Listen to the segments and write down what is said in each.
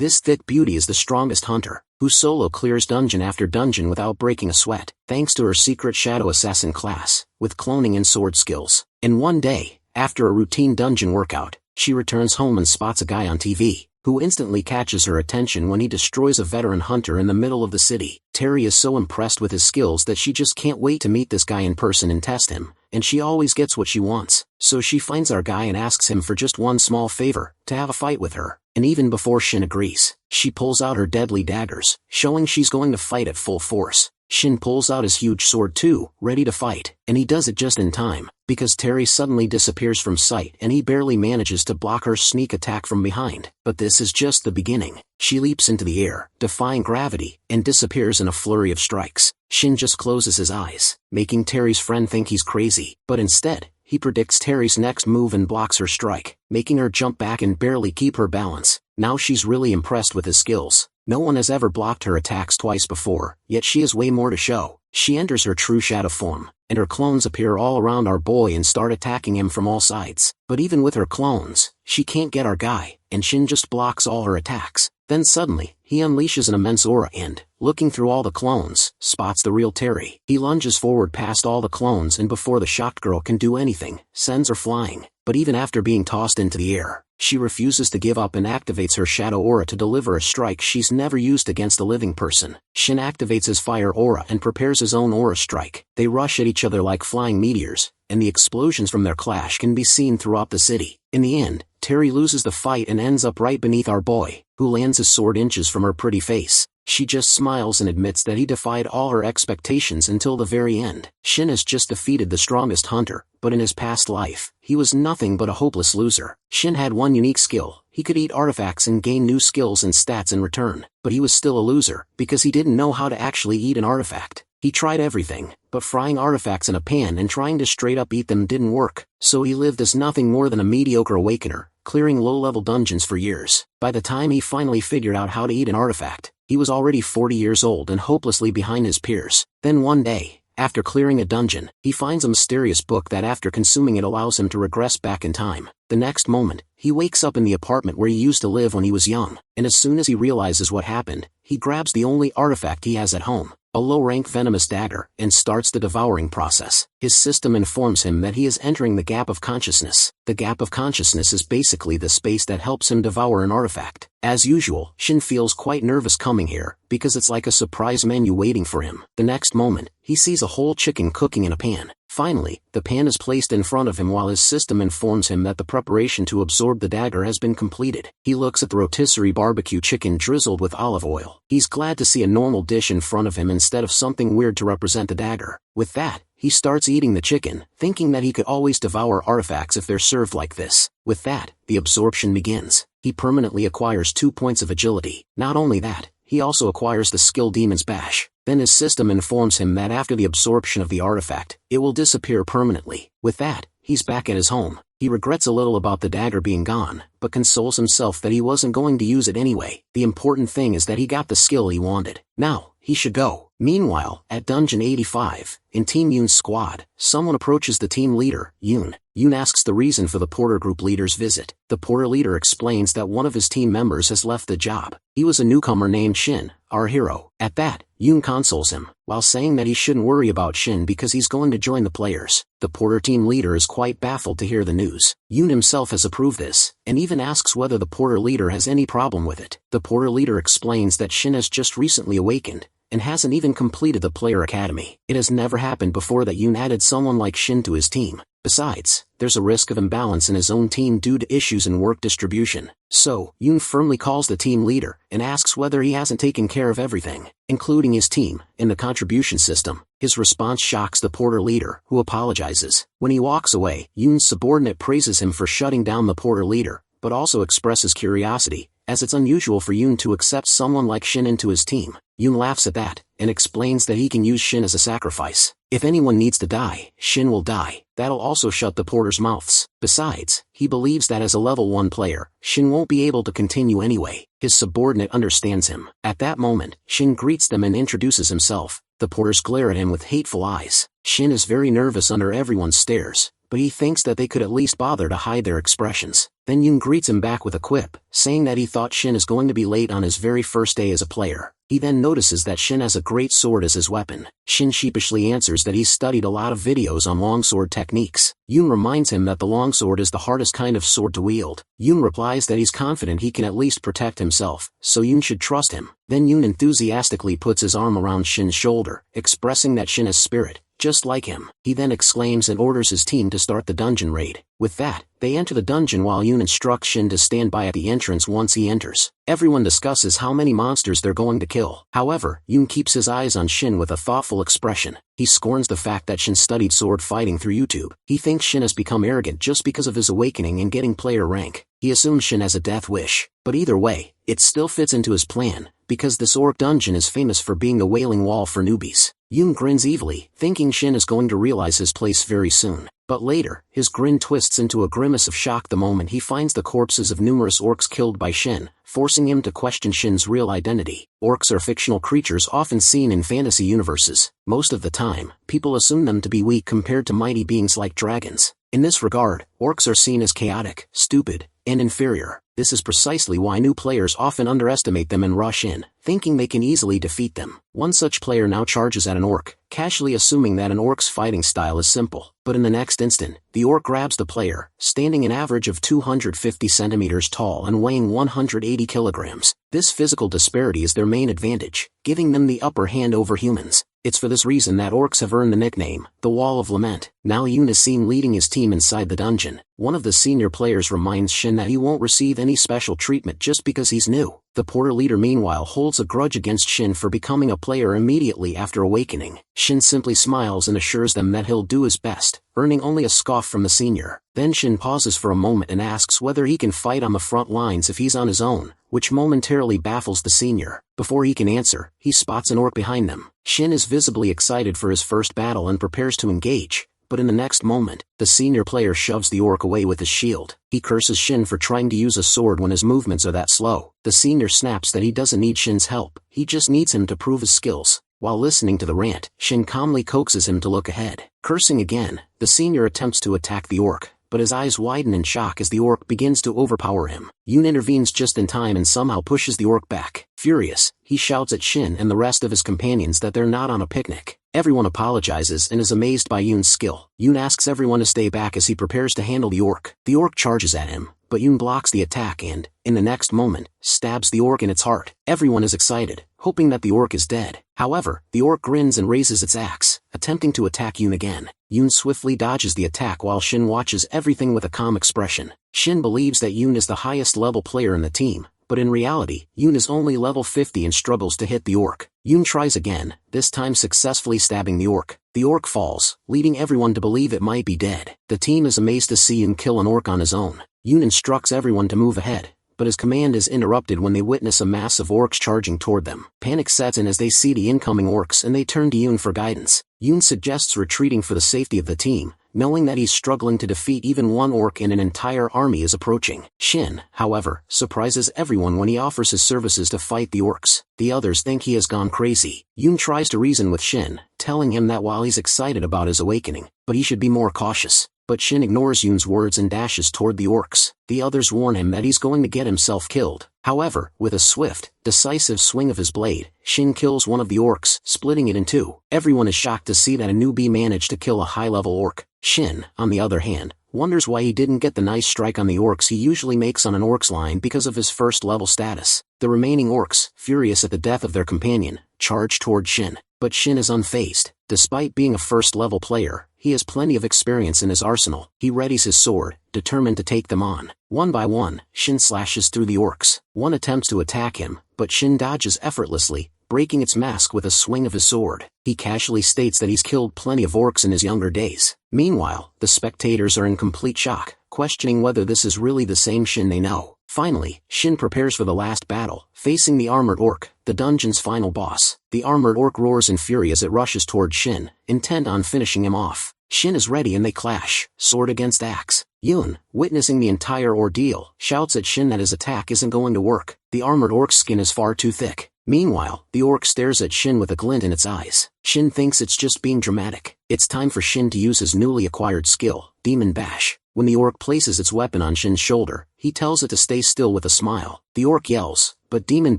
This thick beauty is the strongest hunter, who solo clears dungeon after dungeon without breaking a sweat, thanks to her secret shadow assassin class, with cloning and sword skills. And one day, after a routine dungeon workout, she returns home and spots a guy on TV, who instantly catches her attention when he destroys a veteran hunter in the middle of the city. Terry is so impressed with his skills that she just can't wait to meet this guy in person and test him, and she always gets what she wants. So she finds our guy and asks him for just one small favor, to have a fight with her. And even before Shin agrees, she pulls out her deadly daggers, showing she's going to fight at full force. Shin pulls out his huge sword too, ready to fight, and he does it just in time, because Terry suddenly disappears from sight and he barely manages to block her sneak attack from behind. But this is just the beginning. She leaps into the air, defying gravity, and disappears in a flurry of strikes. Shin just closes his eyes, making Terry's friend think he's crazy, but instead, he predicts Terry's next move and blocks her strike, making her jump back and barely keep her balance. Now she's really impressed with his skills. No one has ever blocked her attacks twice before, yet she has way more to show. She enters her true shadow form, and her clones appear all around our boy and start attacking him from all sides. But even with her clones, she can't get our guy, and Shin just blocks all her attacks. Then suddenly, he unleashes an immense aura and, looking through all the clones, spots the real Terry. He lunges forward past all the clones and before the shocked girl can do anything, sends her flying. But even after being tossed into the air, she refuses to give up and activates her shadow aura to deliver a strike she's never used against a living person. Shin activates his fire aura and prepares his own aura strike. They rush at each other like flying meteors, and the explosions from their clash can be seen throughout the city. In the end, Terry loses the fight and ends up right beneath our boy, who lands his sword inches from her pretty face. She just smiles and admits that he defied all her expectations until the very end. Shin has just defeated the strongest hunter, but in his past life, he was nothing but a hopeless loser. Shin had one unique skill. He could eat artifacts and gain new skills and stats in return, but he was still a loser, because he didn't know how to actually eat an artifact. He tried everything, but frying artifacts in a pan and trying to straight up eat them didn't work, so he lived as nothing more than a mediocre awakener, clearing low-level dungeons for years. By the time he finally figured out how to eat an artifact, he was already 40 years old and hopelessly behind his peers. Then one day, after clearing a dungeon, he finds a mysterious book that after consuming it allows him to regress back in time. The next moment, he wakes up in the apartment where he used to live when he was young, and as soon as he realizes what happened, he grabs the only artifact he has at home, a low-rank venomous dagger, and starts the devouring process. His system informs him that he is entering the gap of consciousness. The gap of consciousness is basically the space that helps him devour an artifact. As usual, Shin feels quite nervous coming here, because it's like a surprise menu waiting for him. The next moment, he sees a whole chicken cooking in a pan. Finally, the pan is placed in front of him while his system informs him that the preparation to absorb the dagger has been completed. He looks at the rotisserie barbecue chicken drizzled with olive oil. He's glad to see a normal dish in front of him instead of something weird to represent the dagger. With that, he starts eating the chicken, thinking that he could always devour artifacts if they're served like this. With that, the absorption begins. He permanently acquires 2 points of agility. Not only that, he also acquires the skill Demon's Bash. Then his system informs him that after the absorption of the artifact, it will disappear permanently. With that, he's back at his home. He regrets a little about the dagger being gone, but consoles himself that he wasn't going to use it anyway. The important thing is that he got the skill he wanted. Now, he should go. Meanwhile, at Dungeon 85, in Team Yoon's squad, someone approaches the team leader, Yoon. Yoon asks the reason for the Porter Group leader's visit. The Porter leader explains that one of his team members has left the job. He was a newcomer named Shin, our hero. At that, Yoon consoles him, while saying that he shouldn't worry about Shin because he's going to join the players. The Porter team leader is quite baffled to hear the news. Yoon himself has approved this, and even asks whether the Porter leader has any problem with it. The Porter leader explains that Shin has just recently awakened, and hasn't even completed the player academy. It has never happened before that Yoon added someone like Shin to his team. Besides, there's a risk of imbalance in his own team due to issues in work distribution. So, Yoon firmly calls the team leader, and asks whether he hasn't taken care of everything, including his team, in the contribution system. His response shocks the Porter leader, who apologizes. When he walks away, Yoon's subordinate praises him for shutting down the Porter leader, but also expresses curiosity, as it's unusual for Yoon to accept someone like Shin into his team. Yoon laughs at that, and explains that he can use Shin as a sacrifice. If anyone needs to die, Shin will die. That'll also shut the Porters' mouths. Besides, he believes that as a level 1 player, Shin won't be able to continue anyway. His subordinate understands him. At that moment, Shin greets them and introduces himself. The Porters glare at him with hateful eyes. Shin is very nervous under everyone's stares, but he thinks that they could at least bother to hide their expressions. Then Yoon greets him back with a quip, saying that he thought Shin is going to be late on his very first day as a player. He then notices that Shin has a great sword as his weapon. Shin sheepishly answers that he's studied a lot of videos on longsword techniques. Yoon reminds him that the longsword is the hardest kind of sword to wield. Yoon replies that he's confident he can at least protect himself, so Yoon should trust him. Then Yoon enthusiastically puts his arm around Shin's shoulder, expressing that Shin has spirit, just like him. He then exclaims and orders his team to start the dungeon raid. With that, they enter the dungeon while Yoon instructs Shin to stand by at the entrance once he enters. Everyone discusses how many monsters they're going to kill. However, Yoon keeps his eyes on Shin with a thoughtful expression. He scorns the fact that Shin studied sword fighting through YouTube. He thinks Shin has become arrogant just because of his awakening and getting player rank. He assumes Shin has a death wish. But either way, it still fits into his plan, because this orc dungeon is famous for being the wailing wall for newbies. Yoon grins evilly, thinking Shin is going to realize his place very soon. But later, his grin twists into a grimace of shock the moment he finds the corpses of numerous orcs killed by Shin, forcing him to question Shin's real identity. Orcs are fictional creatures often seen in fantasy universes. Most of the time, people assume them to be weak compared to mighty beings like dragons. In this regard, orcs are seen as chaotic, stupid, and inferior. This is precisely why new players often underestimate them and rush in, thinking they can easily defeat them. One such player now charges at an orc, casually assuming that an orc's fighting style is simple. But in the next instant, the orc grabs the player, standing an average of 250 centimeters tall and weighing 180 kilograms. This physical disparity is their main advantage, giving them the upper hand over humans. It's for this reason that orcs have earned the nickname, the Wall of Lament. Now Yoon is seen leading his team inside the dungeon. One of the senior players reminds Shin that he won't receive any special treatment just because he's new. The porter leader meanwhile holds a grudge against Shin for becoming a player immediately after awakening. Shin simply smiles and assures them that he'll do his best, earning only a scoff from the senior. Then Shin pauses for a moment and asks whether he can fight on the front lines if he's on his own, which momentarily baffles the senior. Before he can answer, he spots an orc behind them. Shin is visibly excited for his first battle and prepares to engage. But in the next moment, the senior player shoves the orc away with his shield. He curses Shin for trying to use a sword when his movements are that slow. The senior snaps that he doesn't need Shin's help, he just needs him to prove his skills. While listening to the rant, Shin calmly coaxes him to look ahead. Cursing again, the senior attempts to attack the orc, but his eyes widen in shock as the orc begins to overpower him. Yoon intervenes just in time and somehow pushes the orc back. Furious, he shouts at Shin and the rest of his companions that they're not on a picnic. Everyone apologizes and is amazed by Yoon's skill. Yoon asks everyone to stay back as he prepares to handle the orc. The orc charges at him, but Yoon blocks the attack and, in the next moment, stabs the orc in its heart. Everyone is excited, hoping that the orc is dead. However, the orc grins and raises its axe, attempting to attack Yoon again. Yoon swiftly dodges the attack while Shin watches everything with a calm expression. Shin believes that Yoon is the highest level player in the team, but in reality, Yoon is only level 50 and struggles to hit the orc. Yoon tries again, this time successfully stabbing the orc. The orc falls, leading everyone to believe it might be dead. The team is amazed to see Yoon kill an orc on his own. Yoon instructs everyone to move ahead, but his command is interrupted when they witness a mass of orcs charging toward them. Panic sets in as they see the incoming orcs and they turn to Yoon for guidance. Yoon suggests retreating for the safety of the team, knowing that he's struggling to defeat even one orc and an entire army is approaching. Shin, however, surprises everyone when he offers his services to fight the orcs. The others think he has gone crazy. Yoon tries to reason with Shin, telling him that while he's excited about his awakening, but he should be more cautious. But Shin ignores Yoon's words and dashes toward the orcs. The others warn him that he's going to get himself killed. However, with a swift, decisive swing of his blade, Shin kills one of the orcs, splitting it in two. Everyone is shocked to see that a newbie managed to kill a high-level orc. Shin, on the other hand, wonders why he didn't get the nice strike on the orcs he usually makes on an orc's line because of his first-level status. The remaining orcs, furious at the death of their companion, charge toward Shin. But Shin is unfazed. Despite being a first-level player, he has plenty of experience in his arsenal. He readies his sword, determined to take them on. One by one, Shin slashes through the orcs. One attempts to attack him, but Shin dodges effortlessly, breaking its mask with a swing of his sword. He casually states that he's killed plenty of orcs in his younger days. Meanwhile, the spectators are in complete shock, questioning whether this is really the same Shin they know. Finally, Shin prepares for the last battle, facing the armored orc, the dungeon's final boss. The armored orc roars in fury as it rushes toward Shin, intent on finishing him off. Shin is ready and they clash, sword against axe. Yoon, witnessing the entire ordeal, shouts at Shin that his attack isn't going to work. The armored orc's skin is far too thick. Meanwhile, the orc stares at Shin with a glint in its eyes. Shin thinks it's just being dramatic. It's time for Shin to use his newly acquired skill, Demon Bash. When the orc places its weapon on Shin's shoulder, he tells it to stay still with a smile. The orc yells, but Demon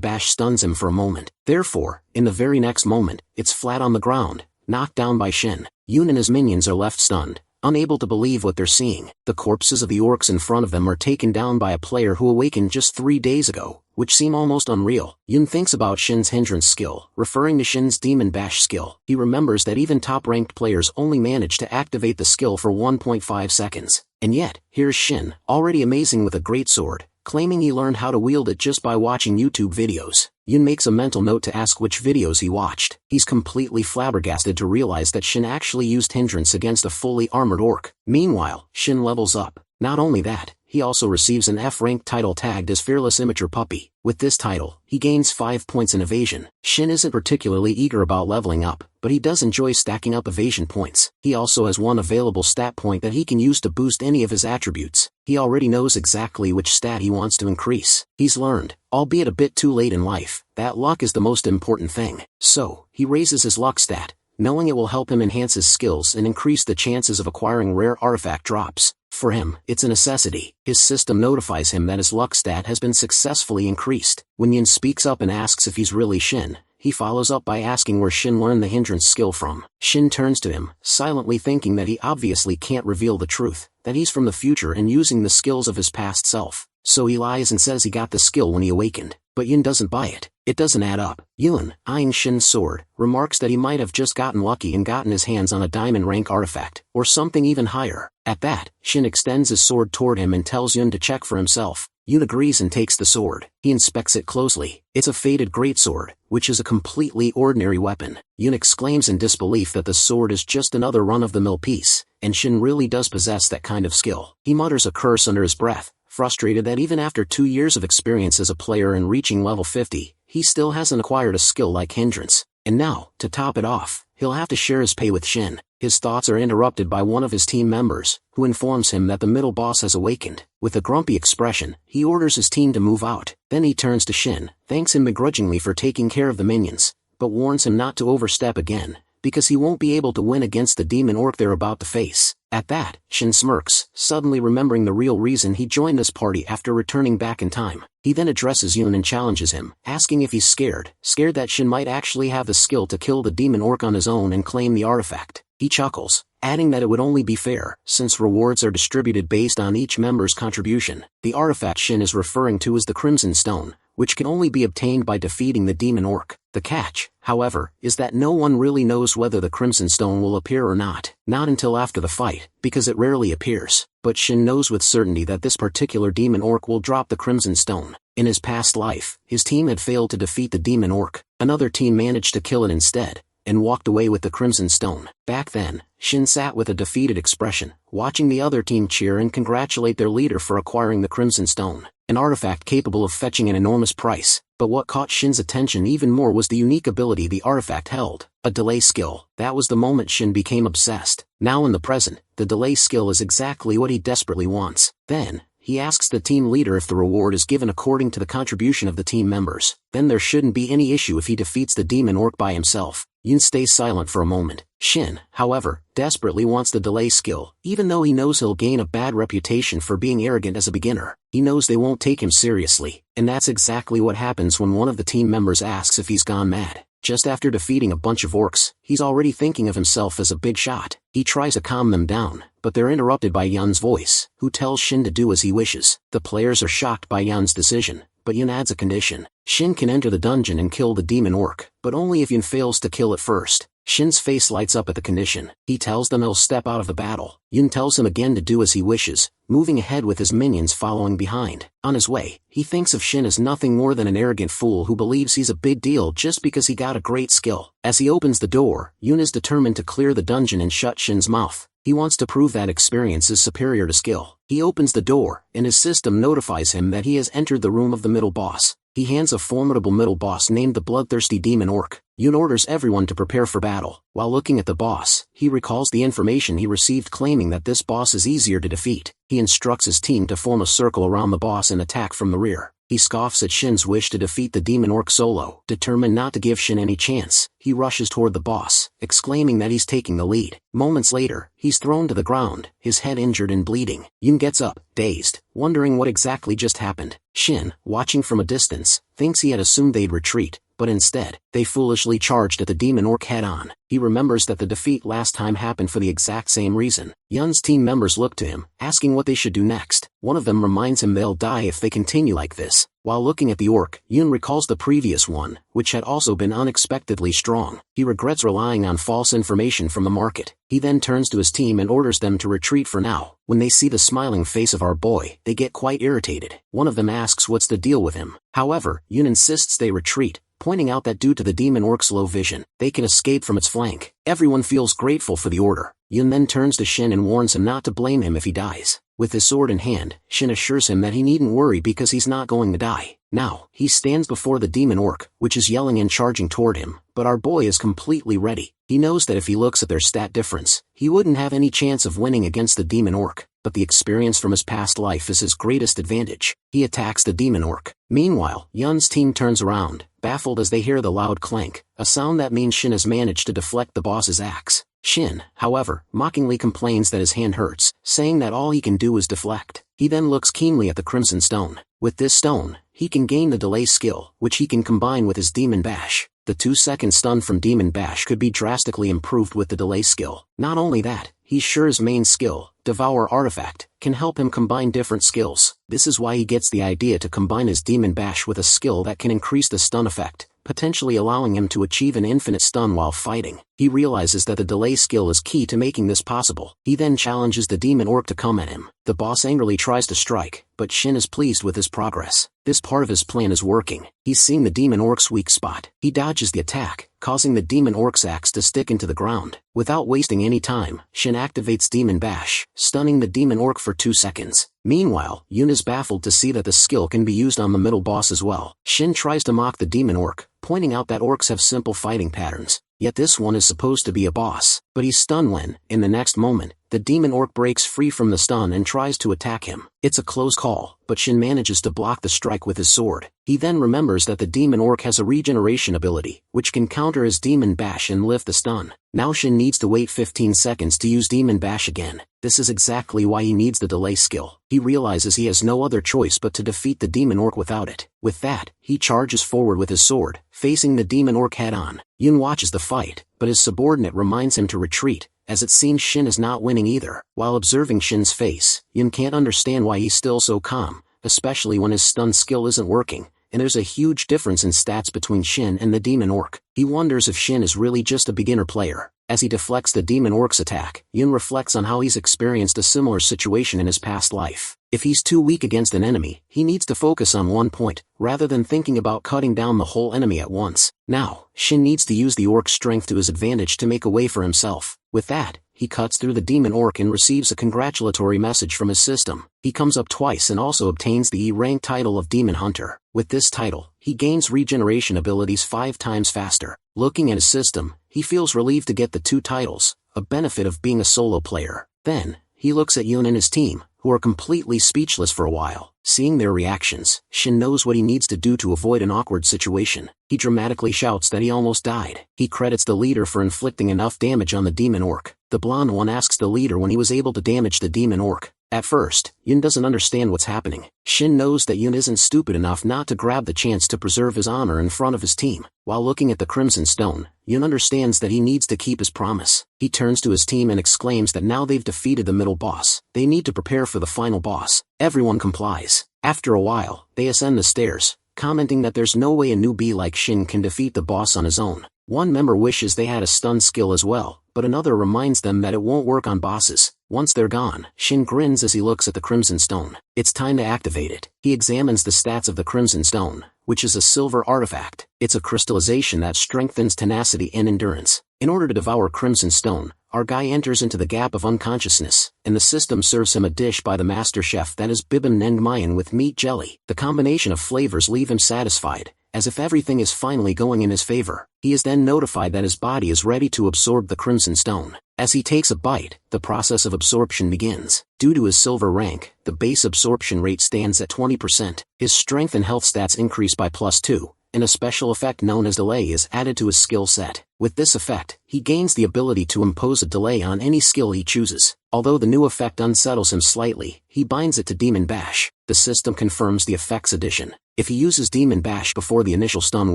Bash stuns him for a moment. Therefore, in the very next moment, it's flat on the ground, knocked down by Shin. Yoon and his minions are left stunned, unable to believe what they're seeing. The corpses of the orcs in front of them are taken down by a player who awakened just 3 days ago, which seem almost unreal. Yoon thinks about Shin's hindrance skill, referring to Shin's Demon Bash skill. He remembers that even top-ranked players only manage to activate the skill for 1.5 seconds. And yet, here's Shin, already amazing with a greatsword, claiming he learned how to wield it just by watching YouTube videos. Yoon makes a mental note to ask which videos he watched. He's completely flabbergasted to realize that Shin actually used hindrance against a fully armored orc. Meanwhile, Shin levels up. Not only that, he also receives an F-rank title tagged as Fearless Immature Puppy. With this title, he gains 5 points in evasion. Shin isn't particularly eager about leveling up, but he does enjoy stacking up evasion points. He also has one available stat point that he can use to boost any of his attributes. He already knows exactly which stat he wants to increase. He's learned, albeit a bit too late in life, that luck is the most important thing. So, he raises his luck stat, knowing it will help him enhance his skills and increase the chances of acquiring rare artifact drops. For him, it's a necessity. His system notifies him that his luck stat has been successfully increased. When Yin speaks up and asks if he's really Shin, he follows up by asking where Shin learned the hindrance skill from. Shin turns to him, silently thinking that he obviously can't reveal the truth, that he's from the future and using the skills of his past self. So he lies and says he got the skill when he awakened. But Yin doesn't buy it. It doesn't add up. Yun, eyeing Shin's sword, remarks that he might have just gotten lucky and gotten his hands on a diamond rank artifact, or something even higher. At that, Shin extends his sword toward him and tells Yun to check for himself. Yun agrees and takes the sword. He inspects it closely. It's a faded greatsword, which is a completely ordinary weapon. Yun exclaims in disbelief that the sword is just another run-of-the-mill piece, and Shin really does possess that kind of skill. He mutters a curse under his breath, frustrated that even after 2 years of experience as a player and reaching level 50, he still hasn't acquired a skill like hindrance. And now, to top it off, he'll have to share his pay with Shin. His thoughts are interrupted by one of his team members, who informs him that the middle boss has awakened. With a grumpy expression, he orders his team to move out. Then he turns to Shin, thanks him begrudgingly for taking care of the minions, but warns him not to overstep again, because he won't be able to win against the demon orc they're about to face. At that, Shin smirks, suddenly remembering the real reason he joined this party after returning back in time. He then addresses Yun and challenges him, asking if he's scared that Shin might actually have the skill to kill the demon orc on his own and claim the artifact. He chuckles, adding that it would only be fair, since rewards are distributed based on each member's contribution. The artifact Shin is referring to is the Crimson Stone, which can only be obtained by defeating the demon orc. The catch, however, is that no one really knows whether the Crimson Stone will appear or not until after the fight, because it rarely appears. But Shin knows with certainty that this particular demon orc will drop the Crimson Stone. In his past life, his team had failed to defeat the demon orc. Another team managed to kill it instead, and walked away with the Crimson Stone. Back then, Shin sat with a defeated expression, watching the other team cheer and congratulate their leader for acquiring the Crimson Stone, an artifact capable of fetching an enormous price. But what caught Shin's attention even more was the unique ability the artifact held, a delay skill. That was the moment Shin became obsessed. Now in the present, the delay skill is exactly what he desperately wants. Then, he asks the team leader if the reward is given according to the contribution of the team members. Then there shouldn't be any issue if he defeats the demon orc by himself. Yun stays silent for a moment. Shin, however, desperately wants the delay skill, even though he knows he'll gain a bad reputation for being arrogant as a beginner. He knows they won't take him seriously, and that's exactly what happens when one of the team members asks if he's gone mad. Just after defeating a bunch of orcs, he's already thinking of himself as a big shot. He tries to calm them down, but they're interrupted by Yun's voice, who tells Shin to do as he wishes. The players are shocked by Yun's decision, but Yun adds a condition. Shin can enter the dungeon and kill the demon orc, but only if Yun fails to kill it first. Shin's face lights up at the condition. He tells them he'll step out of the battle. Yun tells him again to do as he wishes, moving ahead with his minions following behind. On his way, he thinks of Shin as nothing more than an arrogant fool who believes he's a big deal just because he got a great skill. As he opens the door, Yun is determined to clear the dungeon and shut Shin's mouth. He wants to prove that experience is superior to skill. He opens the door, and his system notifies him that he has entered the room of the middle boss. He hands a formidable middle boss named the Bloodthirsty Demon Orc. Yun orders everyone to prepare for battle. While looking at the boss, he recalls the information he received claiming that this boss is easier to defeat. He instructs his team to form a circle around the boss and attack from the rear. He scoffs at Shin's wish to defeat the demon orc solo. Determined not to give Shin any chance, he rushes toward the boss, exclaiming that he's taking the lead. Moments later, he's thrown to the ground, his head injured and bleeding. Yun gets up, dazed, wondering what exactly just happened. Shin, watching from a distance, thinks he had assumed they'd retreat, but instead, they foolishly charged at the demon orc head-on. He remembers that the defeat last time happened for the exact same reason. Yun's team members look to him, asking what they should do next. One of them reminds him they'll die if they continue like this. While looking at the orc, Yun recalls the previous one, which had also been unexpectedly strong. He regrets relying on false information from the market. He then turns to his team and orders them to retreat for now. When they see the smiling face of our boy, they get quite irritated. One of them asks what's the deal with him. However, Yun insists they retreat, pointing out that due to the demon orc's low vision, they can escape from its flank. Everyone feels grateful for the order. Yun then turns to Shin and warns him not to blame him if he dies. With his sword in hand, Shin assures him that he needn't worry because he's not going to die. Now, he stands before the demon orc, which is yelling and charging toward him, but our boy is completely ready. He knows that if he looks at their stat difference, he wouldn't have any chance of winning against the demon orc, but the experience from his past life is his greatest advantage. He attacks the demon orc. Meanwhile, Yun's team turns around, baffled as they hear the loud clank, a sound that means Shin has managed to deflect the boss's axe. Shin, however, mockingly complains that his hand hurts, saying that all he can do is deflect. He then looks keenly at the Crimson Stone. With this stone, he can gain the delay skill, which he can combine with his Demon Bash. The 2-second stun from Demon Bash could be drastically improved with the delay skill. Not only that, he's sure his main skill, Devour Artifact, can help him combine different skills. This is why he gets the idea to combine his Demon Bash with a skill that can increase the stun effect, potentially allowing him to achieve an infinite stun while fighting. He realizes that the delay skill is key to making this possible. He then challenges the demon orc to come at him. The boss angrily tries to strike, but Shin is pleased with his progress. This part of his plan is working. He's seeing the demon orc's weak spot. He dodges the attack, causing the demon orc's axe to stick into the ground. Without wasting any time, Shin activates Demon Bash, stunning the demon orc for 2 seconds. Meanwhile, Yun is baffled to see that the skill can be used on the middle boss as well. Shin tries to mock the demon orc, pointing out that orcs have simple fighting patterns, yet this one is supposed to be a boss. But he's stunned when, in the next moment, the demon orc breaks free from the stun and tries to attack him. It's a close call, but Shin manages to block the strike with his sword. He then remembers that the demon orc has a regeneration ability, which can counter his Demon Bash and lift the stun. Now Shin needs to wait 15 seconds to use Demon Bash again. This is exactly why he needs the delay skill. He realizes he has no other choice but to defeat the demon orc without it. With that, he charges forward with his sword, facing the demon orc head-on. Yun watches the fight, but his subordinate reminds him to retreat, as it seems Shin is not winning either. While observing Shin's face, Yun can't understand why he's still so calm, especially when his stun skill isn't working, and there's a huge difference in stats between Shin and the demon orc. He wonders if Shin is really just a beginner player. As he deflects the demon orc's attack, Yun reflects on how he's experienced a similar situation in his past life. If he's too weak against an enemy, he needs to focus on one point, rather than thinking about cutting down the whole enemy at once. Now, Shin needs to use the orc's strength to his advantage to make a way for himself. With that, he cuts through the demon orc and receives a congratulatory message from his system. He comes up twice and also obtains the E-rank title of Demon Hunter. With this title, he gains regeneration abilities 5 times faster. Looking at his system, he feels relieved to get the 2 titles, a benefit of being a solo player. Then, he looks at Yun and his team, who are completely speechless for a while. Seeing their reactions, Shin knows what he needs to do to avoid an awkward situation. He dramatically shouts that he almost died. He credits the leader for inflicting enough damage on the demon orc. The blonde one asks the leader when he was able to damage the demon orc. At first, Yun doesn't understand what's happening. Shin knows that Yun isn't stupid enough not to grab the chance to preserve his honor in front of his team. While looking at the Crimson Stone, Yun understands that he needs to keep his promise. He turns to his team and exclaims that now they've defeated the middle boss, they need to prepare for the final boss. Everyone complies. After a while, they ascend the stairs, commenting that there's no way a newbie like Shin can defeat the boss on his own. One member wishes they had a stun skill as well, but another reminds them that it won't work on bosses. Once they're gone, Shin grins as he looks at the Crimson Stone. It's time to activate it. He examines the stats of the Crimson Stone, which is a silver artifact. It's a crystallization that strengthens tenacity and endurance. In order to devour Crimson Stone, our guy enters into the gap of unconsciousness, and the system serves him a dish by the master chef that is bibimbap with meat jelly. The combination of flavors leave him satisfied, as if everything is finally going in his favor. He is then notified that his body is ready to absorb the Crimson Stone. As he takes a bite, the process of absorption begins. Due to his silver rank, the base absorption rate stands at 20%. His strength and health stats increase by +2, and a special effect known as delay is added to his skill set. With this effect, he gains the ability to impose a delay on any skill he chooses. Although the new effect unsettles him slightly, he binds it to Demon Bash. The system confirms the effect's addition. If he uses Demon Bash before the initial stun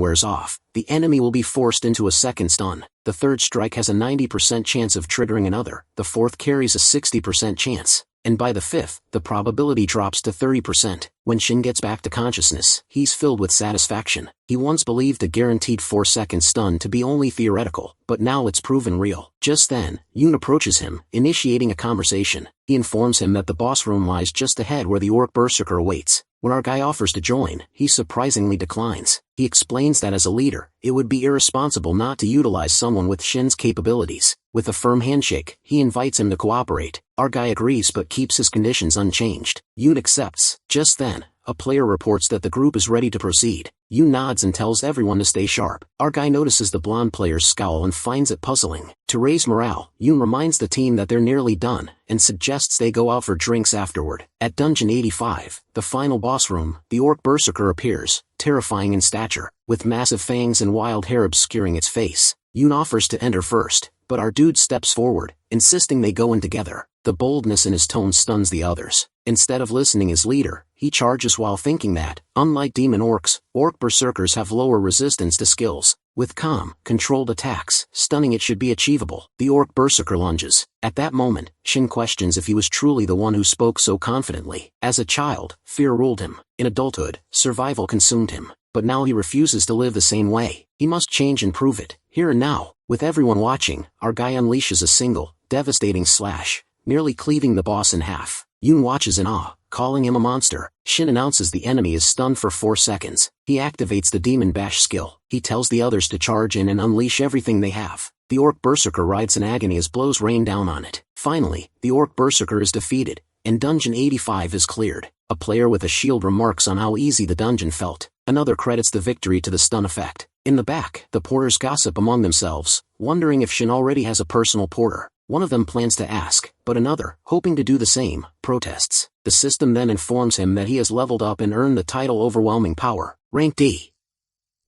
wears off, the enemy will be forced into a second stun. The third strike has a 90% chance of triggering another, the fourth carries a 60% chance, and by the fifth, the probability drops to 30%. When Shin gets back to consciousness, he's filled with satisfaction. He once believed a guaranteed 4-second stun to be only theoretical, but now it's proven real. Just then, Yoon approaches him, initiating a conversation. He informs him that the boss room lies just ahead where the Orc Berserker awaits. When our guy offers to join, he surprisingly declines. He explains that as a leader, it would be irresponsible not to utilize someone with Shin's capabilities. With a firm handshake, he invites him to cooperate. Our guy agrees but keeps his conditions unchanged. Yoon accepts. Just then, a player reports that the group is ready to proceed. Yoon nods and tells everyone to stay sharp. Our guy notices the blonde player's scowl and finds it puzzling. To raise morale, Yoon reminds the team that they're nearly done, and suggests they go out for drinks afterward. At Dungeon 85, the final boss room, the Orc Berserker appears, terrifying in stature, with massive fangs and wild hair obscuring its face. Yoon offers to enter first, but our dude steps forward, insisting they go in together. The boldness in his tone stuns the others. Instead of listening as leader, he charges while thinking that, unlike demon orcs, Orc Berserkers have lower resistance to skills. With calm, controlled attacks, stunning it should be achievable. The Orc Berserker lunges. At that moment, Shin questions if he was truly the one who spoke so confidently. As a child, fear ruled him. In adulthood, survival consumed him. But now he refuses to live the same way. He must change and prove it, here and now. With everyone watching, our guy unleashes a single, devastating slash, nearly cleaving the boss in half. Yoon watches in awe, calling him a monster. Shin announces the enemy is stunned for 4 seconds. He activates the Demon Bash skill. He tells the others to charge in and unleash everything they have. The Orc Berserker writhes in agony as blows rain down on it. Finally, the Orc Berserker is defeated, and Dungeon 85 is cleared. A player with a shield remarks on how easy the dungeon felt. Another credits the victory to the stun effect. In the back, the porters gossip among themselves, wondering if Shin already has a personal porter. One of them plans to ask, but another, hoping to do the same, protests. The system then informs him that he has leveled up and earned the title Overwhelming Power, rank D.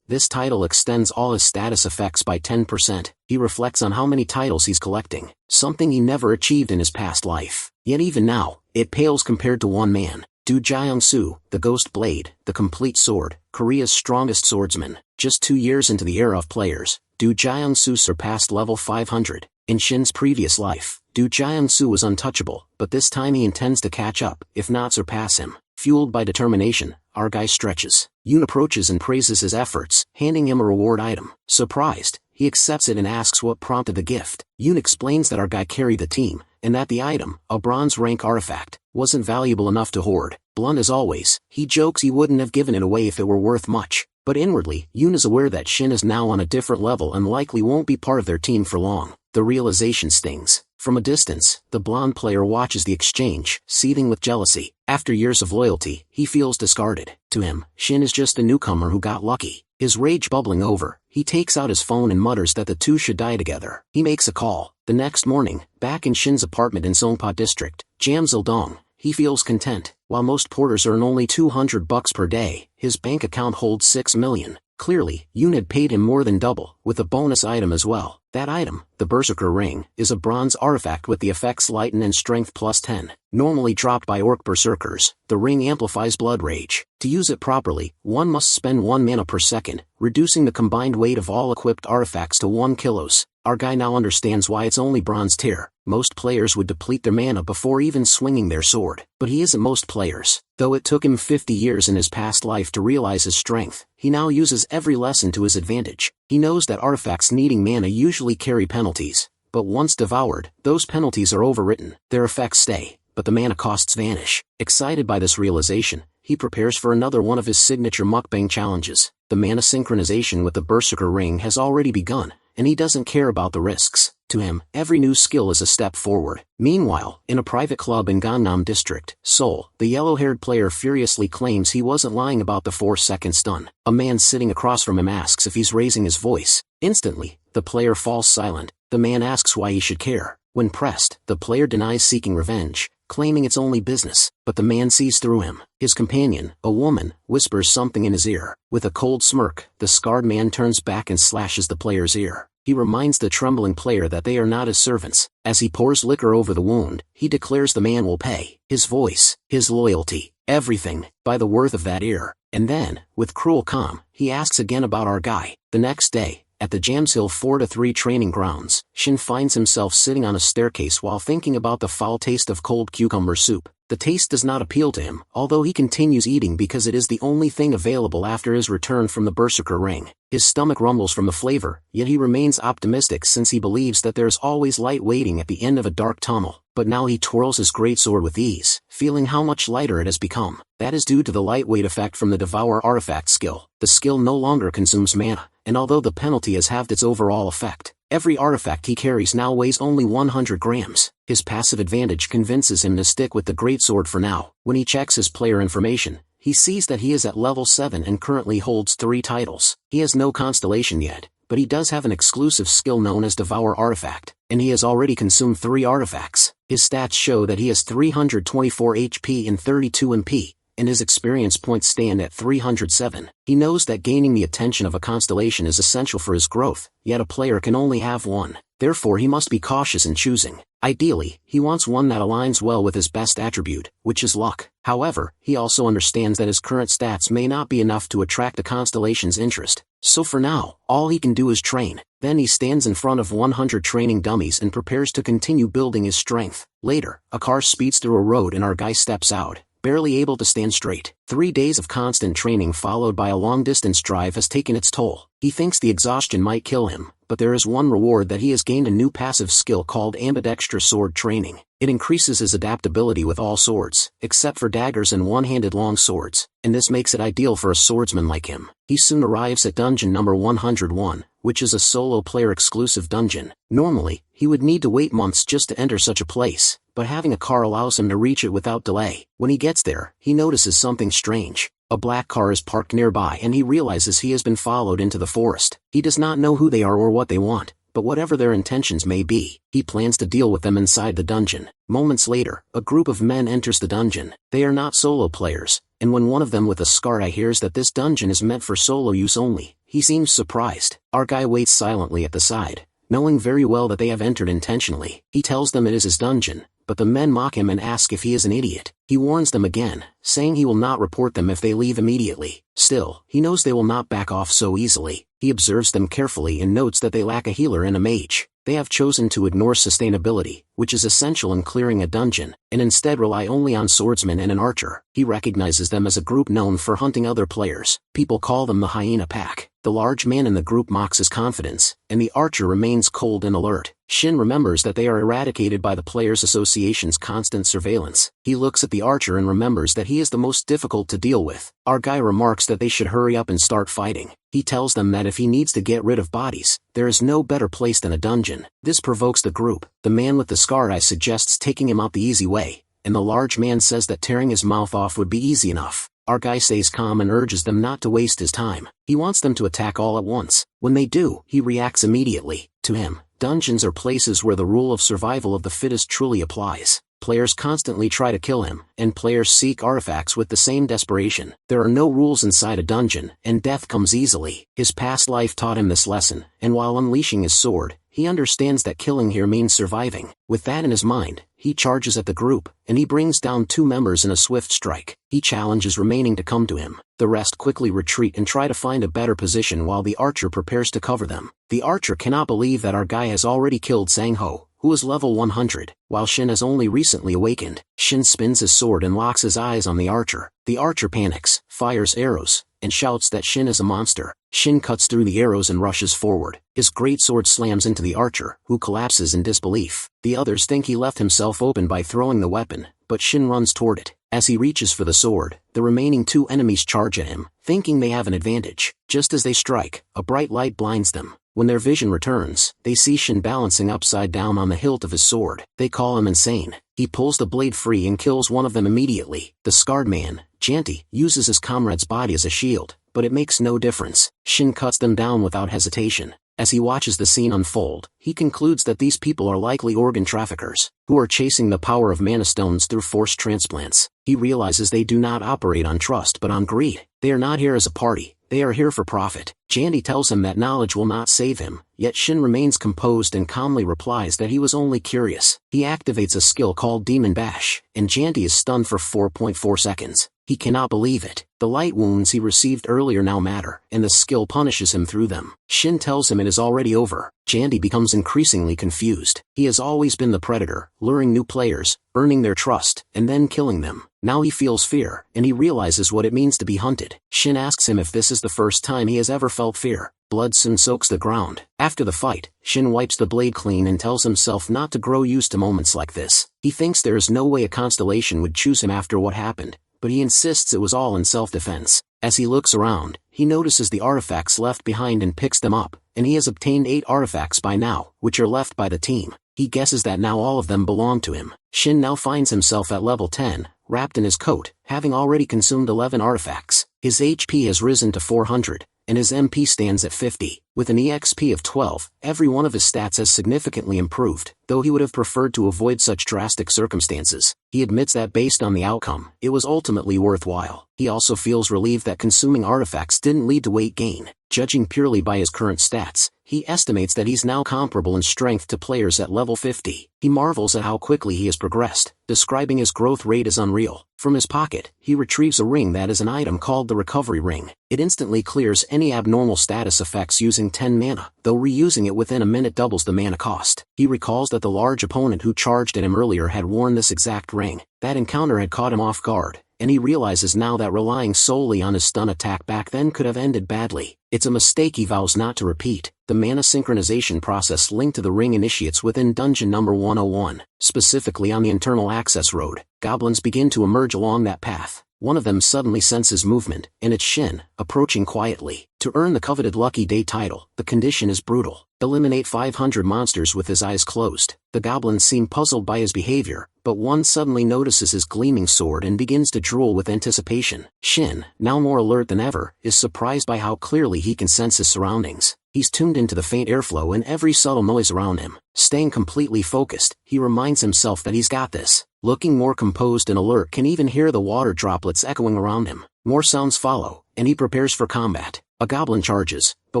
This title extends all his status effects by 10%. He reflects on how many titles he's collecting, something he never achieved in his past life. Yet even now, it pales compared to one man. Du Jiangsu, the Ghost Blade, the complete sword, Korea's strongest swordsman. Just 2 years into the era of players, Du Jiangsu surpassed level 500. In Shin's previous life, Du Jiangsu was untouchable, but this time he intends to catch up, if not surpass him. Fueled by determination, our guy stretches. Yoon approaches and praises his efforts, handing him a reward item. Surprised, he accepts it and asks what prompted the gift. Yoon explains that our guy carried the team, and that the item, a bronze rank artifact, wasn't valuable enough to hoard. Blunt as always, he jokes he wouldn't have given it away if it were worth much. But inwardly, Yoon is aware that Shin is now on a different level and likely won't be part of their team for long. The realization stings. From a distance, the blonde player watches the exchange, seething with jealousy. After years of loyalty, he feels discarded. To him, Shin is just a newcomer who got lucky. His rage bubbling over, he takes out his phone and mutters that the two should die together. He makes a call. The next morning, back in Shin's apartment in Songpa district, Jamsil-dong, he feels content. While most porters earn only $200 per day, his bank account holds 6 million. Clearly, Yoon had paid him more than double, with a bonus item as well. That item, the Berserker Ring, is a bronze artifact with the effects Lighten and Strength +10. Normally dropped by Orc Berserkers, the ring amplifies blood rage. To use it properly, one must spend 1 mana per second, reducing the combined weight of all equipped artifacts to 1 kilos. Our guy now understands why it's only bronze tier. Most players would deplete their mana before even swinging their sword. But he isn't most players. Though it took him 50 years in his past life to realize his strength, he now uses every lesson to his advantage. He knows that artifacts needing mana usually carry penalties, but once devoured, those penalties are overwritten. Their effects stay, but the mana costs vanish. Excited by this realization, he prepares for another one of his signature mukbang challenges. The mana synchronization with the Berserker Ring has already begun, and he doesn't care about the risks. To him, every new skill is a step forward. Meanwhile, in a private club in Gangnam District, Seoul, the yellow-haired player furiously claims he wasn't lying about the 4-second stun. A man sitting across from him asks if he's raising his voice. Instantly, the player falls silent. The man asks why he should care. When pressed, the player denies seeking revenge, claiming it's only business, but the man sees through him. His companion, a woman, whispers something in his ear. With a cold smirk, the scarred man turns back and slashes the player's ear. He reminds the trembling player that they are not his servants. As he pours liquor over the wound, he declares the man will pay. His voice, his loyalty, everything, by the worth of that ear. And then, with cruel calm, he asks again about our guy. The next day, at the Jamsil 4-3 training grounds, Shin finds himself sitting on a staircase while thinking about the foul taste of cold cucumber soup. The taste does not appeal to him, although he continues eating because it is the only thing available after his return from the Berserker ring. His stomach rumbles from the flavor, yet he remains optimistic since he believes that there is always light waiting at the end of a dark tunnel. But now he twirls his greatsword with ease, feeling how much lighter it has become. That is due to the lightweight effect from the Devour artifact skill. The skill no longer consumes mana, and although the penalty has halved its overall effect, every artifact he carries now weighs only 100 grams. His passive advantage convinces him to stick with the greatsword for now. When he checks his player information, he sees that he is at level 7 and currently holds 3 titles. He has no constellation yet, but he does have an exclusive skill known as Devour Artifact, and he has already consumed 3 artifacts. His stats show that he has 324 HP and 32 MP, and his experience points stand at 307. He knows that gaining the attention of a constellation is essential for his growth, yet a player can only have one. Therefore he must be cautious in choosing. Ideally, he wants one that aligns well with his best attribute, which is luck. However, he also understands that his current stats may not be enough to attract a constellation's interest. So for now, all he can do is train. Then he stands in front of 100 training dummies and prepares to continue building his strength. Later, a car speeds through a road and our guy steps out, barely able to stand straight. 3 days of constant training followed by a long-distance drive has taken its toll. He thinks the exhaustion might kill him, but there is one reward: that he has gained a new passive skill called ambidextrous sword training. It increases his adaptability with all swords, except for daggers and one-handed long swords, and this makes it ideal for a swordsman like him. He soon arrives at dungeon number 101, which is a solo player exclusive dungeon. Normally, he would need to wait months just to enter such a place, but having a car allows him to reach it without delay. When he gets there, he notices something strange. A black car is parked nearby and he realizes he has been followed into the forest. He does not know who they are or what they want, but whatever their intentions may be, he plans to deal with them inside the dungeon. Moments later, a group of men enters the dungeon. They are not solo players, and when one of them with a scar eye hears that this dungeon is meant for solo use only, he seems surprised. Our guy waits silently at the side, knowing very well that they have entered intentionally. He tells them it is his dungeon, but the men mock him and ask if he is an idiot. He warns them again, saying he will not report them if they leave immediately. Still, he knows they will not back off so easily. He observes them carefully and notes that they lack a healer and a mage. They have chosen to ignore sustainability, which is essential in clearing a dungeon, and instead rely only on swordsmen and an archer. He recognizes them as a group known for hunting other players. People call them the Hyena Pack. The large man in the group mocks his confidence, and the archer remains cold and alert. Shin remembers that they are eradicated by the Players Association's constant surveillance. He looks at the archer and remembers that he is the most difficult to deal with. Our guy remarks that they should hurry up and start fighting. He tells them that if he needs to get rid of bodies, there is no better place than a dungeon. This provokes the group. The man with the scarred eye suggests taking him out the easy way, and the large man says that tearing his mouth off would be easy enough. Our guy stays calm and urges them not to waste his time. He wants them to attack all at once. When they do, he reacts immediately. To him, dungeons are places where the rule of survival of the fittest truly applies. Players constantly try to kill him, and players seek artifacts with the same desperation. There are no rules inside a dungeon, and death comes easily. His past life taught him this lesson, and while unleashing his sword, he understands that killing here means surviving. With that in his mind, he charges at the group, and he brings down 2 members in a swift strike. He challenges remaining to come to him. The rest quickly retreat and try to find a better position while the archer prepares to cover them. The archer cannot believe that our guy has already killed Sang-ho, who is level 100, while Shin has only recently awakened. Shin spins his sword and locks his eyes on the archer. The archer panics, fires arrows, and shouts that Shin is a monster. Shin cuts through the arrows and rushes forward. His greatsword slams into the archer, who collapses in disbelief. The others think he left himself open by throwing the weapon, but Shin runs toward it. As he reaches for the sword, the remaining 2 enemies charge at him, thinking they have an advantage. Just as they strike, a bright light blinds them. When their vision returns, they see Shin balancing upside down on the hilt of his sword. They call him insane. He pulls the blade free and kills one of them immediately. The scarred man, Janti, uses his comrade's body as a shield, but it makes no difference. Shin cuts them down without hesitation. As he watches the scene unfold, he concludes that these people are likely organ traffickers, who are chasing the power of mana stones through forced transplants. He realizes they do not operate on trust but on greed. They are not here as a party, they are here for profit. Janti tells him that knowledge will not save him, yet Shin remains composed and calmly replies that he was only curious. He activates a skill called Demon Bash, and Janti is stunned for 4.4 seconds. He cannot believe it. The light wounds he received earlier now matter, and the skill punishes him through them. Shin tells him it is already over. Janti becomes increasingly confused. He has always been the predator, luring new players, earning their trust, and then killing them. Now he feels fear, and he realizes what it means to be hunted. Shin asks him if this is the first time he has ever felt fear. Blood soon soaks the ground. After the fight, Shin wipes the blade clean and tells himself not to grow used to moments like this. He thinks there is no way a constellation would choose him after what happened, but he insists it was all in self-defense. As he looks around, he notices the artifacts left behind and picks them up, and he has obtained 8 artifacts by now, which are left by the team. He guesses that now all of them belong to him. Shin now finds himself at level 10, wrapped in his coat, having already consumed 11 artifacts. His HP has risen to 400, and his MP stands at 50. With an EXP of 12, every one of his stats has significantly improved, though he would have preferred to avoid such drastic circumstances. He admits that based on the outcome, it was ultimately worthwhile. He also feels relieved that consuming artifacts didn't lead to weight gain. Judging purely by his current stats, he estimates that he's now comparable in strength to players at level 50. He marvels at how quickly he has progressed, describing his growth rate as unreal. From his pocket, he retrieves a ring that is an item called the Recovery Ring. It instantly clears any abnormal status effects using 10 mana, though reusing it within a minute doubles the mana cost. He recalls that the large opponent who charged at him earlier had worn this exact ring. That encounter had caught him off guard, and he realizes now that relying solely on his stun attack back then could have ended badly. It's a mistake he vows not to repeat. The mana synchronization process linked to the ring initiates within dungeon number 101. Specifically on the internal access road, goblins begin to emerge along that path. One of them suddenly senses movement, and it's Shin, approaching quietly. To earn the coveted Lucky Day title, the condition is brutal. Eliminate 500 monsters with his eyes closed. The goblins seem puzzled by his behavior, but one suddenly notices his gleaming sword and begins to drool with anticipation. Shin, now more alert than ever, is surprised by how clearly he can sense his surroundings. He's tuned into the faint airflow and every subtle noise around him. Staying completely focused, he reminds himself that he's got this. Looking more composed and alert, can even hear the water droplets echoing around him. More sounds follow, and he prepares for combat. A goblin charges, but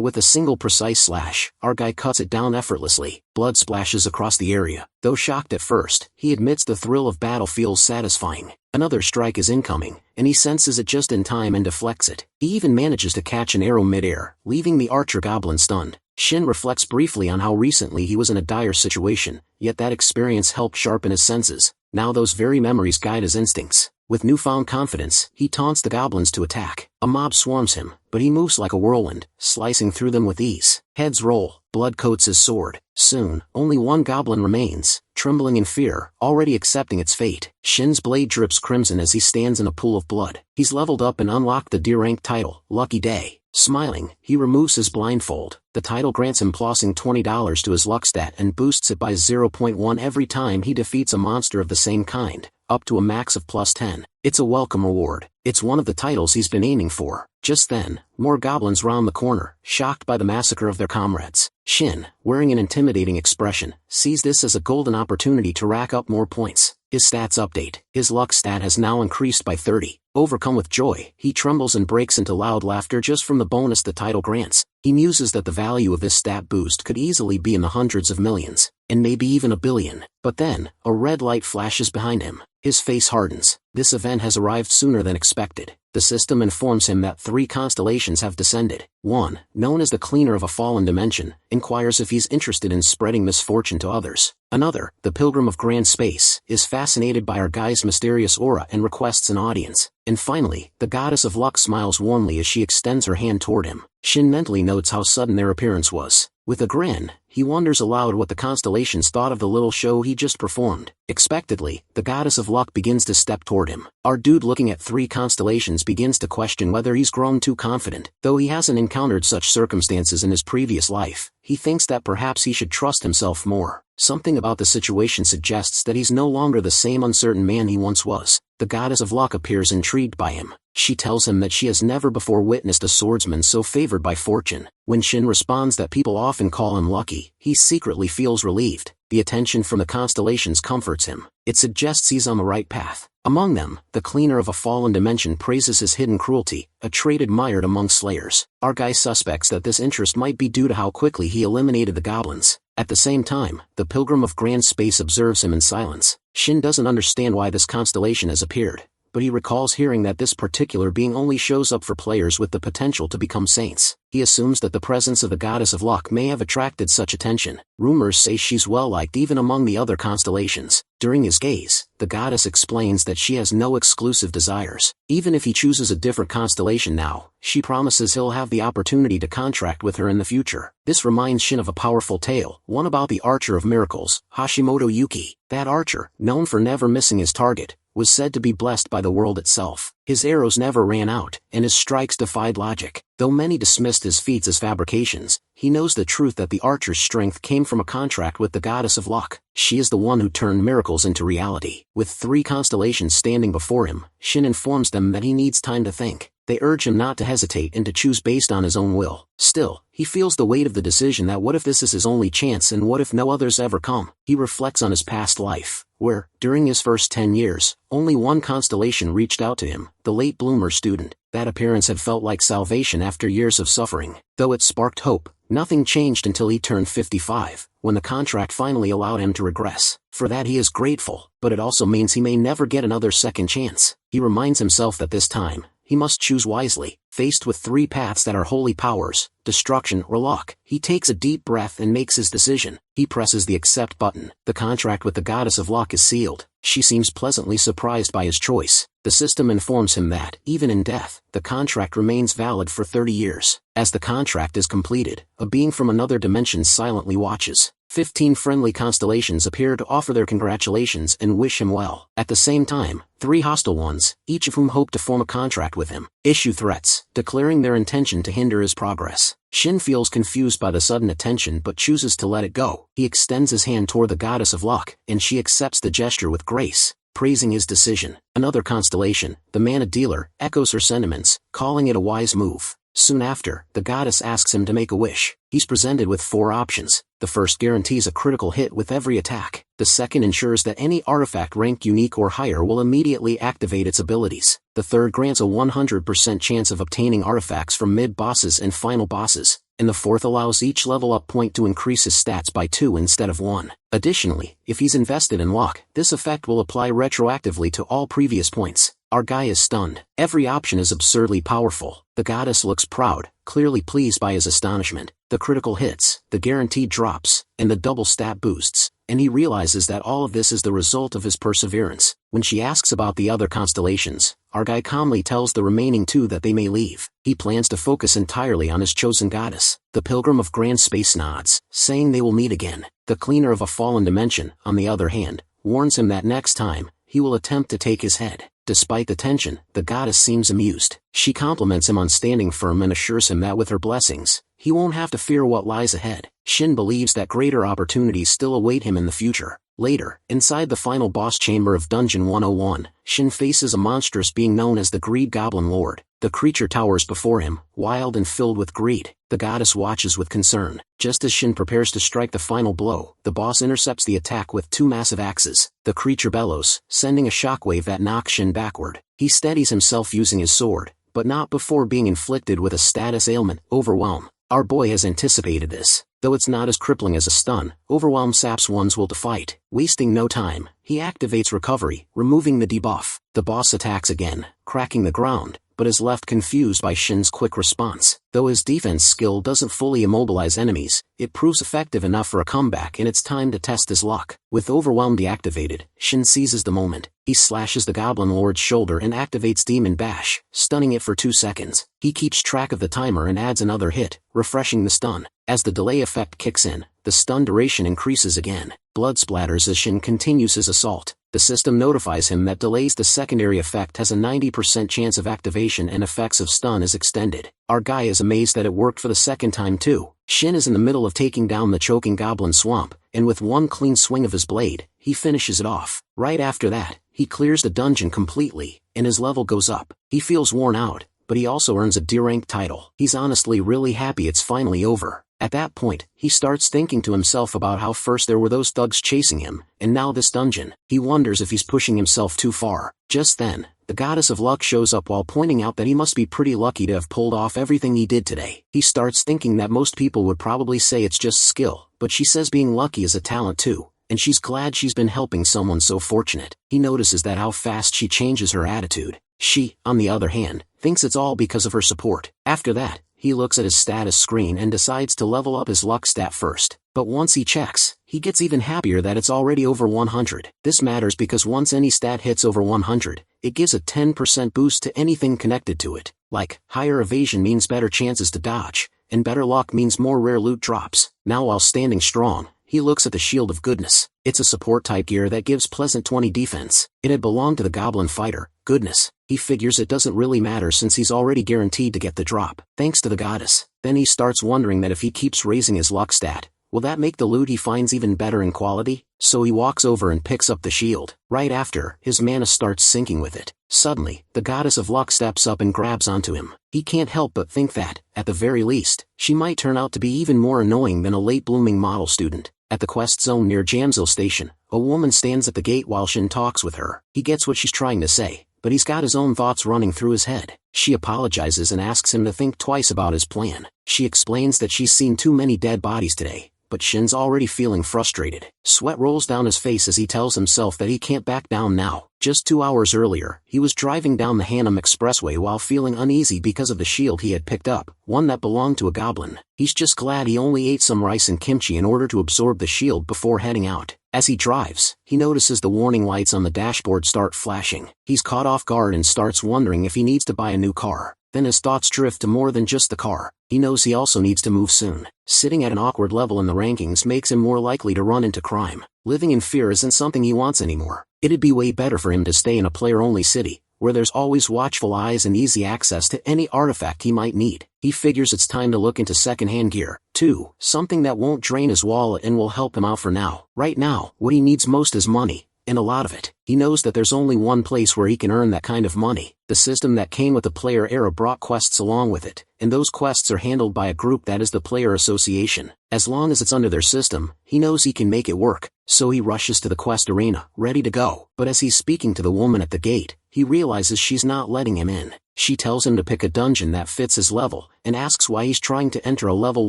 with a single precise slash, our guy cuts it down effortlessly. Blood splashes across the area. Though shocked at first, he admits the thrill of battle feels satisfying. Another strike is incoming, and he senses it just in time and deflects it. He even manages to catch an arrow mid-air, leaving the archer goblin stunned. Shin reflects briefly on how recently he was in a dire situation, yet that experience helped sharpen his senses. Now those very memories guide his instincts. With newfound confidence, he taunts the goblins to attack. A mob swarms him, but he moves like a whirlwind, slicing through them with ease. Heads roll, blood coats his sword. Soon, only one goblin remains, trembling in fear, already accepting its fate. Shin's blade drips crimson as he stands in a pool of blood. He's leveled up and unlocked the D-rank title, Lucky Day. Smiling, he removes his blindfold. The title grants him +$20 to his luck stat and boosts it by 0.1 every time he defeats a monster of the same kind, up to a max of +10. It's a welcome reward. It's one of the titles he's been aiming for. Just then, more goblins round the corner, shocked by the massacre of their comrades. Shin, wearing an intimidating expression, sees this as a golden opportunity to rack up more points. His stats update. His luck stat has now increased by 30. Overcome with joy, he trembles and breaks into loud laughter just from the bonus the title grants. He muses that the value of this stat boost could easily be in the hundreds of millions, and maybe even a billion. But then, a red light flashes behind him. His face hardens. This event has arrived sooner than expected. The system informs him that 3 constellations have descended. One, known as the Cleaner of a Fallen Dimension, inquires if he's interested in spreading misfortune to others. Another, the Pilgrim of Grand Space, is fascinated by our guy's mysterious aura and requests an audience. And finally, the Goddess of Luck smiles warmly as she extends her hand toward him. Shin mentally notes how sudden their appearance was. With a grin, he wonders aloud what the constellations thought of the little show he just performed. Expectedly, the goddess of luck begins to step toward him. Our dude looking at 3 constellations begins to question whether he's grown too confident. Though he hasn't encountered such circumstances in his previous life, he thinks that perhaps he should trust himself more. Something about the situation suggests that he's no longer the same uncertain man he once was. The goddess of luck appears intrigued by him. She tells him that she has never before witnessed a swordsman so favored by fortune. When Shin responds that people often call him lucky, he secretly feels relieved. The attention from the constellations comforts him. It suggests he's on the right path. Among them, the cleaner of a fallen dimension praises his hidden cruelty, a trait admired among slayers. Our guy suspects that this interest might be due to how quickly he eliminated the goblins. At the same time, the pilgrim of grand space observes him in silence. Shin doesn't understand why this constellation has appeared, but he recalls hearing that this particular being only shows up for players with the potential to become saints. He assumes that the presence of the goddess of luck may have attracted such attention. Rumors say she's well-liked even among the other constellations. During his gaze, the goddess explains that she has no exclusive desires. Even if he chooses a different constellation now, she promises he'll have the opportunity to contract with her in the future. This reminds Shin of a powerful tale, one about the Archer of Miracles, Hashimoto Yuki. That archer, known for never missing his target, was said to be blessed by the world itself. His arrows never ran out, and his strikes defied logic. Though many dismissed his feats as fabrications, he knows the truth that the archer's strength came from a contract with the goddess of luck. She is the one who turned miracles into reality. With 3 constellations standing before him, Shin informs them that he needs time to think. They urge him not to hesitate and to choose based on his own will. Still, he feels the weight of the decision that what if this is his only chance and what if no others ever come? He reflects on his past life, where, during his first 10 years, only one constellation reached out to him, the late bloomer student. That appearance had felt like salvation after years of suffering. Though it sparked hope, nothing changed until he turned 55, when the contract finally allowed him to regress. For that he is grateful, but it also means he may never get another second chance. He reminds himself that this time, he must choose wisely. Faced with 3 paths that are holy powers, destruction or luck, he takes a deep breath and makes his decision. He presses the accept button. The contract with the goddess of luck is sealed. She seems pleasantly surprised by his choice. The system informs him that, even in death, the contract remains valid for 30 years. As the contract is completed, a being from another dimension silently watches. 15 friendly constellations appear to offer their congratulations and wish him well. At the same time, 3 hostile ones, each of whom hope to form a contract with him, issue threats, declaring their intention to hinder his progress. Shin feels confused by the sudden attention but chooses to let it go. He extends his hand toward the goddess of luck, and she accepts the gesture with grace, praising his decision. Another constellation, the Mana Dealer, echoes her sentiments, calling it a wise move. Soon after, the goddess asks him to make a wish. He's presented with 4 options. The first guarantees a critical hit with every attack. The second ensures that any artifact ranked unique or higher will immediately activate its abilities. The third grants a 100% chance of obtaining artifacts from mid-bosses and final bosses. And the fourth allows each level-up point to increase his stats by 2 instead of 1. Additionally, if he's invested in luck, this effect will apply retroactively to all previous points. Our guy is stunned. Every option is absurdly powerful. The goddess looks proud, clearly pleased by his astonishment. The critical hits, the guaranteed drops, and the double stat boosts, and he realizes that all of this is the result of his perseverance. When she asks about the other constellations, our guy calmly tells the remaining 2 that they may leave. He plans to focus entirely on his chosen goddess. The pilgrim of grand space nods, saying they will meet again. The cleaner of a fallen dimension, on the other hand, warns him that next time, he will attempt to take his head. Despite the tension, the goddess seems amused. She compliments him on standing firm and assures him that with her blessings, he won't have to fear what lies ahead. Shin believes that greater opportunities still await him in the future. Later, inside the final boss chamber of Dungeon 101, Shin faces a monstrous being known as the Greed Goblin Lord. The creature towers before him, wild and filled with greed. The goddess watches with concern. Just as Shin prepares to strike the final blow, the boss intercepts the attack with 2 massive axes. The creature bellows, sending a shockwave that knocks Shin backward. He steadies himself using his sword, but not before being inflicted with a status ailment, Overwhelm. Our boy has anticipated this. Though it's not as crippling as a stun, Overwhelm saps one's will to fight. Wasting no time, he activates Recovery, removing the debuff. The boss attacks again, cracking the ground, but is left confused by Shin's quick response. Though his defense skill doesn't fully immobilize enemies, it proves effective enough for a comeback, and it's time to test his luck. With Overwhelm deactivated, Shin seizes the moment. He slashes the Goblin Lord's shoulder and activates Demon Bash, stunning it for 2 seconds. He keeps track of the timer and adds another hit, refreshing the stun. As the delay effect kicks in, the stun duration increases again. Blood splatters as Shin continues his assault. The system notifies him that delays the secondary effect has a 90% chance of activation and effects of stun is extended. Our guy is amazed that it worked for the second time too. Shin is in the middle of taking down the choking goblin swamp, and with one clean swing of his blade, he finishes it off. Right after that, he clears the dungeon completely, and his level goes up. He feels worn out, but he also earns a D-rank title. He's honestly really happy it's finally over. At that point, he starts thinking to himself about how first there were those thugs chasing him, and now this dungeon. He wonders if he's pushing himself too far. Just then, the Goddess of Luck shows up while pointing out that he must be pretty lucky to have pulled off everything he did today. He starts thinking that most people would probably say it's just skill, but she says being lucky is a talent too, and she's glad she's been helping someone so fortunate. He notices that how fast she changes her attitude. She, on the other hand, thinks it's all because of her support. After that, he looks at his status screen and decides to level up his luck stat first. But once he checks, he gets even happier that it's already over 100. This matters because once any stat hits over 100, it gives a 10% boost to anything connected to it. Like, higher evasion means better chances to dodge, and better luck means more rare loot drops. Now while standing strong, he looks at the Shield of Goodness. It's a support-type gear that gives pleasant 20 defense. It had belonged to the Goblin Fighter, Goodness. He figures it doesn't really matter since he's already guaranteed to get the drop, thanks to the goddess. Then he starts wondering that if he keeps raising his luck stat, will that make the loot he finds even better in quality? So he walks over and picks up the shield. Right after, his mana starts sinking with it. Suddenly, the Goddess of Luck steps up and grabs onto him. He can't help but think that, at the very least, she might turn out to be even more annoying than a late-blooming model student. At the quest zone near Jamsil Station, a woman stands at the gate while Shin talks with her. He gets what she's trying to say, but he's got his own thoughts running through his head. She apologizes and asks him to think twice about his plan. She explains that she's seen too many dead bodies today, but Shin's already feeling frustrated. Sweat rolls down his face as he tells himself that he can't back down now. Just 2 hours earlier, he was driving down the Hanam Expressway while feeling uneasy because of the shield he had picked up, one that belonged to a goblin. He's just glad he only ate some rice and kimchi in order to absorb the shield before heading out. As he drives, he notices the warning lights on the dashboard start flashing. He's caught off guard and starts wondering if he needs to buy a new car. Then his thoughts drift to more than just the car. He knows he also needs to move soon. Sitting at an awkward level in the rankings makes him more likely to run into crime. Living in fear isn't something he wants anymore. It'd be way better for him to stay in a player-only city, where there's always watchful eyes and easy access to any artifact he might need. He figures it's time to look into second-hand gear, too, something that won't drain his wallet and will help him out for now. Right now, what he needs most is money, and a lot of it. He knows that there's only one place where he can earn that kind of money. The system that came with the player era brought quests along with it, and those quests are handled by a group that is the Player Association. As long as it's under their system, he knows he can make it work, so he rushes to the quest arena, ready to go. But as he's speaking to the woman at the gate, he realizes she's not letting him in. She tells him to pick a dungeon that fits his level, and asks why he's trying to enter a level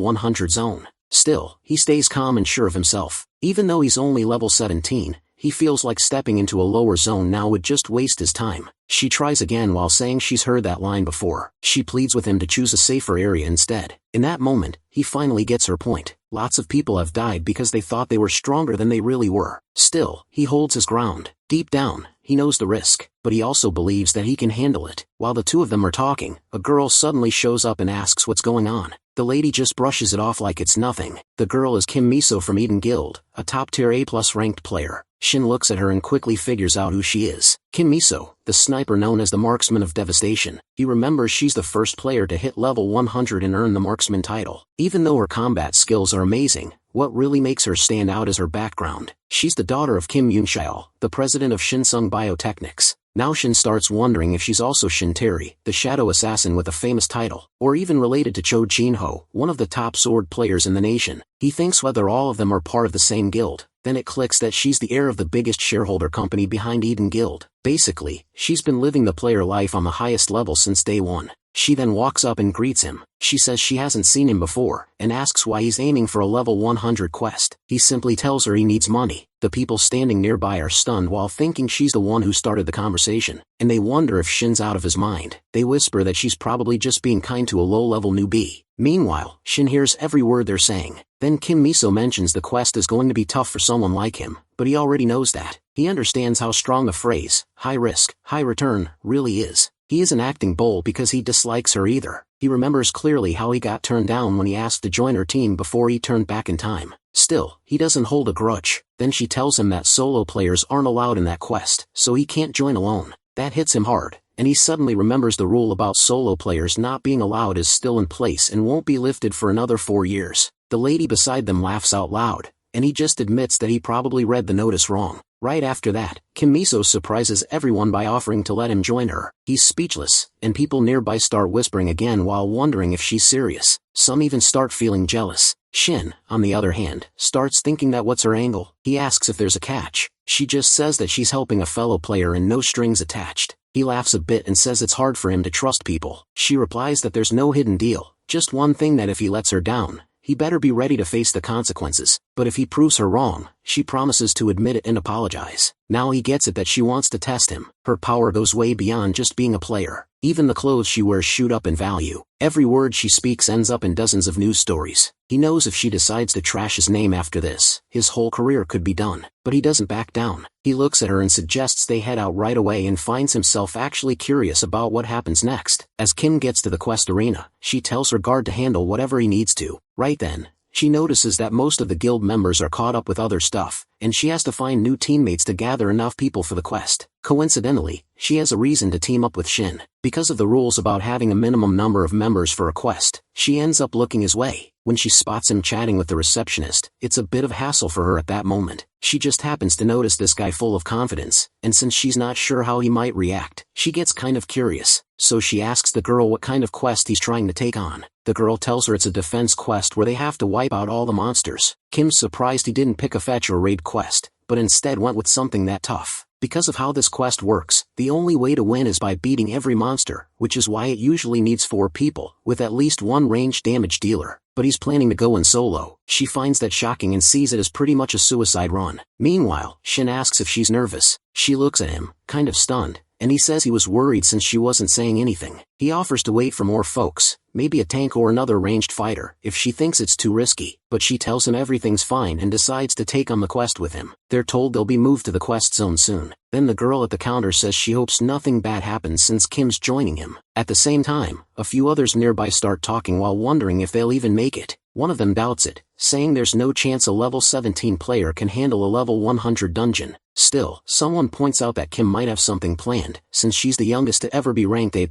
100 zone. Still, he stays calm and sure of himself. Even though he's only level 17, he feels like stepping into a lower zone now would just waste his time. She tries again while saying she's heard that line before. She pleads with him to choose a safer area instead. In that moment, he finally gets her point. Lots of people have died because they thought they were stronger than they really were. Still, he holds his ground. Deep down, he knows the risk, but he also believes that he can handle it. While the two of them are talking, a girl suddenly shows up and asks what's going on. The lady just brushes it off like it's nothing. The girl is Kim Miso from Eden Guild, a top-tier A+ ranked player. Shin looks at her and quickly figures out who she is. Kim Miso, the sniper known as the Marksman of Devastation. He remembers she's the first player to hit level 100 and earn the Marksman title. Even though her combat skills are amazing, what really makes her stand out is her background. She's the daughter of Kim Yoon-cheol, the president of Shinsung Biotechnics. Now Shin starts wondering if she's also Shin Terry, the shadow assassin with a famous title, or even related to Cho Jin-ho, one of the top sword players in the nation. He thinks whether all of them are part of the same guild. Then it clicks that she's the heir of the biggest shareholder company behind Eden Guild. Basically, she's been living the player life on the highest level since day one. She then walks up and greets him. She says she hasn't seen him before, and asks why he's aiming for a level 100 quest. He simply tells her he needs money. The people standing nearby are stunned while thinking she's the one who started the conversation, and they wonder if Shin's out of his mind. They whisper that she's probably just being kind to a low-level newbie. Meanwhile, Shin hears every word they're saying. Then Kim Miso mentions the quest is going to be tough for someone like him, but he already knows that. He understands how strong the phrase, high risk, high return, really is. He isn't acting bold because he dislikes her either. He remembers clearly how he got turned down when he asked to join her team before he turned back in time. Still, he doesn't hold a grudge. Then she tells him that solo players aren't allowed in that quest, so he can't join alone. That hits him hard, and he suddenly remembers the rule about solo players not being allowed is still in place and won't be lifted for another 4 years. The lady beside them laughs out loud, and he just admits that he probably read the notice wrong. Right after that, Kim Miso surprises everyone by offering to let him join her. He's speechless, and people nearby start whispering again while wondering if she's serious. Some even start feeling jealous. Shin, on the other hand, starts thinking that what's her angle. He asks if there's a catch. She just says that she's helping a fellow player and no strings attached. He laughs a bit and says it's hard for him to trust people. She replies that there's no hidden deal, just one thing, that if he lets her down, he better be ready to face the consequences. But if he proves her wrong, she promises to admit it and apologize. Now he gets it that she wants to test him. Her power goes way beyond just being a player. Even the clothes she wears shoot up in value. Every word she speaks ends up in dozens of news stories. He knows if she decides to trash his name after this, his whole career could be done. But he doesn't back down. He looks at her and suggests they head out right away and finds himself actually curious about what happens next. As Kim gets to the quest arena, she tells her guard to handle whatever he needs to. Right then, she notices that most of the guild members are caught up with other stuff, and she has to find new teammates to gather enough people for the quest. Coincidentally, she has a reason to team up with Shin. Because of the rules about having a minimum number of members for a quest, she ends up looking his way. When she spots him chatting with the receptionist, it's a bit of hassle for her at that moment. She just happens to notice this guy full of confidence, and since she's not sure how he might react, she gets kind of curious. So she asks the girl what kind of quest he's trying to take on. The girl tells her it's a defense quest where they have to wipe out all the monsters. Kim's surprised he didn't pick a fetch or raid quest, but instead went with something that tough. Because of how this quest works, the only way to win is by beating every monster, which is why it usually needs 4 people, with at least 1 ranged damage dealer. But he's planning to go in solo. She finds that shocking and sees it as pretty much a suicide run. Meanwhile, Shin asks if she's nervous. She looks at him, kind of stunned, and he says he was worried since she wasn't saying anything. He offers to wait for more folks, maybe a tank or another ranged fighter, if she thinks it's too risky, but she tells him everything's fine and decides to take on the quest with him. They're told they'll be moved to the quest zone soon. Then the girl at the counter says she hopes nothing bad happens since Kim's joining him. At the same time, a few others nearby start talking while wondering if they'll even make it. One of them doubts it, saying there's no chance a level 17 player can handle a level 100 dungeon. Still, someone points out that Kim might have something planned, since she's the youngest to ever be ranked A+.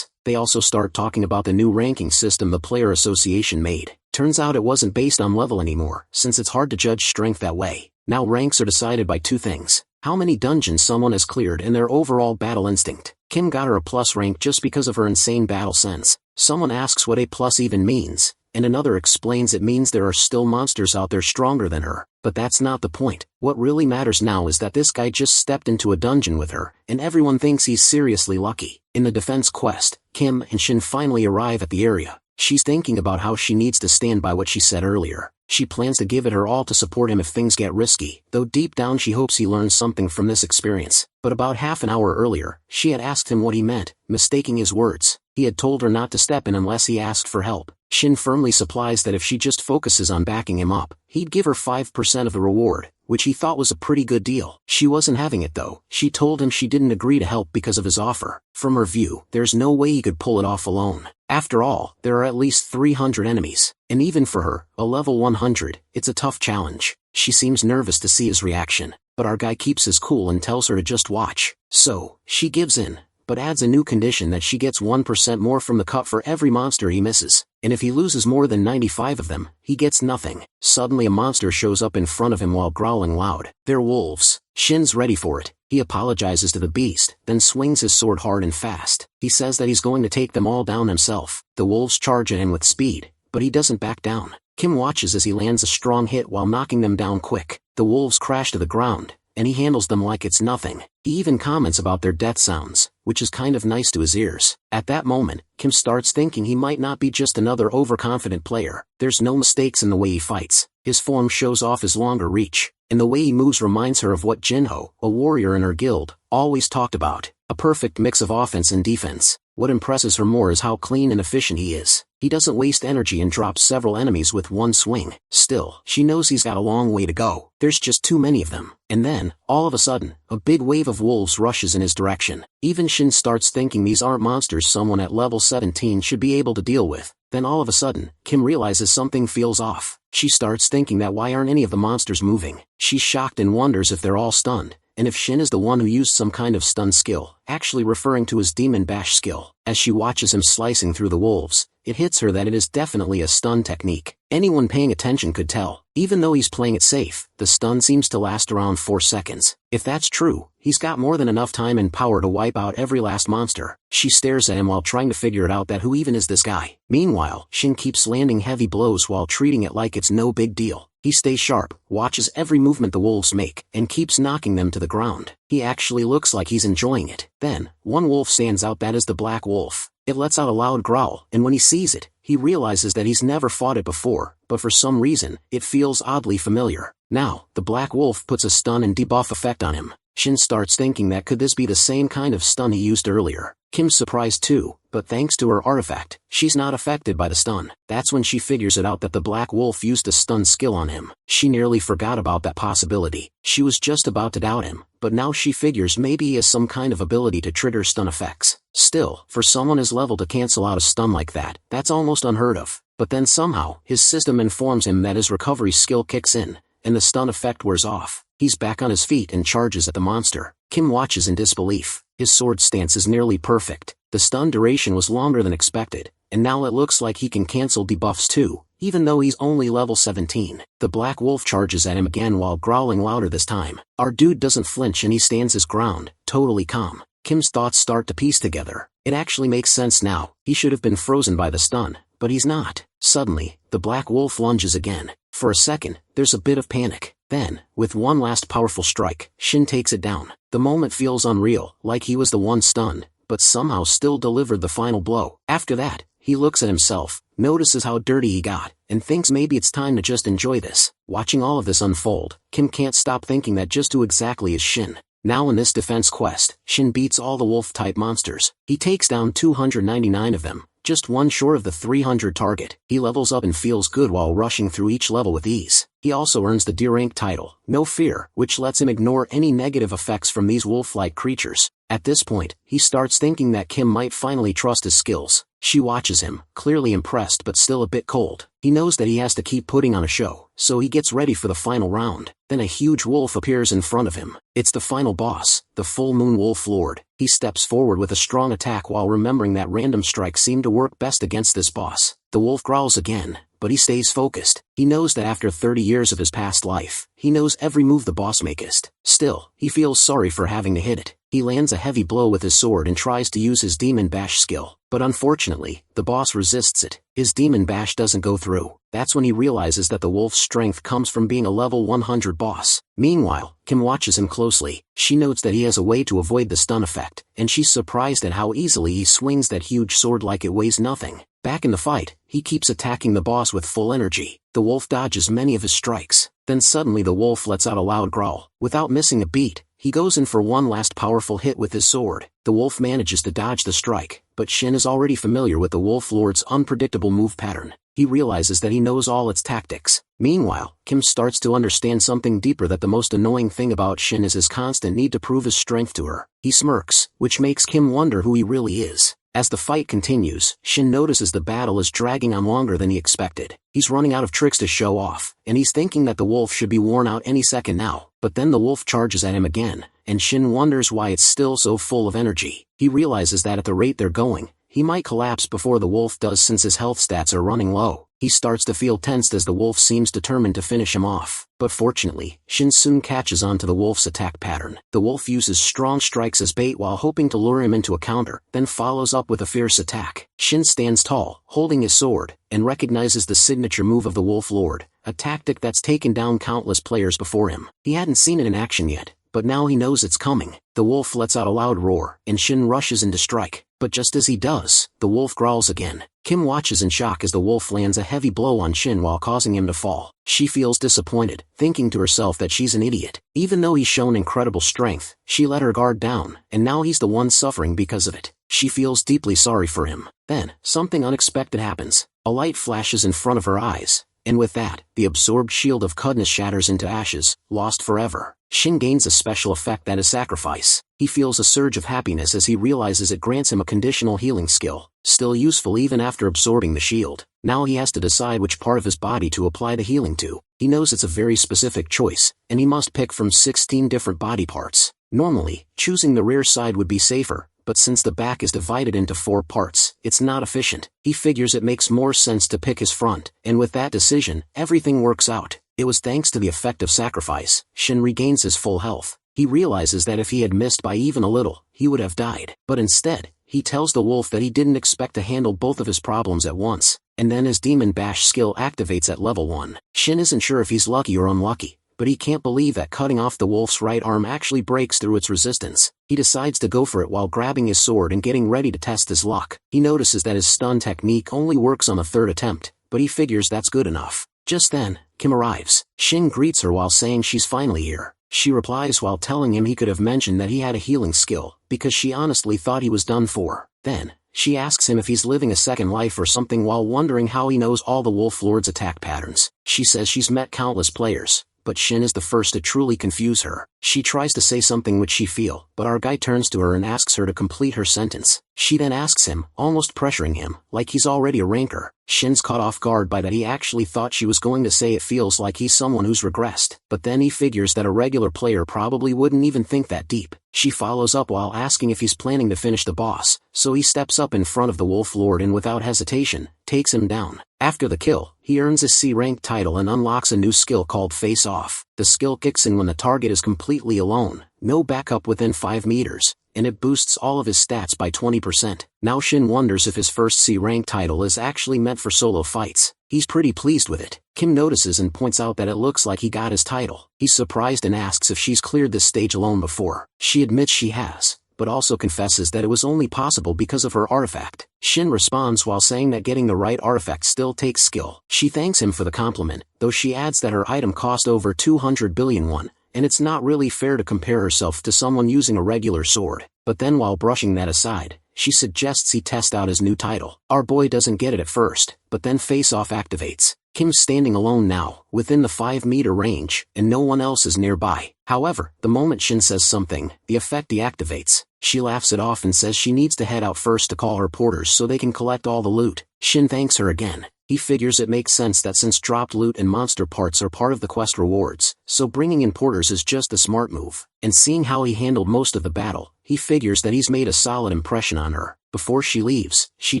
They also start talking about the new ranking system the Player Association made. Turns out it wasn't based on level anymore, since it's hard to judge strength that way. Now ranks are decided by 2 things: how many dungeons someone has cleared and their overall battle instinct. Kim got her a plus rank just because of her insane battle sense. Someone asks what A+ even means, and another explains it means there are still monsters out there stronger than her. But that's not the point. What really matters now is that this guy just stepped into a dungeon with her, and everyone thinks he's seriously lucky. In the defense quest, Kim and Shin finally arrive at the area. She's thinking about how she needs to stand by what she said earlier. She plans to give it her all to support him if things get risky, though deep down she hopes he learns something from this experience. But about half an hour earlier, she had asked him what he meant, mistaking his words. He had told her not to step in unless he asked for help. Shin firmly supplies that if she just focuses on backing him up, he'd give her 5% of the reward, which he thought was a pretty good deal. She wasn't having it though. She told him she didn't agree to help because of his offer. From her view, there's no way he could pull it off alone. After all, there are at least 300 enemies, and even for her, a level 100, it's a tough challenge. She seems nervous to see his reaction, but our guy keeps his cool and tells her to just watch. So, she gives in, but adds a new condition that she gets 1% more from the cut for every monster he misses, and if he loses more than 95 of them, he gets nothing. Suddenly a monster shows up in front of him while growling loud. They're wolves. Shin's ready for it. He apologizes to the beast, then swings his sword hard and fast. He says that he's going to take them all down himself. The wolves charge at him with speed, but he doesn't back down. Kim watches as he lands a strong hit while knocking them down quick. The wolves crash to the ground, and he handles them like it's nothing. He even comments about their death sounds, which is kind of nice to his ears. At that moment, Kim starts thinking he might not be just another overconfident player. There's no mistakes in the way he fights. His form shows off his longer reach, and the way he moves reminds her of what Jinho, a warrior in her guild, always talked about. A perfect mix of offense and defense. What impresses her more is how clean and efficient he is. He doesn't waste energy and drops several enemies with one swing. Still, she knows he's got a long way to go. There's just too many of them. And then, all of a sudden, a big wave of wolves rushes in his direction. Even Shin starts thinking these aren't monsters someone at level 17 should be able to deal with. Then all of a sudden, Kim realizes something feels off. She starts thinking that why aren't any of the monsters moving? She's shocked and wonders if they're all stunned, and if Shin is the one who used some kind of stun skill, actually referring to his Demon Bash skill. As she watches him slicing through the wolves, it hits her that it is definitely a stun technique. Anyone paying attention could tell. Even though he's playing it safe, the stun seems to last around 4 seconds. If that's true, he's got more than enough time and power to wipe out every last monster. She stares at him while trying to figure it out that who even is this guy. Meanwhile, Shin keeps landing heavy blows while treating it like it's no big deal. He stays sharp, watches every movement the wolves make, and keeps knocking them to the ground. He actually looks like he's enjoying it. Then, one wolf stands out, that is the black wolf. It lets out a loud growl, and when he sees it, he realizes that he's never fought it before, but for some reason, it feels oddly familiar. Now, the black wolf puts a stun and debuff effect on him. Shin starts thinking that could this be the same kind of stun he used earlier. Kim's surprised too, but thanks to her artifact, she's not affected by the stun. That's when she figures it out that the black wolf used a stun skill on him. She nearly forgot about that possibility. She was just about to doubt him, but now she figures maybe he has some kind of ability to trigger stun effects. Still, for someone his level to cancel out a stun like that, that's almost unheard of. But then somehow, his system informs him that his recovery skill kicks in, and the stun effect wears off. He's back on his feet and charges at the monster. Kim watches in disbelief. His sword stance is nearly perfect. The stun duration was longer than expected, and now it looks like he can cancel debuffs too, even though he's only level 17. The black wolf charges at him again while growling louder this time. Our dude doesn't flinch and he stands his ground, totally calm. Kim's thoughts start to piece together. It actually makes sense now. He should have been frozen by the stun, but he's not. Suddenly, the black wolf lunges again. For a second, there's a bit of panic. Then, with one last powerful strike, Shin takes it down. The moment feels unreal, like he was the one stunned, but somehow still delivered the final blow. After that, he looks at himself, notices how dirty he got, and thinks maybe it's time to just enjoy this. Watching all of this unfold, Kim can't stop thinking that just who exactly is Shin. Now in this defense quest, Shin beats all the wolf-type monsters. He takes down 299 of them, just one short of the 300 target. He levels up and feels good while rushing through each level with ease. He also earns the D rank title, No Fear, which lets him ignore any negative effects from these wolf-like creatures. At this point, he starts thinking that Kim might finally trust his skills. She watches him, clearly impressed but still a bit cold. He knows that he has to keep putting on a show, so he gets ready for the final round. Then a huge wolf appears in front of him. It's the final boss, the Full Moon Wolf Lord. He steps forward with a strong attack while remembering that random strikes seem to work best against this boss. The wolf growls again, but he stays focused. He knows that after 30 years of his past life, he knows every move the boss makes. Still, he feels sorry for having to hit it. He lands a heavy blow with his sword and tries to use his Demon Bash skill, but unfortunately, the boss resists it. His Demon Bash doesn't go through. That's when he realizes that the wolf's strength comes from being a level 100 boss. Meanwhile, Kim watches him closely. She notes that he has a way to avoid the stun effect, and she's surprised at how easily he swings that huge sword like it weighs nothing. Back in the fight, he keeps attacking the boss with full energy. The wolf dodges many of his strikes. Then suddenly the wolf lets out a loud growl. Without missing a beat, he goes in for one last powerful hit with his sword. The wolf manages to dodge the strike, but Shin is already familiar with the Wolf Lord's unpredictable move pattern. He realizes that he knows all its tactics. Meanwhile, Kim starts to understand something deeper, that the most annoying thing about Shin is his constant need to prove his strength to her. He smirks, which makes Kim wonder who he really is. As the fight continues, Shin notices the battle is dragging on longer than he expected. He's running out of tricks to show off, and he's thinking that the wolf should be worn out any second now. But then the wolf charges at him again, and Shin wonders why it's still so full of energy. He realizes that at the rate they're going, he might collapse before the wolf does since his health stats are running low. He starts to feel tensed as the wolf seems determined to finish him off. But fortunately, Shin soon catches on to the wolf's attack pattern. The wolf uses strong strikes as bait while hoping to lure him into a counter, then follows up with a fierce attack. Shin stands tall, holding his sword, and recognizes the signature move of the Wolf Lord, a tactic that's taken down countless players before him. He hadn't seen it in action yet, but now he knows it's coming. The wolf lets out a loud roar, and Shin rushes in to strike. But just as he does, the wolf growls again. Kim watches in shock as the wolf lands a heavy blow on Shin while causing him to fall. She feels disappointed, thinking to herself that she's an idiot. Even though he's shown incredible strength, she let her guard down, and now he's the one suffering because of it. She feels deeply sorry for him. Then, something unexpected happens. A light flashes in front of her eyes, and with that, the absorbed shield of Cudness shatters into ashes, lost forever. Shin gains a special effect that is sacrifice. He feels a surge of happiness as he realizes it grants him a conditional healing skill, still useful even after absorbing the shield. Now he has to decide which part of his body to apply the healing to. He knows it's a very specific choice, and he must pick from 16 different body parts. Normally, choosing the rear side would be safer, but since the back is divided into 4 parts, it's not efficient. He figures it makes more sense to pick his front, and with that decision, everything works out. It was thanks to the effect of sacrifice, Shin regains his full health. He realizes that if he had missed by even a little, he would have died. But instead, he tells the wolf that he didn't expect to handle both of his problems at once, and then his Demon Bash skill activates at level 1. Shin isn't sure if he's lucky or unlucky, but he can't believe that cutting off the wolf's right arm actually breaks through its resistance. He decides to go for it while grabbing his sword and getting ready to test his luck. He notices that his stun technique only works on the 3rd attempt, but he figures that's good enough. Just then, Kim arrives. Shin greets her while saying she's finally here. She replies while telling him he could have mentioned that he had a healing skill, because she honestly thought he was done for. Then, she asks him if he's living a second life or something while wondering how he knows all the Wolf Lord's attack patterns. She says she's met countless players, but Shin is the first to truly confuse her. She tries to say something which she feels, but our guy turns to her and asks her to complete her sentence. She then asks him, almost pressuring him, like he's already a ranker. Shin's caught off guard by that. He actually thought she was going to say it feels like he's someone who's regressed, but then he figures that a regular player probably wouldn't even think that deep. She follows up while asking if he's planning to finish the boss, so he steps up in front of the Wolf Lord and without hesitation, takes him down. After the kill, he earns his C-rank title and unlocks a new skill called Face Off. The skill kicks in when the target is completely alone, no backup within 5 meters, and it boosts all of his stats by 20%. Now Shin wonders if his first C-rank title is actually meant for solo fights. He's pretty pleased with it. Kim notices and points out that it looks like he got his title. He's surprised and asks if she's cleared this stage alone before. She admits she has, but also confesses that it was only possible because of her artifact. Shin responds while saying that getting the right artifact still takes skill. She thanks him for the compliment, though she adds that her item cost over 200 billion won, and it's not really fair to compare herself to someone using a regular sword. But then while brushing that aside, she suggests he test out his new title. Our boy doesn't get it at first, but then Face Off activates. Kim's standing alone now, within the 5-meter range, and no one else is nearby. However, the moment Shin says something, the effect deactivates. She laughs it off and says she needs to head out first to call her porters so they can collect all the loot. Shin thanks her again. He figures it makes sense that since dropped loot and monster parts are part of the quest rewards, so bringing in porters is just a smart move. And seeing how he handled most of the battle, he figures that he's made a solid impression on her. Before she leaves, she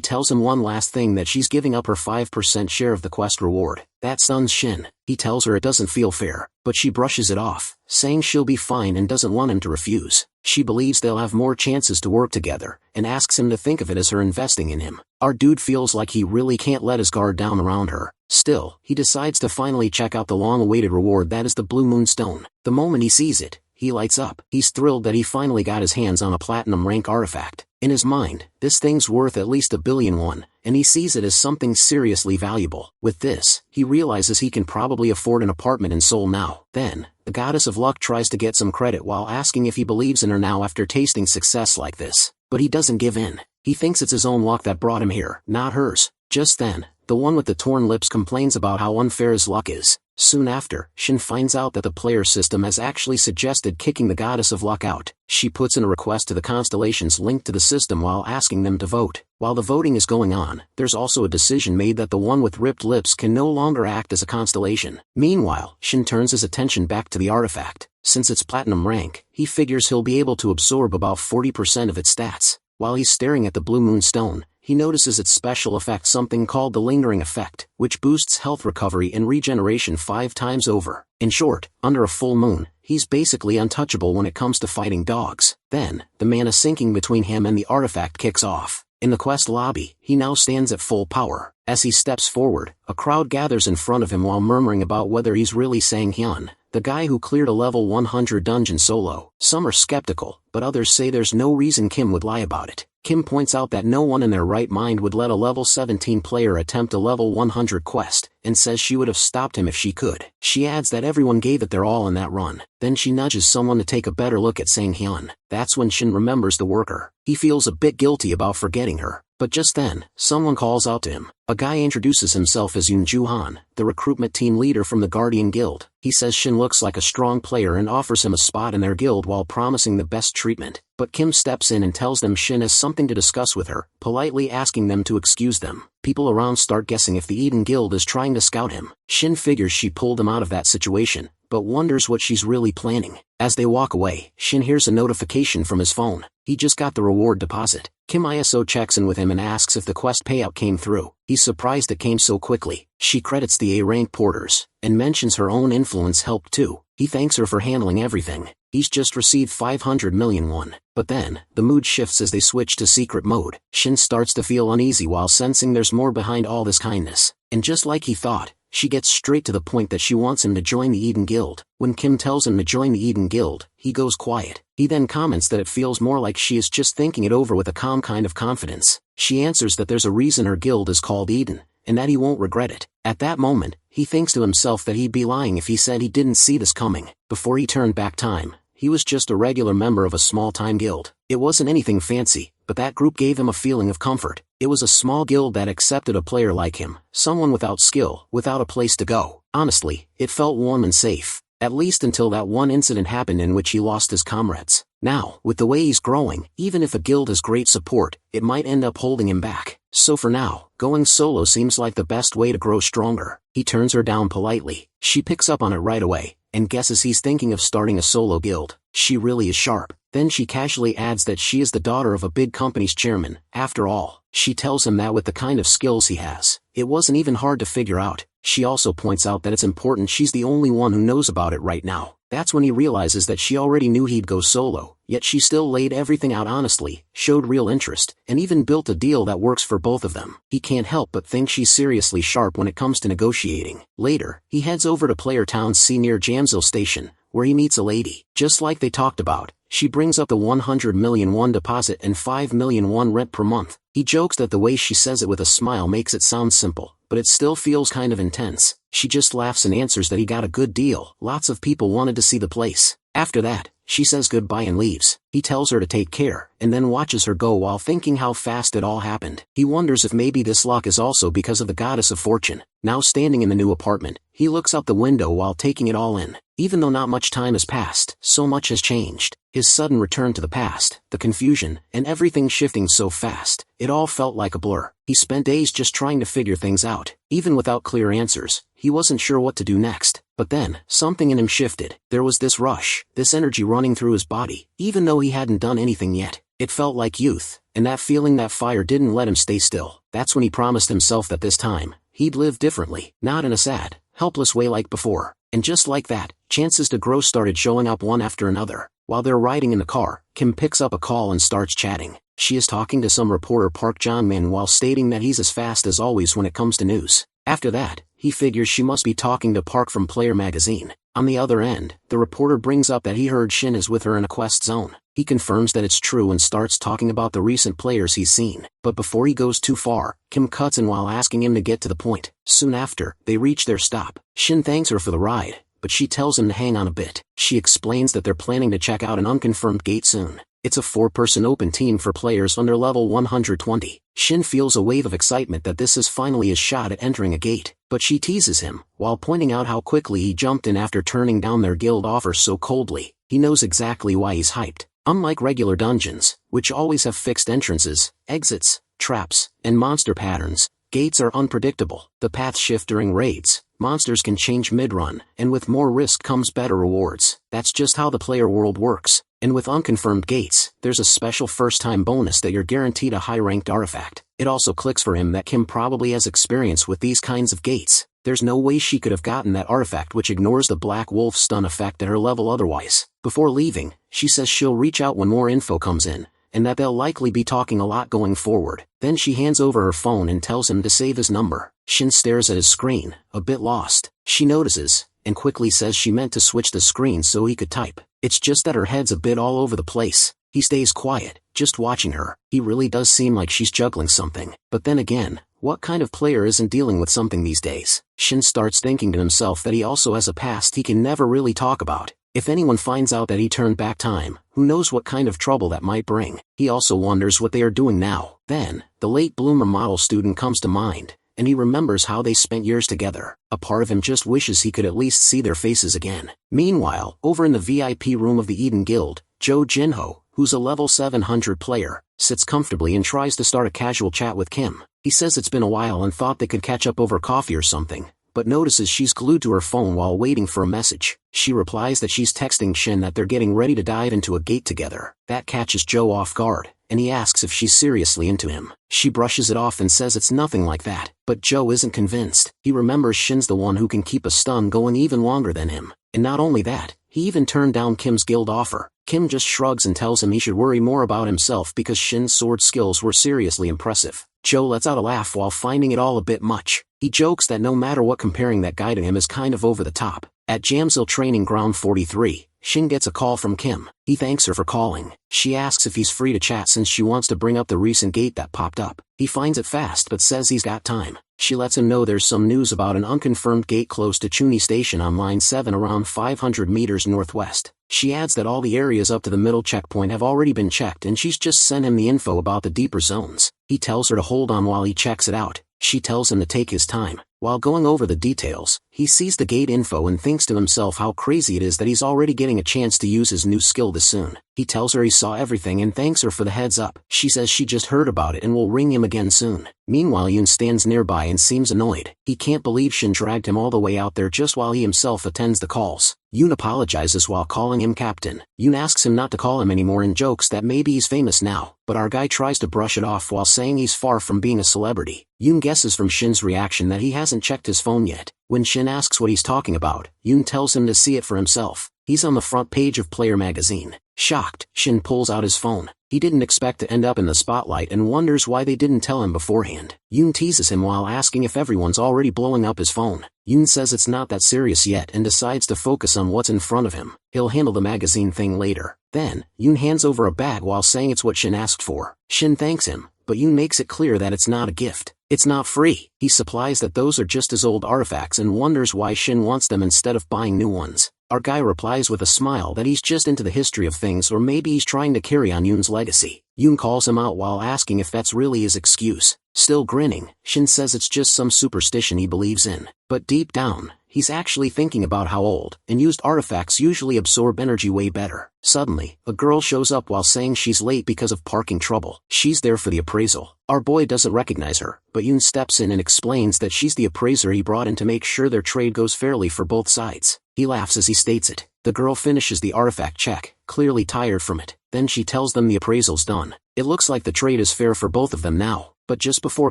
tells him one last thing, that she's giving up her 5% share of the quest reward. That stuns Shin. He tells her it doesn't feel fair, but she brushes it off, saying she'll be fine and doesn't want him to refuse. She believes they'll have more chances to work together, and asks him to think of it as her investing in him. Our dude feels like he really can't let his guard down around her. Still, he decides to finally check out the long-awaited reward that is the Blue Moon Stone. The moment he sees it, he lights up. He's thrilled that he finally got his hands on a platinum rank artifact. In his mind, this thing's worth at least 1 billion won, and he sees it as something seriously valuable. With this, he realizes he can probably afford an apartment in Seoul now. Then, the Goddess of Luck tries to get some credit while asking if he believes in her now after tasting success like this. But he doesn't give in. He thinks it's his own luck that brought him here, not hers. Just then, the one with the torn lips complains about how unfair his luck is. Soon after, Shin finds out that the player system has actually suggested kicking the Goddess of Luck out. She puts in a request to the constellations linked to the system while asking them to vote. While the voting is going on, there's also a decision made that the one with ripped lips can no longer act as a constellation. Meanwhile, Shin turns his attention back to the artifact. Since it's platinum rank, he figures he'll be able to absorb about 40% of its stats. While he's staring at the Blue Moon Stone, he notices its special effect, something called the Lingering Effect, which boosts health recovery and regeneration 5 times over. In short, under a full moon, he's basically untouchable when it comes to fighting dogs. Then, the mana sinking between him and the artifact kicks off. In the quest lobby, he now stands at full power. As he steps forward, a crowd gathers in front of him while murmuring about whether he's really Sang Hyun, the guy who cleared a level 100 dungeon solo. Some are skeptical, but others say there's no reason Kim would lie about it. Kim points out that no one in their right mind would let a level 17 player attempt a level 100 quest, and says she would have stopped him if she could. She adds that everyone gave it their all in that run. Then she nudges someone to take a better look at Sang-hyun. That's when Shin remembers the worker. He feels a bit guilty about forgetting her. But just then, someone calls out to him. A guy introduces himself as Yoon Ju-han, the recruitment team leader from the Guardian Guild. He says Shin looks like a strong player and offers him a spot in their guild while promising the best treatment. But Kim steps in and tells them Shin has something to discuss with her, politely asking them to excuse them. People around start guessing if the Eden Guild is trying to scout him. Shin figures she pulled him out of that situation, but wonders what she's really planning. As they walk away, Shin hears a notification from his phone. He just got the reward deposit. Kim ISO checks in with him and asks if the quest payout came through. He's surprised it came so quickly. She credits the A-rank porters, and mentions her own influence helped too. He thanks her for handling everything. He's just received 500 million won. But then, the mood shifts as they switch to secret mode. Shin starts to feel uneasy while sensing there's more behind all this kindness. And just like he thought, she gets straight to the point that she wants him to join the Eden Guild. When Kim tells him to join the Eden Guild, he goes quiet. He then comments that it feels more like she is just thinking it over with a calm kind of confidence. She answers that there's a reason her guild is called Eden, and that he won't regret it. At that moment, he thinks to himself that he'd be lying if he said he didn't see this coming. Before he turned back time, he was just a regular member of a small-time guild. It wasn't anything fancy, but that group gave him a feeling of comfort. It was a small guild that accepted a player like him, someone without skill, without a place to go. Honestly, it felt warm and safe. At least until that one incident happened in which he lost his comrades. Now, with the way he's growing, even if a guild has great support, it might end up holding him back. So for now, going solo seems like the best way to grow stronger. He turns her down politely. She picks up on it right away, and guesses he's thinking of starting a solo guild. She really is sharp. Then she casually adds that she is the daughter of a big company's chairman. After all, she tells him that with the kind of skills he has, it wasn't even hard to figure out. She also points out that it's important she's the only one who knows about it right now. That's when he realizes that she already knew he'd go solo, yet she still laid everything out honestly, showed real interest, and even built a deal that works for both of them. He can't help but think she's seriously sharp when it comes to negotiating. Later, he heads over to Player Town's sea near Jamsil Station, where he meets a lady. Just like they talked about, she brings up the 100 million won deposit and 5 million won rent per month. He jokes that the way she says it with a smile makes it sound simple, but it still feels kind of intense. She just laughs and answers that he got a good deal. Lots of people wanted to see the place. After that, she says goodbye and leaves. He tells her to take care, and then watches her go while thinking how fast it all happened. He wonders if maybe this luck is also because of the goddess of fortune. Now standing in the new apartment, he looks out the window while taking it all in. Even though not much time has passed, so much has changed. His sudden return to the past, the confusion, and everything shifting so fast, it all felt like a blur. He spent days just trying to figure things out. Even without clear answers, he wasn't sure what to do next. But then, something in him shifted. There was this rush, this energy running through his body, even though he hadn't done anything yet. It felt like youth, and that feeling, that fire didn't let him stay still. That's when he promised himself that this time, he'd live differently, not in a sad, helpless way like before. And just like that, chances to grow started showing up one after another. While they're riding in the car, Kim picks up a call and starts chatting. She is talking to some reporter Park Jong-min while stating that he's as fast as always when it comes to news. After that, he figures she must be talking to Park from Player magazine. On the other end, the reporter brings up that he heard Shin is with her in a quest zone. He confirms that it's true and starts talking about the recent players he's seen. But before he goes too far, Kim cuts in while asking him to get to the point. Soon after, they reach their stop. Shin thanks her for the ride, but she tells him to hang on a bit. She explains that they're planning to check out an unconfirmed gate soon. It's a 4-person open team for players under level 120. Shin feels a wave of excitement that this is finally his shot at entering a gate, but she teases him, while pointing out how quickly he jumped in after turning down their guild offer so coldly. He knows exactly why he's hyped. Unlike regular dungeons, which always have fixed entrances, exits, traps, and monster patterns, gates are unpredictable. The paths shift during raids, monsters can change mid-run, and with more risk comes better rewards. That's just how the player world works. And with unconfirmed gates, there's a special first-time bonus that you're guaranteed a high-ranked artifact. It also clicks for him that Kim probably has experience with these kinds of gates. There's no way she could have gotten that artifact which ignores the Black Wolf stun effect at her level otherwise. Before leaving, she says she'll reach out when more info comes in, and that they'll likely be talking a lot going forward. Then she hands over her phone and tells him to save his number. Shin stares at his screen, a bit lost. She notices, and quickly says she meant to switch the screen so he could type. It's just that her head's a bit all over the place. He stays quiet, just watching her. He really does seem like she's juggling something. But then again, what kind of player isn't dealing with something these days? Shin starts thinking to himself that he also has a past he can never really talk about. If anyone finds out that he turned back time, who knows what kind of trouble that might bring. He also wonders what they are doing now. Then, the late bloomer model student comes to mind, and he remembers how they spent years together. A part of him just wishes he could at least see their faces again. Meanwhile, over in the VIP room of the Eden Guild, Jo Jinho, who's a level 700 player, sits comfortably and tries to start a casual chat with Kim. He says it's been a while and thought they could catch up over coffee or something, but notices she's glued to her phone while waiting for a message. She replies that she's texting Shin that they're getting ready to dive into a gate together. That catches Jo off guard, and he asks if she's seriously into him. She brushes it off and says it's nothing like that, but Jo isn't convinced. He remembers Shin's the one who can keep a stun going even longer than him. And not only that, he even turned down Kim's guild offer. Kim just shrugs and tells him he should worry more about himself because Shin's sword skills were seriously impressive. Jo lets out a laugh while finding it all a bit much. He jokes that no matter what, comparing that guy to him is kind of over the top. At Jamsil Training Ground 43, Shin gets a call from Kim. He thanks her for calling. She asks if he's free to chat since she wants to bring up the recent gate that popped up. He finds it fast but says he's got time. She lets him know there's some news about an unconfirmed gate close to Chuni Station on Line 7 around 500 meters northwest. She adds that all the areas up to the middle checkpoint have already been checked and she's just sent him the info about the deeper zones. He tells her to hold on while he checks it out. She tells him to take his time. While going over the details, he sees the gate info and thinks to himself how crazy it is that he's already getting a chance to use his new skill this soon. He tells her he saw everything and thanks her for the heads up. She says she just heard about it and will ring him again soon. Meanwhile, Yoon stands nearby and seems annoyed. He can't believe Shin dragged him all the way out there just while he himself attends the calls. Yoon apologizes while calling him captain. Yoon asks him not to call him anymore and jokes that maybe he's famous now, but our guy tries to brush it off while saying he's far from being a celebrity. Yoon guesses from Shin's reaction that he hasn't checked his phone yet. When Shin asks what he's talking about, Yoon tells him to see it for himself. He's on the front page of Player magazine. Shocked, Shin pulls out his phone. He didn't expect to end up in the spotlight and wonders why they didn't tell him beforehand. Yoon teases him while asking if everyone's already blowing up his phone. Yoon says it's not that serious yet and decides to focus on what's in front of him. He'll handle the magazine thing later. Then, Yoon hands over a bag while saying it's what Shin asked for. Shin thanks him, but Yoon makes it clear that it's not a gift. It's not free. He supplies that those are just his old artifacts and wonders why Shin wants them instead of buying new ones. Our guy replies with a smile that he's just into the history of things, or maybe he's trying to carry on Yoon's legacy. Yoon calls him out while asking if that's really his excuse. Still grinning, Shin says it's just some superstition he believes in. But deep down, he's actually thinking about how old and used artifacts usually absorb energy way better. Suddenly, a girl shows up while saying she's late because of parking trouble. She's there for the appraisal. Our boy doesn't recognize her, but Yoon steps in and explains that she's the appraiser he brought in to make sure their trade goes fairly for both sides. He laughs as he states it. The girl finishes the artifact check, clearly tired from it. Then she tells them the appraisal's done. It looks like the trade is fair for both of them now. But just before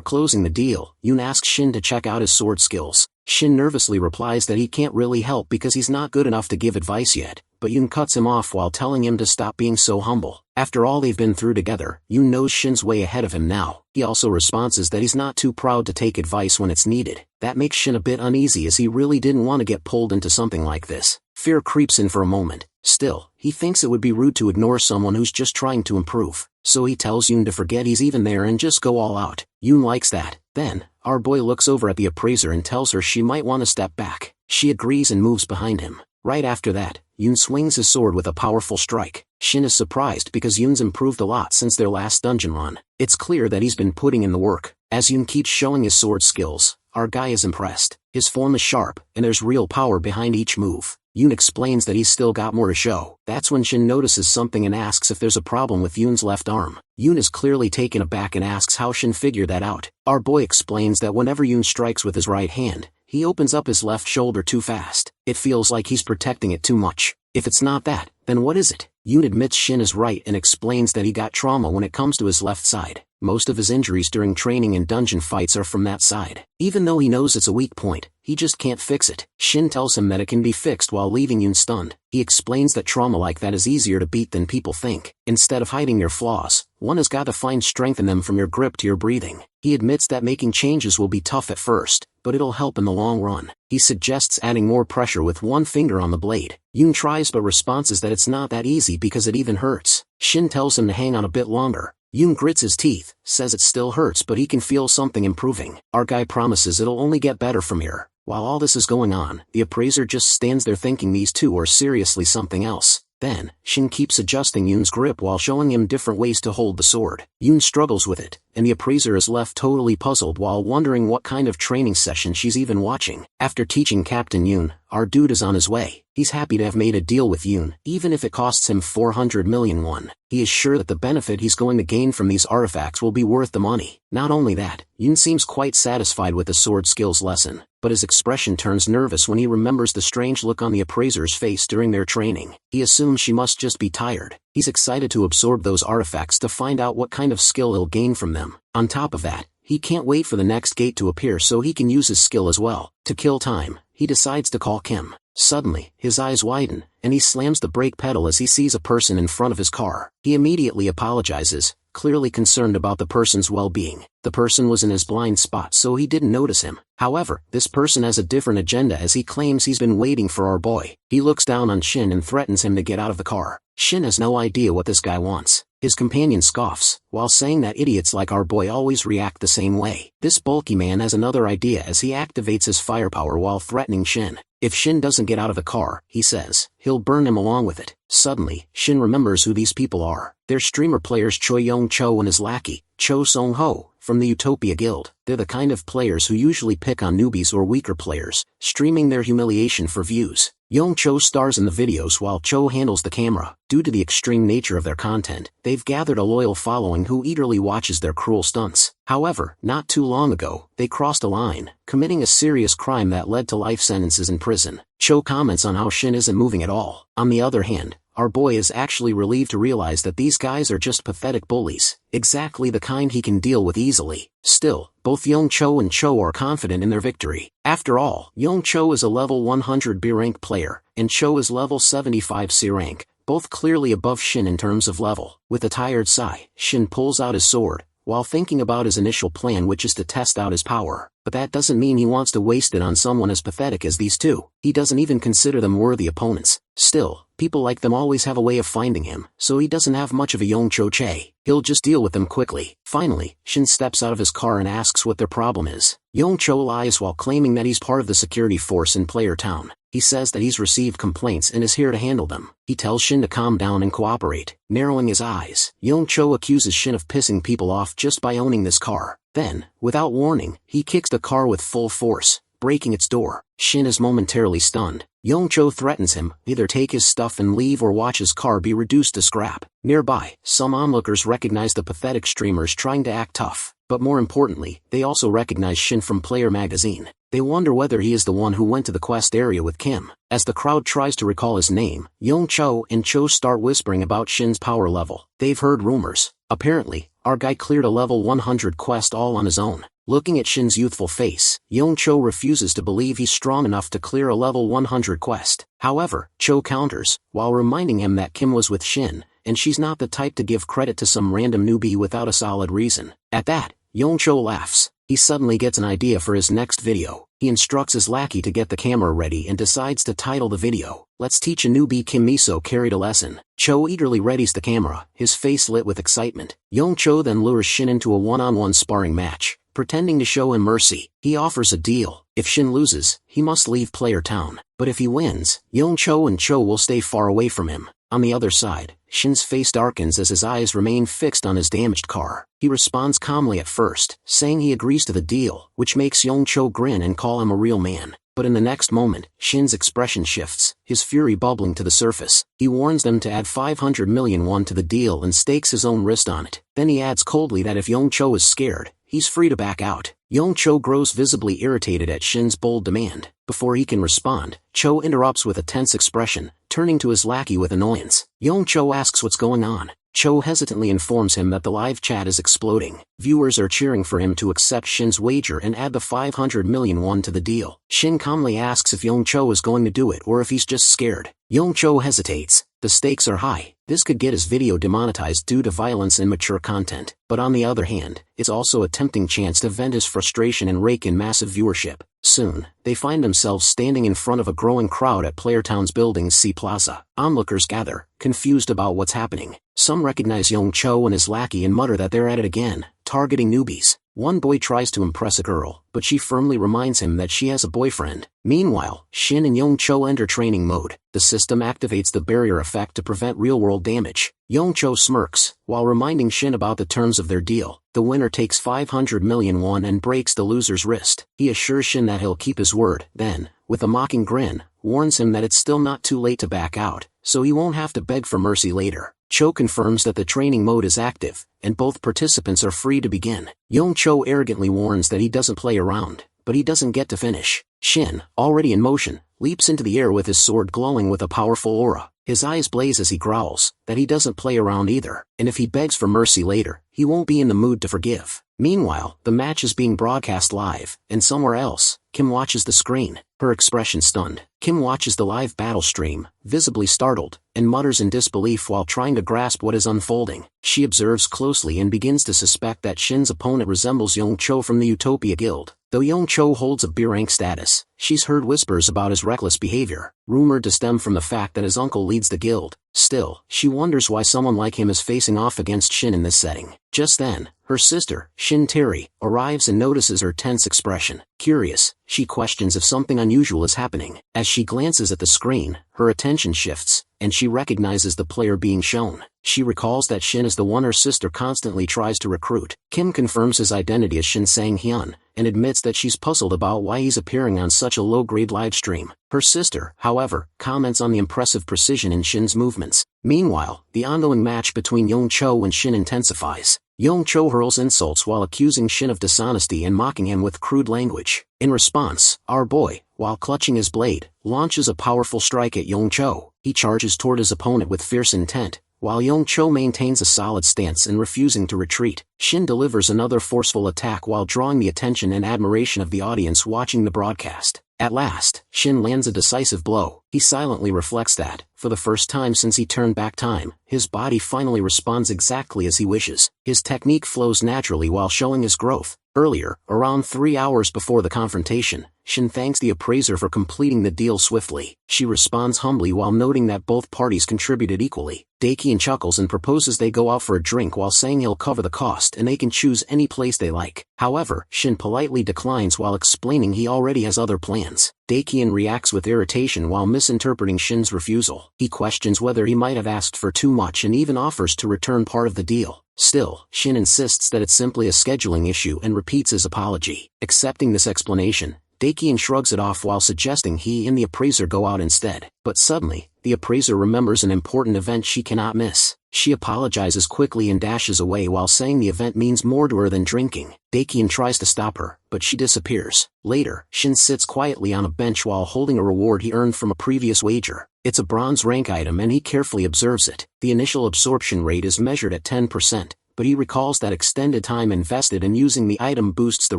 closing the deal, Yoon asks Shin to check out his sword skills. Shin nervously replies that he can't really help because he's not good enough to give advice yet, but Yoon cuts him off while telling him to stop being so humble. After all they've been through together, Yoon knows Shin's way ahead of him now. He also responds that he's not too proud to take advice when it's needed. That makes Shin a bit uneasy as he really didn't want to get pulled into something like this. Fear creeps in for a moment. Still, he thinks it would be rude to ignore someone who's just trying to improve. So he tells Yoon to forget he's even there and just go all out. Yoon likes that. Then, our boy looks over at the appraiser and tells her she might want to step back. She agrees and moves behind him. Right after that, Yoon swings his sword with a powerful strike. Shin is surprised because Yoon's improved a lot since their last dungeon run. It's clear that he's been putting in the work. As Yoon keeps showing his sword skills, our guy is impressed. His form is sharp, and there's real power behind each move. Yoon explains that he's still got more to show. That's when Shin notices something and asks if there's a problem with Yoon's left arm. Yoon is clearly taken aback and asks how Shin figured that out. Our boy explains that whenever Yoon strikes with his right hand, he opens up his left shoulder too fast. It feels like he's protecting it too much. If it's not that, then what is it? Yoon admits Shin is right and explains that he got trauma when it comes to his left side. Most of his injuries during training and dungeon fights are from that side. Even though he knows it's a weak point, he just can't fix it. Shin tells him that it can be fixed while leaving Yoon stunned. He explains that trauma like that is easier to beat than people think. Instead of hiding your flaws, one has got to find strength in them from your grip to your breathing. He admits that making changes will be tough at first, but it'll help in the long run. He suggests adding more pressure with one finger on the blade. Yoon tries but responds that it's not that easy because it even hurts. Shin tells him to hang on a bit longer. Yoon grits his teeth, says it still hurts but he can feel something improving. Our guy promises it'll only get better from here. While all this is going on, the appraiser just stands there thinking these two are seriously something else. Then, Shin keeps adjusting Yoon's grip while showing him different ways to hold the sword. Yoon struggles with it, and the appraiser is left totally puzzled while wondering what kind of training session she's even watching. After teaching Captain Yoon, our dude is on his way. He's happy to have made a deal with Yoon, even if it costs him 400 million won. He is sure that the benefit he's going to gain from these artifacts will be worth the money. Not only that, Yoon seems quite satisfied with the sword skills lesson, but his expression turns nervous when he remembers the strange look on the appraiser's face during their training. He assumes she must just be tired. He's excited to absorb those artifacts to find out what kind of skill he'll gain from them. On top of that, he can't wait for the next gate to appear so he can use his skill as well. To kill time, he decides to call Kim. Suddenly, his eyes widen, and he slams the brake pedal as he sees a person in front of his car. He immediately apologizes, clearly concerned about the person's well-being. The person was in his blind spot so he didn't notice him. However, this person has a different agenda as he claims he's been waiting for our boy. He looks down on Shin and threatens him to get out of the car. Shin has no idea what this guy wants. His companion scoffs, while saying that idiots like our boy always react the same way. This bulky man has another idea as he activates his firepower while threatening Shin. If Shin doesn't get out of the car, he says, he'll burn him along with it. Suddenly, Shin remembers who these people are. They're streamer players Choi Young-cho and his lackey, Cho Song-ho, from the Utopia Guild. They're the kind of players who usually pick on newbies or weaker players, streaming their humiliation for views. Young-cho stars in the videos while Cho handles the camera. Due to the extreme nature of their content, they've gathered a loyal following who eagerly watches their cruel stunts. However, not too long ago, they crossed a line, committing a serious crime that led to life sentences in prison. Cho comments on how Shin isn't moving at all. On the other hand, our boy is actually relieved to realize that these guys are just pathetic bullies, exactly the kind he can deal with easily. Still, both Young-cho and Cho are confident in their victory. After all, Young-cho is a level 100 B rank player, and Cho is level 75 C rank, both clearly above Shin in terms of level. With a tired sigh, Shin pulls out his sword, while thinking about his initial plan, which is to test out his power. But that doesn't mean he wants to waste it on someone as pathetic as these two. He doesn't even consider them worthy opponents. Still, people like them always have a way of finding him, so he doesn't have much of a Young-cho che. He'll just deal with them quickly. Finally, Shin steps out of his car and asks what their problem is. Young-cho lies while claiming that he's part of the security force in Player Town. He says that he's received complaints and is here to handle them. He tells Shin to calm down and cooperate. Narrowing his eyes, Young-cho accuses Shin of pissing people off just by owning this car. Then, without warning, he kicks the car with full force, breaking its door. Shin is momentarily stunned. Young-cho threatens him, either take his stuff and leave or watch his car be reduced to scrap. Nearby, some onlookers recognize the pathetic streamers trying to act tough. But more importantly, they also recognize Shin from Player Magazine. They wonder whether he is the one who went to the quest area with Kim. As the crowd tries to recall his name, Young-cho and Cho start whispering about Shin's power level. They've heard rumors. Apparently, our guy cleared a level 100 quest all on his own. Looking at Shin's youthful face, Young-cho refuses to believe he's strong enough to clear a level 100 quest. However, Cho counters, while reminding him that Kim was with Shin, and she's not the type to give credit to some random newbie without a solid reason. At that, Young-cho laughs. He suddenly gets an idea for his next video. He instructs his lackey to get the camera ready and decides to title the video, "Let's Teach a Newbie Kim Miso Carried a Lesson." Cho eagerly readies the camera, his face lit with excitement. Young-cho then lures Shin into a one-on-one sparring match, pretending to show him mercy. He offers a deal. If Shin loses, he must leave Player Town. But if he wins, Young-cho and Cho will stay far away from him. On the other side, Shin's face darkens as his eyes remain fixed on his damaged car. He responds calmly at first, saying he agrees to the deal, which makes Young-cho grin and call him a real man. But in the next moment, Shin's expression shifts, his fury bubbling to the surface. He warns them to add 500 million won to the deal and stakes his own wrist on it. Then he adds coldly that if Young-cho is scared, he's free to back out. Young-cho grows visibly irritated at Shin's bold demand. Before he can respond, Cho interrupts with a tense expression, turning to his lackey with annoyance. Young-cho asks what's going on. Cho hesitantly informs him that the live chat is exploding. Viewers are cheering for him to accept Shin's wager and add the 500 million won to the deal. Shin calmly asks if Young-cho is going to do it or if he's just scared. Young-cho hesitates. The stakes are high. This could get his video demonetized due to violence and mature content, but on the other hand, it's also a tempting chance to vent his frustration and rake in massive viewership. Soon, they find themselves standing in front of a growing crowd at Playertown's building's C Plaza. Onlookers gather, confused about what's happening. Some recognize Young Cho and his lackey and mutter that they're at it again, targeting newbies. One boy tries to impress a girl, but she firmly reminds him that she has a boyfriend. Meanwhile, Shin and Young Cho enter training mode. The system activates the barrier effect to prevent real-world damage. Young Cho smirks, while reminding Shin about the terms of their deal. The winner takes 500 million won and breaks the loser's wrist. He assures Shin that he'll keep his word, then, with a mocking grin, warns him that it's still not too late to back out, so he won't have to beg for mercy later. Cho confirms that the training mode is active, and both participants are free to begin. Young Cho arrogantly warns that he doesn't play around, but he doesn't get to finish. Shin, already in motion, leaps into the air with his sword glowing with a powerful aura. His eyes blaze as he growls that he doesn't play around either, and if he begs for mercy later, he won't be in the mood to forgive. Meanwhile, the match is being broadcast live, and somewhere else, Kim watches the screen, her expression stunned. Kim watches the live battle stream, visibly startled, and mutters in disbelief while trying to grasp what is unfolding. She observes closely and begins to suspect that Shin's opponent resembles Young Cho from the Utopia Guild. Though Young Cho holds a B rank status, she's heard whispers about his reckless behavior, rumored to stem from the fact that his uncle leads the guild. Still, she wonders why someone like him is facing off against Shin in this setting. Just then, her sister, Shin Terry, arrives and notices her tense expression. Curious, she questions if something unusual is happening. As she glances at the screen, her attention shifts, and she recognizes the player being shown. She recalls that Shin is the one her sister constantly tries to recruit. Kim confirms his identity as Shin Sang-hyun, and admits that she's puzzled about why he's appearing on such a low-grade livestream. Her sister, however, comments on the impressive precision in Shin's movements. Meanwhile, the ongoing match between Young Cho and Shin intensifies. Young Cho hurls insults while accusing Shin of dishonesty and mocking him with crude language. In response, our boy, while clutching his blade, launches a powerful strike at Young Cho. He charges toward his opponent with fierce intent, while Young Cho maintains a solid stance and refusing to retreat. Shin delivers another forceful attack while drawing the attention and admiration of the audience watching the broadcast. At last, Shin lands a decisive blow. He silently reflects that, for the first time since he turned back time, his body finally responds exactly as he wishes. His technique flows naturally while showing his growth. Earlier, around 3 hours before the confrontation, Shin thanks the appraiser for completing the deal swiftly. She responds humbly while noting that both parties contributed equally. Dakian chuckles and proposes they go out for a drink while saying he'll cover the cost and they can choose any place they like. However, Shin politely declines while explaining he already has other plans. Dakian reacts with irritation while misinterpreting Shin's refusal. He questions whether he might have asked for too much and even offers to return part of the deal. Still, Shin insists that it's simply a scheduling issue and repeats his apology. Accepting this explanation, Dakian shrugs it off while suggesting he and the appraiser go out instead. But suddenly, the appraiser remembers an important event she cannot miss. She apologizes quickly and dashes away while saying the event means more to her than drinking. Dakian tries to stop her, but she disappears. Later, Shin sits quietly on a bench while holding a reward he earned from a previous wager. It's a bronze rank item and he carefully observes it. The initial absorption rate is measured at 10%. But he recalls that extended time invested in using the item boosts the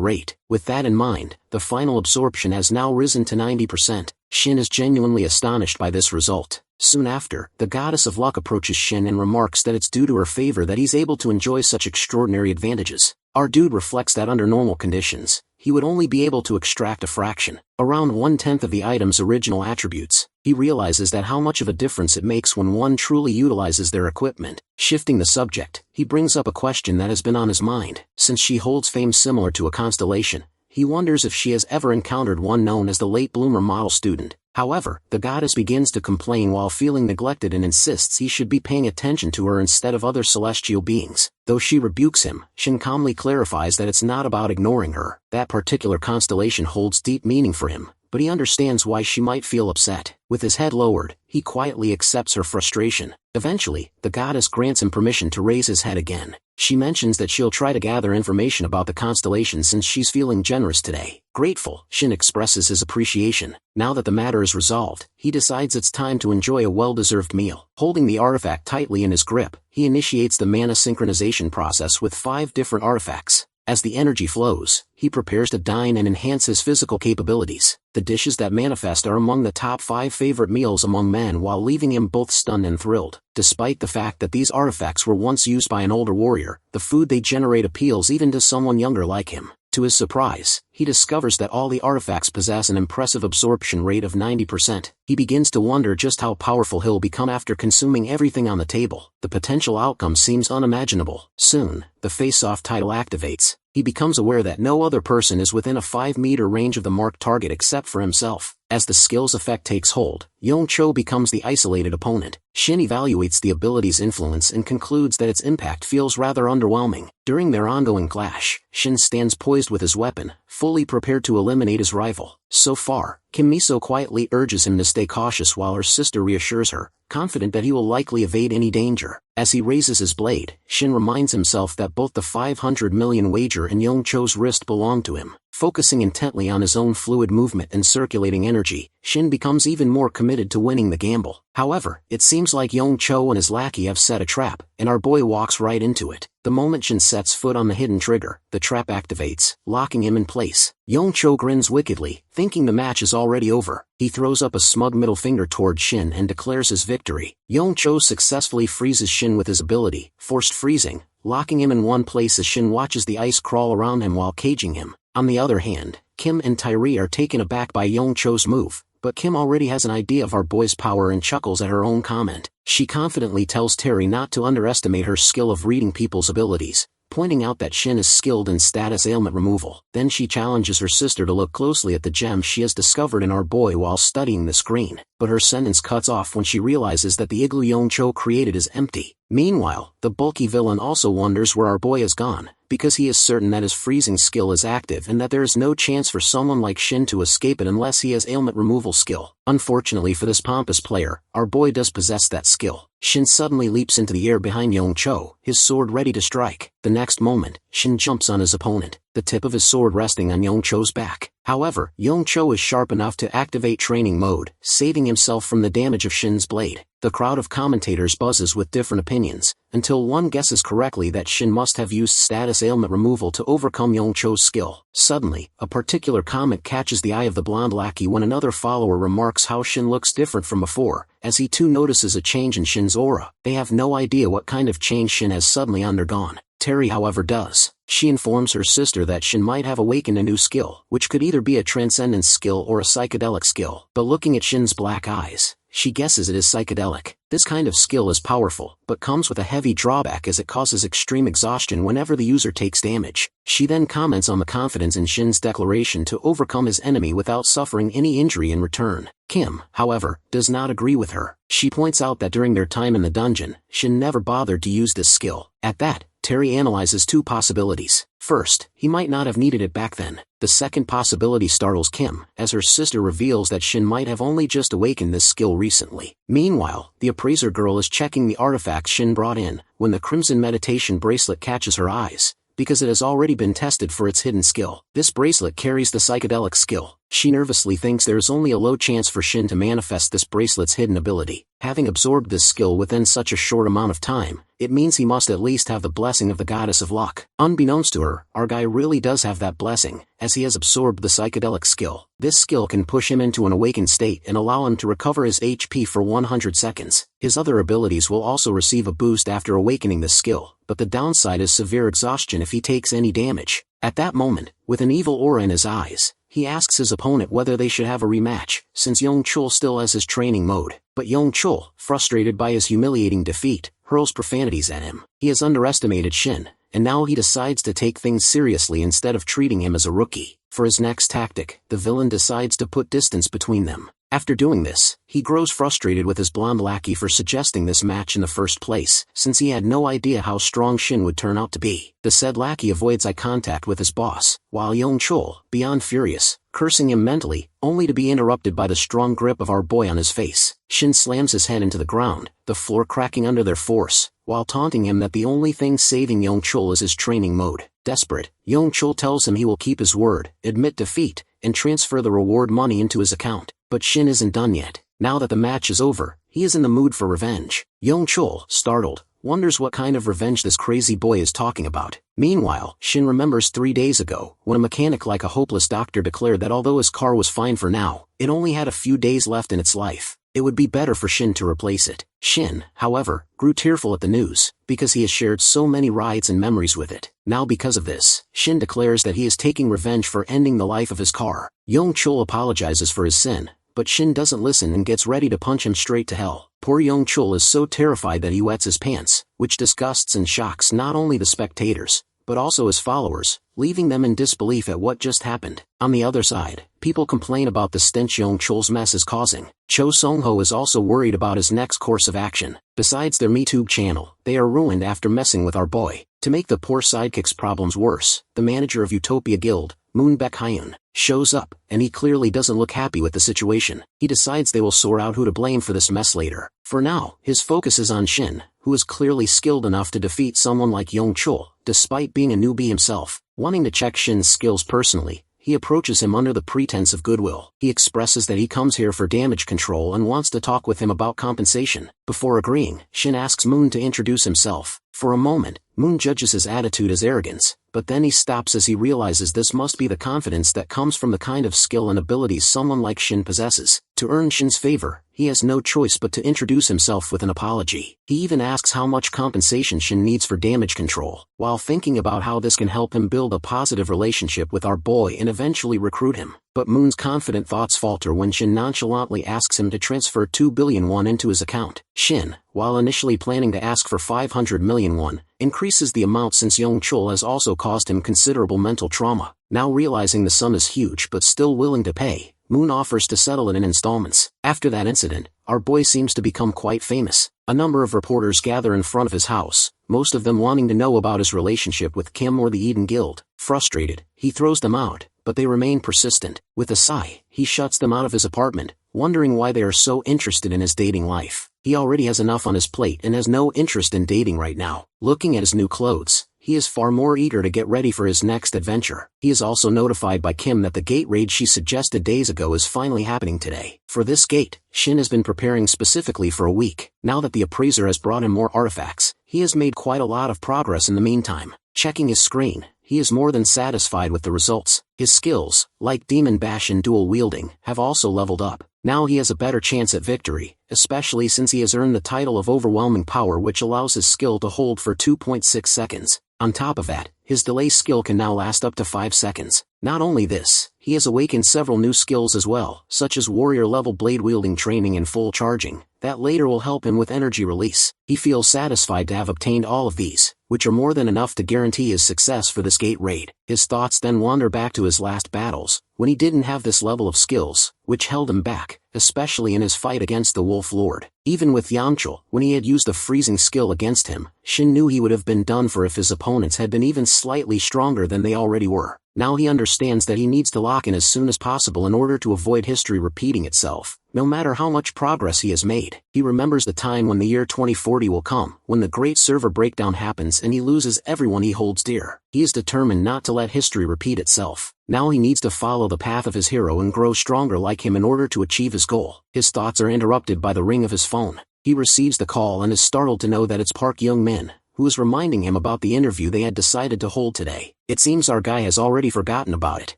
rate. With that in mind, the final absorption has now risen to 90%. Shin is genuinely astonished by this result. Soon after, the goddess of luck approaches Shin and remarks that it's due to her favor that he's able to enjoy such extraordinary advantages. Our dude reflects that under normal conditions, he would only be able to extract a fraction, around 1/10 of the item's original attributes. He realizes that how much of a difference it makes when one truly utilizes their equipment. Shifting the subject, he brings up a question that has been on his mind. Since she holds fame similar to a constellation, he wonders if she has ever encountered one known as the late bloomer model student. However, the goddess begins to complain while feeling neglected and insists he should be paying attention to her instead of other celestial beings. Though she rebukes him, Shin calmly clarifies that it's not about ignoring her. That particular constellation holds deep meaning for him, but he understands why she might feel upset. With his head lowered, he quietly accepts her frustration. Eventually, the goddess grants him permission to raise his head again. She mentions that she'll try to gather information about the constellation since she's feeling generous today. Grateful, Shin expresses his appreciation. Now that the matter is resolved, he decides it's time to enjoy a well-deserved meal. Holding the artifact tightly in his grip, he initiates the mana synchronization process with 5 different artifacts. As the energy flows, he prepares to dine and enhance his physical capabilities. The dishes that manifest are among the top 5 favorite meals among men, while leaving him both stunned and thrilled. Despite the fact that these artifacts were once used by an older warrior, the food they generate appeals even to someone younger like him. To his surprise, he discovers that all the artifacts possess an impressive absorption rate of 90%. He begins to wonder just how powerful he'll become after consuming everything on the table. The potential outcome seems unimaginable. Soon, the face-off title activates. He becomes aware that no other person is within a 5-meter range of the marked target except for himself. As the skill's effect takes hold, Yongcho becomes the isolated opponent. Shin evaluates the ability's influence and concludes that its impact feels rather underwhelming. During their ongoing clash, Shin stands poised with his weapon, fully prepared to eliminate his rival. So far, Kim Miso quietly urges him to stay cautious while her sister reassures her, confident that he will likely evade any danger. As he raises his blade, Shin reminds himself that both the 500 million wager and Yongcho's wrist belong to him. Focusing intently on his own fluid movement and circulating energy, Shin becomes even more committed to winning the gamble. However, it seems like Yongcho and his lackey have set a trap, and our boy walks right into it. The moment Shin sets foot on the hidden trigger, the trap activates, locking him in place. Yongcho grins wickedly, thinking the match is already over. He throws up a smug middle finger toward Shin and declares his victory. Yongcho successfully freezes Shin with his ability, forced freezing, locking him in one place as Shin watches the ice crawl around him while caging him. On the other hand, Kim and Tyree are taken aback by Yongcho's move, but Kim already has an idea of our boy's power and chuckles at her own comment. She confidently tells Terry not to underestimate her skill of reading people's abilities, pointing out that Shin is skilled in status ailment removal. Then she challenges her sister to look closely at the gem she has discovered in our boy while studying the screen, but her sentence cuts off when she realizes that the igloo Yongcho created is empty. Meanwhile, the bulky villain also wonders where our boy has gone, because he is certain that his freezing skill is active and that there is no chance for someone like Shin to escape it unless he has ailment removal skill. Unfortunately for this pompous player, our boy does possess that skill. Shin suddenly leaps into the air behind Yongcho, his sword ready to strike. The next moment, Shin jumps on his opponent, the tip of his sword resting on Yongcho's back. However, Yongcho is sharp enough to activate training mode, saving himself from the damage of Shin's blade. The crowd of commentators buzzes with different opinions, until one guesses correctly that Shin must have used status ailment removal to overcome Yongcho's skill. Suddenly, a particular comment catches the eye of the blonde lackey when another follower remarks how Shin looks different from before, as he too notices a change in Shin's aura. They have no idea what kind of change Shin has suddenly undergone. Terry, however, does. She informs her sister that Shin might have awakened a new skill, which could either be a transcendence skill or a psychedelic skill. But looking at Shin's black eyes, she guesses it is psychedelic. This kind of skill is powerful, but comes with a heavy drawback as it causes extreme exhaustion whenever the user takes damage. She then comments on the confidence in Shin's declaration to overcome his enemy without suffering any injury in return. Kim, however, does not agree with her. She points out that during their time in the dungeon, Shin never bothered to use this skill. At that, Terry analyzes two possibilities. First, he might not have needed it back then. The second possibility startles Kim, as her sister reveals that Shin might have only just awakened this skill recently. Meanwhile, the appraiser girl is checking the artifacts Shin brought in, when the crimson meditation bracelet catches her eyes, because it has already been tested for its hidden skill. This bracelet carries the psychedelic skill. She nervously thinks there is only a low chance for Shin to manifest this bracelet's hidden ability. Having absorbed this skill within such a short amount of time, it means he must at least have the blessing of the goddess of luck. Unbeknownst to her, our guy really does have that blessing, as he has absorbed the psychedelic skill. This skill can push him into an awakened state and allow him to recover his HP for 100 seconds. His other abilities will also receive a boost after awakening this skill, but the downside is severe exhaustion if he takes any damage. At that moment, with an evil aura in his eyes, he asks his opponent whether they should have a rematch, since Yongchul still has his training mode. But Yongchul, frustrated by his humiliating defeat, hurls profanities at him. He has underestimated Shin, and now he decides to take things seriously instead of treating him as a rookie. For his next tactic, the villain decides to put distance between them. After doing this, he grows frustrated with his blonde lackey for suggesting this match in the first place, since he had no idea how strong Shin would turn out to be. The said lackey avoids eye contact with his boss, while Yongchul, beyond furious, cursing him mentally, only to be interrupted by the strong grip of our boy on his face. Shin slams his head into the ground, the floor cracking under their force, while taunting him that the only thing saving Yongchul is his training mode. Desperate, Yongchul tells him he will keep his word, admit defeat, and transfer the reward money into his account. But Shin isn't done yet. Now that the match is over, he is in the mood for revenge. Yongchul, startled, wonders what kind of revenge this crazy boy is talking about. Meanwhile, Shin remembers 3 days ago, when a mechanic like a hopeless doctor declared that although his car was fine for now, it only had a few days left in its life. It would be better for Shin to replace it. Shin, however, grew tearful at the news, because he has shared so many rides and memories with it. Now because of this, Shin declares that he is taking revenge for ending the life of his car. Young-chul apologizes for his sin, but Shin doesn't listen and gets ready to punch him straight to hell. Poor Young-chul is so terrified that he wets his pants, which disgusts and shocks not only the spectators, but also his followers, leaving them in disbelief at what just happened. On the other side, people complain about the stench Young-chul's mess is causing. Cho Sung-ho is also worried about his next course of action. Besides their MeTube channel, they are ruined after messing with our boy. To make the poor sidekick's problems worse, the manager of Utopia Guild, Moon Baek-hyun, shows up, and he clearly doesn't look happy with the situation. He decides they will sort out who to blame for this mess later. For now, his focus is on Shin, who is clearly skilled enough to defeat someone like Young-chul, despite being a newbie himself. Wanting to check Shin's skills personally, he approaches him under the pretense of goodwill. He expresses that he comes here for damage control and wants to talk with him about compensation. Before agreeing, Shin asks Moon to introduce himself. For a moment, Moon judges his attitude as arrogance, but then he stops as he realizes this must be the confidence that comes from the kind of skill and abilities someone like Shin possesses. To earn Shin's favor, he has no choice but to introduce himself with an apology. He even asks how much compensation Shin needs for damage control, while thinking about how this can help him build a positive relationship with our boy and eventually recruit him. But Moon's confident thoughts falter when Shin nonchalantly asks him to transfer 2 billion won into his account. Shin, while initially planning to ask for 500 million won, increases the amount since Young-chul has also caused him considerable mental trauma. Now realizing the sum is huge but still willing to pay, Moon offers to settle it in installments. After that incident, our boy seems to become quite famous. A number of reporters gather in front of his house, most of them wanting to know about his relationship with Kim or the Eden Guild. Frustrated, he throws them out, but they remain persistent. With a sigh, he shuts them out of his apartment, wondering why they are so interested in his dating life. He already has enough on his plate and has no interest in dating right now. Looking at his new clothes, he is far more eager to get ready for his next adventure. He is also notified by Kim that the gate raid she suggested days ago is finally happening today. For this gate, Shin has been preparing specifically for a week. Now that the appraiser has brought him more artifacts, he has made quite a lot of progress in the meantime. Checking his screen, he is more than satisfied with the results. His skills, like Demon Bash and dual wielding, have also leveled up. Now he has a better chance at victory, especially since he has earned the title of Overwhelming Power, which allows his skill to hold for 2.6 seconds. On top of that, his delay skill can now last up to 5 seconds. Not only this, he has awakened several new skills as well, such as warrior-level blade-wielding training and full charging, that later will help him with energy release. He feels satisfied to have obtained all of these, which are more than enough to guarantee his success for this gate raid. His thoughts then wander back to his last battles, when he didn't have this level of skills, which held him back, especially in his fight against the Wolf Lord. Even with Yamchul, when he had used a freezing skill against him, Shin knew he would have been done for if his opponents had been even slightly stronger than they already were. Now he understands that he needs to lock in as soon as possible in order to avoid history repeating itself. No matter how much progress he has made, he remembers the time when the year 2040 will come, when the great server breakdown happens and he loses everyone he holds dear. He is determined not to let history repeat itself. Now he needs to follow the path of his hero and grow stronger like him in order to achieve his goal. His thoughts are interrupted by the ring of his phone. He receives the call and is startled to know that it's Park Young-min, who is reminding him about the interview they had decided to hold today. It seems our guy has already forgotten about it.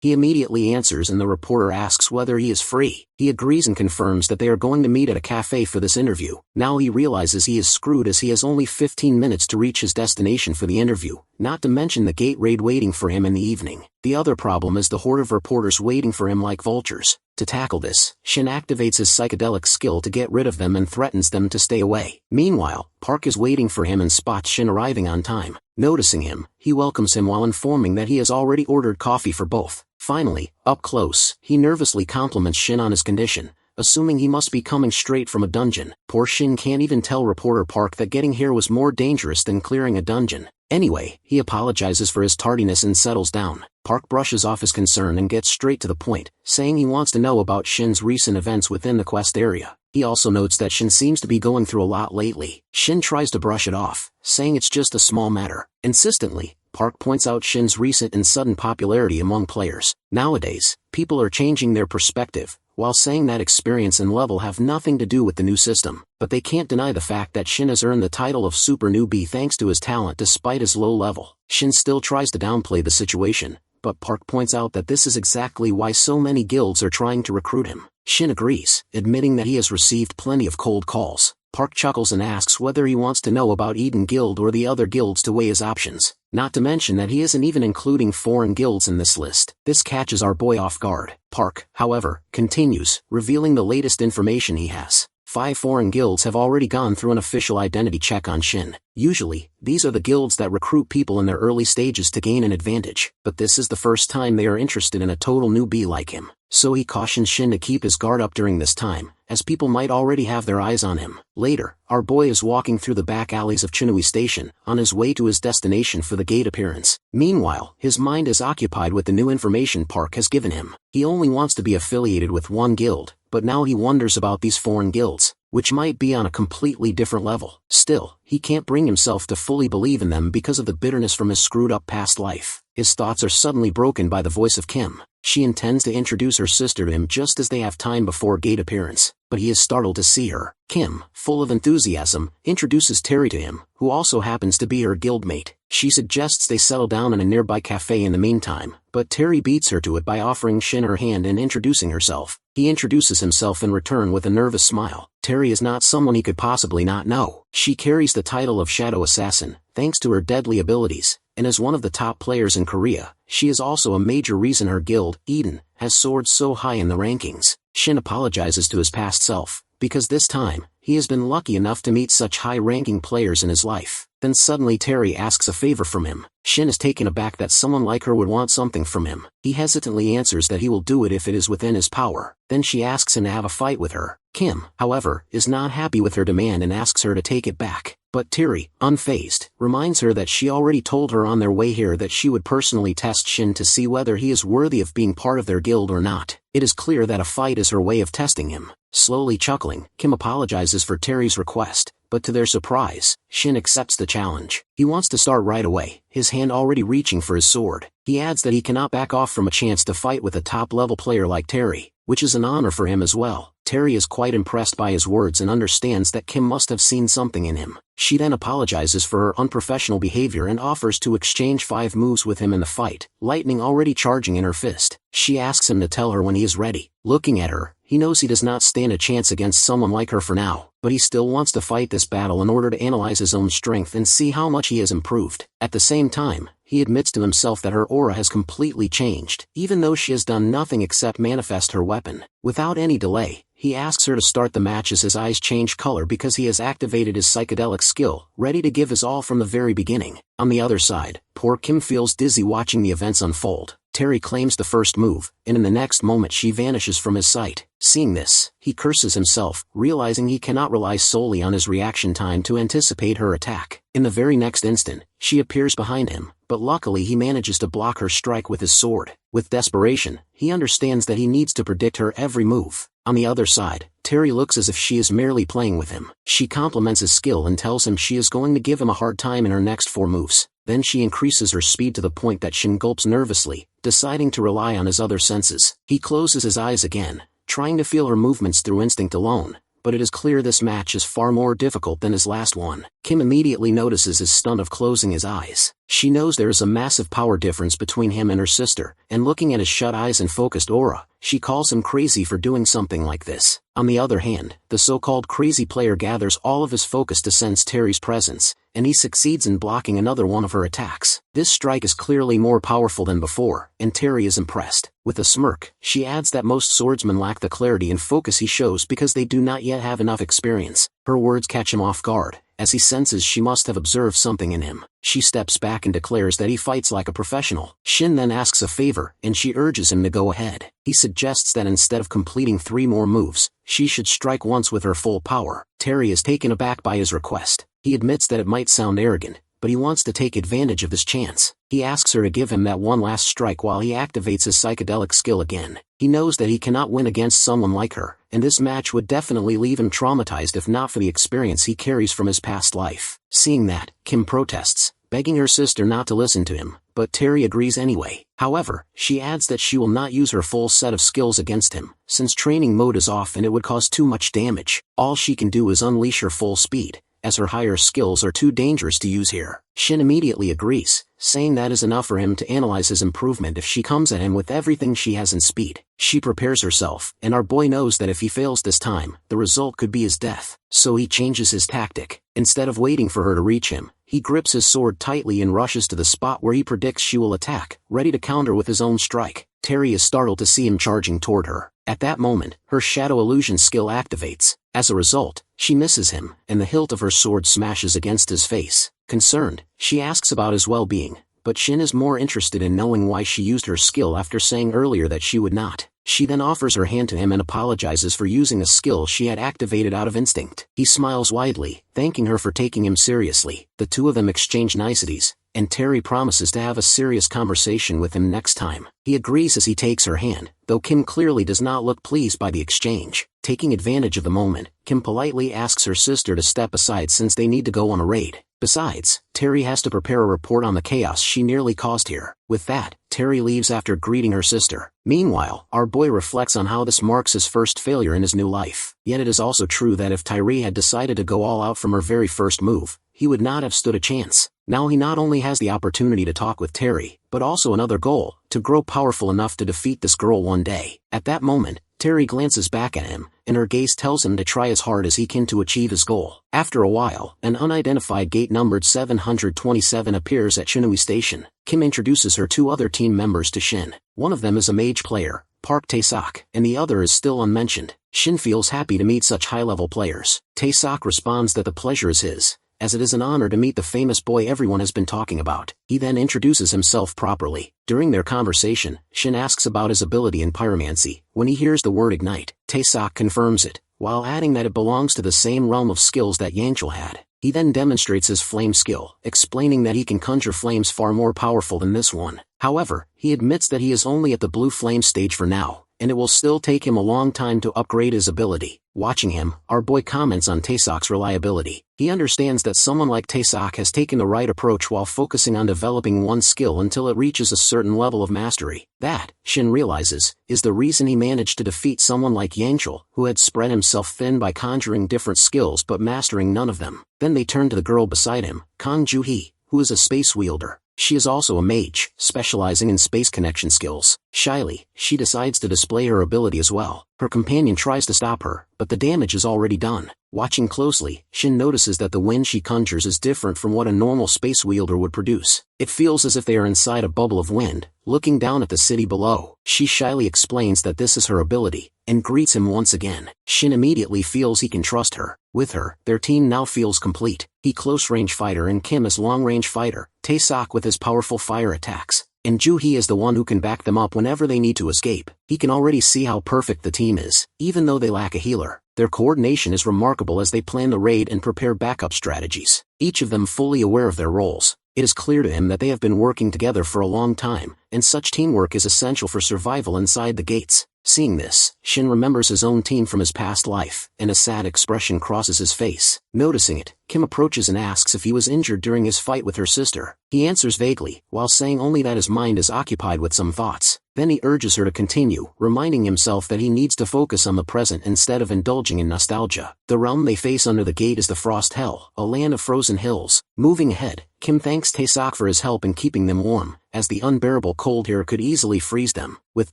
He immediately answers and the reporter asks whether he is free. He agrees and confirms that they are going to meet at a cafe for this interview. Now he realizes he is screwed as he has only 15 minutes to reach his destination for the interview, not to mention the gate raid waiting for him in the evening. The other problem is the horde of reporters waiting for him like vultures. To tackle this, Shin activates his psychedelic skill to get rid of them and threatens them to stay away. Meanwhile, Park is waiting for him and spots Shin arriving on time. Noticing him, he welcomes him while informing that he has already ordered coffee for both. Finally, up close, he nervously compliments Shin on his condition, assuming he must be coming straight from a dungeon. Poor Shin can't even tell reporter Park that getting here was more dangerous than clearing a dungeon. Anyway, he apologizes for his tardiness and settles down. Park brushes off his concern and gets straight to the point, saying he wants to know about Shin's recent events within the quest area. He also notes that Shin seems to be going through a lot lately. Shin tries to brush it off, saying it's just a small matter. Insistently, Park points out Shin's recent and sudden popularity among players. Nowadays, people are changing their perspective, while saying that experience and level have nothing to do with the new system. But they can't deny the fact that Shin has earned the title of Super Newbie thanks to his talent despite his low level. Shin still tries to downplay the situation, but Park points out that this is exactly why so many guilds are trying to recruit him. Shin agrees, admitting that he has received plenty of cold calls. Park chuckles and asks whether he wants to know about Eden Guild or the other guilds to weigh his options, not to mention that he isn't even including foreign guilds in this list. This catches our boy off guard. Park, however, continues, revealing the latest information he has. 5 foreign guilds have already gone through an official identity check on Shin. Usually, these are the guilds that recruit people in their early stages to gain an advantage, but this is the first time they are interested in a total newbie like him. So he cautions Shin to keep his guard up during this time, as people might already have their eyes on him. Later, our boy is walking through the back alleys of Chinui Station, on his way to his destination for the gate appearance. Meanwhile, his mind is occupied with the new information Park has given him. He only wants to be affiliated with one guild, but now he wonders about these foreign guilds, which might be on a completely different level. Still, he can't bring himself to fully believe in them because of the bitterness from his screwed-up past life. His thoughts are suddenly broken by the voice of Kim. She intends to introduce her sister to him just as they have time before gate appearance, but he is startled to see her. Kim, full of enthusiasm, introduces Terry to him, who also happens to be her guildmate. She suggests they settle down in a nearby cafe in the meantime, but Terry beats her to it by offering Shin her hand and introducing herself. He introduces himself in return with a nervous smile. Terry is not someone he could possibly not know. She carries the title of Shadow Assassin, thanks to her deadly abilities, and as one of the top players in Korea, she is also a major reason her guild, Eden, has soared so high in the rankings. Shin apologizes to his past self, because this time, he has been lucky enough to meet such high-ranking players in his life. Then suddenly Terry asks a favor from him. Shin is taken aback that someone like her would want something from him. He hesitantly answers that he will do it if it is within his power. Then she asks him to have a fight with her. Kim, however, is not happy with her demand and asks her to take it back. But Terry, unfazed, reminds her that she already told her on their way here that she would personally test Shin to see whether he is worthy of being part of their guild or not. It is clear that a fight is her way of testing him. Slowly chuckling, Kim apologizes for Terry's request, but to their surprise, Shin accepts the challenge. He wants to start right away, his hand already reaching for his sword. He adds that he cannot back off from a chance to fight with a top-level player like Terry, which is an honor for him as well. Terry is quite impressed by his words and understands that Kim must have seen something in him. She then apologizes for her unprofessional behavior and offers to exchange 5 moves with him in the fight, lightning already charging in her fist. She asks him to tell her when he is ready. Looking at her, he knows he does not stand a chance against someone like her for now, but he still wants to fight this battle in order to analyze his own strength and see how much he has improved. At the same time, he admits to himself that her aura has completely changed, even though she has done nothing except manifest her weapon. Without any delay, he asks her to start the match as his eyes change color because he has activated his psychedelic skill, ready to give his all from the very beginning. On the other side, poor Kim feels dizzy watching the events unfold. Terry claims the first move, and in the next moment she vanishes from his sight. Seeing this, he curses himself, realizing he cannot rely solely on his reaction time to anticipate her attack. In the very next instant, she appears behind him, but luckily he manages to block her strike with his sword. With desperation, he understands that he needs to predict her every move. On the other side, Terry looks as if she is merely playing with him. She compliments his skill and tells him she is going to give him a hard time in her next 4 moves. Then she increases her speed to the point that Shin gulps nervously, deciding to rely on his other senses. He closes his eyes again, trying to feel her movements through instinct alone, but it is clear this match is far more difficult than his last one. Kim immediately notices his stunt of closing his eyes. She knows there is a massive power difference between him and her sister, and looking at his shut eyes and focused aura, she calls him crazy for doing something like this. On the other hand, the so-called crazy player gathers all of his focus to sense Terry's presence, and he succeeds in blocking another one of her attacks. This strike is clearly more powerful than before, and Terry is impressed. With a smirk, she adds that most swordsmen lack the clarity and focus he shows because they do not yet have enough experience. Her words catch him off guard, as he senses she must have observed something in him. She steps back and declares that he fights like a professional. Shin then asks a favor, and she urges him to go ahead. He suggests that instead of completing 3 more moves, she should strike once with her full power. Terry is taken aback by his request. He admits that it might sound arrogant, but he wants to take advantage of this chance. He asks her to give him that one last strike while he activates his psychedelic skill again. He knows that he cannot win against someone like her, and this match would definitely leave him traumatized if not for the experience he carries from his past life. Seeing that, Kim protests, begging her sister not to listen to him, but Terry agrees anyway. However, she adds that she will not use her full set of skills against him, since training mode is off and it would cause too much damage. All she can do is unleash her full speed, as her higher skills are too dangerous to use here. Shin immediately agrees, saying that is enough for him to analyze his improvement if she comes at him with everything she has in speed. She prepares herself, and our boy knows that if he fails this time, the result could be his death. So he changes his tactic. Instead of waiting for her to reach him, he grips his sword tightly and rushes to the spot where he predicts she will attack, ready to counter with his own strike. Terry is startled to see him charging toward her. At that moment, her shadow illusion skill activates. As a result, she misses him, and the hilt of her sword smashes against his face. Concerned, she asks about his well-being, but Shin is more interested in knowing why she used her skill after saying earlier that she would not. She then offers her hand to him and apologizes for using a skill she had activated out of instinct. He smiles widely, thanking her for taking him seriously. The two of them exchange niceties, and Terry promises to have a serious conversation with him next time. He agrees as he takes her hand, though Kim clearly does not look pleased by the exchange. Taking advantage of the moment, Kim politely asks her sister to step aside since they need to go on a raid. Besides, Terry has to prepare a report on the chaos she nearly caused here. With that, Terry leaves after greeting her sister. Meanwhile, our boy reflects on how this marks his first failure in his new life. Yet it is also true that if Tyree had decided to go all out from her very first move, he would not have stood a chance. Now he not only has the opportunity to talk with Terry, but also another goal, to grow powerful enough to defeat this girl one day. At that moment, Terry glances back at him, and her gaze tells him to try as hard as he can to achieve his goal. After a while, an unidentified gate numbered 727 appears at Shinui Station. Kim introduces her two other team members to Shin. One of them is a mage player, Park Tae-sok, and the other is still unmentioned. Shin feels happy to meet such high-level players. Tae-sok responds that the pleasure is his, as it is an honor to meet the famous boy everyone has been talking about. He then introduces himself properly. During their conversation, Shin asks about his ability in pyromancy. When he hears the word ignite, Tae-sok confirms it, while adding that it belongs to the same realm of skills that Yanchul had. He then demonstrates his flame skill, explaining that he can conjure flames far more powerful than this one. However, he admits that he is only at the blue flame stage for now, and it will still take him a long time to upgrade his ability. Watching him, our boy comments on Tae-sok's reliability. He understands that someone like Tae-sok has taken the right approach while focusing on developing one skill until it reaches a certain level of mastery. That, Shin realizes, is the reason he managed to defeat someone like Yanchul, who had spread himself thin by conjuring different skills but mastering none of them. Then they turn to the girl beside him, Kang Ju-hee, who is a space wielder. She is also a mage, specializing in space connection skills. Shyly, she decides to display her ability as well. Her companion tries to stop her, but the damage is already done. Watching closely, Shin notices that the wind she conjures is different from what a normal space wielder would produce. It feels as if they are inside a bubble of wind, looking down at the city below. She shyly explains that this is her ability, and greets him once again. Shin immediately feels he can trust her. With her, their team now feels complete. He close-range fighter and Kim as long-range fighter, Tae-sok with his powerful fire attacks, and Ju-hee is the one who can back them up whenever they need to escape. He can already see how perfect the team is, even though they lack a healer. Their coordination is remarkable as they plan the raid and prepare backup strategies. Each of them fully aware of their roles. It is clear to him that they have been working together for a long time, and such teamwork is essential for survival inside the gates. Seeing this, Shin remembers his own team from his past life, and a sad expression crosses his face. Noticing it, Kim approaches and asks if he was injured during his fight with her sister. He answers vaguely, while saying only that his mind is occupied with some thoughts. Then he urges her to continue, reminding himself that he needs to focus on the present instead of indulging in nostalgia. The realm they face under the gate is the Frost Hell, a land of frozen hills. Moving ahead, Kim thanks Tae-sok for his help in keeping them warm, as the unbearable cold here could easily freeze them. With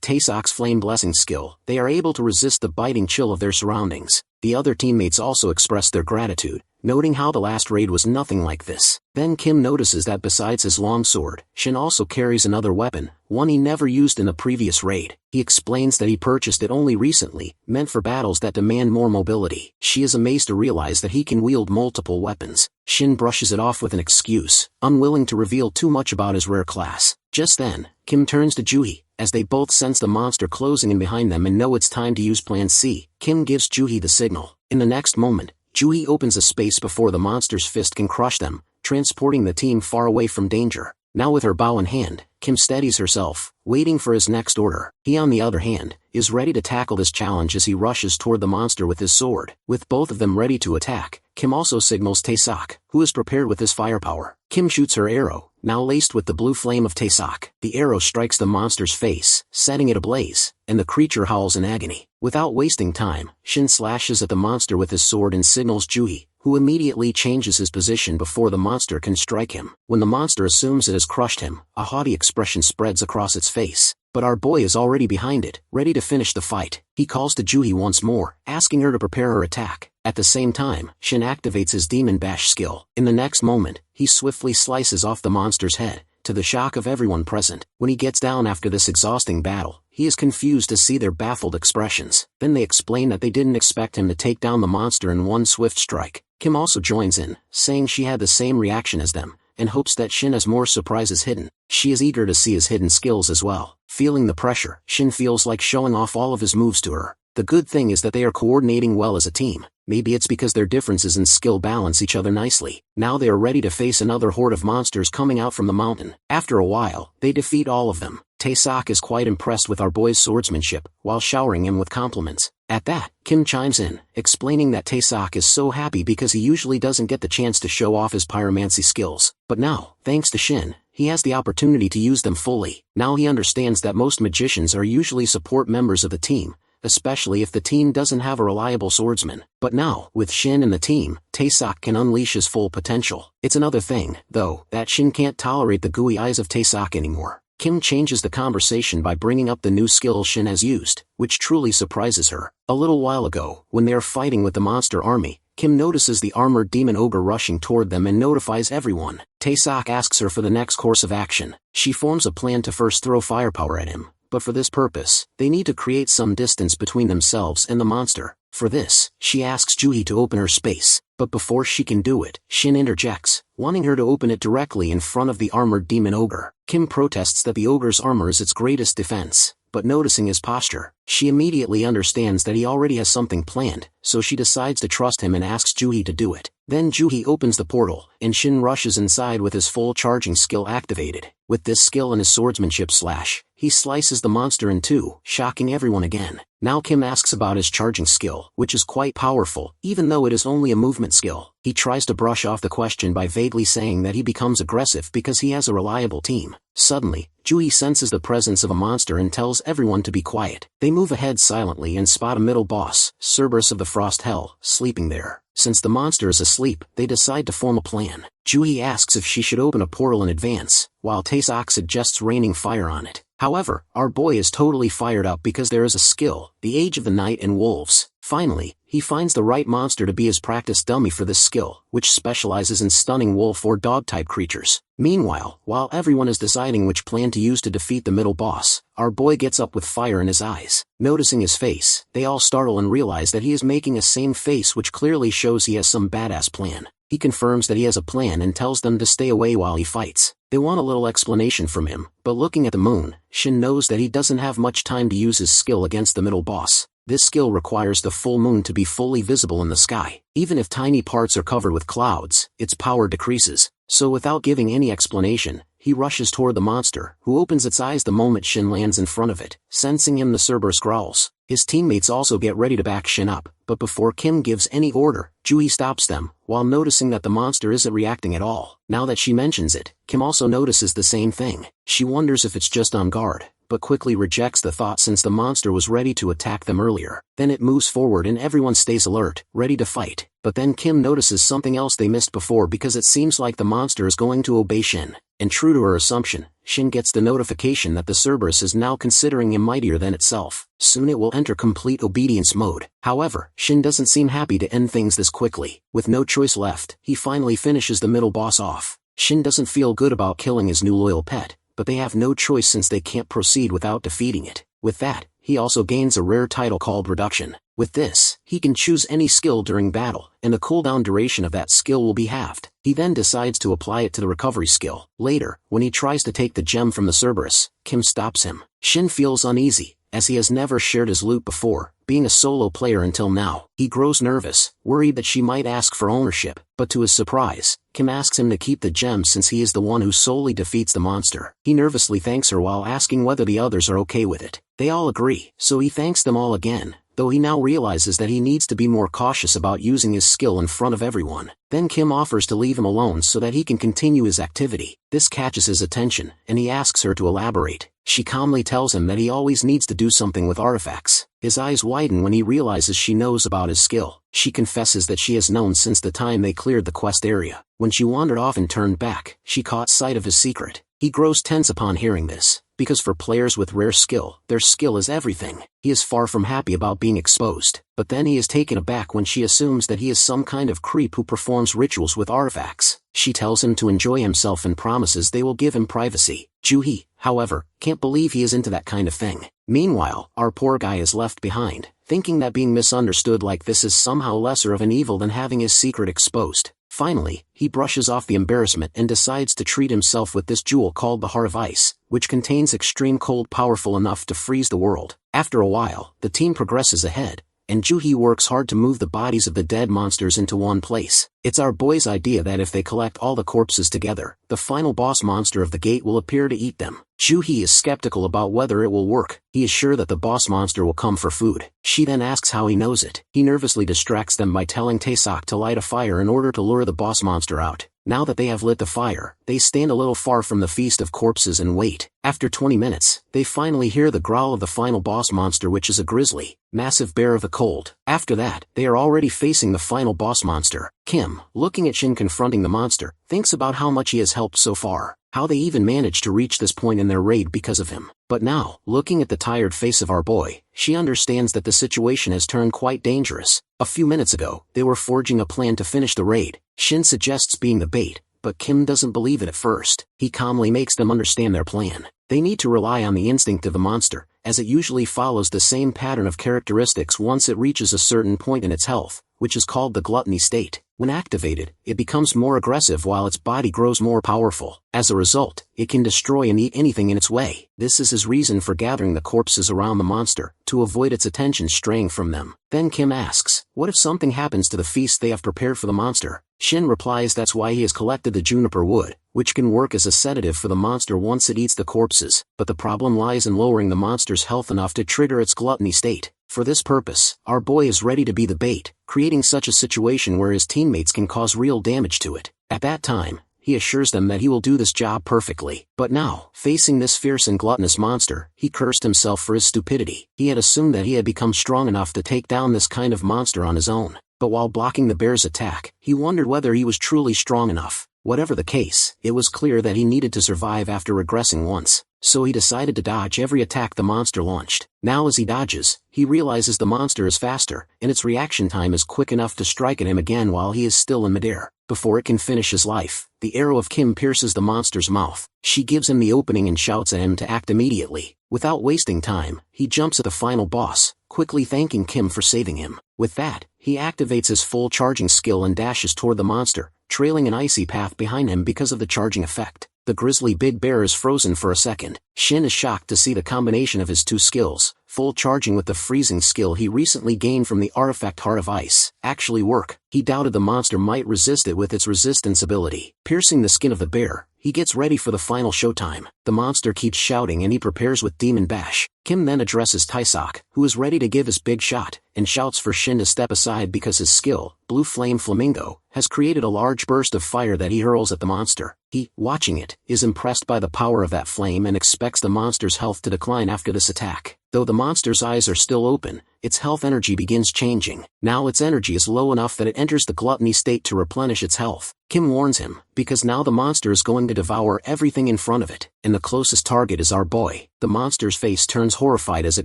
Tae-sok's flame blessing skill, they are able to resist the biting chill of their surroundings. The other teammates also express their gratitude, noting how the last raid was nothing like this. Then Kim notices that besides his longsword, Shin also carries another weapon, one he never used in the previous raid. He explains that he purchased it only recently, meant for battles that demand more mobility. She is amazed to realize that he can wield multiple weapons. Shin brushes it off with an excuse, unwilling to reveal too much about his rare class. Just then, Kim turns to Ju-hee, as they both sense the monster closing in behind them and know it's time to use Plan C. Kim gives Ju-hee the signal. In the next moment, Ju-hee opens a space before the monster's fist can crush them, transporting the team far away from danger. Now with her bow in hand, Kim steadies herself, waiting for his next order. He on the other hand, is ready to tackle this challenge as he rushes toward the monster with his sword. With both of them ready to attack, Kim also signals Tae-sok, who is prepared with his firepower. Kim shoots her arrow, now laced with the blue flame of Taesak. The arrow strikes the monster's face, setting it ablaze, and the creature howls in agony. Without wasting time, Shin slashes at the monster with his sword and signals Juhi, who immediately changes his position before the monster can strike him. When the monster assumes it has crushed him, a haughty expression spreads across its face. But our boy is already behind it, ready to finish the fight. He calls to Juhi once more, asking her to prepare her attack. At the same time, Shin activates his Demon Bash skill. In the next moment, he swiftly slices off the monster's head, to the shock of everyone present. When he gets down after this exhausting battle, he is confused to see their baffled expressions. Then they explain that they didn't expect him to take down the monster in one swift strike. Kim also joins in, saying she had the same reaction as them, and hopes that Shin has more surprises hidden. She is eager to see his hidden skills as well. Feeling the pressure, Shin feels like showing off all of his moves to her. The good thing is that they are coordinating well as a team. Maybe it's because their differences in skill balance each other nicely. Now they are ready to face another horde of monsters coming out from the mountain. After a while, they defeat all of them. Taesak is quite impressed with our boy's swordsmanship, while showering him with compliments. At that, Kim chimes in, explaining that Taesak is so happy because he usually doesn't get the chance to show off his pyromancy skills. But now, thanks to Shin, he has the opportunity to use them fully. Now he understands that most magicians are usually support members of the team, especially if the team doesn't have a reliable swordsman. But now, with Shin and the team, Taesak can unleash his full potential. It's another thing, though, that Shin can't tolerate the gooey eyes of Taesak anymore. Kim changes the conversation by bringing up the new skill Shin has used, which truly surprises her. A little while ago, when they are fighting with the monster army, Kim notices the armored demon ogre rushing toward them and notifies everyone. Taesak asks her for the next course of action. She forms a plan to first throw firepower at him, but for this purpose, they need to create some distance between themselves and the monster. For this, she asks Juhi to open her space, but before she can do it, Shin interjects, wanting her to open it directly in front of the armored demon ogre. Kim protests that the ogre's armor is its greatest defense, but noticing his posture, she immediately understands that he already has something planned, so she decides to trust him and asks Juhi to do it. Then Juhi opens the portal, and Shin rushes inside with his full charging skill activated. With this skill and his swordsmanship slash, he slices the monster in two, shocking everyone again. Now Kim asks about his charging skill, which is quite powerful, even though it is only a movement skill. He tries to brush off the question by vaguely saying that he becomes aggressive because he has a reliable team. Suddenly, Juhi senses the presence of a monster and tells everyone to be quiet. They move ahead silently and spot a middle boss, Cerberus of the Frost Hell, sleeping there. Since the monster is asleep, they decide to form a plan. Juhi asks if she should open a portal in advance, while Taesak suggests raining fire on it. However, our boy is totally fired up because there is a skill, the Age of the Night and Wolves. Finally, he finds the right monster to be his practice dummy for this skill, which specializes in stunning wolf or dog-type creatures. Meanwhile, while everyone is deciding which plan to use to defeat the middle boss, our boy gets up with fire in his eyes. Noticing his face, they all startle and realize that he is making a same face, which clearly shows he has some badass plan. He confirms that he has a plan and tells them to stay away while he fights. They want a little explanation from him, but looking at the moon, Shin knows that he doesn't have much time to use his skill against the middle boss. This skill requires the full moon to be fully visible in the sky. Even if tiny parts are covered with clouds, its power decreases. So without giving any explanation, he rushes toward the monster, who opens its eyes the moment Shin lands in front of it. Sensing him, the Cerberus growls. His teammates also get ready to back Shin up, but before Kim gives any order, Juhi stops them, while noticing that the monster isn't reacting at all. Now that she mentions it, Kim also notices the same thing. She wonders if it's just on guard, but quickly rejects the thought since the monster was ready to attack them earlier. Then it moves forward and everyone stays alert, ready to fight. But then Kim notices something else they missed before because it seems like the monster is going to obey Shin. And true to her assumption, Shin gets the notification that the Cerberus is now considering him mightier than itself. Soon it will enter complete obedience mode. However, Shin doesn't seem happy to end things this quickly. With no choice left, he finally finishes the middle boss off. Shin doesn't feel good about killing his new loyal pet, but they have no choice since they can't proceed without defeating it. With that, he also gains a rare title called Reduction. With this, he can choose any skill during battle, and the cooldown duration of that skill will be halved. He then decides to apply it to the recovery skill. Later, when he tries to take the gem from the Cerberus, Kim stops him. Shin feels uneasy, as he has never shared his loot before, being a solo player until now. He grows nervous, worried that she might ask for ownership, but to his surprise, Kim asks him to keep the gem since he is the one who solely defeats the monster. He nervously thanks her while asking whether the others are okay with it. They all agree, so he thanks them all again, though he now realizes that he needs to be more cautious about using his skill in front of everyone. Then Kim offers to leave him alone so that he can continue his activity. This catches his attention, and he asks her to elaborate. She calmly tells him that he always needs to do something with artifacts. His eyes widen when he realizes she knows about his skill. She confesses that she has known since the time they cleared the quest area. When she wandered off and turned back, she caught sight of his secret. He grows tense upon hearing this, because for players with rare skill, their skill is everything. He is far from happy about being exposed, but then he is taken aback when she assumes that he is some kind of creep who performs rituals with artifacts. She tells him to enjoy himself and promises they will give him privacy. Juhi, however, can't believe he is into that kind of thing. Meanwhile, our poor guy is left behind, thinking that being misunderstood like this is somehow lesser of an evil than having his secret exposed. Finally, he brushes off the embarrassment and decides to treat himself with this jewel called the Heart of Ice, which contains extreme cold powerful enough to freeze the world. After a while, the team progresses ahead, and Juhi works hard to move the bodies of the dead monsters into one place. It's our boy's idea that if they collect all the corpses together, the final boss monster of the gate will appear to eat them. Juhi is skeptical about whether it will work. He is sure that the boss monster will come for food. She then asks how he knows it. He nervously distracts them by telling Taesak to light a fire in order to lure the boss monster out. Now that they have lit the fire, they stand a little far from the feast of corpses and wait. After 20 minutes, they finally hear the growl of the final boss monster, which is a grizzly, massive bear of the cold. After that, they are already facing the final boss monster. Kim, looking at Shin confronting the monster, thinks about how much he has helped so far, how they even managed to reach this point in their raid because of him. But now, looking at the tired face of our boy, she understands that the situation has turned quite dangerous. A few minutes ago, they were forging a plan to finish the raid. Shin suggests being the bait, but Kim doesn't believe it at first. He calmly makes them understand their plan. They need to rely on the instinct of the monster, as it usually follows the same pattern of characteristics once it reaches a certain point in its health, which is called the gluttony state. When activated, it becomes more aggressive while its body grows more powerful. As a result, it can destroy and eat anything in its way. This is his reason for gathering the corpses around the monster, to avoid its attention straying from them. Then Kim asks, what if something happens to the feast they have prepared for the monster? Shin replies that's why he has collected the juniper wood, which can work as a sedative for the monster once it eats the corpses, but the problem lies in lowering the monster's health enough to trigger its gluttony state. For this purpose, our boy is ready to be the bait, creating such a situation where his teammates can cause real damage to it. At that time, he assures them that he will do this job perfectly. But now, facing this fierce and gluttonous monster, he cursed himself for his stupidity. He had assumed that he had become strong enough to take down this kind of monster on his own. But while blocking the bear's attack, he wondered whether he was truly strong enough. Whatever the case, it was clear that he needed to survive after regressing once, so he decided to dodge every attack the monster launched. Now as he dodges, he realizes the monster is faster, and its reaction time is quick enough to strike at him again while he is still in midair. Before it can finish his life, the arrow of Kim pierces the monster's mouth. She gives him the opening and shouts at him to act immediately. Without wasting time, he jumps at the final boss, quickly thanking Kim for saving him. With that, he activates his full charging skill and dashes toward the monster, trailing an icy path behind him because of the charging effect. The grizzly big bear is frozen for a second. Shin is shocked to see the combination of his two skills, full charging with the freezing skill he recently gained from the artifact Heart of Ice, actually work. He doubted the monster might resist it with its resistance ability. Piercing the skin of the bear, he gets ready for the final showtime. The monster keeps shouting and he prepares with Demon Bash. Kim then addresses Taesak, who is ready to give his big shot, and shouts for Shin to step aside because his skill, Blue Flame Flamingo, has created a large burst of fire that he hurls at the monster. He, watching it, is impressed by the power of that flame and expects the monster's health to decline after this attack. Though the monster's eyes are still open, its health energy begins changing. Now its energy is low enough that it enters the gluttony state to replenish its health. Kim warns him, because now the monster is going to devour everything in front of it, and the closest target is our boy. The monster's face turns horrified as it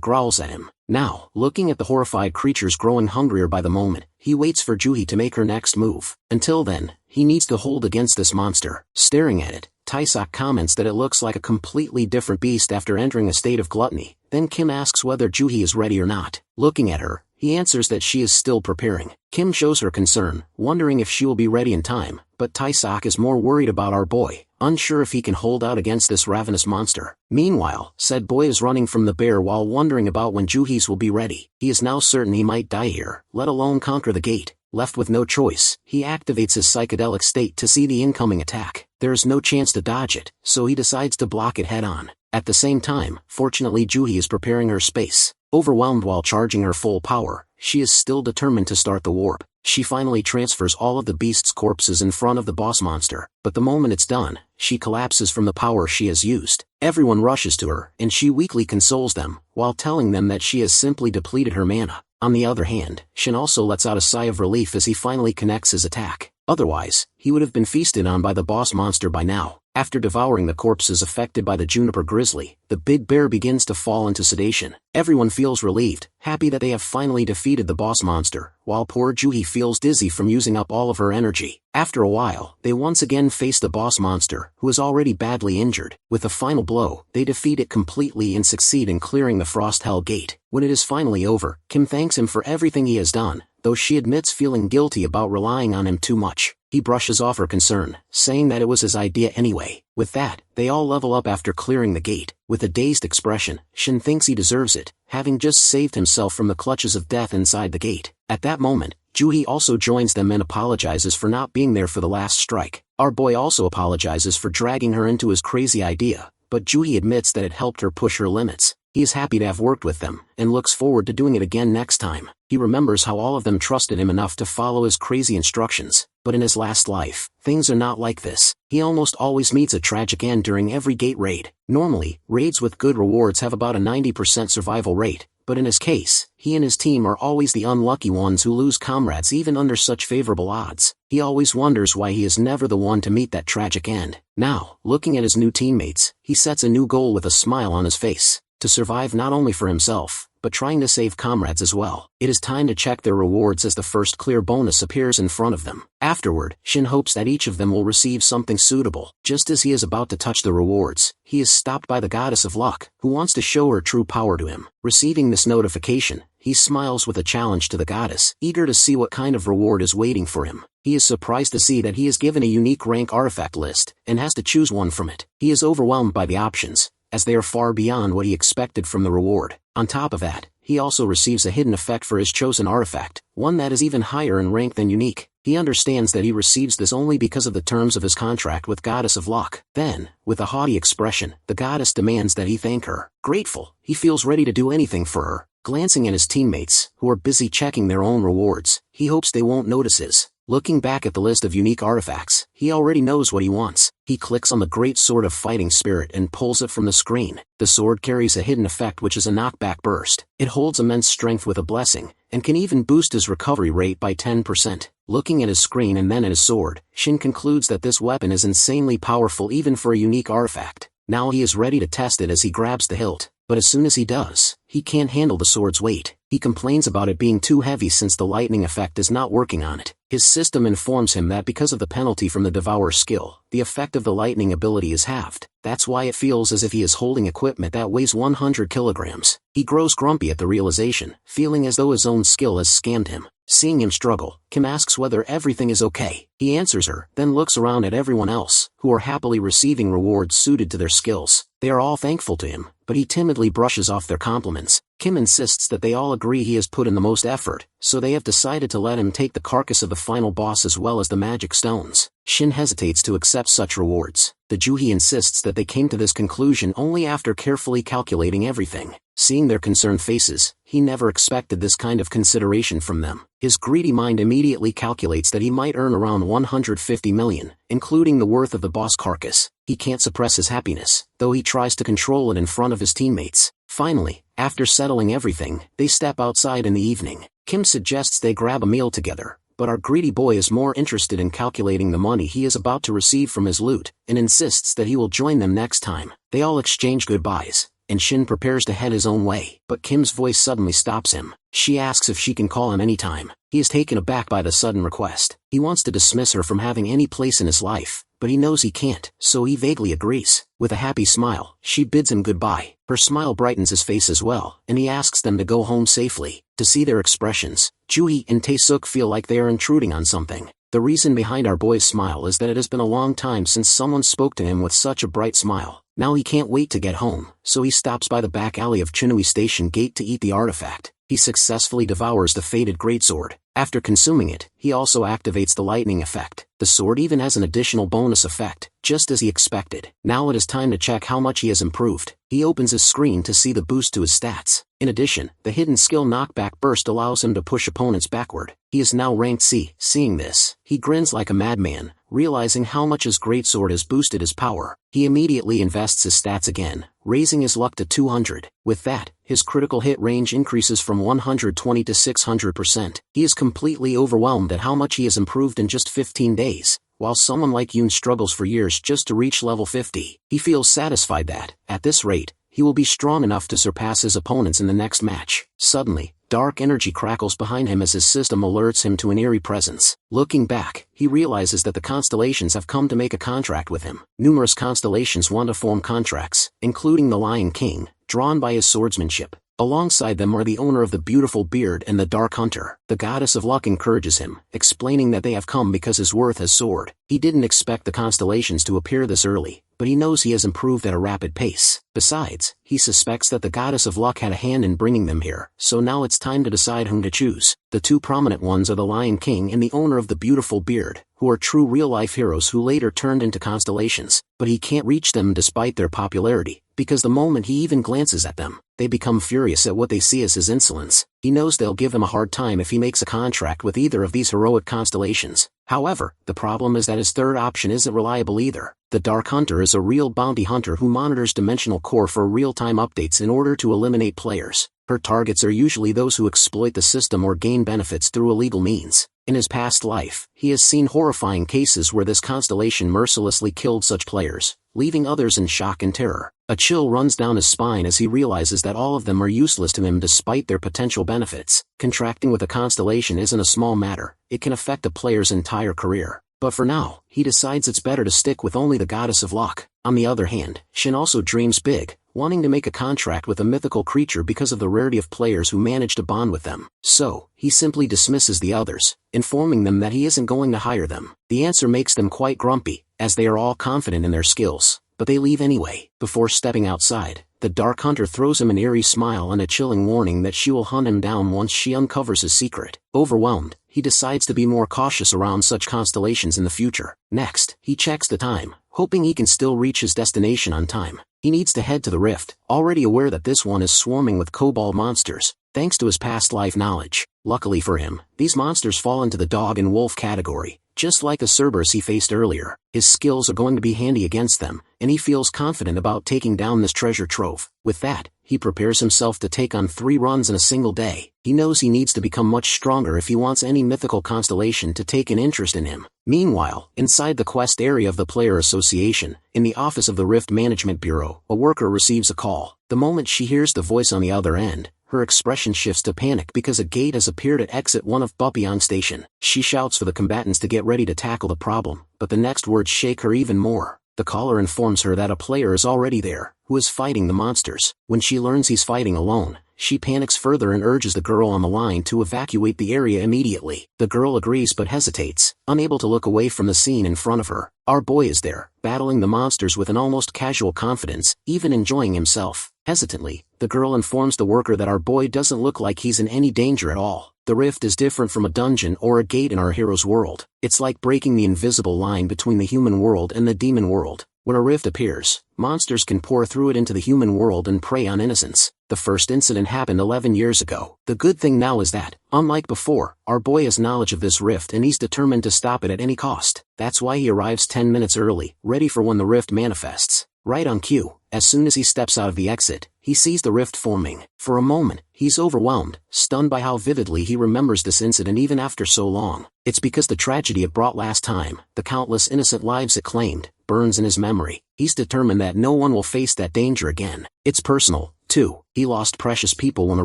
growls at him. Now, looking at the horrified creatures growing hungrier by the moment, he waits for Juhi to make her next move. Until then, he needs to hold against this monster. Staring at it, Taesak comments that it looks like a completely different beast after entering a state of gluttony. Then Kim asks whether Juhi is ready or not. Looking at her, he answers that she is still preparing. Kim shows her concern, wondering if she will be ready in time, but Taesak is more worried about our boy, unsure if he can hold out against this ravenous monster. Meanwhile, said boy is running from the bear while wondering about when Juhi's will be ready. He is now certain he might die here, let alone conquer the gate. Left with no choice, he activates his psychedelic state to see the incoming attack. There is no chance to dodge it, so he decides to block it head-on. At the same time, fortunately Juhi is preparing her space. Overwhelmed while charging her full power, she is still determined to start the warp. She finally transfers all of the beast's corpses in front of the boss monster, but the moment it's done, she collapses from the power she has used. Everyone rushes to her, and she weakly consoles them, while telling them that she has simply depleted her mana. On the other hand, Shin also lets out a sigh of relief as he finally connects his attack. Otherwise, he would have been feasted on by the boss monster by now. After devouring the corpses affected by the juniper grizzly, the big bear begins to fall into sedation. Everyone feels relieved, happy that they have finally defeated the boss monster, while poor Juhi feels dizzy from using up all of her energy. After a while, they once again face the boss monster, who is already badly injured. With a final blow, they defeat it completely and succeed in clearing the Frost Hell Gate. When it is finally over, Kim thanks him for everything he has done, though she admits feeling guilty about relying on him too much. He brushes off her concern, saying that it was his idea anyway. With that, they all level up after clearing the gate. With a dazed expression, Shin thinks he deserves it, having just saved himself from the clutches of death inside the gate. At that moment, Juhi also joins them and apologizes for not being there for the last strike. Our boy also apologizes for dragging her into his crazy idea, but Juhi admits that it helped her push her limits. He is happy to have worked with them, and looks forward to doing it again next time. He remembers how all of them trusted him enough to follow his crazy instructions, but in his last life, things are not like this. He almost always meets a tragic end during every gate raid. Normally, raids with good rewards have about a 90% survival rate, but in his case, he and his team are always the unlucky ones who lose comrades even under such favorable odds. He always wonders why he is never the one to meet that tragic end. Now, looking at his new teammates, he sets a new goal with a smile on his face. To survive not only for himself, but trying to save comrades as well. It is time to check their rewards as the first clear bonus appears in front of them. Afterward, Shin hopes that each of them will receive something suitable. Just as he is about to touch the rewards, he is stopped by the goddess of luck, who wants to show her true power to him. Receiving this notification, he smiles with a challenge to the goddess, eager to see what kind of reward is waiting for him. He is surprised to see that he is given a unique rank artifact list, and has to choose one from it. He is overwhelmed by the options, as they are far beyond what he expected from the reward. On top of that, he also receives a hidden effect for his chosen artifact, one that is even higher in rank than unique. He understands that he receives this only because of the terms of his contract with Goddess of Luck. Then, with a haughty expression, the goddess demands that he thank her. Grateful, he feels ready to do anything for her. Glancing at his teammates, who are busy checking their own rewards, he hopes they won't notice his. Looking back at the list of unique artifacts, he already knows what he wants. He clicks on the Great Sword of Fighting Spirit and pulls it from the screen. The sword carries a hidden effect which is a knockback burst. It holds immense strength with a blessing, and can even boost his recovery rate by 10%. Looking at his screen and then at his sword, Shin concludes that this weapon is insanely powerful even for a unique artifact. Now he is ready to test it as he grabs the hilt, but as soon as he does, he can't handle the sword's weight. He complains about it being too heavy since the lightning effect is not working on it. His system informs him that because of the penalty from the Devours skill, the effect of the lightning ability is halved. That's why it feels as if he is holding equipment that weighs 100 kilograms. He grows grumpy at the realization, feeling as though his own skill has scammed him. Seeing him struggle, Kim asks whether everything is okay. He answers her, then looks around at everyone else, who are happily receiving rewards suited to their skills. They are all thankful to him, but he timidly brushes off their compliments. Kim insists that they all agree he has put in the most effort, so they have decided to let him take the carcass of the final boss as well as the magic stones. Shin hesitates to accept such rewards. The Juhi insists that they came to this conclusion only after carefully calculating everything. Seeing their concerned faces, he never expected this kind of consideration from them. His greedy mind immediately calculates that he might earn around 150 million, including the worth of the boss carcass. He can't suppress his happiness, though he tries to control it in front of his teammates. Finally, after settling everything, they step outside in the evening. Kim suggests they grab a meal together, but our greedy boy is more interested in calculating the money he is about to receive from his loot, and insists that he will join them next time. They all exchange goodbyes, and Shin prepares to head his own way, but Kim's voice suddenly stops him. She asks if she can call him anytime. He is taken aback by the sudden request. He wants to dismiss her from having any place in his life, but he knows he can't, so he vaguely agrees. With a happy smile, she bids him goodbye. Her smile brightens his face as well, and he asks them to go home safely. To see their expressions, Juhi and Tae-suk feel like they are intruding on something. The reason behind our boy's smile is that it has been a long time since someone spoke to him with such a bright smile. Now he can't wait to get home, so he stops by the back alley of Chinui Station Gate to eat the artifact. He successfully devours the fated greatsword. After consuming it, he also activates the lightning effect. The sword even has an additional bonus effect, just as he expected. Now it is time to check how much he has improved. He opens his screen to see the boost to his stats. In addition, the hidden skill Knockback Burst allows him to push opponents backward. He is now ranked C. Seeing this, he grins like a madman, realizing how much his greatsword has boosted his power. He immediately invests his stats again, raising his luck to 200. With that, his critical hit range increases from 120 to 600%. He is completely overwhelmed at how much he has improved in just 15 days. While someone like Yoon struggles for years just to reach level 50, he feels satisfied that, at this rate, he will be strong enough to surpass his opponents in the next match. Suddenly, dark energy crackles behind him as his system alerts him to an eerie presence. Looking back, he realizes that the constellations have come to make a contract with him. Numerous constellations want to form contracts, including the Lion King, drawn by his swordsmanship. Alongside them are the owner of the beautiful beard and the Dark Hunter. The goddess of luck encourages him, explaining that they have come because his worth has soared. He didn't expect the constellations to appear this early, but he knows he has improved at a rapid pace. Besides, he suspects that the goddess of luck had a hand in bringing them here, so now it's time to decide whom to choose. The two prominent ones are the Lion King and the owner of the beautiful beard, who are true real-life heroes who later turned into constellations, but he can't reach them despite their popularity, because the moment he even glances at them, they become furious at what they see as his insolence. He knows they'll give him a hard time if he makes a contract with either of these heroic constellations. However, the problem is that his third option isn't reliable either. The Dark Hunter is a real bounty hunter who monitors Dimensional Core for real-time updates in order to eliminate players. Her targets are usually those who exploit the system or gain benefits through illegal means. In his past life, he has seen horrifying cases where this constellation mercilessly killed such players, leaving others in shock and terror. A chill runs down his spine as he realizes that all of them are useless to him despite their potential benefits. Contracting with a constellation isn't a small matter, it can affect a player's entire career. But for now, he decides it's better to stick with only the goddess of luck. On the other hand, Shin also dreams big, wanting to make a contract with a mythical creature because of the rarity of players who manage to bond with them. So, he simply dismisses the others, informing them that he isn't going to hire them. The answer makes them quite grumpy, as they are all confident in their skills, but they leave anyway. Before stepping outside, the Dark Hunter throws him an eerie smile and a chilling warning that she will hunt him down once she uncovers his secret. Overwhelmed, he decides to be more cautious around such constellations in the future. Next, he checks the time, hoping he can still reach his destination on time. He needs to head to the rift, already aware that this one is swarming with kobold monsters, thanks to his past life knowledge. Luckily for him, these monsters fall into the dog and wolf category, just like the Cerberus he faced earlier. His skills are going to be handy against them, and he feels confident about taking down this treasure trove. With that, he prepares himself to take on 3 runs in a single day. He knows he needs to become much stronger if he wants any mythical constellation to take an interest in him. Meanwhile, inside the quest area of the Player Association, in the office of the Rift Management Bureau, a worker receives a call. The moment she hears the voice on the other end, her expression shifts to panic because a gate has appeared at exit 1 of Bupyeon Station. She shouts for the combatants to get ready to tackle the problem, but the next words shake her even more. The caller informs her that a player is already there, who is fighting the monsters. When she learns he's fighting alone, she panics further and urges the girl on the line to evacuate the area immediately. The girl agrees but hesitates, unable to look away from the scene in front of her. Our boy is there, battling the monsters with an almost casual confidence, even enjoying himself. Hesitantly, the girl informs the worker that our boy doesn't look like he's in any danger at all. The rift is different from a dungeon or a gate in our hero's world. It's like breaking the invisible line between the human world and the demon world. When a rift appears, monsters can pour through it into the human world and prey on innocents. The first incident happened 11 years ago. The good thing now is that, unlike before, our boy has knowledge of this rift and he's determined to stop it at any cost. That's why he arrives 10 minutes early, ready for when the rift manifests. Right on cue, as soon as he steps out of the exit, he sees the rift forming. For a moment, he's overwhelmed, stunned by how vividly he remembers this incident even after so long. It's because the tragedy it brought last time, the countless innocent lives it claimed, burns in his memory. He's determined that no one will face that danger again. It's personal, too. He lost precious people when a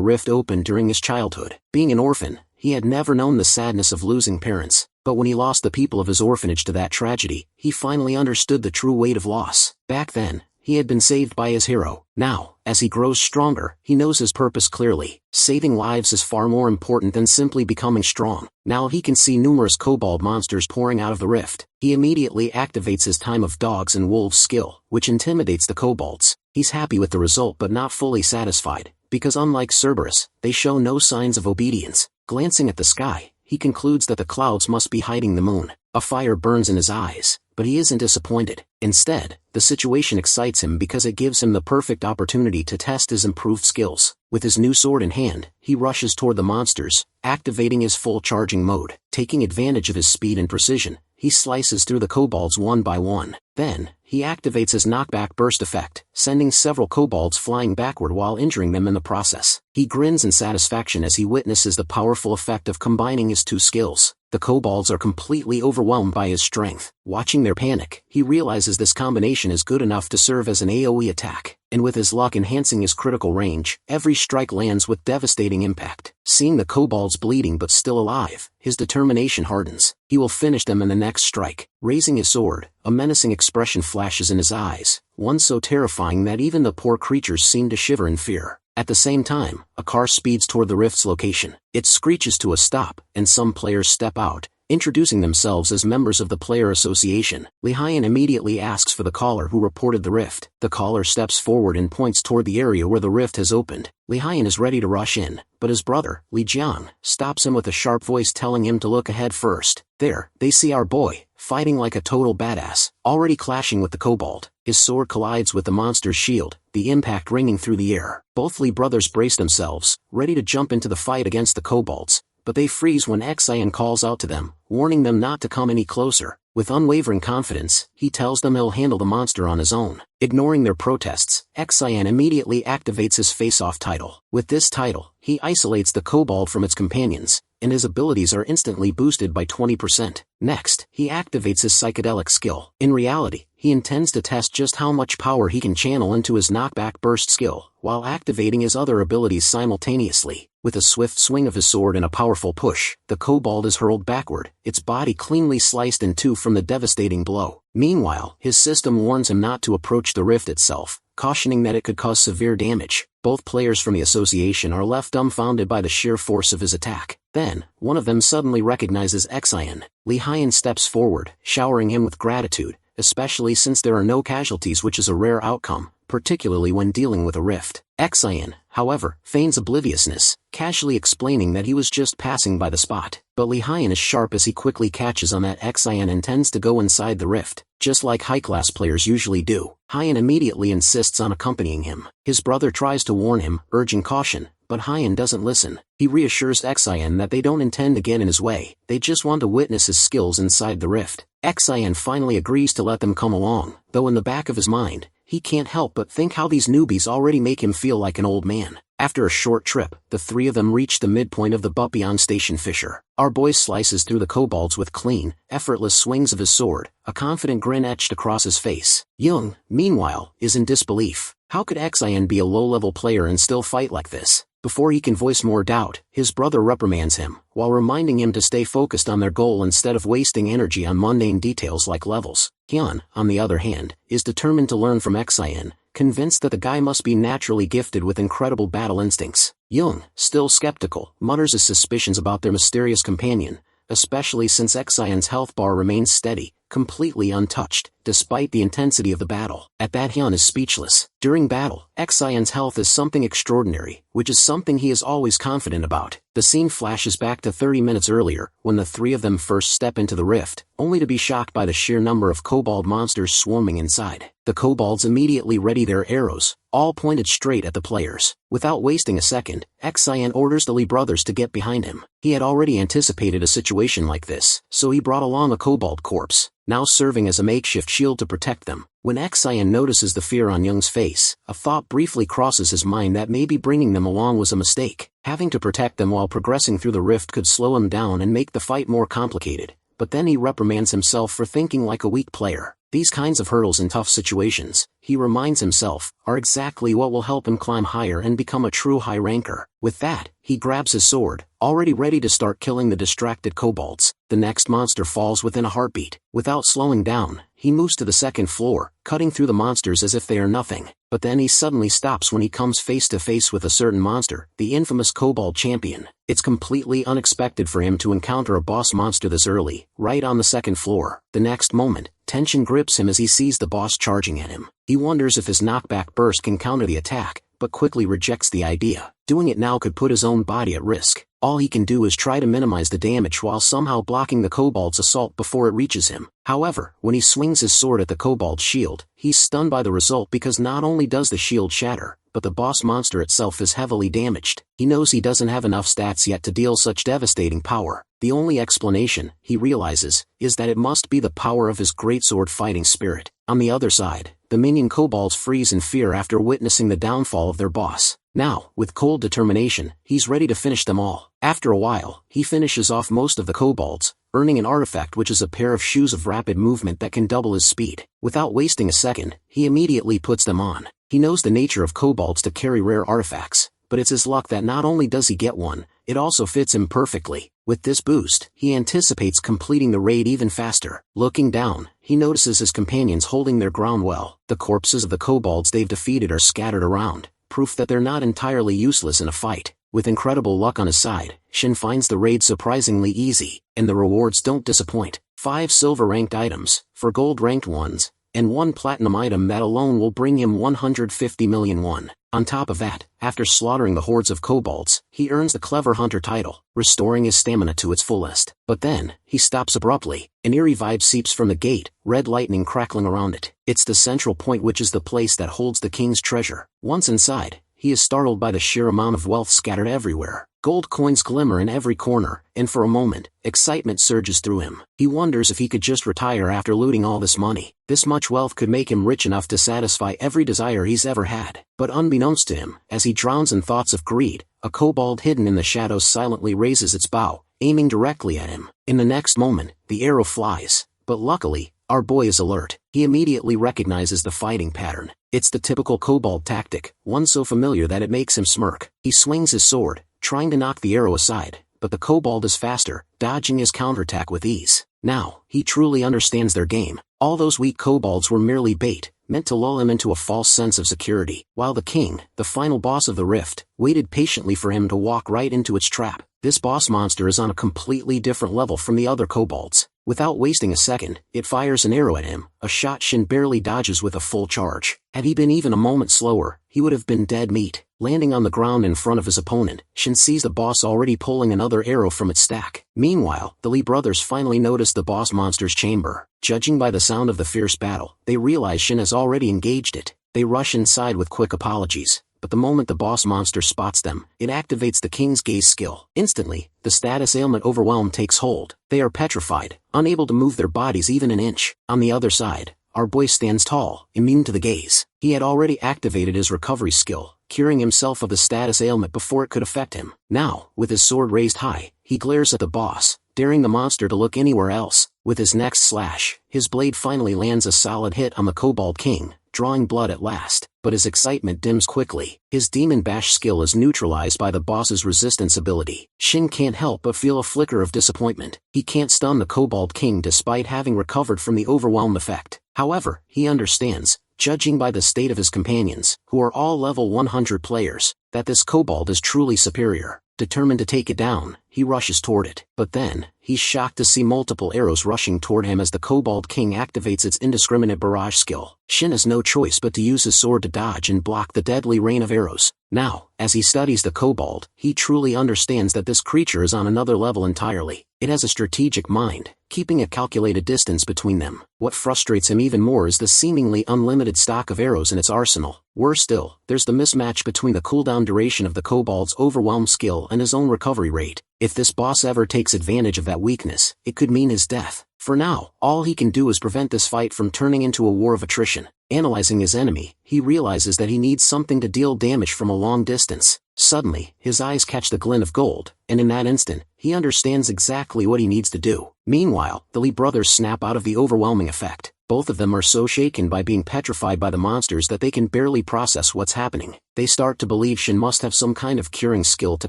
rift opened during his childhood. Being an orphan, he had never known the sadness of losing parents, but when he lost the people of his orphanage to that tragedy, he finally understood the true weight of loss. Back then, he had been saved by his hero. Now, as he grows stronger, he knows his purpose clearly. Saving lives is far more important than simply becoming strong. Now he can see numerous kobold monsters pouring out of the rift. He immediately activates his Time of Dogs and Wolves skill, which intimidates the kobolds. He's happy with the result but not fully satisfied, because unlike Cerberus, they show no signs of obedience. Glancing at the sky, he concludes that the clouds must be hiding the moon. A fire burns in his eyes, but he isn't disappointed. Instead, the situation excites him because it gives him the perfect opportunity to test his improved skills. With his new sword in hand, he rushes toward the monsters, activating his full charging mode. Taking advantage of his speed and precision, he slices through the kobolds one by one. Then, he activates his knockback burst effect, sending several kobolds flying backward while injuring them in the process. He grins in satisfaction as he witnesses the powerful effect of combining his two skills. The kobolds are completely overwhelmed by his strength. Watching their panic, he realizes this combination is good enough to serve as an AoE attack, and with his luck enhancing his critical range, every strike lands with devastating impact. Seeing the kobolds bleeding but still alive, his determination hardens. He will finish them in the next strike. Raising his sword, a menacing expression flashes in his eyes, one so terrifying that even the poor creatures seem to shiver in fear. At the same time, a car speeds toward the rift's location. It screeches to a stop, and some players step out, introducing themselves as members of the player association. Li Hyan immediately asks for the caller who reported the rift. The caller steps forward and points toward the area where the rift has opened. Li Hyan is ready to rush in, but his brother, Li Jiang, stops him with a sharp voice telling him to look ahead first. There, they see our boy, fighting like a total badass, already clashing with the kobold. His sword collides with the monster's shield, the impact ringing through the air. Both Li brothers brace themselves, ready to jump into the fight against the kobolds, but they freeze when Xian calls out to them, warning them not to come any closer. With unwavering confidence, he tells them he'll handle the monster on his own. Ignoring their protests, Xian immediately activates his face-off title. With this title, he isolates the kobold from its companions, and his abilities are instantly boosted by 20%. Next, he activates his psychedelic skill. In reality, he intends to test just how much power he can channel into his knockback burst skill, while activating his other abilities simultaneously. With a swift swing of his sword and a powerful push, the kobold is hurled backward, its body cleanly sliced in two from the devastating blow. Meanwhile, his system warns him not to approach the rift itself, cautioning that it could cause severe damage. Both players from the association are left dumbfounded by the sheer force of his attack. Then, one of them suddenly recognizes Xian. Li Hyan steps forward, showering him with gratitude, especially since there are no casualties, which is a rare outcome, particularly when dealing with a rift. Xian, however, feigns obliviousness, casually explaining that he was just passing by the spot. But Li Hyan is sharp as he quickly catches on that Xian intends to go inside the rift, just like high-class players usually do. Hyan immediately insists on accompanying him. His brother tries to warn him, urging caution, but Hyan doesn't listen. He reassures Xian that they don't intend to get in his way, they just want to witness his skills inside the rift. Xian finally agrees to let them come along, though in the back of his mind, he can't help but think how these newbies already make him feel like an old man. After a short trip, the three of them reach the midpoint of the Bupion Station fissure. Our boy slices through the kobolds with clean, effortless swings of his sword, a confident grin etched across his face. Young, meanwhile, is in disbelief. How could Xian be a low-level player and still fight like this? Before he can voice more doubt, his brother reprimands him, while reminding him to stay focused on their goal instead of wasting energy on mundane details like levels. Hyun, on the other hand, is determined to learn from Xian, convinced that the guy must be naturally gifted with incredible battle instincts. Young, still skeptical, mutters his suspicions about their mysterious companion, especially since Xian's health bar remains steady, completely untouched, despite the intensity of the battle. At that, Hyun is speechless. During battle, Xian's health is something extraordinary, which is something he is always confident about. The scene flashes back to 30 minutes earlier, when the three of them first step into the rift, only to be shocked by the sheer number of kobold monsters swarming inside. The kobolds immediately ready their arrows, all pointed straight at the players. Without wasting a second, Xian orders the Li brothers to get behind him. He had already anticipated a situation like this, so he brought along a kobold corpse, now serving as a makeshift shield to protect them. When Xian notices the fear on Young's face, a thought briefly crosses his mind that maybe bringing them along was a mistake. Having to protect them while progressing through the rift could slow him down and make the fight more complicated, but then he reprimands himself for thinking like a weak player. These kinds of hurdles in tough situations, he reminds himself, are exactly what will help him climb higher and become a true high ranker. With that, he grabs his sword, already ready to start killing the distracted kobolds. The next monster falls within a heartbeat. Without slowing down, he moves to the second floor, cutting through the monsters as if they are nothing. But then he suddenly stops when he comes face to face with a certain monster, the infamous kobold champion. It's completely unexpected for him to encounter a boss monster this early, right on the second floor. The next moment, tension grips him as he sees the boss charging at him. He wonders if his knockback burst can counter the attack, but quickly rejects the idea. Doing it now could put his own body at risk. All he can do is try to minimize the damage while somehow blocking the kobold's assault before it reaches him. However, when he swings his sword at the kobold's shield, he's stunned by the result because not only does the shield shatter, but the boss monster itself is heavily damaged. He knows he doesn't have enough stats yet to deal such devastating power. The only explanation, he realizes, is that it must be the power of his greatsword fighting spirit. On the other side, the minion kobolds freeze in fear after witnessing the downfall of their boss. Now, with cold determination, he's ready to finish them all. After a while, he finishes off most of the kobolds, earning an artifact which is a pair of shoes of rapid movement that can double his speed. Without wasting a second, he immediately puts them on. He knows the nature of kobolds to carry rare artifacts, but it's his luck that not only does he get one, it also fits him perfectly. With this boost, he anticipates completing the raid even faster. Looking down, he notices his companions holding their ground well. The corpses of the kobolds they've defeated are scattered around, proof that they're not entirely useless in a fight. With incredible luck on his side, Shin finds the raid surprisingly easy, and the rewards don't disappoint. 5 silver-ranked items, 4 gold-ranked ones, and 1 platinum item that alone will bring him 150 million won. On top of that, after slaughtering the hordes of kobolds, he earns the Clever Hunter title, restoring his stamina to its fullest. But then, he stops abruptly. An eerie vibe seeps from the gate, red lightning crackling around it. It's the central point which is the place that holds the king's treasure. Once inside, he is startled by the sheer amount of wealth scattered everywhere. Gold coins glimmer in every corner, and for a moment, excitement surges through him. He wonders if he could just retire after looting all this money. This much wealth could make him rich enough to satisfy every desire he's ever had. But unbeknownst to him, as he drowns in thoughts of greed, a kobold hidden in the shadows silently raises its bow, aiming directly at him. In the next moment, the arrow flies, but luckily, our boy is alert. He immediately recognizes the fighting pattern. It's the typical kobold tactic, one so familiar that it makes him smirk. He swings his sword, trying to knock the arrow aside, but the kobold is faster, dodging his counterattack with ease. Now, he truly understands their game. All those weak kobolds were merely bait, meant to lull him into a false sense of security, while the king, the final boss of the rift, waited patiently for him to walk right into its trap. This boss monster is on a completely different level from the other kobolds. Without wasting a second, it fires an arrow at him, a shot Shin barely dodges with a full charge. Had he been even a moment slower, he would have been dead meat. Landing on the ground in front of his opponent, Shin sees the boss already pulling another arrow from its stack. Meanwhile, the Lee brothers finally notice the boss monster's chamber. Judging by the sound of the fierce battle, they realize Shin has already engaged it. They rush inside with quick apologies, but the moment the boss monster spots them, it activates the king's gaze skill. Instantly, the status ailment overwhelm takes hold. They are petrified, unable to move their bodies even an inch. On the other side, our boy stands tall, immune to the gaze. He had already activated his recovery skill, curing himself of the status ailment before it could affect him. Now, with his sword raised high, he glares at the boss, daring the monster to look anywhere else. With his next slash, his blade finally lands a solid hit on the Kobold King, drawing blood at last. But his excitement dims quickly. His Demon Bash skill is neutralized by the boss's resistance ability. Shin can't help but feel a flicker of disappointment. He can't stun the Kobold King despite having recovered from the overwhelm effect. However, he understands, judging by the state of his companions, who are all level 100 players, that this kobold is truly superior. Determined to take it down, he rushes toward it. But then, he's shocked to see multiple arrows rushing toward him as the Kobold King activates its indiscriminate barrage skill. Shin has no choice but to use his sword to dodge and block the deadly rain of arrows. Now, as he studies the kobold, he truly understands that this creature is on another level entirely. It has a strategic mind, keeping a calculated distance between them. What frustrates him even more is the seemingly unlimited stock of arrows in its arsenal. Worse still, there's the mismatch between the cooldown duration of the kobold's overwhelm skill and his own recovery rate. If this boss ever takes advantage of that weakness, it could mean his death. For now, all he can do is prevent this fight from turning into a war of attrition. Analyzing his enemy, he realizes that he needs something to deal damage from a long distance. Suddenly, his eyes catch the glint of gold, and in that instant, he understands exactly what he needs to do. Meanwhile, the Lee brothers snap out of the overwhelming effect. Both of them are so shaken by being petrified by the monsters that they can barely process what's happening. They start to believe Shin must have some kind of curing skill to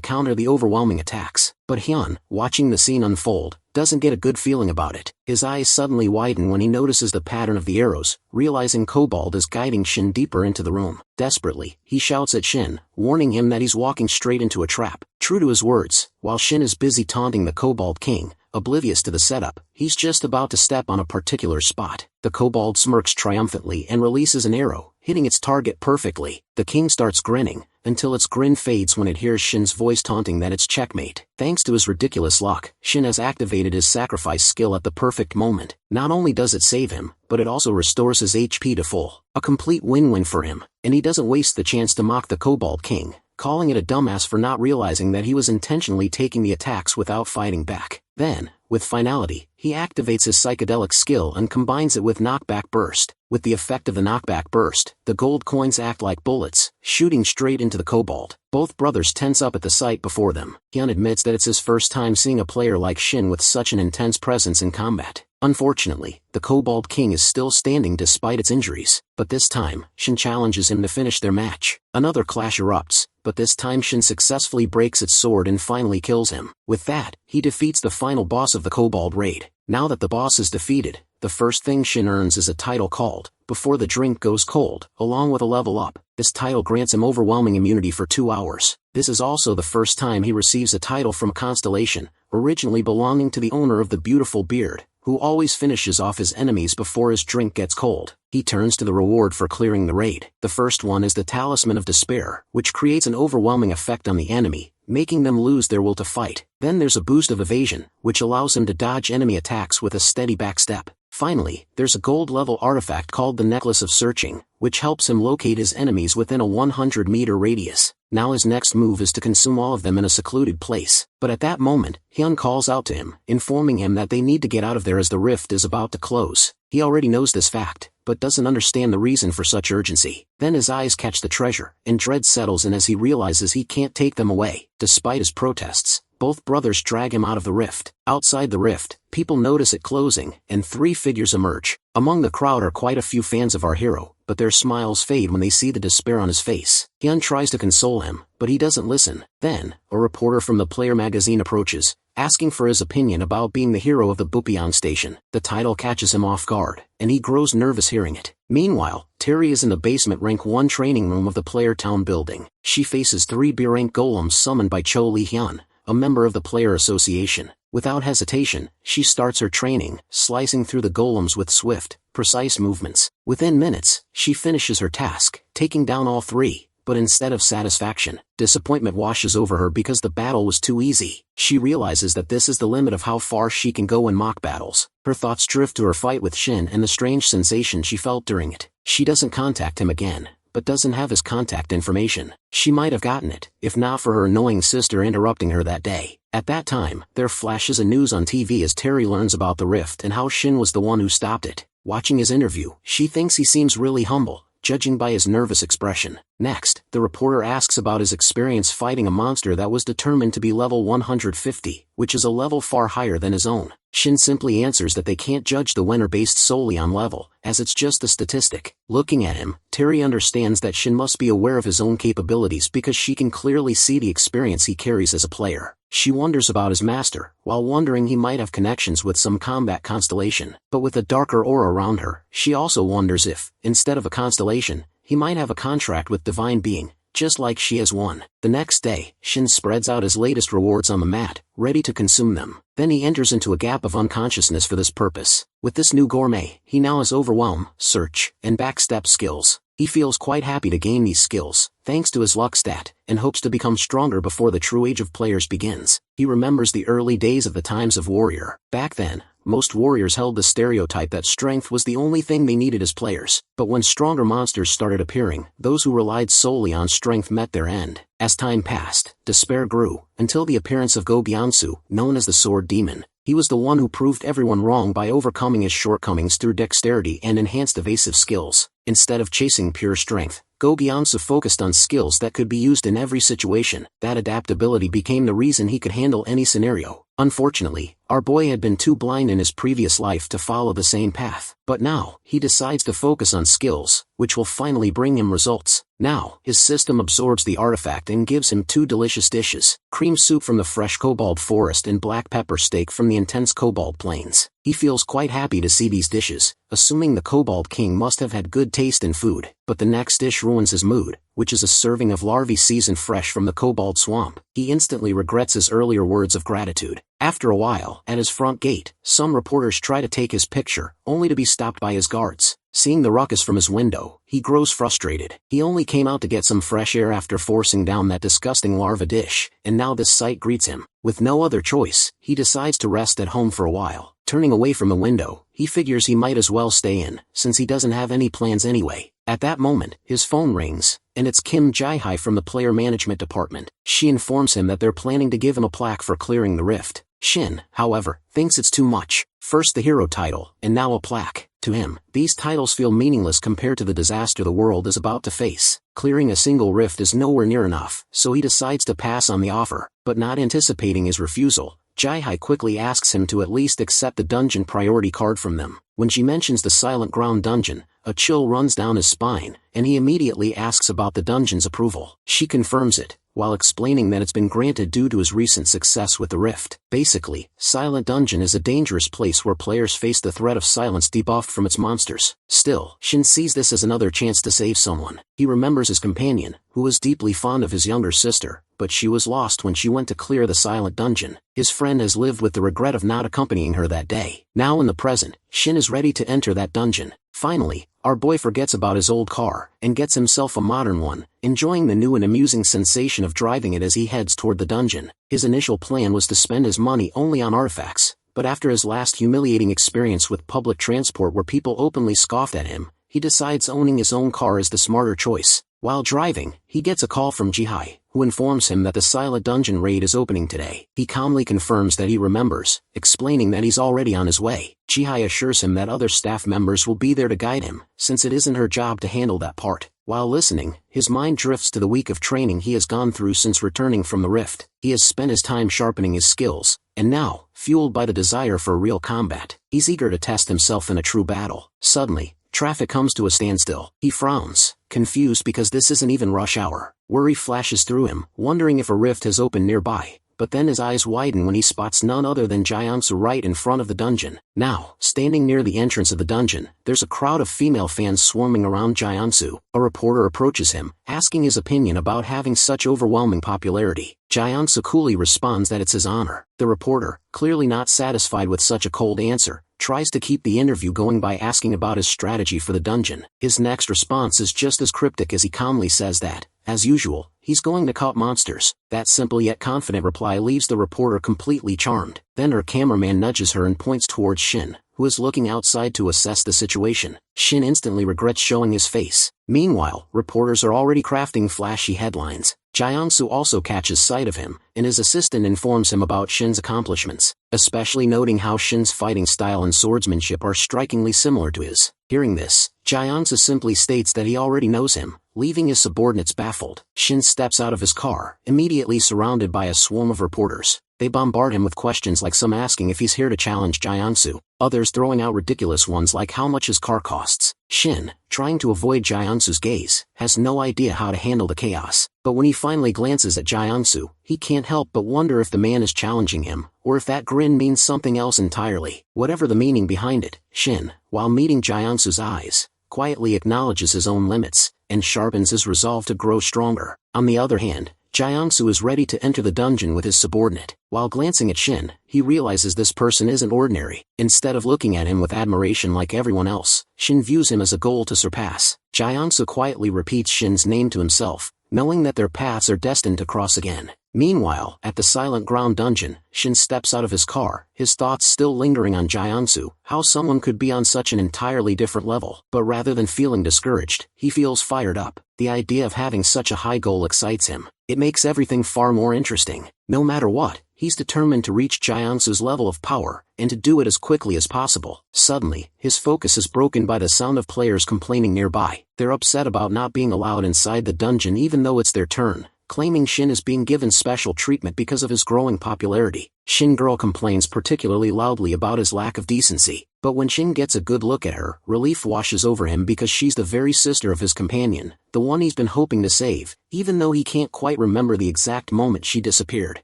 counter the overwhelming attacks. But Hyun, watching the scene unfold, doesn't get a good feeling about it. His eyes suddenly widen when he notices the pattern of the arrows, realizing Kobold is guiding Shin deeper into the room. Desperately, he shouts at Shin, warning him that he's walking straight into a trap. True to his words, while Shin is busy taunting the Kobold King, oblivious to the setup. He's just about to step on a particular spot. The kobold smirks triumphantly and releases an arrow, hitting its target perfectly. The king starts grinning, until its grin fades when it hears Shin's voice taunting that it's checkmate. Thanks to his ridiculous luck, Shin has activated his sacrifice skill at the perfect moment. Not only does it save him, but it also restores his HP to full. A complete win-win for him, and he doesn't waste the chance to mock the kobold king, calling it a dumbass for not realizing that he was intentionally taking the attacks without fighting back. Then, with finality, he activates his psychedelic skill and combines it with knockback burst. With the effect of the knockback burst, the gold coins act like bullets, shooting straight into the kobold. Both brothers tense up at the sight before them. Hyun admits that it's his first time seeing a player like Shin with such an intense presence in combat. Unfortunately, the Kobold King is still standing despite its injuries, but this time, Shin challenges him to finish their match. Another clash erupts, but this time Shin successfully breaks its sword and finally kills him. With that, he defeats the final boss of the Kobold raid. Now that the boss is defeated, the first thing Shin earns is a title called, Before the Drink Goes Cold, along with a level up. This title grants him overwhelming immunity for 2 hours. This is also the first time he receives a title from a constellation, originally belonging to the owner of the beautiful beard, who always finishes off his enemies before his drink gets cold. He turns to the reward for clearing the raid. The first one is the Talisman of Despair, which creates an overwhelming effect on the enemy, making them lose their will to fight. Then there's a boost of evasion, which allows him to dodge enemy attacks with a steady backstep. Finally, there's a gold-level artifact called the Necklace of Searching, which helps him locate his enemies within a 100-meter radius. Now his next move is to consume all of them in a secluded place. But at that moment, Hyun calls out to him, informing him that they need to get out of there as the rift is about to close. He already knows this fact, but doesn't understand the reason for such urgency. Then his eyes catch the treasure, and dread settles in as he realizes he can't take them away. Despite his protests, both brothers drag him out of the rift. Outside the rift, people notice it closing, and 3 figures emerge. Among the crowd are quite a few fans of our hero, but their smiles fade when they see the despair on his face. Hyun tries to console him, but he doesn't listen. Then, a reporter from the Player magazine approaches, asking for his opinion about being the hero of the Bupyeon station. The title catches him off guard, and he grows nervous hearing it. Meanwhile, Terry is in the basement rank 1 training room of the Player Town building. She faces 3 B-rank golems summoned by Cho Lee-hyun, a member of the Player Association. Without hesitation, she starts her training, slicing through the golems with swift, precise movements. Within minutes, she finishes her task, taking down all 3. But instead of satisfaction, disappointment washes over her because the battle was too easy. She realizes that this is the limit of how far she can go in mock battles. Her thoughts drift to her fight with Shin and the strange sensation she felt during it. She doesn't contact him again, but doesn't have his contact information. She might have gotten it, if not for her annoying sister interrupting her that day. At that time, there flashes a news on TV as Terry learns about the rift and how Shin was the one who stopped it. Watching his interview, she thinks he seems really humble, judging by his nervous expression. Next, the reporter asks about his experience fighting a monster that was determined to be level 150, which is a level far higher than his own. Shin simply answers that they can't judge the winner based solely on level, as it's just a statistic. Looking at him, Terry understands that Shin must be aware of his own capabilities because she can clearly see the experience he carries as a player. She wonders about his master, while wondering he might have connections with some combat constellation. But with a darker aura around her, she also wonders if, instead of a constellation, he might have a contract with Divine Being, just like she has one. The next day, Shin spreads out his latest rewards on the mat, ready to consume them. Then he enters into a gap of unconsciousness for this purpose. With this new gourmet, he now has Overwhelm, Search, and Backstep skills. He feels quite happy to gain these skills, thanks to his luck stat, and hopes to become stronger before the true age of players begins. He remembers the early days of the times of warrior. Back then, most warriors held the stereotype that strength was the only thing they needed as players. But when stronger monsters started appearing, those who relied solely on strength met their end. As time passed, despair grew, until the appearance of Go Gyeonsu, known as the Sword Demon. He was the one who proved everyone wrong by overcoming his shortcomings through dexterity and enhanced evasive skills. Instead of chasing pure strength, Go Gyeonsu focused on skills that could be used in every situation. That adaptability became the reason he could handle any scenario. Unfortunately, our boy had been too blind in his previous life to follow the same path. But now, he decides to focus on skills, which will finally bring him results. Now, his system absorbs the artifact and gives him 2 delicious dishes: cream soup from the fresh kobold forest and black pepper steak from the intense kobold plains. He feels quite happy to see these dishes, assuming the Kobold King must have had good taste in food. But the next dish ruins his mood, which is a serving of larvae seasoned fresh from the kobold swamp. He instantly regrets his earlier words of gratitude. After a while, at his front gate, some reporters try to take his picture, only to be stopped by his guards. Seeing the ruckus from his window, he grows frustrated. He only came out to get some fresh air after forcing down that disgusting larva dish, and now this sight greets him. With no other choice, he decides to rest at home for a while. Turning away from the window, he figures he might as well stay in, since he doesn't have any plans anyway. At that moment, his phone rings, and it's Kim Jae-hye from the player management department. She informs him that they're planning to give him a plaque for clearing the rift. Shin, however, thinks it's too much. First the hero title, and now a plaque. To him, these titles feel meaningless compared to the disaster the world is about to face. Clearing a single rift is nowhere near enough, so he decides to pass on the offer. But not anticipating his refusal, Jae-hye quickly asks him to at least accept the dungeon priority card from them. When she mentions the Silent Ground dungeon, a chill runs down his spine, and he immediately asks about the dungeon's approval. She confirms it, while explaining that it's been granted due to his recent success with the rift. Basically, Silent Dungeon is a dangerous place where players face the threat of silence debuffed from its monsters. Still, Shin sees this as another chance to save someone. He remembers his companion, who was deeply fond of his younger sister, but she was lost when she went to clear the Silent Dungeon. His friend has lived with the regret of not accompanying her that day. Now in the present, Shin is ready to enter that dungeon. Finally, our boy forgets about his old car, and gets himself a modern one, enjoying the new and amusing sensation of driving it as he heads toward the dungeon. His initial plan was to spend his money only on artifacts, but after his last humiliating experience with public transport where people openly scoffed at him, he decides owning his own car is the smarter choice. While driving, he gets a call from Ji-hye, who informs him that the Silent Dungeon raid is opening today. He calmly confirms that he remembers, explaining that he's already on his way. Ji-hye assures him that other staff members will be there to guide him, since it isn't her job to handle that part. While listening, his mind drifts to the week of training he has gone through since returning from the rift. He has spent his time sharpening his skills, and now, fueled by the desire for real combat, he's eager to test himself in a true battle. Suddenly, traffic comes to a standstill. He frowns, confused because this isn't even rush hour. Worry flashes through him, wondering if a rift has opened nearby, but then his eyes widen when he spots none other than Jae-ansu right in front of the dungeon. Now, standing near the entrance of the dungeon, there's a crowd of female fans swarming around Jae-ansu. A reporter approaches him, asking his opinion about having such overwhelming popularity. Jae-ansu coolly responds that it's his honor. The reporter, clearly not satisfied with such a cold answer, tries to keep the interview going by asking about his strategy for the dungeon. His next response is just as cryptic as he calmly says that, as usual, he's going to caught monsters. That simple yet confident reply leaves the reporter completely charmed. Then her cameraman nudges her and points towards Shin, who is looking outside to assess the situation. Shin instantly regrets showing his face. Meanwhile, reporters are already crafting flashy headlines. Jae-ansu also catches sight of him, and his assistant informs him about Shin's accomplishments, especially noting how Shin's fighting style and swordsmanship are strikingly similar to his. Hearing this, Jae-ansu simply states that he already knows him, leaving his subordinates baffled. Shin steps out of his car, immediately surrounded by a swarm of reporters. They bombard him with questions like some asking if he's here to challenge Jae-ansu, others throwing out ridiculous ones like how much his car costs. Shin, trying to avoid Jae-ansu's gaze, has no idea how to handle the chaos. But when he finally glances at Jae-ansu, he can't help but wonder if the man is challenging him, or if that grin means something else entirely. Whatever the meaning behind it, Shin, while meeting Jae-ansu's eyes, quietly acknowledges his own limits, and sharpens his resolve to grow stronger. On the other hand, Jae-ansu is ready to enter the dungeon with his subordinate. While glancing at Shin, he realizes this person isn't ordinary. Instead of looking at him with admiration like everyone else, Shin views him as a goal to surpass. Jae-ansu quietly repeats Shin's name to himself, knowing that their paths are destined to cross again. Meanwhile, at the Silent Ground dungeon, Shin steps out of his car, his thoughts still lingering on Jae-ansu, how someone could be on such an entirely different level. But rather than feeling discouraged, he feels fired up. The idea of having such a high goal excites him. It makes everything far more interesting. No matter what, he's determined to reach Jae-ansu's level of power, and to do it as quickly as possible. Suddenly, his focus is broken by the sound of players complaining nearby. They're upset about not being allowed inside the dungeon even though it's their turn, claiming Shin is being given special treatment because of his growing popularity. Shin Girl complains particularly loudly about his lack of decency, but when Shin gets a good look at her, relief washes over him because she's the very sister of his companion, the one he's been hoping to save, even though he can't quite remember the exact moment she disappeared.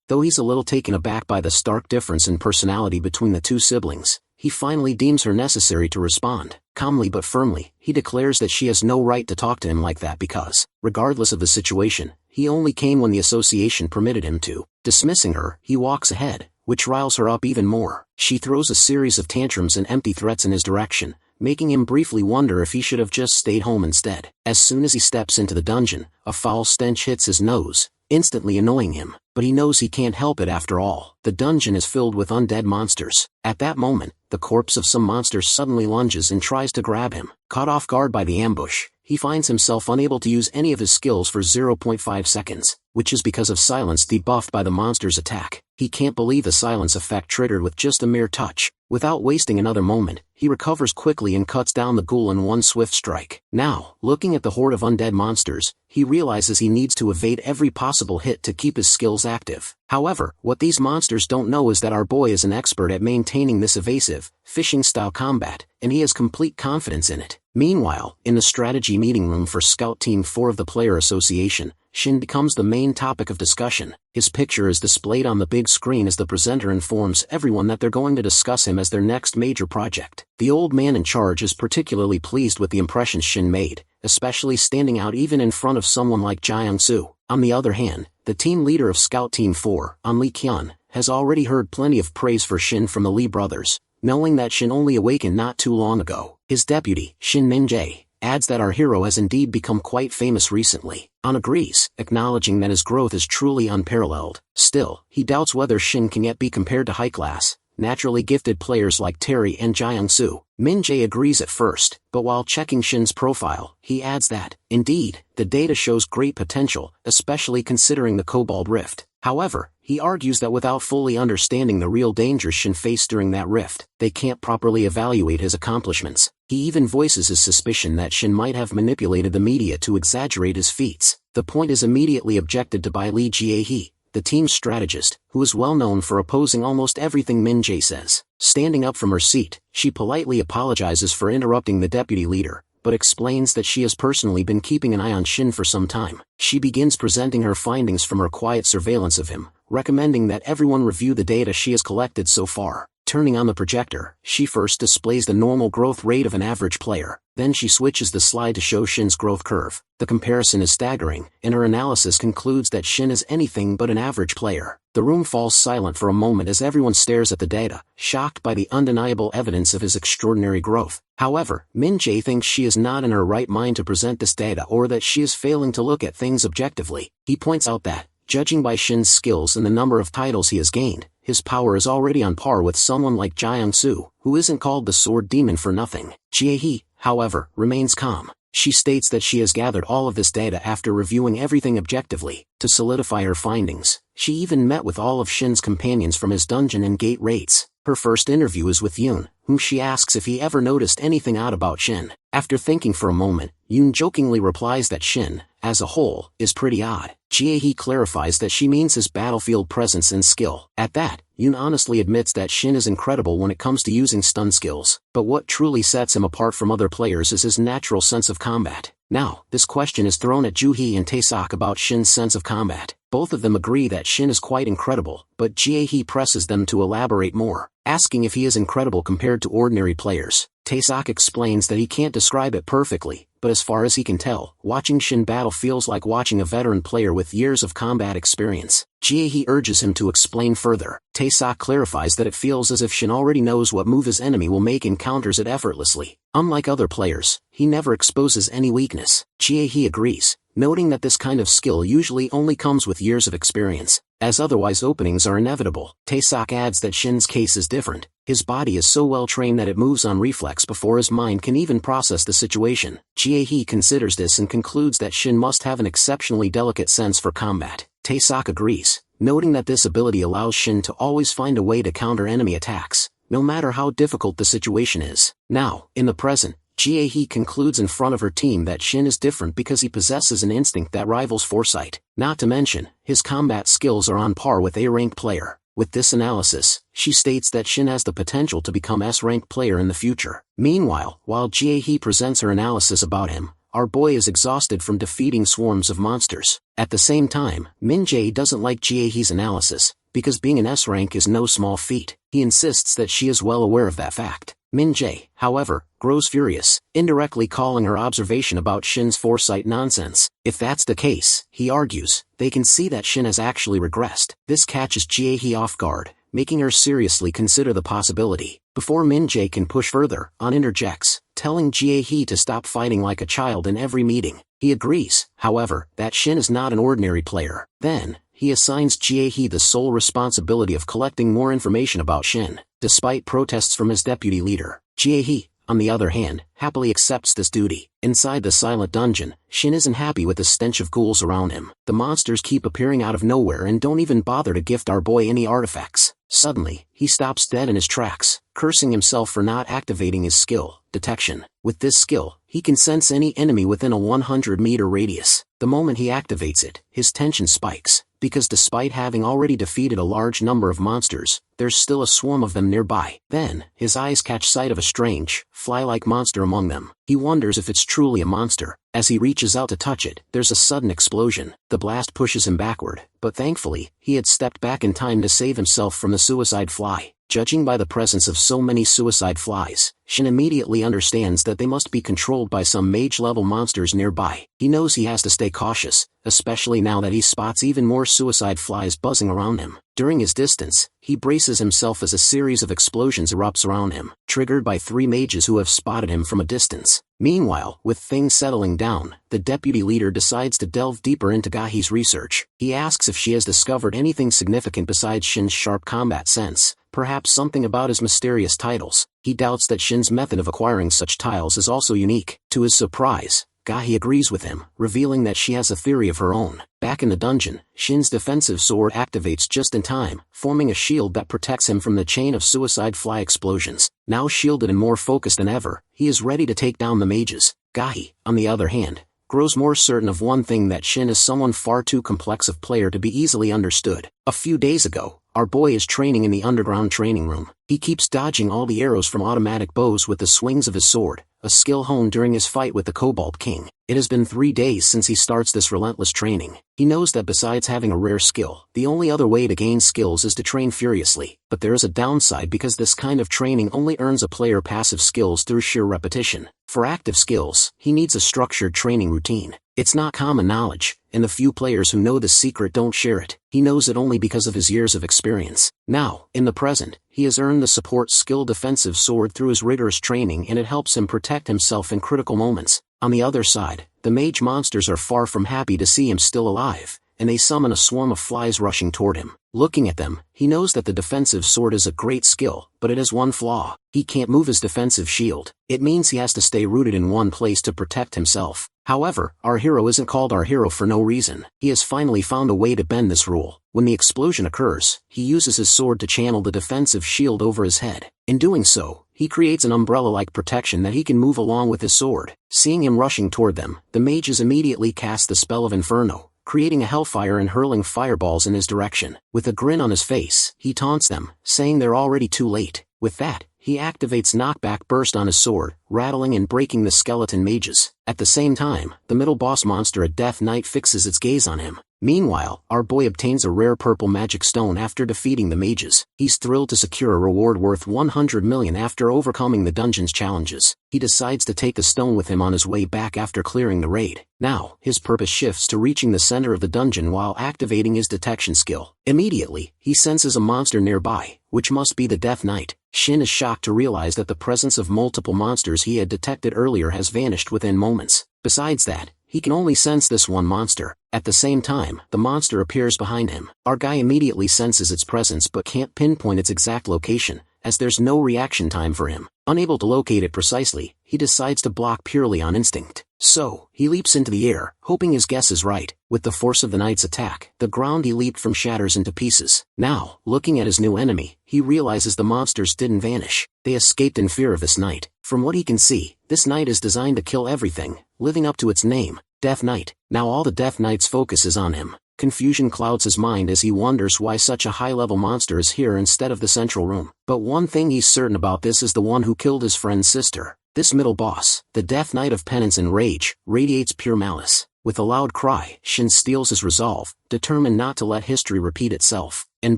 Though he's a little taken aback by the stark difference in personality between the two siblings, he finally deems her necessary to respond. Calmly but firmly, he declares that she has no right to talk to him like that because, regardless of the situation, he only came when the association permitted him to. Dismissing her, he walks ahead, which riles her up even more. She throws a series of tantrums and empty threats in his direction, making him briefly wonder if he should have just stayed home instead. As soon as he steps into the dungeon, a foul stench hits his nose, instantly annoying him, but he knows he can't help it after all. The dungeon is filled with undead monsters. At that moment, the corpse of some monster suddenly lunges and tries to grab him. Caught off guard by the ambush, he finds himself unable to use any of his skills for 0.5 seconds, which is because of silence debuffed by the monster's attack. He can't believe the silence effect triggered with just a mere touch. Without wasting another moment, he recovers quickly and cuts down the ghoul in one swift strike. Now, looking at the horde of undead monsters, he realizes he needs to evade every possible hit to keep his skills active. However, what these monsters don't know is that our boy is an expert at maintaining this evasive, fishing-style combat, and he has complete confidence in it. Meanwhile, in the strategy meeting room for Scout Team 4 of the Player Association, Shin becomes the main topic of discussion. His picture is displayed on the big screen as the presenter informs everyone that they're going to discuss him as their next major project. The old man in charge is particularly pleased with the impressions Shin made, especially standing out even in front of someone like Jiangsu. On the other hand, the team leader of Scout Team 4, Lee Kyun, has already heard plenty of praise for Shin from the Lee brothers, knowing that Shin only awakened not too long ago. His deputy, Shin Min-jae, adds that our hero has indeed become quite famous recently. An agrees, acknowledging that his growth is truly unparalleled. Still, he doubts whether Shin can yet be compared to high-class, naturally gifted players like Terry and Jiangsu. Min-jae agrees at first, but while checking Shin's profile, he adds that, indeed, the data shows great potential, especially considering the Cobalt Rift. However, he argues that without fully understanding the real dangers Shin faced during that rift, they can't properly evaluate his accomplishments. He even voices his suspicion that Shin might have manipulated the media to exaggerate his feats. The point is immediately objected to by Lee Jae-hee, the team's strategist, who is well known for opposing almost everything Min-jae says. Standing up from her seat, she politely apologizes for interrupting the deputy leader, but explains that she has personally been keeping an eye on Shin for some time. She begins presenting her findings from her quiet surveillance of him, recommending that everyone review the data she has collected so far. Turning on the projector, she first displays the normal growth rate of an average player, then she switches the slide to show Shin's growth curve. The comparison is staggering, and her analysis concludes that Shin is anything but an average player. The room falls silent for a moment as everyone stares at the data, shocked by the undeniable evidence of his extraordinary growth. However, Min-jae thinks she is not in her right mind to present this data or that she is failing to look at things objectively. He points out that, judging by Shin's skills and the number of titles he has gained, his power is already on par with someone like Jiangsu, who isn't called the Sword Demon for nothing. Jae-hee, however, remains calm. She states that she has gathered all of this data after reviewing everything objectively. To solidify her findings, she even met with all of Shin's companions from his dungeon and gate raids. Her first interview is with Yoon, whom she asks if he ever noticed anything odd about Shin. After thinking for a moment, Yoon jokingly replies that Shin, as a whole, is pretty odd. Jae-hee clarifies that she means his battlefield presence and skill. At that, Yoon honestly admits that Shin is incredible when it comes to using stun skills, but what truly sets him apart from other players is his natural sense of combat. Now, this question is thrown at Joo-hee and Tae-sok about Shin's sense of combat. Both of them agree that Shin is quite incredible, but Jae-hee presses them to elaborate more, asking if he is incredible compared to ordinary players. Tae-sok explains that he can't describe it perfectly, but as far as he can tell, watching Shin battle feels like watching a veteran player with years of combat experience. Jae-hee urges him to explain further. Tae-sok clarifies that it feels as if Shin already knows what move his enemy will make and counters it effortlessly. Unlike other players, he never exposes any weakness. Jae-hee agrees, noting that this kind of skill usually only comes with years of experience, as otherwise openings are inevitable. Tae-sok adds that Shin's case is different. His body is so well trained that it moves on reflex before his mind can even process the situation. Jae-hee considers this and concludes that Shin must have an exceptionally delicate sense for combat. Tae-sok agrees, noting that this ability allows Shin to always find a way to counter enemy attacks, no matter how difficult the situation is. Now, in the present, Jae-hee concludes in front of her team that Shin is different because he possesses an instinct that rivals foresight. Not to mention, his combat skills are on par with A-rank player. With this analysis, she states that Shin has the potential to become S-rank player in the future. Meanwhile, while Jae-hee presents her analysis about him, our boy is exhausted from defeating swarms of monsters. At the same time, Min-jae doesn't like Jae-hee's analysis, because being an S rank is no small feat. He insists that she is well aware of that fact. Min-jae, however, grows furious, indirectly calling her observation about Shin's foresight nonsense. If that's the case, he argues, they can see that Shin has actually regressed. This catches Jae-hee off guard, making her seriously consider the possibility. Before Min-jae can push further, An interjects, telling Jae-hee to stop fighting like a child in every meeting. He agrees, however, that Shin is not an ordinary player. Then, he assigns Jae-hee the sole responsibility of collecting more information about Shin, despite protests from his deputy leader. Jae-hee, on the other hand, happily accepts this duty. Inside the silent dungeon, Shin isn't happy with the stench of ghouls around him. The monsters keep appearing out of nowhere and don't even bother to gift our boy any artifacts. Suddenly, he stops dead in his tracks, cursing himself for not activating his skill, detection. With this skill, he can sense any enemy within a 100-meter radius. The moment he activates it, his tension spikes, because despite having already defeated a large number of monsters, there's still a swarm of them nearby. Then, his eyes catch sight of a strange, fly-like monster among them. He wonders if it's truly a monster. As he reaches out to touch it, there's a sudden explosion. The blast pushes him backward, but thankfully, he had stepped back in time to save himself from the suicide fly. Judging by the presence of so many suicide flies, Shin immediately understands that they must be controlled by some mage-level monsters nearby. He knows he has to stay cautious, especially now that he spots even more suicide flies buzzing around him. During his distance, he braces himself as a series of explosions erupts around him, triggered by 3 mages who have spotted him from a distance. Meanwhile, with things settling down, the deputy leader decides to delve deeper into Gahi's research. He asks if she has discovered anything significant besides Shin's sharp combat sense, perhaps something about his mysterious titles. He doubts that Shin's method of acquiring such tiles is also unique. To his surprise, Gahi agrees with him, revealing that she has a theory of her own. Back in the dungeon, Shin's defensive sword activates just in time, forming a shield that protects him from the chain of suicide fly explosions. Now shielded and more focused than ever, he is ready to take down the mages. Gahi, on the other hand, grows more certain of one thing, that Shin is someone far too complex of player to be easily understood. A few days ago, our boy is training in the underground training room. He keeps dodging all the arrows from automatic bows with the swings of his sword, a skill honed during his fight with the Cobalt King. It has been 3 days since he starts this relentless training. He knows that besides having a rare skill, the only other way to gain skills is to train furiously. But there is a downside, because this kind of training only earns a player passive skills through sheer repetition. For active skills, he needs a structured training routine. It's not common knowledge, and the few players who know the secret don't share it. He knows it only because of his years of experience. Now, in the present, he has earned the support skill defensive sword through his rigorous training, and it helps him protect himself in critical moments. On the other side, the mage monsters are far from happy to see him still alive, and they summon a swarm of flies rushing toward him. Looking at them, he knows that the defensive sword is a great skill, but it has one flaw. He can't move his defensive shield. It means he has to stay rooted in one place to protect himself. However, our hero isn't called our hero for no reason. He has finally found a way to bend this rule. When the explosion occurs, he uses his sword to channel the defensive shield over his head. In doing so, he creates an umbrella-like protection that he can move along with his sword. Seeing him rushing toward them, the mages immediately cast the spell of Inferno, creating a hellfire and hurling fireballs in his direction. With a grin on his face, he taunts them, saying they're already too late. With that, he activates Knockback Burst on his sword, rattling and breaking the skeleton mages. At the same time, the middle boss monster, a Death Knight, fixes its gaze on him. Meanwhile, our boy obtains a rare purple magic stone after defeating the mages. He's thrilled to secure a reward worth 100 million after overcoming the dungeon's challenges. He decides to take the stone with him on his way back after clearing the raid. Now, his purpose shifts to reaching the center of the dungeon while activating his detection skill. Immediately, he senses a monster nearby, which must be the Death Knight. Shin is shocked to realize that the presence of multiple monsters he had detected earlier has vanished within moments. Besides that, he can only sense this one monster. At the same time, the monster appears behind him. Our guy immediately senses its presence but can't pinpoint its exact location, as there's no reaction time for him. Unable to locate it precisely, he decides to block purely on instinct. So, he leaps into the air, hoping his guess is right. With the force of the knight's attack, the ground he leaped from shatters into pieces. Now, looking at his new enemy, he realizes the monsters didn't vanish. They escaped in fear of this knight. From what he can see, this knight is designed to kill everything, living up to its name, Death Knight. Now all the Death Knight's focus is on him. Confusion clouds his mind as he wonders why such a high-level monster is here instead of the central room. But one thing he's certain about, this is the one who killed his friend's sister. This middle boss, the Death Knight of Penance and Rage, radiates pure malice. With a loud cry, Shin steals his resolve, determined not to let history repeat itself, and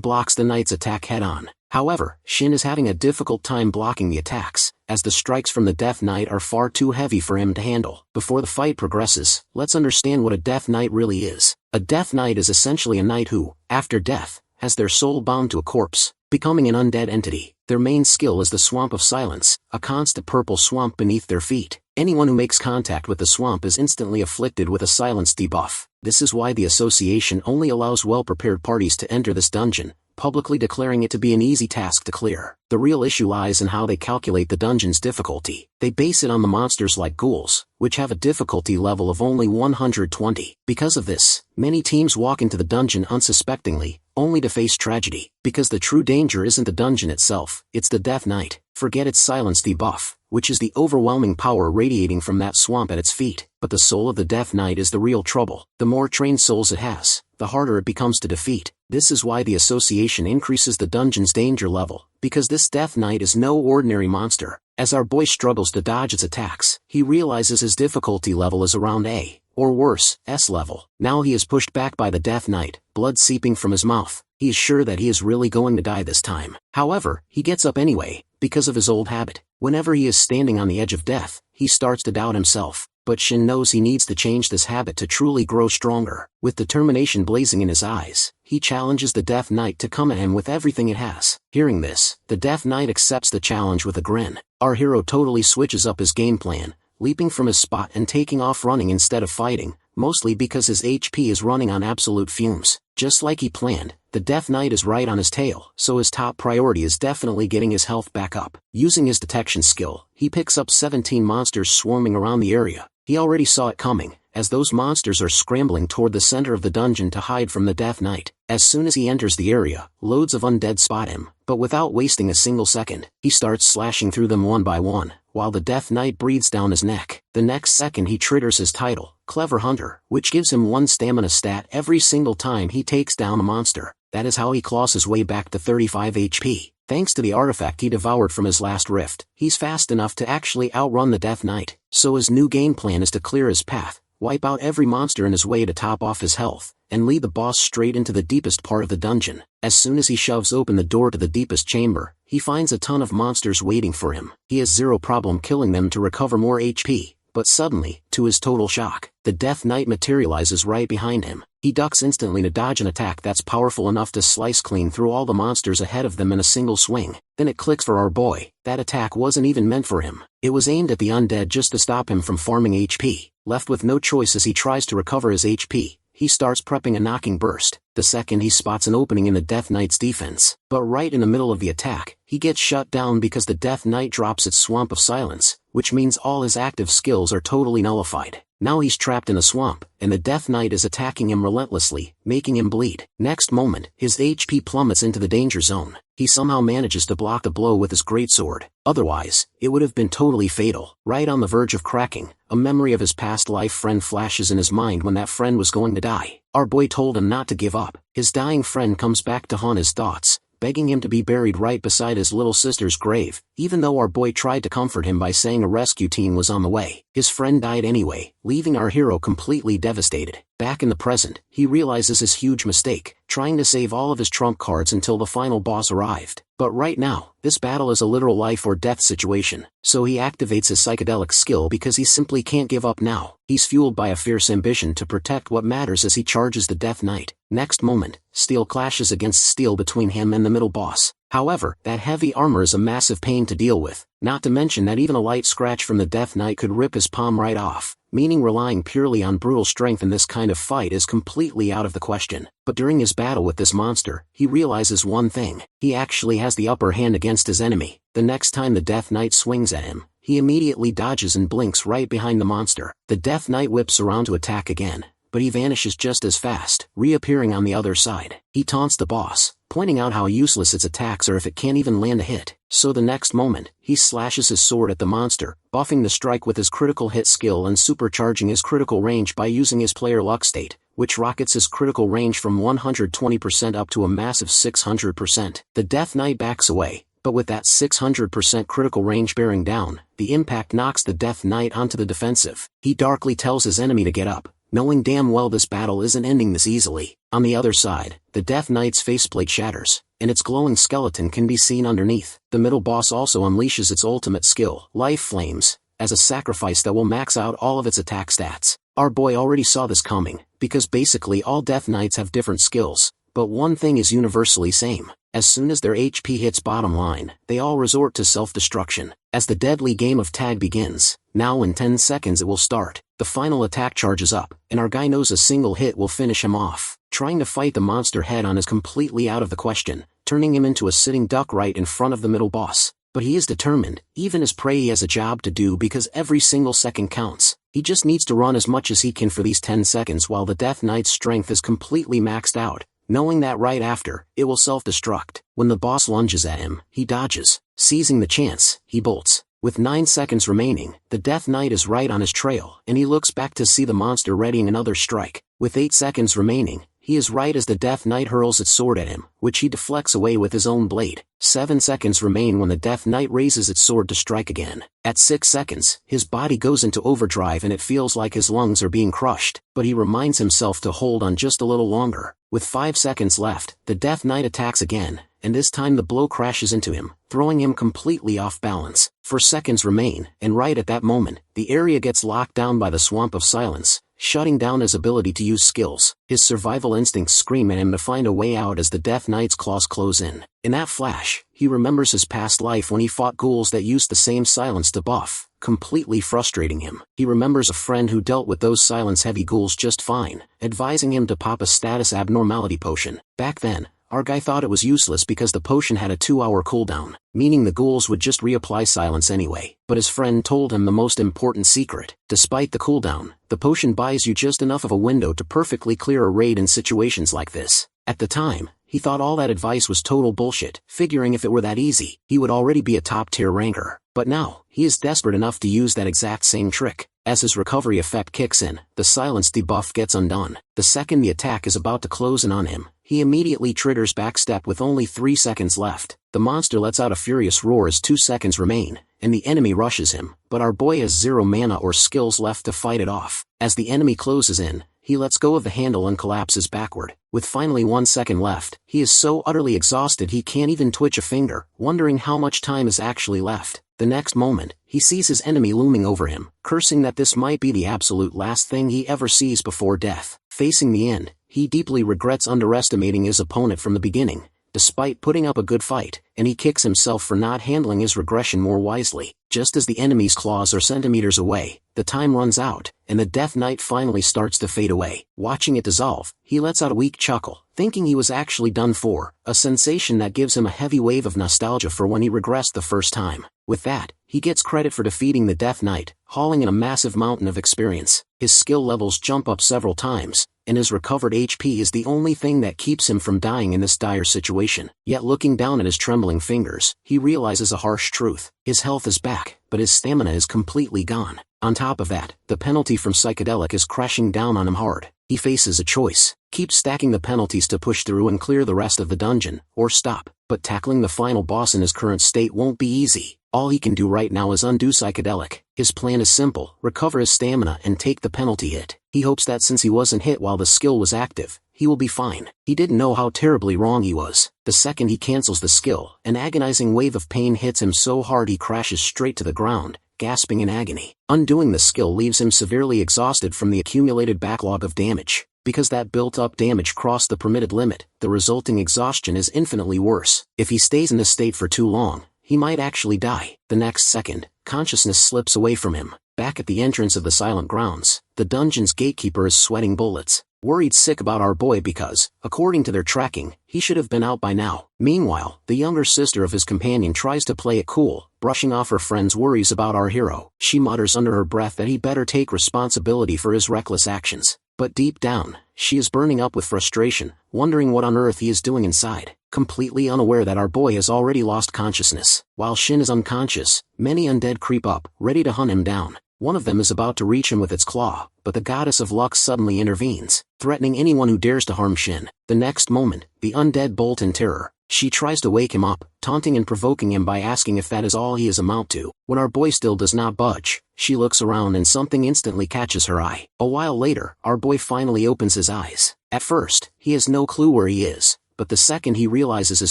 blocks the knight's attack head-on. However, Shin is having a difficult time blocking the attacks, as the strikes from the Death Knight are far too heavy for him to handle. Before the fight progresses, let's understand what a Death Knight really is. A Death Knight is essentially a knight who, after death, has their soul bound to a corpse, becoming an undead entity. Their main skill is the Swamp of Silence, a constant purple swamp beneath their feet. Anyone who makes contact with the swamp is instantly afflicted with a silence debuff. This is why the association only allows well-prepared parties to enter this dungeon, publicly declaring it to be an easy task to clear. The real issue lies in how they calculate the dungeon's difficulty. They base it on the monsters like ghouls, which have a difficulty level of only 120. Because of this, many teams walk into the dungeon unsuspectingly, only to face tragedy. Because the true danger isn't the dungeon itself, it's the Death Knight. Forget its silence debuff, which is the overwhelming power radiating from that swamp at its feet. But the soul of the Death Knight is the real trouble. The more trained souls it has, the harder it becomes to defeat. This is why the association increases the dungeon's danger level, because this Death Knight is no ordinary monster. As our boy struggles to dodge its attacks, he realizes his difficulty level is around A, or worse, S level. Now he is pushed back by the Death Knight, blood seeping from his mouth. He is sure that he is really going to die this time. However, he gets up anyway, because of his old habit. Whenever he is standing on the edge of death, he starts to doubt himself. But Shin knows he needs to change this habit to truly grow stronger. With determination blazing in his eyes, he challenges the Death Knight to come at him with everything it has. Hearing this, the Death Knight accepts the challenge with a grin. Our hero totally switches up his game plan, leaping from his spot and taking off running instead of fighting, mostly because his HP is running on absolute fumes. Just like he planned, the Death Knight is right on his tail, so his top priority is definitely getting his health back up. Using his detection skill, he picks up 17 monsters swarming around the area. He already saw it coming, as those monsters are scrambling toward the center of the dungeon to hide from the Death Knight. As soon as he enters the area, loads of undead spot him, but without wasting a single second, he starts slashing through them one by one, while the Death Knight breathes down his neck. The next second he triggers his title, Clever Hunter, which gives him 1 stamina stat every single time he takes down a monster. That is how he claws his way back to 35 HP. Thanks to the artifact he devoured from his last rift, he's fast enough to actually outrun the Death Knight. So his new game plan is to clear his path, wipe out every monster in his way to top off his health, and lead the boss straight into the deepest part of the dungeon. As soon as he shoves open the door to the deepest chamber, he finds a ton of monsters waiting for him. He has zero problem killing them to recover more HP, but suddenly, to his total shock, the Death Knight materializes right behind him. He ducks instantly to dodge an attack that's powerful enough to slice clean through all the monsters ahead of them in a single swing. Then it clicks for our boy, that attack wasn't even meant for him. It was aimed at the undead just to stop him from farming HP. Left with no choice as he tries to recover his HP, he starts prepping a knocking burst. The second he spots an opening in the Death Knight's defense. But right in the middle of the attack, he gets shut down because the Death Knight drops its Swamp of Silence, which means all his active skills are totally nullified. Now he's trapped in a swamp, and the Death Knight is attacking him relentlessly, making him bleed. Next moment, his HP plummets into the danger zone. He somehow manages to block the blow with his greatsword. Otherwise, it would have been totally fatal. Right on the verge of cracking, a memory of his past life friend flashes in his mind when that friend was going to die. Our boy told him not to give up. His dying friend comes back to haunt his thoughts, begging him to be buried right beside his little sister's grave, even though our boy tried to comfort him by saying a rescue team was on the way. His friend died anyway, leaving our hero completely devastated. Back in the present, he realizes his huge mistake, trying to save all of his trump cards until the final boss arrived. But right now, this battle is a literal life or death situation, so he activates his psychedelic skill because he simply can't give up now. He's fueled by a fierce ambition to protect what matters as he charges the Death Knight. Next moment, steel clashes against steel between him and the middle boss. However, that heavy armor is a massive pain to deal with, not to mention that even a light scratch from the Death Knight could rip his palm right off, meaning relying purely on brutal strength in this kind of fight is completely out of the question. But during his battle with this monster, he realizes one thing: he actually has the upper hand against his enemy. The next time the Death Knight swings at him, he immediately dodges and blinks right behind the monster. The Death Knight whips around to attack again, but he vanishes just as fast, reappearing on the other side. He taunts the boss, pointing out how useless its attacks are if it can't even land a hit. So the next moment, he slashes his sword at the monster, buffing the strike with his critical hit skill and supercharging his critical range by using his player luck state, which rockets his critical range from 120% up to a massive 600%. The Death Knight backs away, but with that 600% critical range bearing down, the impact knocks the Death Knight onto the defensive. He darkly tells his enemy to get up, knowing damn well this battle isn't ending this easily. On the other side, the Death Knight's faceplate shatters, and its glowing skeleton can be seen underneath. The middle boss also unleashes its ultimate skill, Life Flames, as a sacrifice that will max out all of its attack stats. Our boy already saw this coming, because basically all Death Knights have different skills, but one thing is universally same. As soon as their HP hits bottom line, they all resort to self-destruction. As the deadly game of tag begins, now in 10 seconds it will start. The final attack charges up, and our guy knows a single hit will finish him off. Trying to fight the monster head-on is completely out of the question, turning him into a sitting duck right in front of the middle boss. But he is determined. Even as prey, he has a job to do because every single second counts. He just needs to run as much as he can for these 10 seconds while the Death Knight's strength is completely maxed out, knowing that right after, it will self-destruct. When the boss lunges at him, he dodges. Seizing the chance, he bolts. With 9 seconds remaining, the Death Knight is right on his trail, and he looks back to see the monster readying another strike. With 8 seconds remaining, he is right as the Death Knight hurls its sword at him, which he deflects away with his own blade. 7 seconds remain when the Death Knight raises its sword to strike again. At 6 seconds, his body goes into overdrive and it feels like his lungs are being crushed, but he reminds himself to hold on just a little longer. With 5 seconds left, the Death Knight attacks again, and this time the blow crashes into him, throwing him completely off balance. 4 seconds remain, and right at that moment, the area gets locked down by the Swamp of Silence, shutting down his ability to use skills. His survival instincts scream at him to find a way out as the Death Knight's claws close in. In that flash, he remembers his past life when he fought ghouls that used the same silence to buff, completely frustrating him. He remembers a friend who dealt with those silence-heavy ghouls just fine, advising him to pop a status abnormality potion. Back then, our guy thought it was useless because the potion had a 2-hour cooldown, meaning the ghouls would just reapply silence anyway. But his friend told him the most important secret. Despite the cooldown, the potion buys you just enough of a window to perfectly clear a raid in situations like this. At the time, he thought all that advice was total bullshit, figuring if it were that easy, he would already be a top-tier ranker. But now, he is desperate enough to use that exact same trick. As his recovery effect kicks in, the silence debuff gets undone. The second the attack is about to close in on him, he immediately triggers backstep with only 3 seconds left. The monster lets out a furious roar as 2 seconds remain, and the enemy rushes him, but our boy has 0 mana or skills left to fight it off. As the enemy closes in, he lets go of the handle and collapses backward. With finally 1 second left, he is so utterly exhausted he can't even twitch a finger, wondering how much time is actually left. The next moment, he sees his enemy looming over him, cursing that this might be the absolute last thing he ever sees before death. Facing the end, he deeply regrets underestimating his opponent from the beginning, despite putting up a good fight, and he kicks himself for not handling his regression more wisely. Just as the enemy's claws are centimeters away, the time runs out, and the Death Knight finally starts to fade away. Watching it dissolve, he lets out a weak chuckle, thinking he was actually done for, a sensation that gives him a heavy wave of nostalgia for when he regressed the first time. With that, he gets credit for defeating the Death Knight, hauling in a massive mountain of experience. His skill levels jump up several times, and his recovered HP is the only thing that keeps him from dying in this dire situation. Yet looking down at his trembling fingers, he realizes a harsh truth. His health is back, but his stamina is completely gone. On top of that, the penalty from psychedelic is crashing down on him hard. He faces a choice: keep stacking the penalties to push through and clear the rest of the dungeon, or stop. But tackling the final boss in his current state won't be easy. All he can do right now is undo psychedelic. His plan is simple: recover his stamina and take the penalty hit. He hopes that since he wasn't hit while the skill was active, he will be fine. He didn't know how terribly wrong he was. The second he cancels the skill, an agonizing wave of pain hits him so hard he crashes straight to the ground, gasping in agony. Undoing the skill leaves him severely exhausted from the accumulated backlog of damage. Because that built-up damage crossed the permitted limit, the resulting exhaustion is infinitely worse. If he stays in this state for too long, he might actually die. The next second, consciousness slips away from him. Back at the entrance of the Silent Grounds, the dungeon's gatekeeper is sweating bullets, worried sick about our boy because, according to their tracking, he should have been out by now. Meanwhile, the younger sister of his companion tries to play it cool, brushing off her friend's worries about our hero. She mutters under her breath that he better take responsibility for his reckless actions. But deep down, she is burning up with frustration, wondering what on earth he is doing inside, completely unaware that our boy has already lost consciousness. While Shin is unconscious, many undead creep up, ready to hunt him down. One of them is about to reach him with its claw, but the goddess of luck suddenly intervenes, threatening anyone who dares to harm Shin. The next moment, the undead bolt in terror, She tries to wake him up, taunting and provoking him by asking if that is all he is amount to. When our boy still does not budge, she looks around and something instantly catches her eye. A while later, our boy finally opens his eyes. At first, he has no clue where he is, but the second he realizes his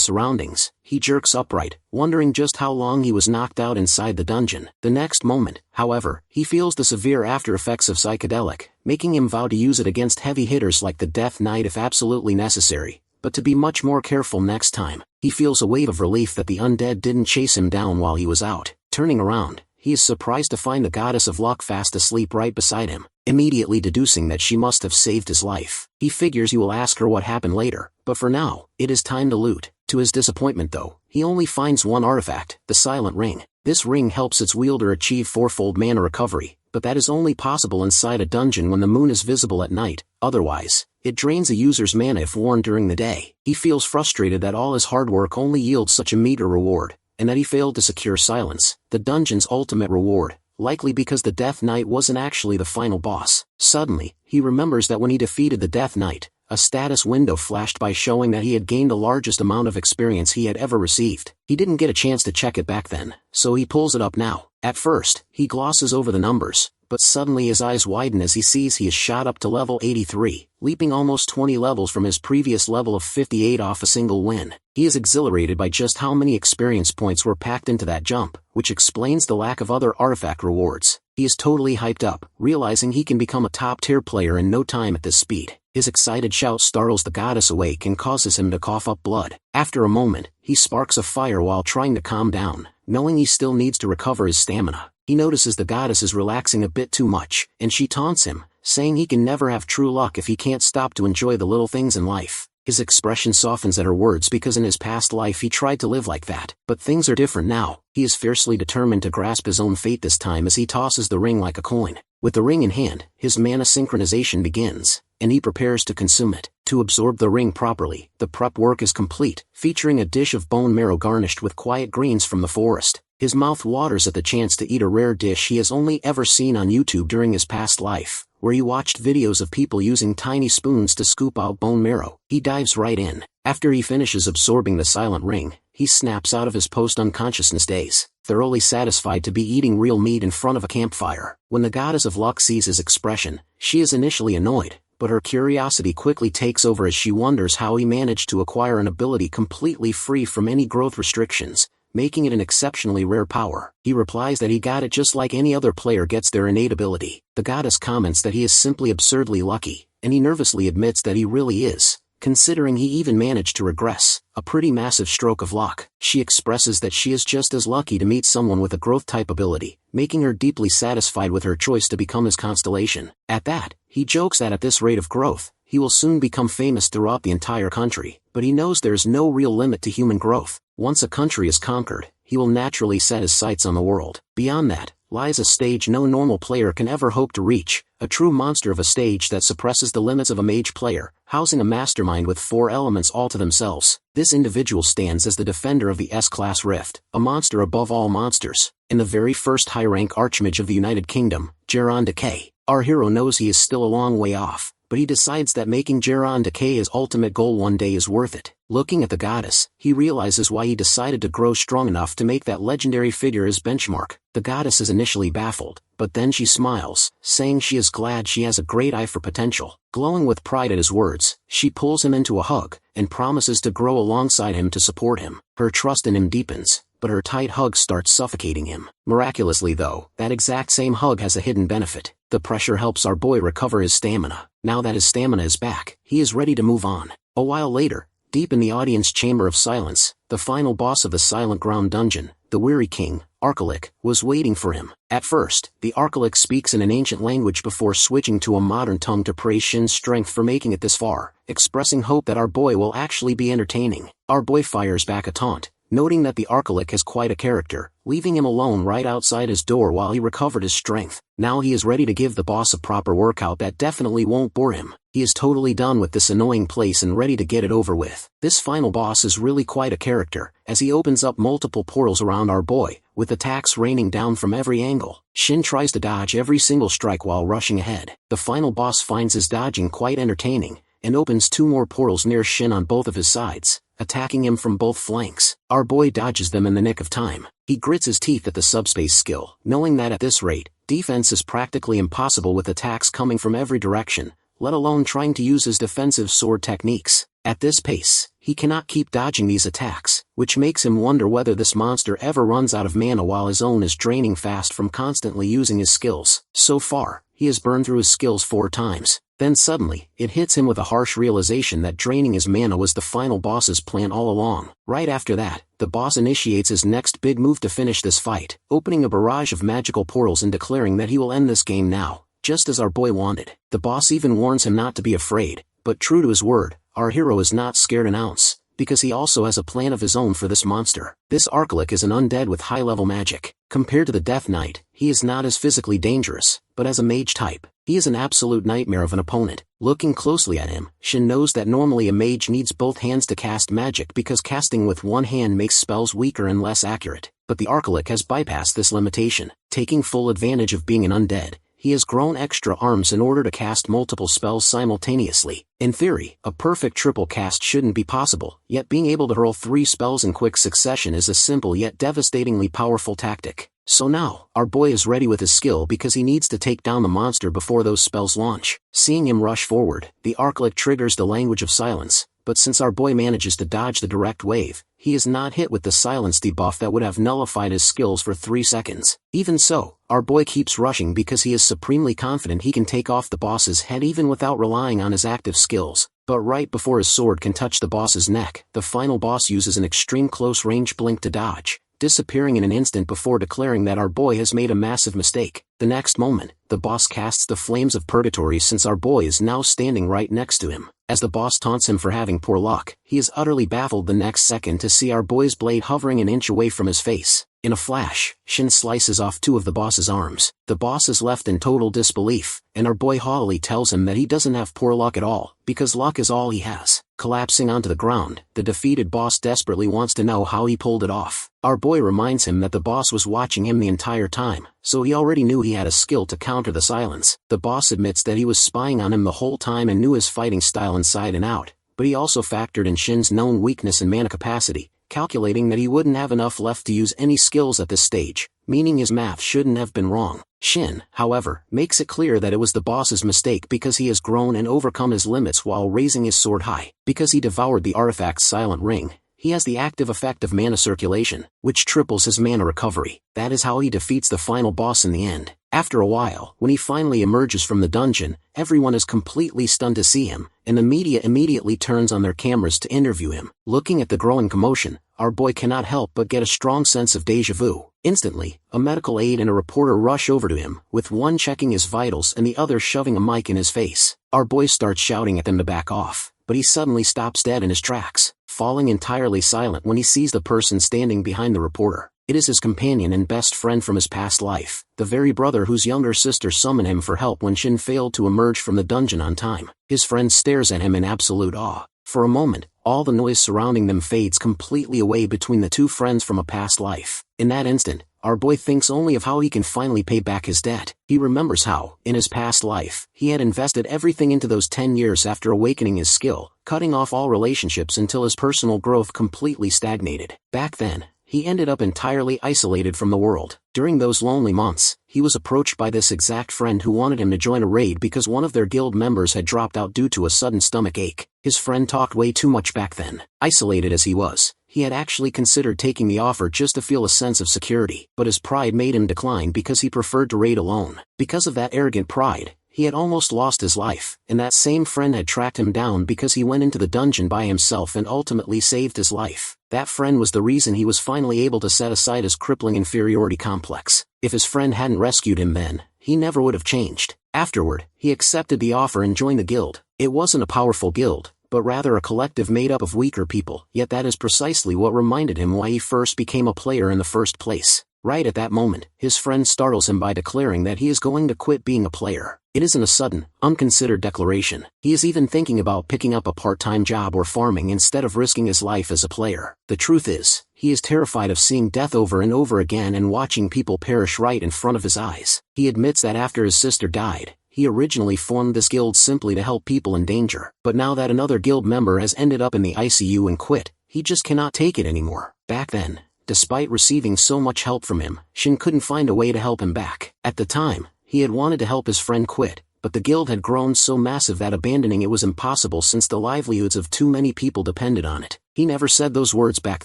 surroundings, he jerks upright, wondering just how long he was knocked out inside the dungeon. The next moment, however, he feels the severe after effects of psychedelic, making him vow to use it against heavy hitters like the Death Knight if absolutely necessary, but to be much more careful next time. He feels a wave of relief that the undead didn't chase him down while he was out. Turning around, he is surprised to find the goddess of luck fast asleep right beside him, immediately deducing that she must have saved his life. He figures he will ask her what happened later, but for now, it is time to loot. To his disappointment though, he only finds one artifact, the Silent Ring. This ring helps its wielder achieve fourfold mana recovery, but that is only possible inside a dungeon when the moon is visible at night. Otherwise, it drains a user's mana if worn during the day. He feels frustrated that all his hard work only yields such a meager reward, and that he failed to secure silence, the dungeon's ultimate reward, likely because the Death Knight wasn't actually the final boss. Suddenly, he remembers that when he defeated the Death Knight, a status window flashed by showing that he had gained the largest amount of experience he had ever received. He didn't get a chance to check it back then, so he pulls it up now. At first, he glosses over the numbers, but suddenly his eyes widen as he sees he is shot up to level 83, leaping almost 20 levels from his previous level of 58 off a single win. He is exhilarated by just how many experience points were packed into that jump, which explains the lack of other artifact rewards. He is totally hyped up, realizing he can become a top-tier player in no time at this speed. His excited shout startles the goddess awake and causes him to cough up blood. After a moment, he sparks a fire while trying to calm down, knowing he still needs to recover his stamina. He notices the goddess is relaxing a bit too much, and she taunts him, saying he can never have true luck if he can't stop to enjoy the little things in life. His expression softens at her words because in his past life he tried to live like that, but things are different now. He is fiercely determined to grasp his own fate this time as he tosses the ring like a coin. With the ring in hand, his mana synchronization begins, and he prepares to consume it. To absorb the ring properly, the prep work is complete, featuring a dish of bone marrow garnished with quiet greens from the forest. His mouth waters at the chance to eat a rare dish he has only ever seen on YouTube during his past life, where he watched videos of people using tiny spoons to scoop out bone marrow. He dives right in. After he finishes absorbing the silent ring, he snaps out of his post-unconsciousness daze, thoroughly satisfied to be eating real meat in front of a campfire. When the goddess of luck sees his expression, she is initially annoyed, but her curiosity quickly takes over as she wonders how he managed to acquire an ability completely free from any growth restrictions, making it an exceptionally rare power. He replies that he got it just like any other player gets their innate ability. The goddess comments that he is simply absurdly lucky, and he nervously admits that he really is, considering he even managed to regress, a pretty massive stroke of luck. She expresses that she is just as lucky to meet someone with a growth-type ability, making her deeply satisfied with her choice to become his constellation. At that, he jokes that at this rate of growth, he will soon become famous throughout the entire country, but he knows there is no real limit to human growth. Once a country is conquered, he will naturally set his sights on the world. Beyond that, lies a stage no normal player can ever hope to reach, a true monster of a stage that suppresses the limits of a mage player, housing a mastermind with 4 elements all to themselves. This individual stands as the defender of the S-Class Rift, a monster above all monsters, and the very first high-rank archmage of the United Kingdom, Geron Decay. Our hero knows he is still a long way off, but he decides that making Geron Decay his ultimate goal one day is worth it. Looking at the goddess, he realizes why he decided to grow strong enough to make that legendary figure his benchmark. The goddess is initially baffled, but then she smiles, saying she is glad she has a great eye for potential. Glowing with pride at his words, she pulls him into a hug, and promises to grow alongside him to support him. Her trust in him deepens, but her tight hug starts suffocating him. Miraculously though, that exact same hug has a hidden benefit. The pressure helps our boy recover his stamina. Now that his stamina is back, he is ready to move on. A while later, deep in the audience chamber of silence, the final boss of the Silent Ground dungeon, the Weary King, Archelic, was waiting for him. At first, the Archelic speaks in an ancient language before switching to a modern tongue to praise Shin's strength for making it this far, expressing hope that our boy will actually be entertaining. Our boy fires back a taunt, noting that the Archelic has quite a character, leaving him alone right outside his door while he recovered his strength. Now he is ready to give the boss a proper workout that definitely won't bore him. He is totally done with this annoying place and ready to get it over with. This final boss is really quite a character, as he opens up multiple portals around our boy, with attacks raining down from every angle. Shin tries to dodge every single strike while rushing ahead. The final boss finds his dodging quite entertaining, and opens 2 more portals near Shin on both of his sides, attacking him from both flanks. Our boy dodges them in the nick of time. He grits his teeth at the subspace skill, knowing that at this rate, defense is practically impossible with attacks coming from every direction, let alone trying to use his defensive sword techniques. At this pace, he cannot keep dodging these attacks, which makes him wonder whether this monster ever runs out of mana while his own is draining fast from constantly using his skills. So far, he has burned through his skills 4 times. Then suddenly, it hits him with a harsh realization that draining his mana was the final boss's plan all along. Right after that, the boss initiates his next big move to finish this fight, opening a barrage of magical portals and declaring that he will end this game now, just as our boy wanted. The boss even warns him not to be afraid, but true to his word, our hero is not scared an ounce, because he also has a plan of his own for this monster. This Archelic is an undead with high-level magic. Compared to the Death Knight, he is not as physically dangerous, but as a mage type, he is an absolute nightmare of an opponent. Looking closely at him, Shin knows that normally a mage needs both hands to cast magic because casting with one hand makes spells weaker and less accurate, but the Archelic has bypassed this limitation. Taking full advantage of being an undead, he has grown extra arms in order to cast multiple spells simultaneously. In theory, a perfect triple cast shouldn't be possible, yet being able to hurl 3 spells in quick succession is a simple yet devastatingly powerful tactic. So now, our boy is ready with his skill because he needs to take down the monster before those spells launch. Seeing him rush forward, the Archelic triggers the language of silence, but since our boy manages to dodge the direct wave, he is not hit with the silence debuff that would have nullified his skills for 3 seconds. Even so, our boy keeps rushing because he is supremely confident he can take off the boss's head even without relying on his active skills. But right before his sword can touch the boss's neck, the final boss uses an extreme close-range blink to dodge, disappearing in an instant before declaring that our boy has made a massive mistake. The next moment, the boss casts the Flames of Purgatory since our boy is now standing right next to him. As the boss taunts him for having poor luck, he is utterly baffled the next second to see our boy's blade hovering an inch away from his face. In a flash, Shin slices off 2 of the boss's arms. The boss is left in total disbelief, and our boy haughtily tells him that he doesn't have poor luck at all, because luck is all he has. Collapsing onto the ground, the defeated boss desperately wants to know how he pulled it off. Our boy reminds him that the boss was watching him the entire time, so he already knew he had a skill to counter the silence. The boss admits that he was spying on him the whole time and knew his fighting style inside and out, but he also factored in Shin's known weakness and mana capacity, calculating that he wouldn't have enough left to use any skills at this stage, meaning his math shouldn't have been wrong. Shin, however, makes it clear that it was the boss's mistake because he has grown and overcome his limits while raising his sword high. Because he devoured the artifact's silent ring, he has the active effect of mana circulation, which triples his mana recovery. That is how he defeats the final boss in the end. After a while, when he finally emerges from the dungeon, everyone is completely stunned to see him, and the media immediately turns on their cameras to interview him. Looking at the growing commotion, our boy cannot help but get a strong sense of déjà vu. Instantly, a medical aide and a reporter rush over to him, with one checking his vitals and the other shoving a mic in his face. Our boy starts shouting at them to back off, but he suddenly stops dead in his tracks, falling entirely silent when he sees the person standing behind the reporter. It is his companion and best friend from his past life, the very brother whose younger sister summoned him for help when Shin failed to emerge from the dungeon on time. His friend stares at him in absolute awe. For a moment, all the noise surrounding them fades completely away between the 2 friends from a past life. In that instant, our boy thinks only of how he can finally pay back his debt. He remembers how, in his past life, he had invested everything into those 10 years after awakening his skill, cutting off all relationships until his personal growth completely stagnated. Back then, he ended up entirely isolated from the world. During those lonely months, he was approached by this exact friend who wanted him to join a raid because one of their guild members had dropped out due to a sudden stomach ache. His friend talked way too much back then. Isolated as he was, he had actually considered taking the offer just to feel a sense of security, but his pride made him decline because he preferred to raid alone. Because of that arrogant pride, he had almost lost his life, and that same friend had tracked him down because he went into the dungeon by himself and ultimately saved his life. That friend was the reason he was finally able to set aside his crippling inferiority complex. If his friend hadn't rescued him then, he never would have changed. Afterward, he accepted the offer and joined the guild. It wasn't a powerful guild, but rather a collective made up of weaker people, yet that is precisely what reminded him why he first became a player in the first place. Right at that moment, his friend startles him by declaring that he is going to quit being a player. It isn't a sudden, unconsidered declaration. He is even thinking about picking up a part-time job or farming instead of risking his life as a player. The truth is, he is terrified of seeing death over and over again and watching people perish right in front of his eyes. He admits that after his sister died, He originally formed this guild simply to help people in danger, but now that another guild member has ended up in the ICU and quit, he just cannot take it anymore. Back then, despite receiving so much help from him, Shin couldn't find a way to help him back. At the time, he had wanted to help his friend quit, but the guild had grown so massive that abandoning it was impossible since the livelihoods of too many people depended on it. He never said those words back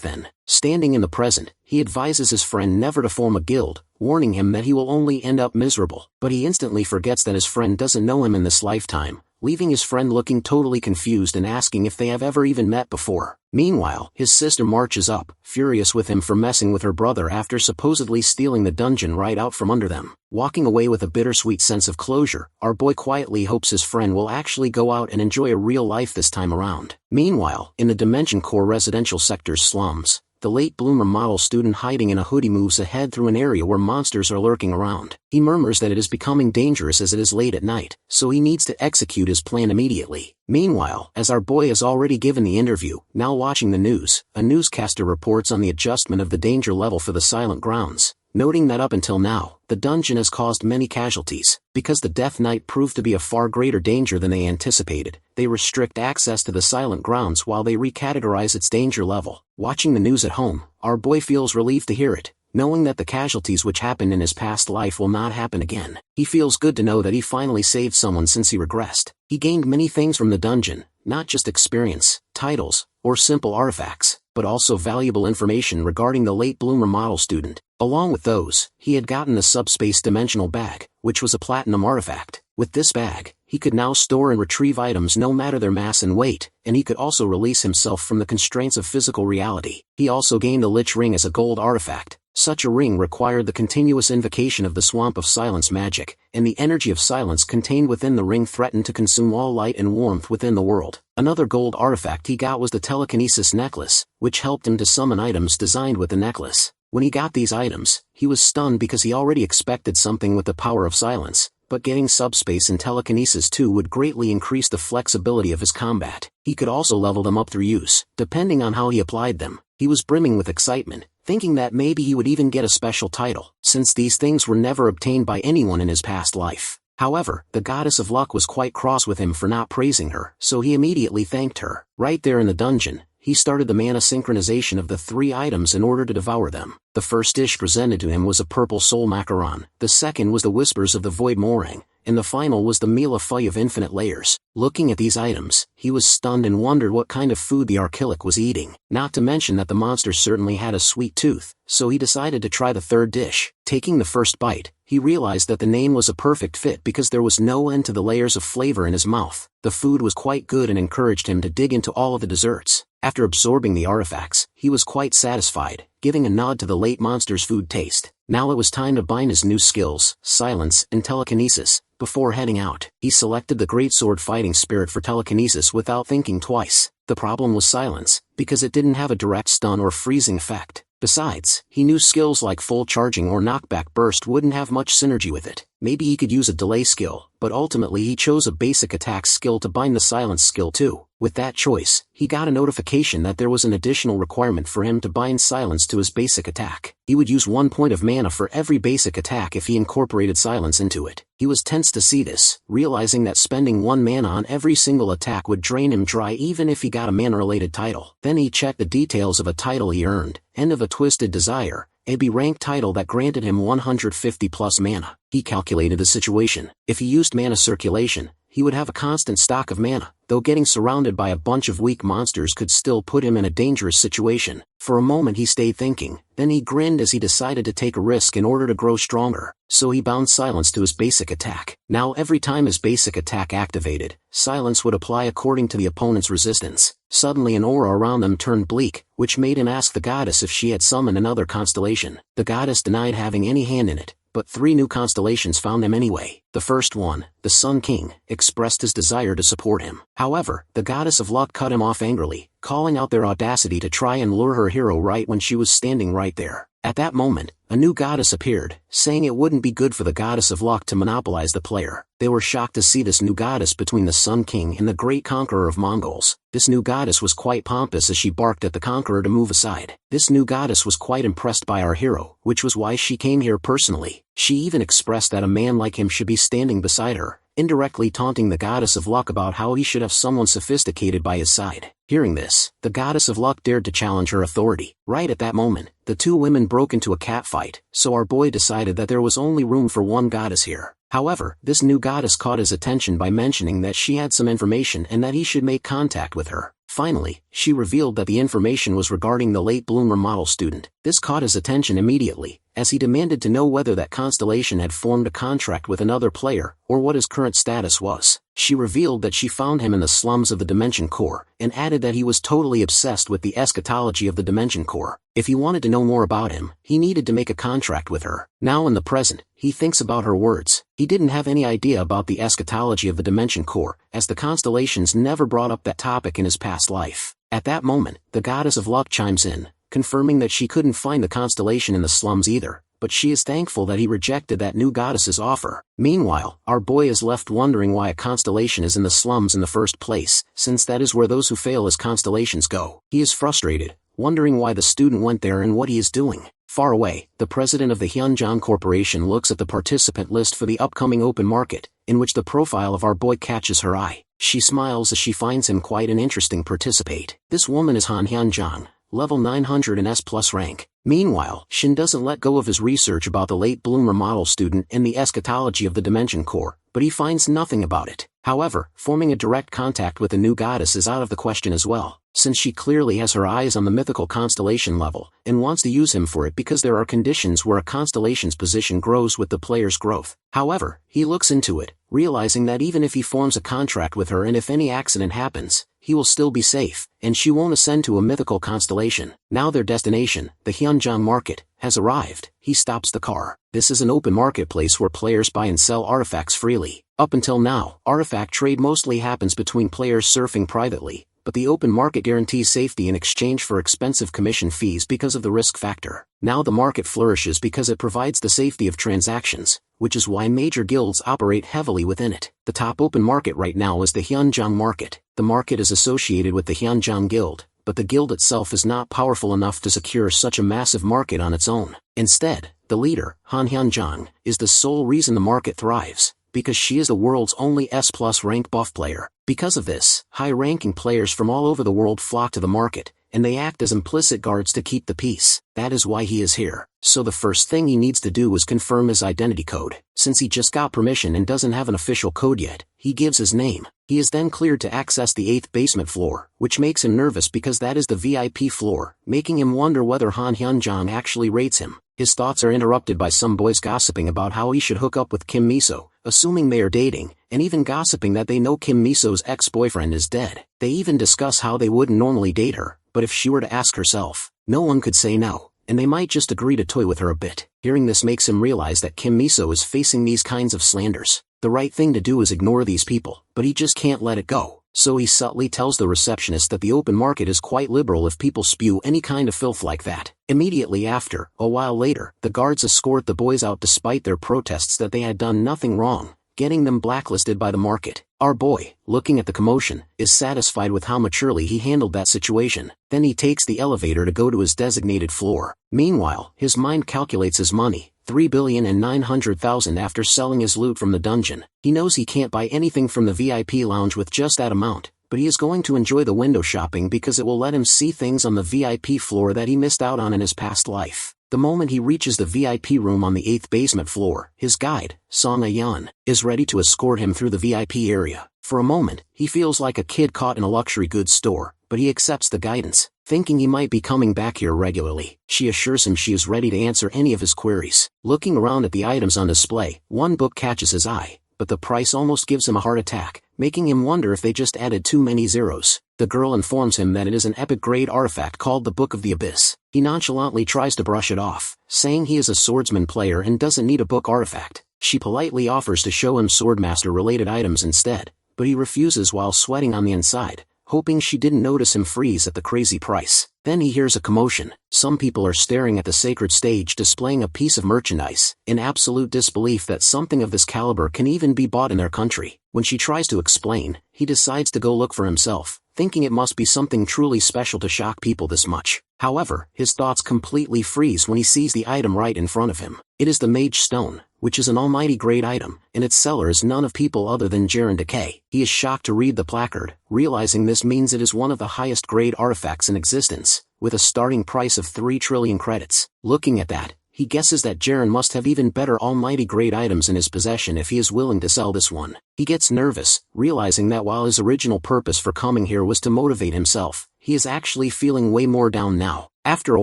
then. Standing in the present, he advises his friend never to form a guild, warning him that he will only end up miserable. But he instantly forgets that his friend doesn't know him in this lifetime, leaving his friend looking totally confused and asking if they have ever even met before. Meanwhile, his sister marches up, furious with him for messing with her brother after supposedly stealing the dungeon right out from under them. Walking away with a bittersweet sense of closure, our boy quietly hopes his friend will actually go out and enjoy a real life this time around. Meanwhile, in the Dimension Core residential sector's slums, the late bloomer model student hiding in a hoodie moves ahead through an area where monsters are lurking around. He murmurs that it is becoming dangerous as it is late at night, so he needs to execute his plan immediately. Meanwhile, as our boy has already given the interview, now watching the news, a newscaster reports on the adjustment of the danger level for the Silent Grounds, noting that up until now, the dungeon has caused many casualties. Because the Death Knight proved to be a far greater danger than they anticipated, they restrict access to the Silent Grounds while they recategorize its danger level. Watching the news at home, our boy feels relieved to hear it, knowing that the casualties which happened in his past life will not happen again. He feels good to know that he finally saved someone since he regressed. He gained many things from the dungeon, not just experience, titles, or simple artifacts, but also valuable information regarding the late bloomer model student. Along with those, he had gotten the subspace dimensional bag, which was a platinum artifact. With this bag, he could now store and retrieve items no matter their mass and weight, and he could also release himself from the constraints of physical reality. He also gained the Lich Ring as a gold artifact. Such a ring required the continuous invocation of the Swamp of Silence magic, and the energy of silence contained within the ring threatened to consume all light and warmth within the world. Another gold artifact he got was the Telekinesis necklace, which helped him to summon items designed with the necklace. When he got these items, he was stunned because he already expected something with the power of silence, but getting subspace and telekinesis too would greatly increase the flexibility of his combat. He could also level them up through use, depending on how he applied them. He was brimming with excitement, thinking that maybe he would even get a special title, since these things were never obtained by anyone in his past life. However, the Goddess of Luck was quite cross with him for not praising her, so he immediately thanked her. Right there in the dungeon, he started the mana synchronization of the 3 items in order to devour them. The first dish presented to him was a purple soul macaron, the second was the Whispers of the Void Morang, and the final was the Mila Fai of Infinite Layers. Looking at these items, he was stunned and wondered what kind of food the Archilic was eating. Not to mention that the monster certainly had a sweet tooth, so he decided to try the third dish. Taking the first bite, he realized that the name was a perfect fit because there was no end to the layers of flavor in his mouth. The food was quite good and encouraged him to dig into all of the desserts. After absorbing the artifacts, he was quite satisfied, giving a nod to the late monster's food taste. Now it was time to bind his new skills, silence and telekinesis. Before heading out, he selected the Greatsword Fighting Spirit for telekinesis without thinking twice. The problem was silence, because it didn't have a direct stun or freezing effect. Besides, he knew skills like full charging or knockback burst wouldn't have much synergy with it. Maybe he could use a delay skill, but ultimately he chose a basic attack skill to bind the silence skill too. With that choice, he got a notification that there was an additional requirement for him to bind silence to his basic attack. He would use 1 point of mana for every basic attack if he incorporated silence into it. He was tense to see this, realizing that spending 1 mana on every single attack would drain him dry even if he got a mana-related title. Then he checked the details of a title he earned, End of a Twisted Desire, a B-rank title that granted him 150 plus mana. He calculated the situation. If he used mana circulation, he would have a constant stock of mana, though getting surrounded by a bunch of weak monsters could still put him in a dangerous situation. For a moment he stayed thinking, then he grinned as he decided to take a risk in order to grow stronger, so he bound silence to his basic attack. Now every time his basic attack activated, silence would apply according to the opponent's resistance. Suddenly an aura around them turned bleak, which made him ask the goddess if she had summoned another constellation. The goddess denied having any hand in it, but 3 new constellations found them anyway. The first one, the Sun King, expressed his desire to support him. However, the Goddess of Luck cut him off angrily, calling out their audacity to try and lure her hero right when she was standing right there. At that moment, a new goddess appeared, saying it wouldn't be good for the Goddess of Luck to monopolize the player. They were shocked to see this new goddess between the Sun King and the great conqueror of Mongols. This new goddess was quite pompous as she barked at the conqueror to move aside. This new goddess was quite impressed by our hero, which was why she came here personally. She even expressed that a man like him should be standing beside her, indirectly taunting the goddess of luck about how he should have someone sophisticated by his side. Hearing this, the goddess of luck dared to challenge her authority. Right at that moment, the two women broke into a catfight, so our boy decided that there was only room for one goddess here. However, this new goddess caught his attention by mentioning that she had some information and that he should make contact with her. Finally, she revealed that the information was regarding the late bloomer model student. This caught his attention immediately, as he demanded to know whether that constellation had formed a contract with another player, or what his current status was. She revealed that she found him in the slums of the Dimension Core, and added that he was totally obsessed with the eschatology of the Dimension Core. If he wanted to know more about him, he needed to make a contract with her. Now in the present, he thinks about her words. He didn't have any idea about the eschatology of the Dimension Core, as the constellations never brought up that topic in his past life. At that moment, the goddess of luck chimes in, confirming that she couldn't find the constellation in the slums either, but she is thankful that he rejected that new goddess's offer. Meanwhile, our boy is left wondering why a constellation is in the slums in the first place, since that is where those who fail as constellations go. He is frustrated, wondering why the student went there and what he is doing. Far away, the president of the Hyunjong Corporation looks at the participant list for the upcoming open market, in which the profile of our boy catches her eye. She smiles as she finds him quite an interesting participant. This woman is Han Hyunjong, level 900 in S+ rank. Meanwhile, Shin doesn't let go of his research about the late bloomer model student and the eschatology of the Dimension Core, but he finds nothing about it. However, forming a direct contact with the new goddess is out of the question as well, since she clearly has her eyes on the mythical constellation level, and wants to use him for it because there are conditions where a constellation's position grows with the player's growth. However, he looks into it, realizing that even if he forms a contract with her and if any accident happens, he will still be safe, and she won't ascend to a mythical constellation. Now their destination, the Hyunjong market, has arrived. He stops the car. This is an open marketplace where players buy and sell artifacts freely. Up until now, artifact trade mostly happens between players surfing privately, but the open market guarantees safety in exchange for expensive commission fees because of the risk factor. Now the market flourishes because it provides the safety of transactions, which is why major guilds operate heavily within it. The top open market right now is the Hyunjong market. The market is associated with the Hyunjong Guild, but the guild itself is not powerful enough to secure such a massive market on its own. Instead, the leader, Han Hyunjong, is the sole reason the market thrives, because she is the world's only S+ rank buff player. Because of this, high-ranking players from all over the world flock to the market, and they act as implicit guards to keep the peace. That is why he is here. So the first thing he needs to do is confirm his identity code. Since he just got permission and doesn't have an official code yet, he gives his name. He is then cleared to access the 8th basement floor, which makes him nervous because that is the VIP floor, making him wonder whether Han Hyunjong actually rates him. His thoughts are interrupted by some boys gossiping about how he should hook up with Kim Miso, assuming they are dating, and even gossiping that they know Kim Miso's ex-boyfriend is dead. They even discuss how they wouldn't normally date her, but if she were to ask herself, no one could say no, and they might just agree to toy with her a bit. Hearing this makes him realize that Kim Miso is facing these kinds of slanders. The right thing to do is ignore these people, but he just can't let it go. So he subtly tells the receptionist that the open market is quite liberal if people spew any kind of filth like that. Immediately after, a while later, the guards escort the boys out despite their protests that they had done nothing wrong, getting them blacklisted by the market. Our boy, looking at the commotion, is satisfied with how maturely he handled that situation. Then he takes the elevator to go to his designated floor. Meanwhile, his mind calculates his money, 3,900,000 after selling his loot from the dungeon. He knows he can't buy anything from the VIP lounge with just that amount, but he is going to enjoy the window shopping because it will let him see things on the VIP floor that he missed out on in his past life. The moment he reaches the VIP room on the 8th basement floor, his guide, Song Ayan, is ready to escort him through the VIP area. For a moment, he feels like a kid caught in a luxury goods store, but he accepts the guidance, thinking he might be coming back here regularly. She assures him she is ready to answer any of his queries. Looking around at the items on display, one book catches his eye, but the price almost gives him a heart attack, making him wonder if they just added too many zeros. The girl informs him that it is an epic-grade artifact called the Book of the Abyss. He nonchalantly tries to brush it off, saying he is a swordsman player and doesn't need a book artifact. She politely offers to show him swordmaster-related items instead, but he refuses while sweating on the inside, hoping she didn't notice him freeze at the crazy price. Then he hears a commotion. Some people are staring at the sacred stage displaying a piece of merchandise, in absolute disbelief that something of this caliber can even be bought in their country. When she tries to explain, he decides to go look for himself, thinking it must be something truly special to shock people this much. However, his thoughts completely freeze when he sees the item right in front of him. It is the Mage Stone, which is an almighty grade item, and its seller is none of people other than Jiren Decay. He is shocked to read the placard, realizing this means it is one of the highest grade artifacts in existence, with a starting price of 3 trillion credits. Looking at that, he guesses that Jiren must have even better almighty grade items in his possession if he is willing to sell this one. He gets nervous, realizing that while his original purpose for coming here was to motivate himself, he is actually feeling way more down now. After a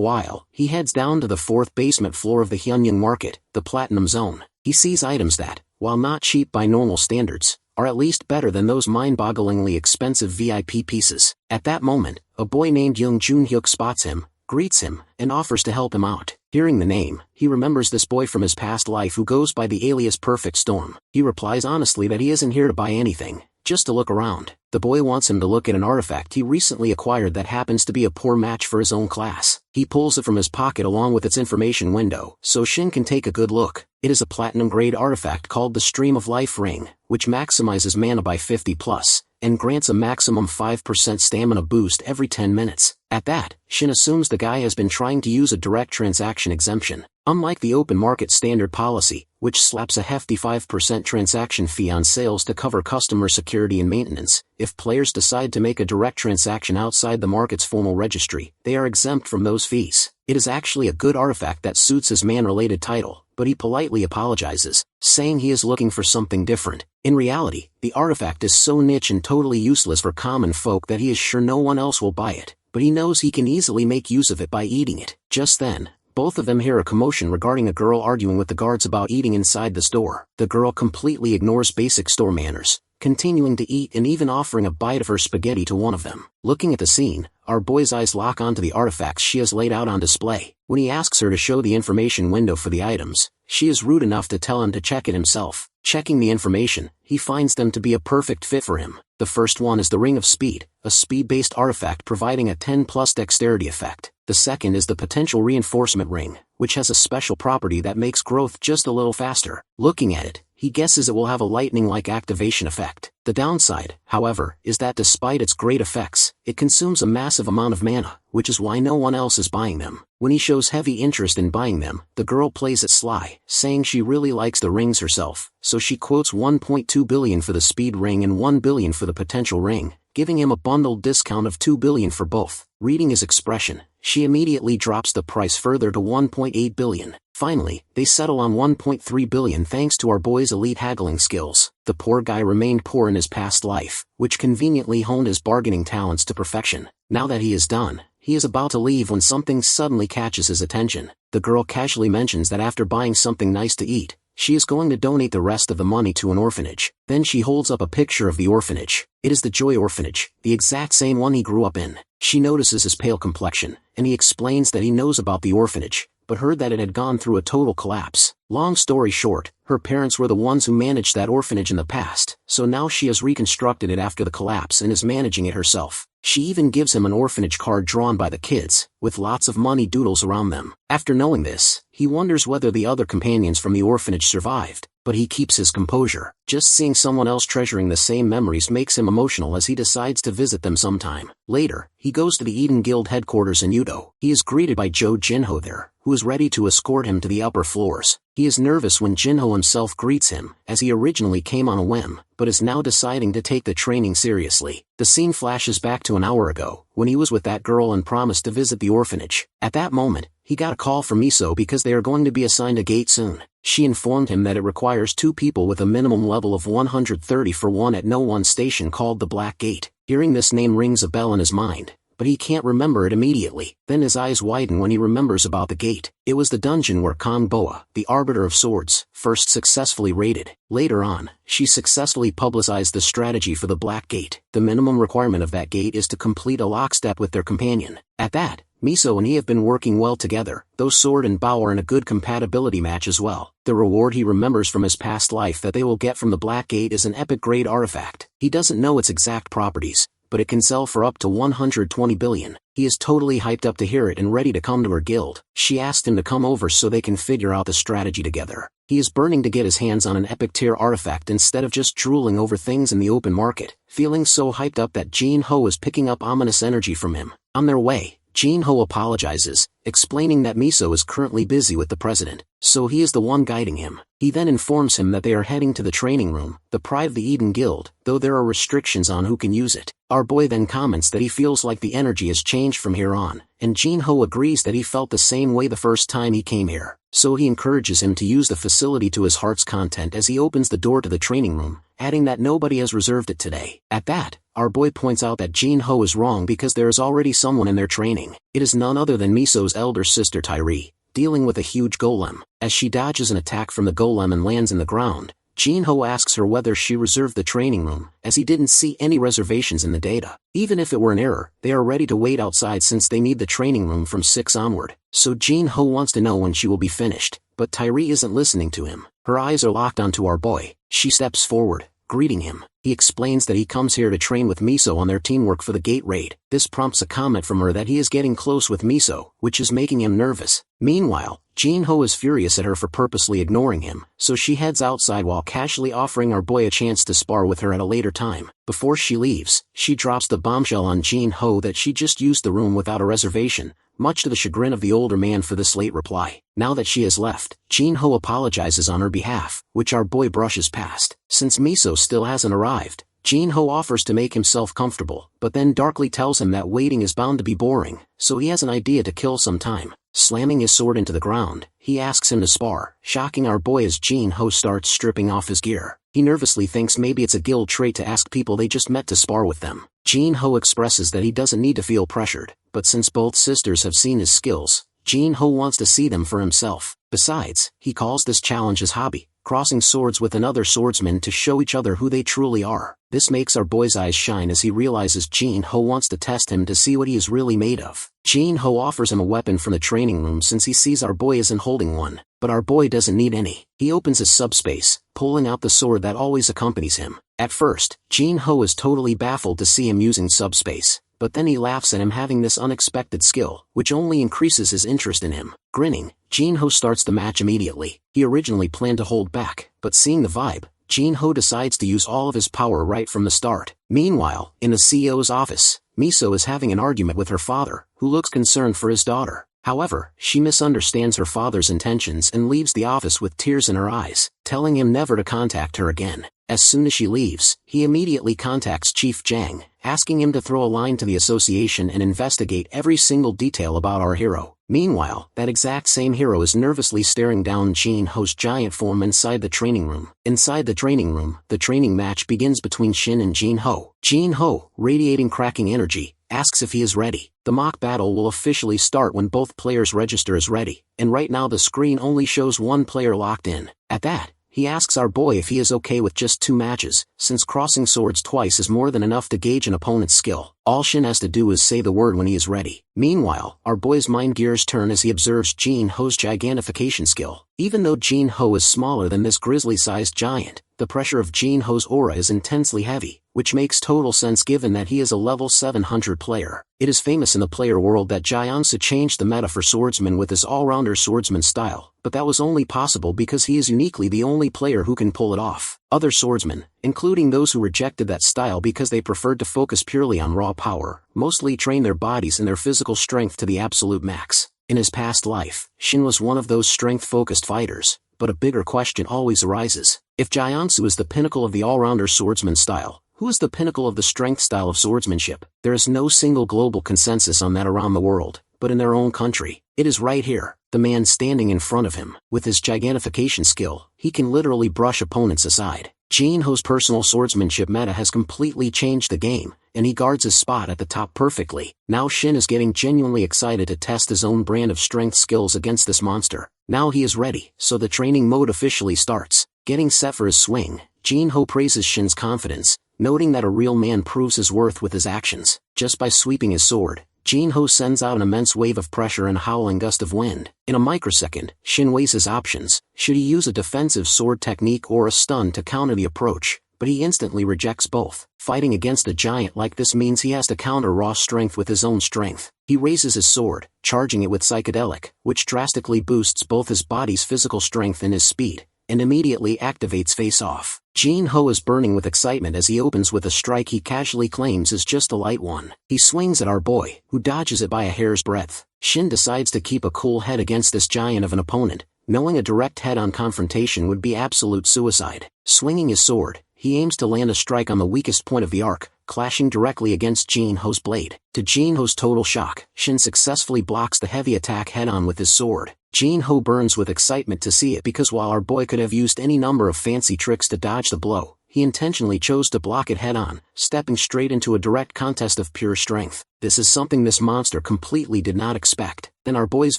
while, he heads down to the 4th basement floor of the Hyunyang Market, the Platinum Zone. He sees items that, while not cheap by normal standards, are at least better than those mind-bogglingly expensive VIP pieces. At that moment, a boy named Young Junhyuk spots him, greets him, and offers to help him out. Hearing the name, he remembers this boy from his past life who goes by the alias Perfect Storm. He replies honestly that he isn't here to buy anything, just to look around. The boy wants him to look at an artifact he recently acquired that happens to be a poor match for his own class. He pulls it from his pocket along with its information window, so Shin can take a good look. It is a platinum-grade artifact called the Stream of Life Ring, which maximizes mana by 50+, and grants a maximum 5% stamina boost every 10 minutes. At that, Shin assumes the guy has been trying to use a direct transaction exemption. Unlike the open market standard policy, which slaps a hefty 5% transaction fee on sales to cover customer security and maintenance, if players decide to make a direct transaction outside the market's formal registry, they are exempt from those fees. It is actually a good artifact that suits his man-related title, but he politely apologizes, saying he is looking for something different. In reality, the artifact is so niche and totally useless for common folk that he is sure no one else will buy it, but he knows he can easily make use of it by eating it. Just then, both of them hear a commotion regarding a girl arguing with the guards about eating inside the store. The girl completely ignores basic store manners, continuing to eat and even offering a bite of her spaghetti to one of them. Looking at the scene, our boy's eyes lock onto the artifacts she has laid out on display. When he asks her to show the information window for the items, she is rude enough to tell him to check it himself. Checking the information, he finds them to be a perfect fit for him. The first one is the Ring of Speed, a speed-based artifact providing a 10+ dexterity effect. The second is the Potential Reinforcement Ring, which has a special property that makes growth just a little faster. Looking at it, he guesses it will have a lightning-like activation effect. The downside, however, is that despite its great effects, it consumes a massive amount of mana, which is why no one else is buying them. When he shows heavy interest in buying them, the girl plays it sly, saying she really likes the rings herself, so she quotes 1.2 billion for the speed ring and 1 billion for the potential ring, giving him a bundled discount of 2 billion for both. Reading his expression, she immediately drops the price further to 1.8 billion. Finally, they settle on 1.3 billion thanks to our boy's elite haggling skills. The poor guy remained poor in his past life, which conveniently honed his bargaining talents to perfection. Now that he is done, he is about to leave when something suddenly catches his attention. The girl casually mentions that after buying something nice to eat, she is going to donate the rest of the money to an orphanage. Then she holds up a picture of the orphanage. It is the Joy Orphanage, the exact same one he grew up in. She notices his pale complexion, and he explains that he knows about the orphanage, but heard that it had gone through a total collapse. Long story short, her parents were the ones who managed that orphanage in the past, so now she has reconstructed it after the collapse and is managing it herself. She even gives him an orphanage card drawn by the kids, with lots of money doodles around them. After knowing this, he wonders whether the other companions from the orphanage survived, but he keeps his composure. Just seeing someone else treasuring the same memories makes him emotional as he decides to visit them sometime. Later, he goes to the Eden Guild headquarters in Udo. He is greeted by Jo Jinho there, who is ready to escort him to the upper floors. He is nervous when Jinho himself greets him, as he originally came on a whim, but is now deciding to take the training seriously. The scene flashes back to an hour ago, when he was with that girl and promised to visit the orphanage. At that moment, he got a call from Miso because they are going to be assigned a gate soon. She informed him that it requires 2 people with a minimum level of 130 for one at No 1 station called the Black Gate. Hearing this name rings a bell in his mind, but he can't remember it immediately. Then his eyes widen when he remembers about the gate. It was the dungeon where Kong Boa, the Arbiter of Swords, first successfully raided. Later on, she successfully publicized the strategy for the Black Gate. The minimum requirement of that gate is to complete a lockstep with their companion. At that, Miso and he have been working well together, though Sword and Bao are in a good compatibility match as well. The reward he remembers from his past life that they will get from the Black Gate is an epic grade artifact. He doesn't know its exact properties, but it can sell for up to 120 billion. He is totally hyped up to hear it and ready to come to her guild. She asked him to come over so they can figure out the strategy together. He is burning to get his hands on an epic tier artifact instead of just drooling over things in the open market, feeling so hyped up that Jin Ho is picking up ominous energy from him. On their way, Jin-ho apologizes, explaining that Miso is currently busy with the president, so he is the one guiding him. He then informs him that they are heading to the training room, the Pride of the Eden Guild, though there are restrictions on who can use it. Our boy then comments that he feels like the energy has changed from here on, and Jin-ho agrees that he felt the same way the first time he came here, so he encourages him to use the facility to his heart's content as he opens the door to the training room, adding that nobody has reserved it today. At that, our boy points out that Jin-ho is wrong because there is already someone in their training. It is none other than Miso's elder sister Tyree, dealing with a huge golem. As she dodges an attack from the golem and lands in the ground, Jin-ho asks her whether she reserved the training room, as he didn't see any reservations in the data. Even if it were an error, they are ready to wait outside since they need the training room from 6 onward. So Jin-ho wants to know when she will be finished, but Tyree isn't listening to him. Her eyes are locked onto our boy. She steps forward, greeting him. He explains that he comes here to train with Miso on their teamwork for the gate raid. This prompts a comment from her that he is getting close with Miso, which is making him nervous. Meanwhile, Jin-ho is furious at her for purposely ignoring him, so she heads outside while casually offering our boy a chance to spar with her at a later time. Before she leaves, she drops the bombshell on Jin-ho that she just used the room without a reservation, much to the chagrin of the older man for this late reply. Now that she has left, Jin-ho apologizes on her behalf, which our boy brushes past. Since Miso still hasn't arrived, Jin-ho offers to make himself comfortable, but then darkly tells him that waiting is bound to be boring, so he has an idea to kill some time. Slamming his sword into the ground, he asks him to spar, shocking our boy as Jin-ho starts stripping off his gear. He nervously thinks maybe it's a guild trait to ask people they just met to spar with them. Jin-ho expresses that he doesn't need to feel pressured, but since both sisters have seen his skills, Jin-ho wants to see them for himself. Besides, he calls this challenge his hobby, crossing swords with another swordsman to show each other who they truly are. This makes our boy's eyes shine as he realizes Jin-ho wants to test him to see what he is really made of. Jin-ho offers him a weapon from the training room since he sees our boy isn't holding one, but our boy doesn't need any. He opens his subspace, pulling out the sword that always accompanies him. At first, Jin-ho is totally baffled to see him using subspace, but then he laughs at him having this unexpected skill, which only increases his interest in him. Grinning, Jin-ho starts the match immediately. He originally planned to hold back, but seeing the vibe, Jin-ho decides to use all of his power right from the start. Meanwhile, in the CEO's office, Miso is having an argument with her father, who looks concerned for his daughter. However, she misunderstands her father's intentions and leaves the office with tears in her eyes, telling him never to contact her again. As soon as she leaves, he immediately contacts Chief Jang, asking him to throw a line to the association and investigate every single detail about our hero. Meanwhile, that exact same hero is nervously staring down Jin-ho's giant form inside the training room. Inside the training room, the training match begins between Shin and Jin-ho. Jin-ho, radiating cracking energy, asks if he is ready. The mock battle will officially start when both players register as ready, and right now the screen only shows one player locked in. At that, he asks our boy if he is okay with just 2 matches, since crossing swords twice is more than enough to gauge an opponent's skill. All Shin has to do is say the word when he is ready. Meanwhile, our boy's mind gears turn as he observes Jin-ho's gigantification skill. Even though Jin-ho is smaller than this grizzly-sized giant, the pressure of Jin-ho's aura is intensely heavy, which makes total sense given that he is a level 700 player. It is famous in the player world that Jiansu changed the meta for swordsmen with his all-rounder swordsman style, but that was only possible because he is uniquely the only player who can pull it off. Other swordsmen, including those who rejected that style because they preferred to focus purely on raw power, mostly train their bodies and their physical strength to the absolute max. In his past life, Shin was one of those strength-focused fighters, but a bigger question always arises. If Jiansu is the pinnacle of the all-rounder swordsman style, who is the pinnacle of the strength style of swordsmanship? There is no single global consensus on that around the world, but in their own country, it is right here, the man standing in front of him. With his gigantification skill, he can literally brush opponents aside. Jin-ho's personal swordsmanship meta has completely changed the game, and he guards his spot at the top perfectly. Now Shin is getting genuinely excited to test his own brand of strength skills against this monster. Now he is ready, so the training mode officially starts. Getting set for his swing, Jin-ho praises Shin's confidence, noting that a real man proves his worth with his actions. Just by sweeping his sword, Jin-ho sends out an immense wave of pressure and a howling gust of wind. In a microsecond, Shin weighs his options. Should he use a defensive sword technique or a stun to counter the approach? But he instantly rejects both. Fighting against a giant like this means he has to counter raw strength with his own strength. He raises his sword, charging it with psychedelic, which drastically boosts both his body's physical strength and his speed, and immediately activates face-off. Jin-ho is burning with excitement as he opens with a strike he casually claims is just a light one. He swings at our boy, who dodges it by a hair's breadth. Shin decides to keep a cool head against this giant of an opponent, knowing a direct head-on confrontation would be absolute suicide. Swinging his sword, he aims to land a strike on the weakest point of the arc, clashing directly against Jin-ho's blade. To Jin-ho's total shock, Shin successfully blocks the heavy attack head-on with his sword. Jin-ho burns with excitement to see it because while our boy could have used any number of fancy tricks to dodge the blow, he intentionally chose to block it head-on, stepping straight into a direct contest of pure strength. This is something this monster completely did not expect. Then our boy's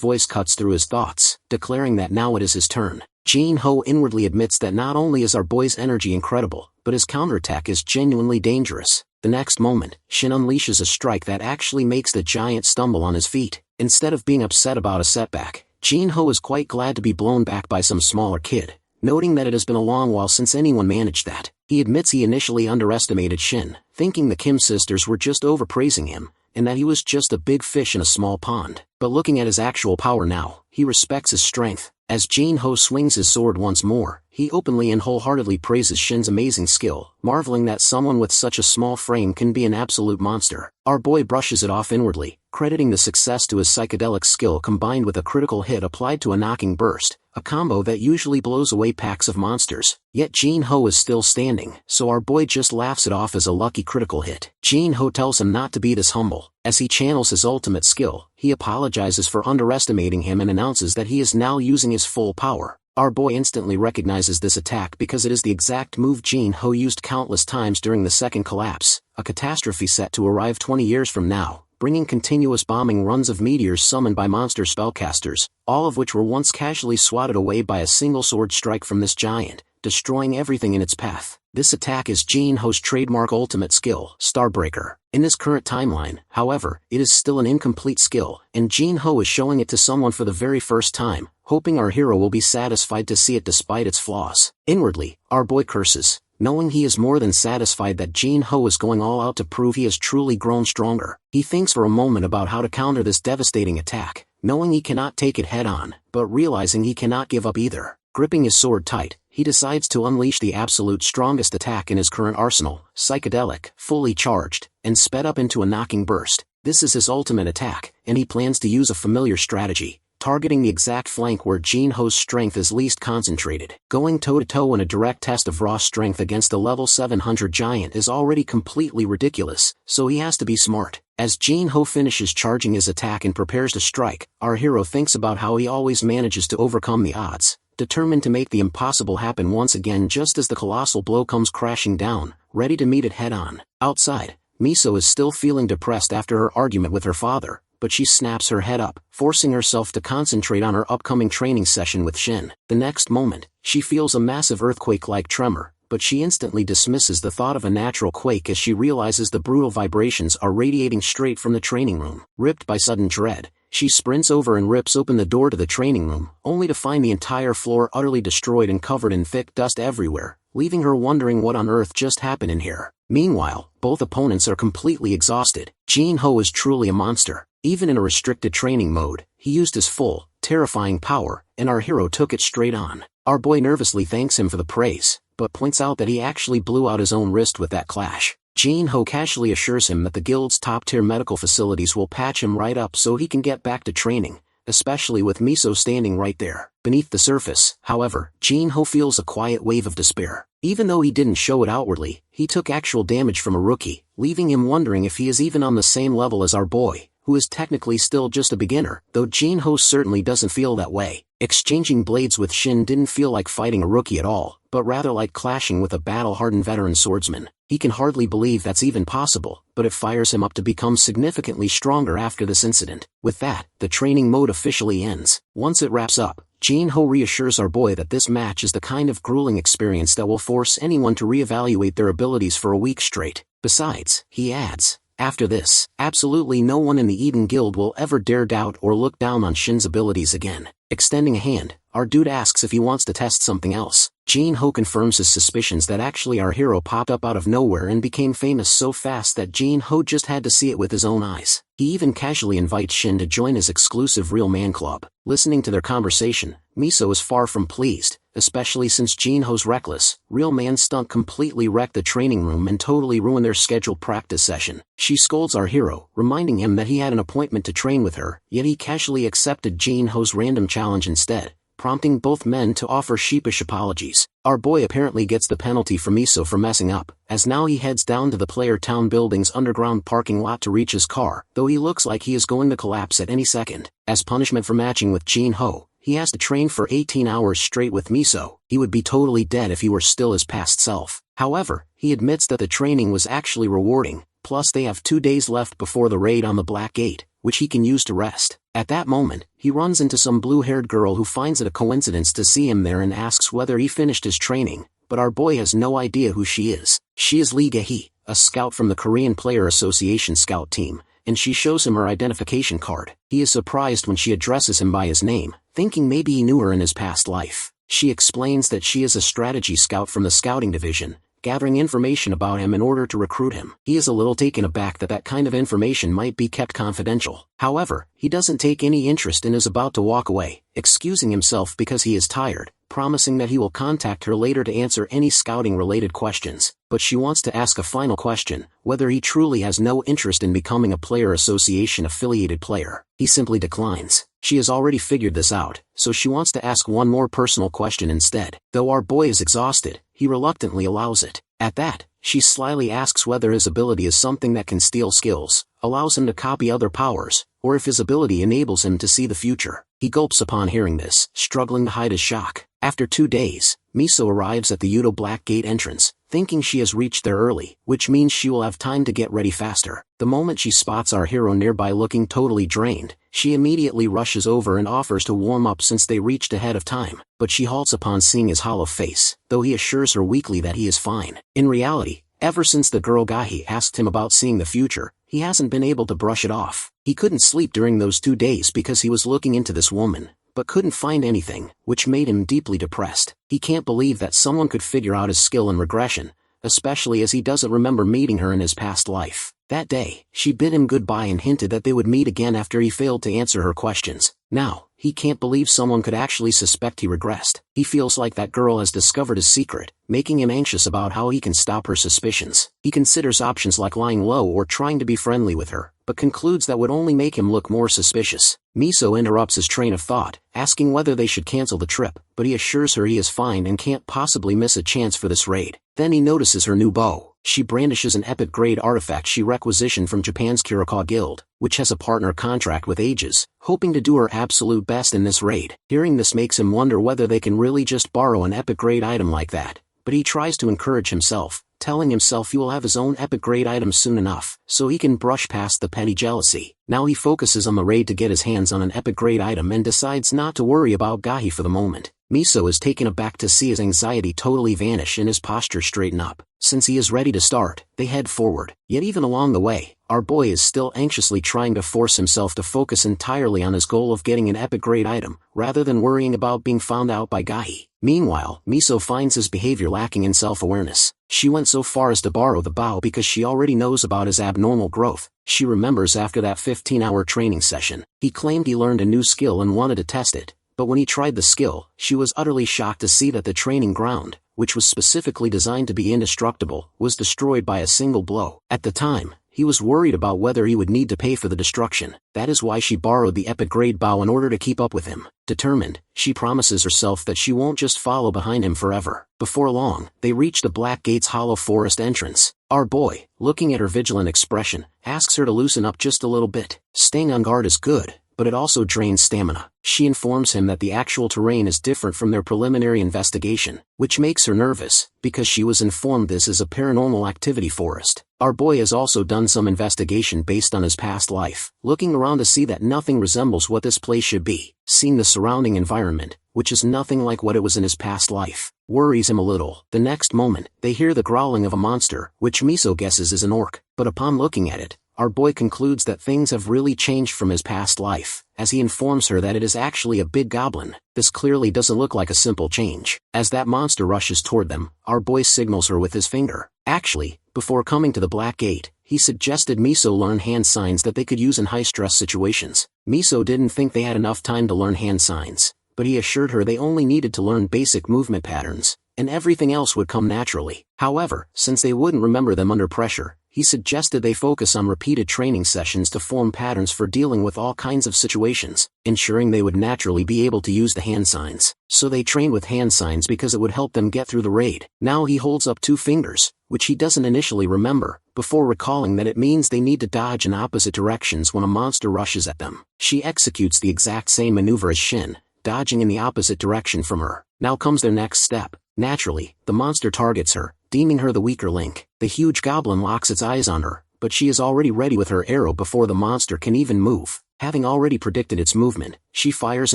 voice cuts through his thoughts, declaring that now it is his turn. Jin-ho inwardly admits that not only is our boy's energy incredible, but his counterattack is genuinely dangerous. The next moment, Shin unleashes a strike that actually makes the giant stumble on his feet. Instead of being upset about a setback, Jin-ho is quite glad to be blown back by some smaller kid, noting that it has been a long while since anyone managed that. He admits he initially underestimated Shin, thinking the Kim sisters were just overpraising him, and that he was just a big fish in a small pond. But looking at his actual power now, he respects his strength. As Jin-ho swings his sword once more, he openly and wholeheartedly praises Shin's amazing skill, marveling that someone with such a small frame can be an absolute monster. Our boy brushes it off inwardly, crediting the success to his psychedelic skill combined with a critical hit applied to a knocking burst, a combo that usually blows away packs of monsters. Yet Jin-ho is still standing, so our boy just laughs it off as a lucky critical hit. Jin-ho tells him not to be this humble. As he channels his ultimate skill, he apologizes for underestimating him and announces that he is now using his full power. Our boy instantly recognizes this attack because it is the exact move Jin-ho used countless times during the second collapse, a catastrophe set to arrive 20 years from now, bringing continuous bombing runs of meteors summoned by monster spellcasters, all of which were once casually swatted away by a single sword strike from this giant, destroying everything in its path. This attack is Jin-ho's trademark ultimate skill, Starbreaker. In this current timeline, however, it is still an incomplete skill, and Jin-ho is showing it to someone for the very first time, hoping our hero will be satisfied to see it despite its flaws. Inwardly, our boy curses, knowing he is more than satisfied that Jin-ho is going all out to prove he has truly grown stronger. He thinks for a moment about how to counter this devastating attack, knowing he cannot take it head-on, but realizing he cannot give up either. Gripping his sword tight, he decides to unleash the absolute strongest attack in his current arsenal, Psychedelic, fully charged, and sped up into a knocking burst. This is his ultimate attack, and he plans to use a familiar strategy, targeting the exact flank where Jin-ho's strength is least concentrated. Going toe-to-toe in a direct test of raw strength against a level 700 giant is already completely ridiculous, so he has to be smart. As Jin-ho finishes charging his attack and prepares to strike, our hero thinks about how he always manages to overcome the odds, determined to make the impossible happen once again just as the colossal blow comes crashing down, ready to meet it head-on. Outside, Miso is still feeling depressed after her argument with her father, but she snaps her head up, forcing herself to concentrate on her upcoming training session with Shin. The next moment, she feels a massive earthquake-like tremor, but she instantly dismisses the thought of a natural quake as she realizes the brutal vibrations are radiating straight from the training room. Ripped by sudden dread, she sprints over and rips open the door to the training room, only to find the entire floor utterly destroyed and covered in thick dust everywhere, leaving her wondering what on earth just happened in here. Meanwhile, both opponents are completely exhausted. Jin-ho is truly a monster. Even in a restricted training mode, he used his full, terrifying power, and our hero took it straight on. Our boy nervously thanks him for the praise, but points out that he actually blew out his own wrist with that clash. Jin-ho casually assures him that the guild's top-tier medical facilities will patch him right up so he can get back to training, especially with Miso standing right there. Beneath the surface, however, Jin-ho feels a quiet wave of despair. Even though he didn't show it outwardly, he took actual damage from a rookie, leaving him wondering if he is even on the same level as our boy, who is technically still just a beginner, though Jin-ho certainly doesn't feel that way. Exchanging blades with Shin didn't feel like fighting a rookie at all, but rather like clashing with a battle-hardened veteran swordsman. He can hardly believe that's even possible, but it fires him up to become significantly stronger after this incident. With that, the training mode officially ends. Once it wraps up, Jin-ho reassures our boy that this match is the kind of grueling experience that will force anyone to reevaluate their abilities for a week straight. Besides, he adds, after this, absolutely no one in the Eden Guild will ever dare doubt or look down on Shin's abilities again. Extending a hand, our dude asks if he wants to test something else. Jin-ho confirms his suspicions that actually our hero popped up out of nowhere and became famous so fast that Jin-ho just had to see it with his own eyes. He even casually invites Shin to join his exclusive Real Man Club. Listening to their conversation, Miso is far from pleased, especially since Jinho's reckless, real man stunt completely wrecked the training room and totally ruined their scheduled practice session. She scolds our hero, reminding him that he had an appointment to train with her, yet he casually accepted Jinho's random challenge instead, prompting both men to offer sheepish apologies. Our boy apparently gets the penalty from Miso for messing up, as now he heads down to the Player Town building's underground parking lot to reach his car, though he looks like he is going to collapse at any second. As punishment for matching with Jinho, he has to train for 18 hours straight with Miso. He would be totally dead if he were still his past self. However, he admits that the training was actually rewarding, plus they have 2 days left before the raid on the Black Gate, which he can use to rest. At that moment, he runs into some blue-haired girl who finds it a coincidence to see him there and asks whether he finished his training, but our boy has no idea who she is. She is Lee Gae, a scout from the Korean Player Association scout team, and she shows him her identification card. He is surprised when she addresses him by his name, thinking maybe he knew her in his past life. She explains that she is a strategy scout from the scouting division, gathering information about him in order to recruit him. He is a little taken aback that that kind of information might be kept confidential. However, he doesn't take any interest and is about to walk away, excusing himself because he is tired, promising that he will contact her later to answer any scouting-related questions. But she wants to ask a final question, whether he truly has no interest in becoming a Player Association-affiliated player. He simply declines. She has already figured this out, so she wants to ask one more personal question instead. Though our boy is exhausted, he reluctantly allows it. At that, she slyly asks whether his ability is something that can steal skills, allows him to copy other powers, or if his ability enables him to see the future. He gulps upon hearing this, struggling to hide his shock. After 2 days, Miso arrives at the Udo Black Gate entrance, thinking she has reached there early, which means she will have time to get ready faster. The moment she spots our hero nearby looking totally drained, she immediately rushes over and offers to warm up since they reached ahead of time, but she halts upon seeing his hollow face, though he assures her weakly that he is fine. In reality, ever since the girl Gahi asked him about seeing the future, he hasn't been able to brush it off. He couldn't sleep during those 2 days because he was looking into this woman, but couldn't find anything, which made him deeply depressed. He can't believe that someone could figure out his skill in regression, especially as he doesn't remember meeting her in his past life. That day, she bid him goodbye and hinted that they would meet again after he failed to answer her questions. Now, he can't believe someone could actually suspect he regressed. He feels like that girl has discovered his secret, making him anxious about how he can stop her suspicions. He considers options like lying low or trying to be friendly with her, but concludes that would only make him look more suspicious. Miso interrupts his train of thought, asking whether they should cancel the trip, but he assures her he is fine and can't possibly miss a chance for this raid. Then he notices her new bow. She brandishes an epic-grade artifact she requisitioned from Japan's Kurikawa Guild, which has a partner contract with Aegis, hoping to do her absolute best in this raid. Hearing this makes him wonder whether they can really just borrow an epic-grade item like that, but he tries to encourage himself, telling himself he will have his own epic-grade item soon enough, so he can brush past the petty jealousy. Now he focuses on the raid to get his hands on an epic-grade item and decides not to worry about Gahi for the moment. Miso is taken aback to see his anxiety totally vanish and his posture straighten up. Since he is ready to start, they head forward. Yet even along the way, our boy is still anxiously trying to force himself to focus entirely on his goal of getting an epic-grade item, rather than worrying about being found out by Gahi. Meanwhile, Miso finds his behavior lacking in self-awareness. She went so far as to borrow the bow because she already knows about his abnormal growth. She remembers after that 15-hour training session, he claimed he learned a new skill and wanted to test it. But when he tried the skill, she was utterly shocked to see that the training ground, which was specifically designed to be indestructible, was destroyed by a single blow. At the time, he was worried about whether he would need to pay for the destruction. That is why she borrowed the epic-grade bow in order to keep up with him. Determined, she promises herself that she won't just follow behind him forever. Before long, they reach the Black Gate's hollow forest entrance. Our boy, looking at her vigilant expression, asks her to loosen up just a little bit. Staying on guard is good, but it also drains stamina. She informs him that the actual terrain is different from their preliminary investigation, which makes her nervous, because she was informed this is a paranormal activity forest. Our boy has also done some investigation based on his past life, looking around to see that nothing resembles what this place should be. Seeing the surrounding environment, which is nothing like what it was in his past life, worries him a little. The next moment, they hear the growling of a monster, which Miso guesses is an orc, but upon looking at it, our boy concludes that things have really changed from his past life, as he informs her that it is actually a big goblin. This clearly doesn't look like a simple change. As that monster rushes toward them, our boy signals her with his finger. Actually, before coming to the Black Gate, he suggested Miso learn hand signs that they could use in high-stress situations. Miso didn't think they had enough time to learn hand signs, but he assured her they only needed to learn basic movement patterns, and everything else would come naturally. However, since they wouldn't remember them under pressure, he suggested they focus on repeated training sessions to form patterns for dealing with all kinds of situations, ensuring they would naturally be able to use the hand signs. So they trained with hand signs because it would help them get through the raid. Now he holds up 2 fingers, which he doesn't initially remember, before recalling that it means they need to dodge in opposite directions when a monster rushes at them. She executes the exact same maneuver as Shin, dodging in the opposite direction from her. Now comes their next step. Naturally, the monster targets her, deeming her the weaker link. The huge goblin locks its eyes on her, but she is already ready with her arrow before the monster can even move. Having already predicted its movement, she fires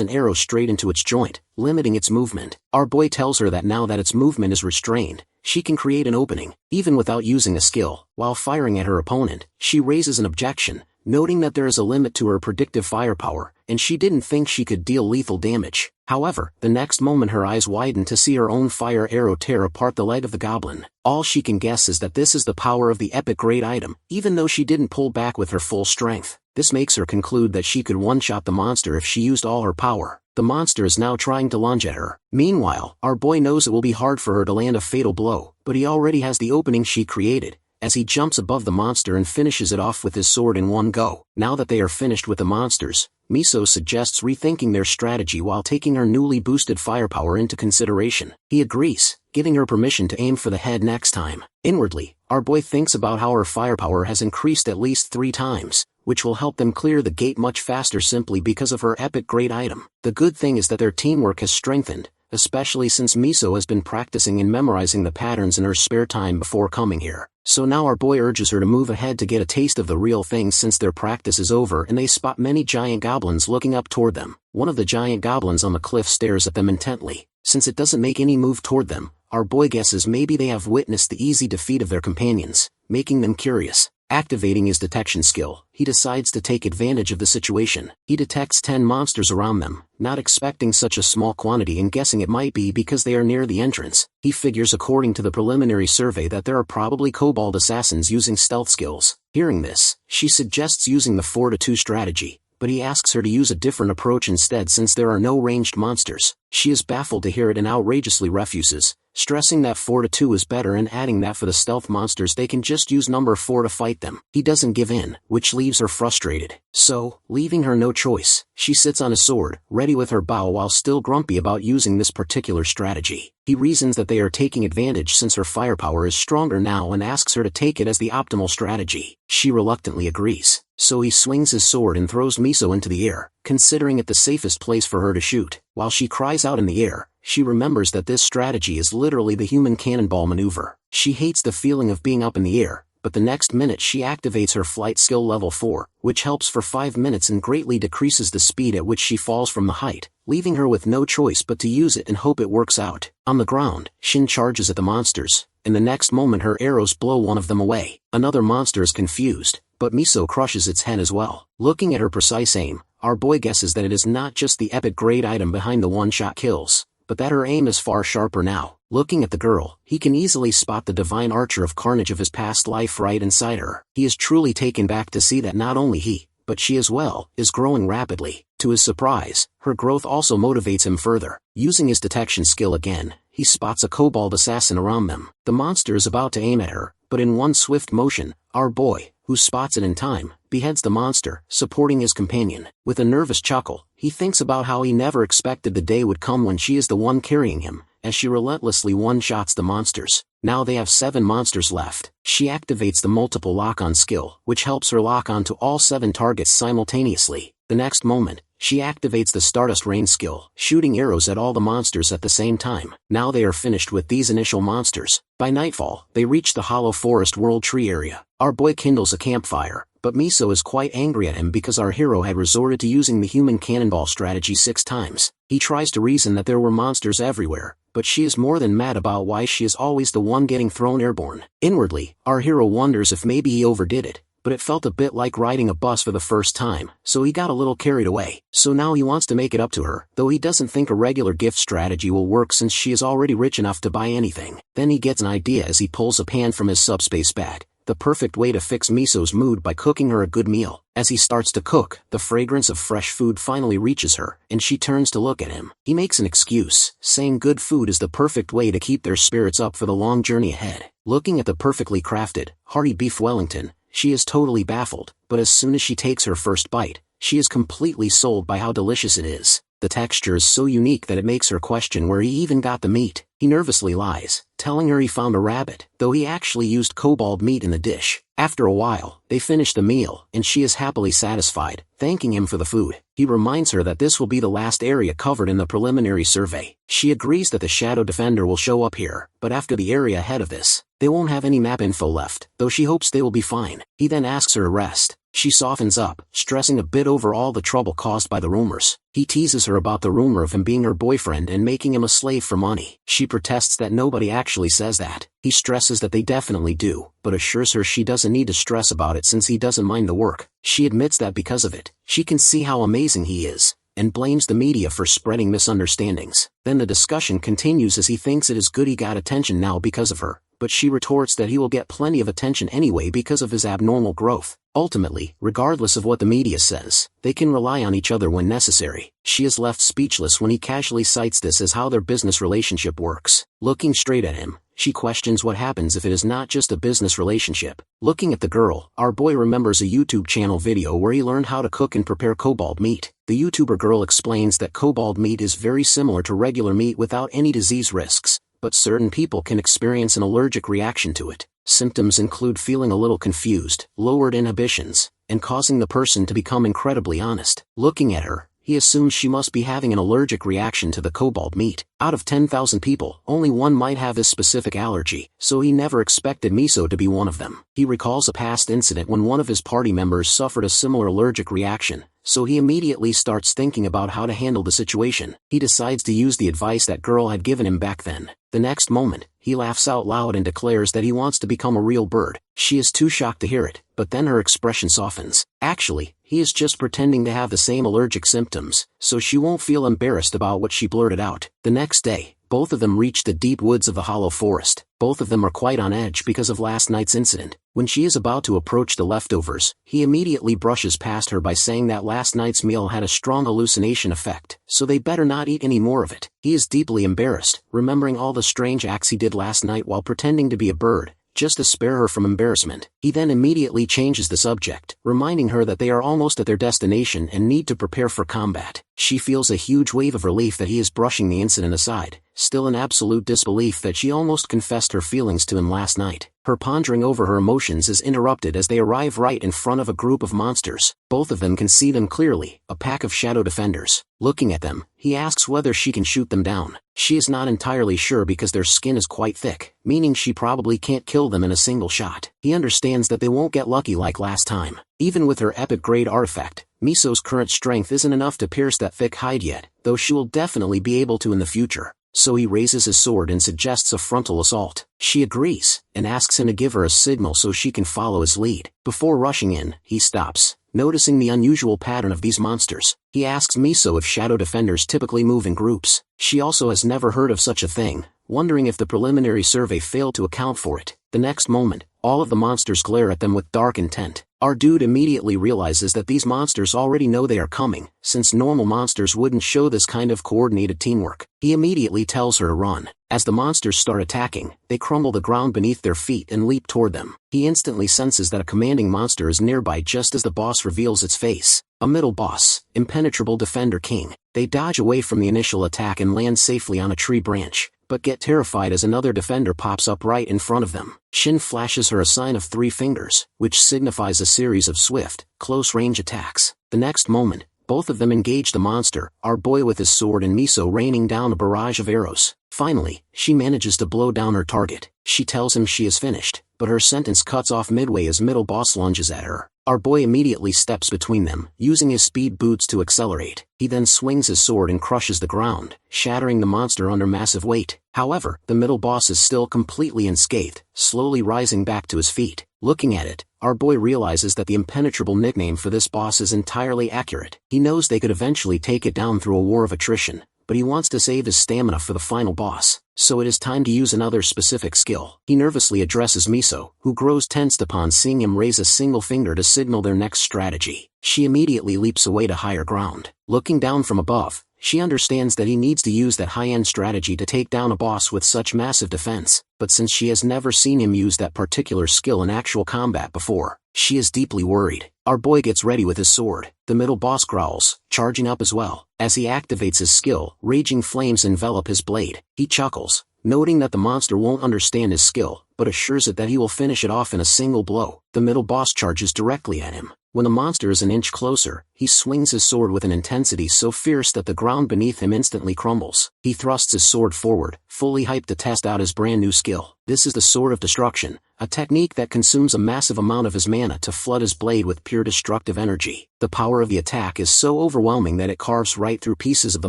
an arrow straight into its joint, limiting its movement. Our boy tells her that now that its movement is restrained, she can create an opening, even without using a skill. While firing at her opponent, she raises an objection, noting that there is a limit to her predictive firepower, and she didn't think she could deal lethal damage. However, the next moment her eyes widen to see her own fire arrow tear apart the leg of the goblin. All she can guess is that this is the power of the epic great item, even though she didn't pull back with her full strength. This makes her conclude that she could one-shot the monster if she used all her power. The monster is now trying to lunge at her. Meanwhile, our boy knows it will be hard for her to land a fatal blow, but he already has the opening she created, as he jumps above the monster and finishes it off with his sword in one go. Now that they are finished with the monsters, Miso suggests rethinking their strategy while taking her newly boosted firepower into consideration. He agrees, giving her permission to aim for the head next time. Inwardly, our boy thinks about how her firepower has increased at least 3 times, which will help them clear the gate much faster simply because of her epic great item. The good thing is that their teamwork has strengthened, especially since Miso has been practicing and memorizing the patterns in her spare time before coming here. So now our boy urges her to move ahead to get a taste of the real thing since their practice is over, and they spot many giant goblins looking up toward them. One of the giant goblins on the cliff stares at them intently. Since it doesn't make any move toward them, our boy guesses maybe they have witnessed the easy defeat of their companions, making them curious. Activating his detection skill, he decides to take advantage of the situation. He detects 10 monsters around them, not expecting such a small quantity and guessing it might be because they are near the entrance. He figures according to the preliminary survey that there are probably kobold assassins using stealth skills. Hearing this, she suggests using the 4-2 strategy, but he asks her to use a different approach instead since there are no ranged monsters. She is baffled to hear it and outrageously refuses, stressing that 4-2 is better and adding that for the stealth monsters they can just use number 4 to fight them. He doesn't give in, which leaves her frustrated. So, leaving her no choice, she sits on his sword, ready with her bow while still grumpy about using this particular strategy. He reasons that they are taking advantage since her firepower is stronger now and asks her to take it as the optimal strategy. She reluctantly agrees. So he swings his sword and throws Miso into the air, considering it the safest place for her to shoot. While she cries out in the air, she remembers that this strategy is literally the human cannonball maneuver. She hates the feeling of being up in the air, but the next minute she activates her flight skill level 4, which helps for 5 minutes and greatly decreases the speed at which she falls from the height, leaving her with no choice but to use it and hope it works out. On the ground, Shin charges at the monsters, and the next moment her arrows blow one of them away. Another monster is confused, but Miso crushes its head as well. Looking at her precise aim, our boy guesses that it is not just the epic great item behind the one-shot kills, but that her aim is far sharper now. Looking at the girl, he can easily spot the divine archer of carnage of his past life right inside her. He is truly taken back to see that not only he, but she as well, is growing rapidly. To his surprise, her growth also motivates him further. Using his detection skill again, he spots a kobold assassin around them. The monster is about to aim at her, but in one swift motion, our boy, who spots it in time, beheads the monster, supporting his companion. With a nervous chuckle, he thinks about how he never expected the day would come when she is the one carrying him, as she relentlessly one-shots the monsters. Now they have 7 monsters left. She activates the multiple lock-on skill, which helps her lock onto all 7 targets simultaneously. The next moment, she activates the Stardust Rain skill, shooting arrows at all the monsters at the same time. Now they are finished with these initial monsters. By nightfall, they reach the Hollow Forest World Tree area. Our boy kindles a campfire, but Miso is quite angry at him because our hero had resorted to using the human cannonball strategy 6 times. He tries to reason that there were monsters everywhere, but she is more than mad about why she is always the one getting thrown airborne. Inwardly, our hero wonders if maybe he overdid it, but it felt a bit like riding a bus for the first time, so he got a little carried away. So now he wants to make it up to her, though he doesn't think a regular gift strategy will work since she is already rich enough to buy anything. Then he gets an idea as he pulls a pan from his subspace bag, the perfect way to fix Miso's mood by cooking her a good meal. As he starts to cook, the fragrance of fresh food finally reaches her, and she turns to look at him. He makes an excuse, saying good food is the perfect way to keep their spirits up for the long journey ahead. Looking at the perfectly crafted, hearty beef Wellington, she is totally baffled, but as soon as she takes her first bite, she is completely sold by how delicious it is. The texture is so unique that it makes her question where he even got the meat. He nervously lies, telling her he found a rabbit, though he actually used kobold meat in the dish. After a while, they finish the meal, and she is happily satisfied, thanking him for the food. He reminds her that this will be the last area covered in the preliminary survey. She agrees that the Shadow Defender will show up here, but after the area ahead of this, they won't have any map info left, though she hopes they will be fine. He then asks her to rest. She softens up, stressing a bit over all the trouble caused by the rumors. He teases her about the rumor of him being her boyfriend and making him a slave for money. She protests that nobody actually says that. He stresses that they definitely do, but assures her she doesn't need to stress about it since he doesn't mind the work. She admits that because of it, she can see how amazing he is, and blames the media for spreading misunderstandings. Then the discussion continues as he thinks it is good he got attention now because of her, but she retorts that he will get plenty of attention anyway because of his abnormal growth. Ultimately, regardless of what the media says, they can rely on each other when necessary. She is left speechless when he casually cites this as how their business relationship works. Looking straight at him, she questions what happens if it is not just a business relationship. Looking at the girl, our boy remembers a YouTube channel video where he learned how to cook and prepare kobold meat. The YouTuber girl explains that kobold meat is very similar to regular meat without any disease risks, but certain people can experience an allergic reaction to it. Symptoms include feeling a little confused, lowered inhibitions, and causing the person to become incredibly honest. Looking at her, he assumes she must be having an allergic reaction to the kobold meat. Out of 10,000 people, only one might have this specific allergy, so he never expected Miso to be one of them. He recalls a past incident when one of his party members suffered a similar allergic reaction, so he immediately starts thinking about how to handle the situation. He decides to use the advice that girl had given him back then. The next moment, he laughs out loud and declares that he wants to become a real bird. She is too shocked to hear it, but then her expression softens. Actually, he is just pretending to have the same allergic symptoms, so she won't feel embarrassed about what she blurted out. The next day, both of them reach the deep woods of the Hollow Forest. Both of them are quite on edge because of last night's incident. When she is about to approach the leftovers, he immediately brushes past her by saying that last night's meal had a strong hallucination effect, so they better not eat any more of it. He is deeply embarrassed, remembering all the strange acts he did last night while pretending to be a bird, just to spare her from embarrassment. He then immediately changes the subject, reminding her that they are almost at their destination and need to prepare for combat. She feels a huge wave of relief that he is brushing the incident aside, still in absolute disbelief that she almost confessed her feelings to him last night. Her pondering over her emotions is interrupted as they arrive right in front of a group of monsters. Both of them can see them clearly, a pack of shadow defenders. Looking at them, he asks whether she can shoot them down. She is not entirely sure because their skin is quite thick, meaning she probably can't kill them in a single shot. He understands that they won't get lucky like last time. Even with her epic grade artifact, Miso's current strength isn't enough to pierce that thick hide yet, though she will definitely be able to in the future. So he raises his sword and suggests a frontal assault. She agrees, and asks him to give her a signal so she can follow his lead. Before rushing in, he stops, noticing the unusual pattern of these monsters. He asks Miso if shadow defenders typically move in groups. She also has never heard of such a thing, wondering if the preliminary survey failed to account for it. The next moment, all of the monsters glare at them with dark intent. Our dude immediately realizes that these monsters already know they are coming, since normal monsters wouldn't show this kind of coordinated teamwork. He immediately tells her to run. As the monsters start attacking, they crumble the ground beneath their feet and leap toward them. He instantly senses that a commanding monster is nearby just as the boss reveals its face. A middle boss, impenetrable defender king. They dodge away from the initial attack and land safely on a tree branch, but get terrified as another defender pops up right in front of them. Shin flashes her a sign of 3 fingers, which signifies a series of swift, close-range attacks. The next moment, both of them engage the monster, our boy with his sword and Miso raining down a barrage of arrows. Finally, she manages to blow down her target. She tells him she is finished, but her sentence cuts off midway as middle boss lunges at her. Our boy immediately steps between them, using his speed boots to accelerate. He then swings his sword and crushes the ground, shattering the monster under massive weight. However, the middle boss is still completely unscathed, slowly rising back to his feet. Looking at it, our boy realizes that the impenetrable nickname for this boss is entirely accurate. He knows they could eventually take it down through a war of attrition, but he wants to save his stamina for the final boss, so it is time to use another specific skill. He nervously addresses Miso, who grows tensed upon seeing him raise a single finger to signal their next strategy. She immediately leaps away to higher ground. Looking down from above, she understands that he needs to use that high-end strategy to take down a boss with such massive defense, but since she has never seen him use that particular skill in actual combat before, she is deeply worried. Our boy gets ready with his sword. The middle boss growls, charging up as well. As he activates his skill, raging flames envelop his blade. He chuckles, noting that the monster won't understand his skill, but assures it that he will finish it off in a single blow. The middle boss charges directly at him. When the monster is an inch closer, he swings his sword with an intensity so fierce that the ground beneath him instantly crumbles. He thrusts his sword forward, fully hyped to test out his brand new skill. This is the Sword of Destruction, a technique that consumes a massive amount of his mana to flood his blade with pure destructive energy. The power of the attack is so overwhelming that it carves right through pieces of the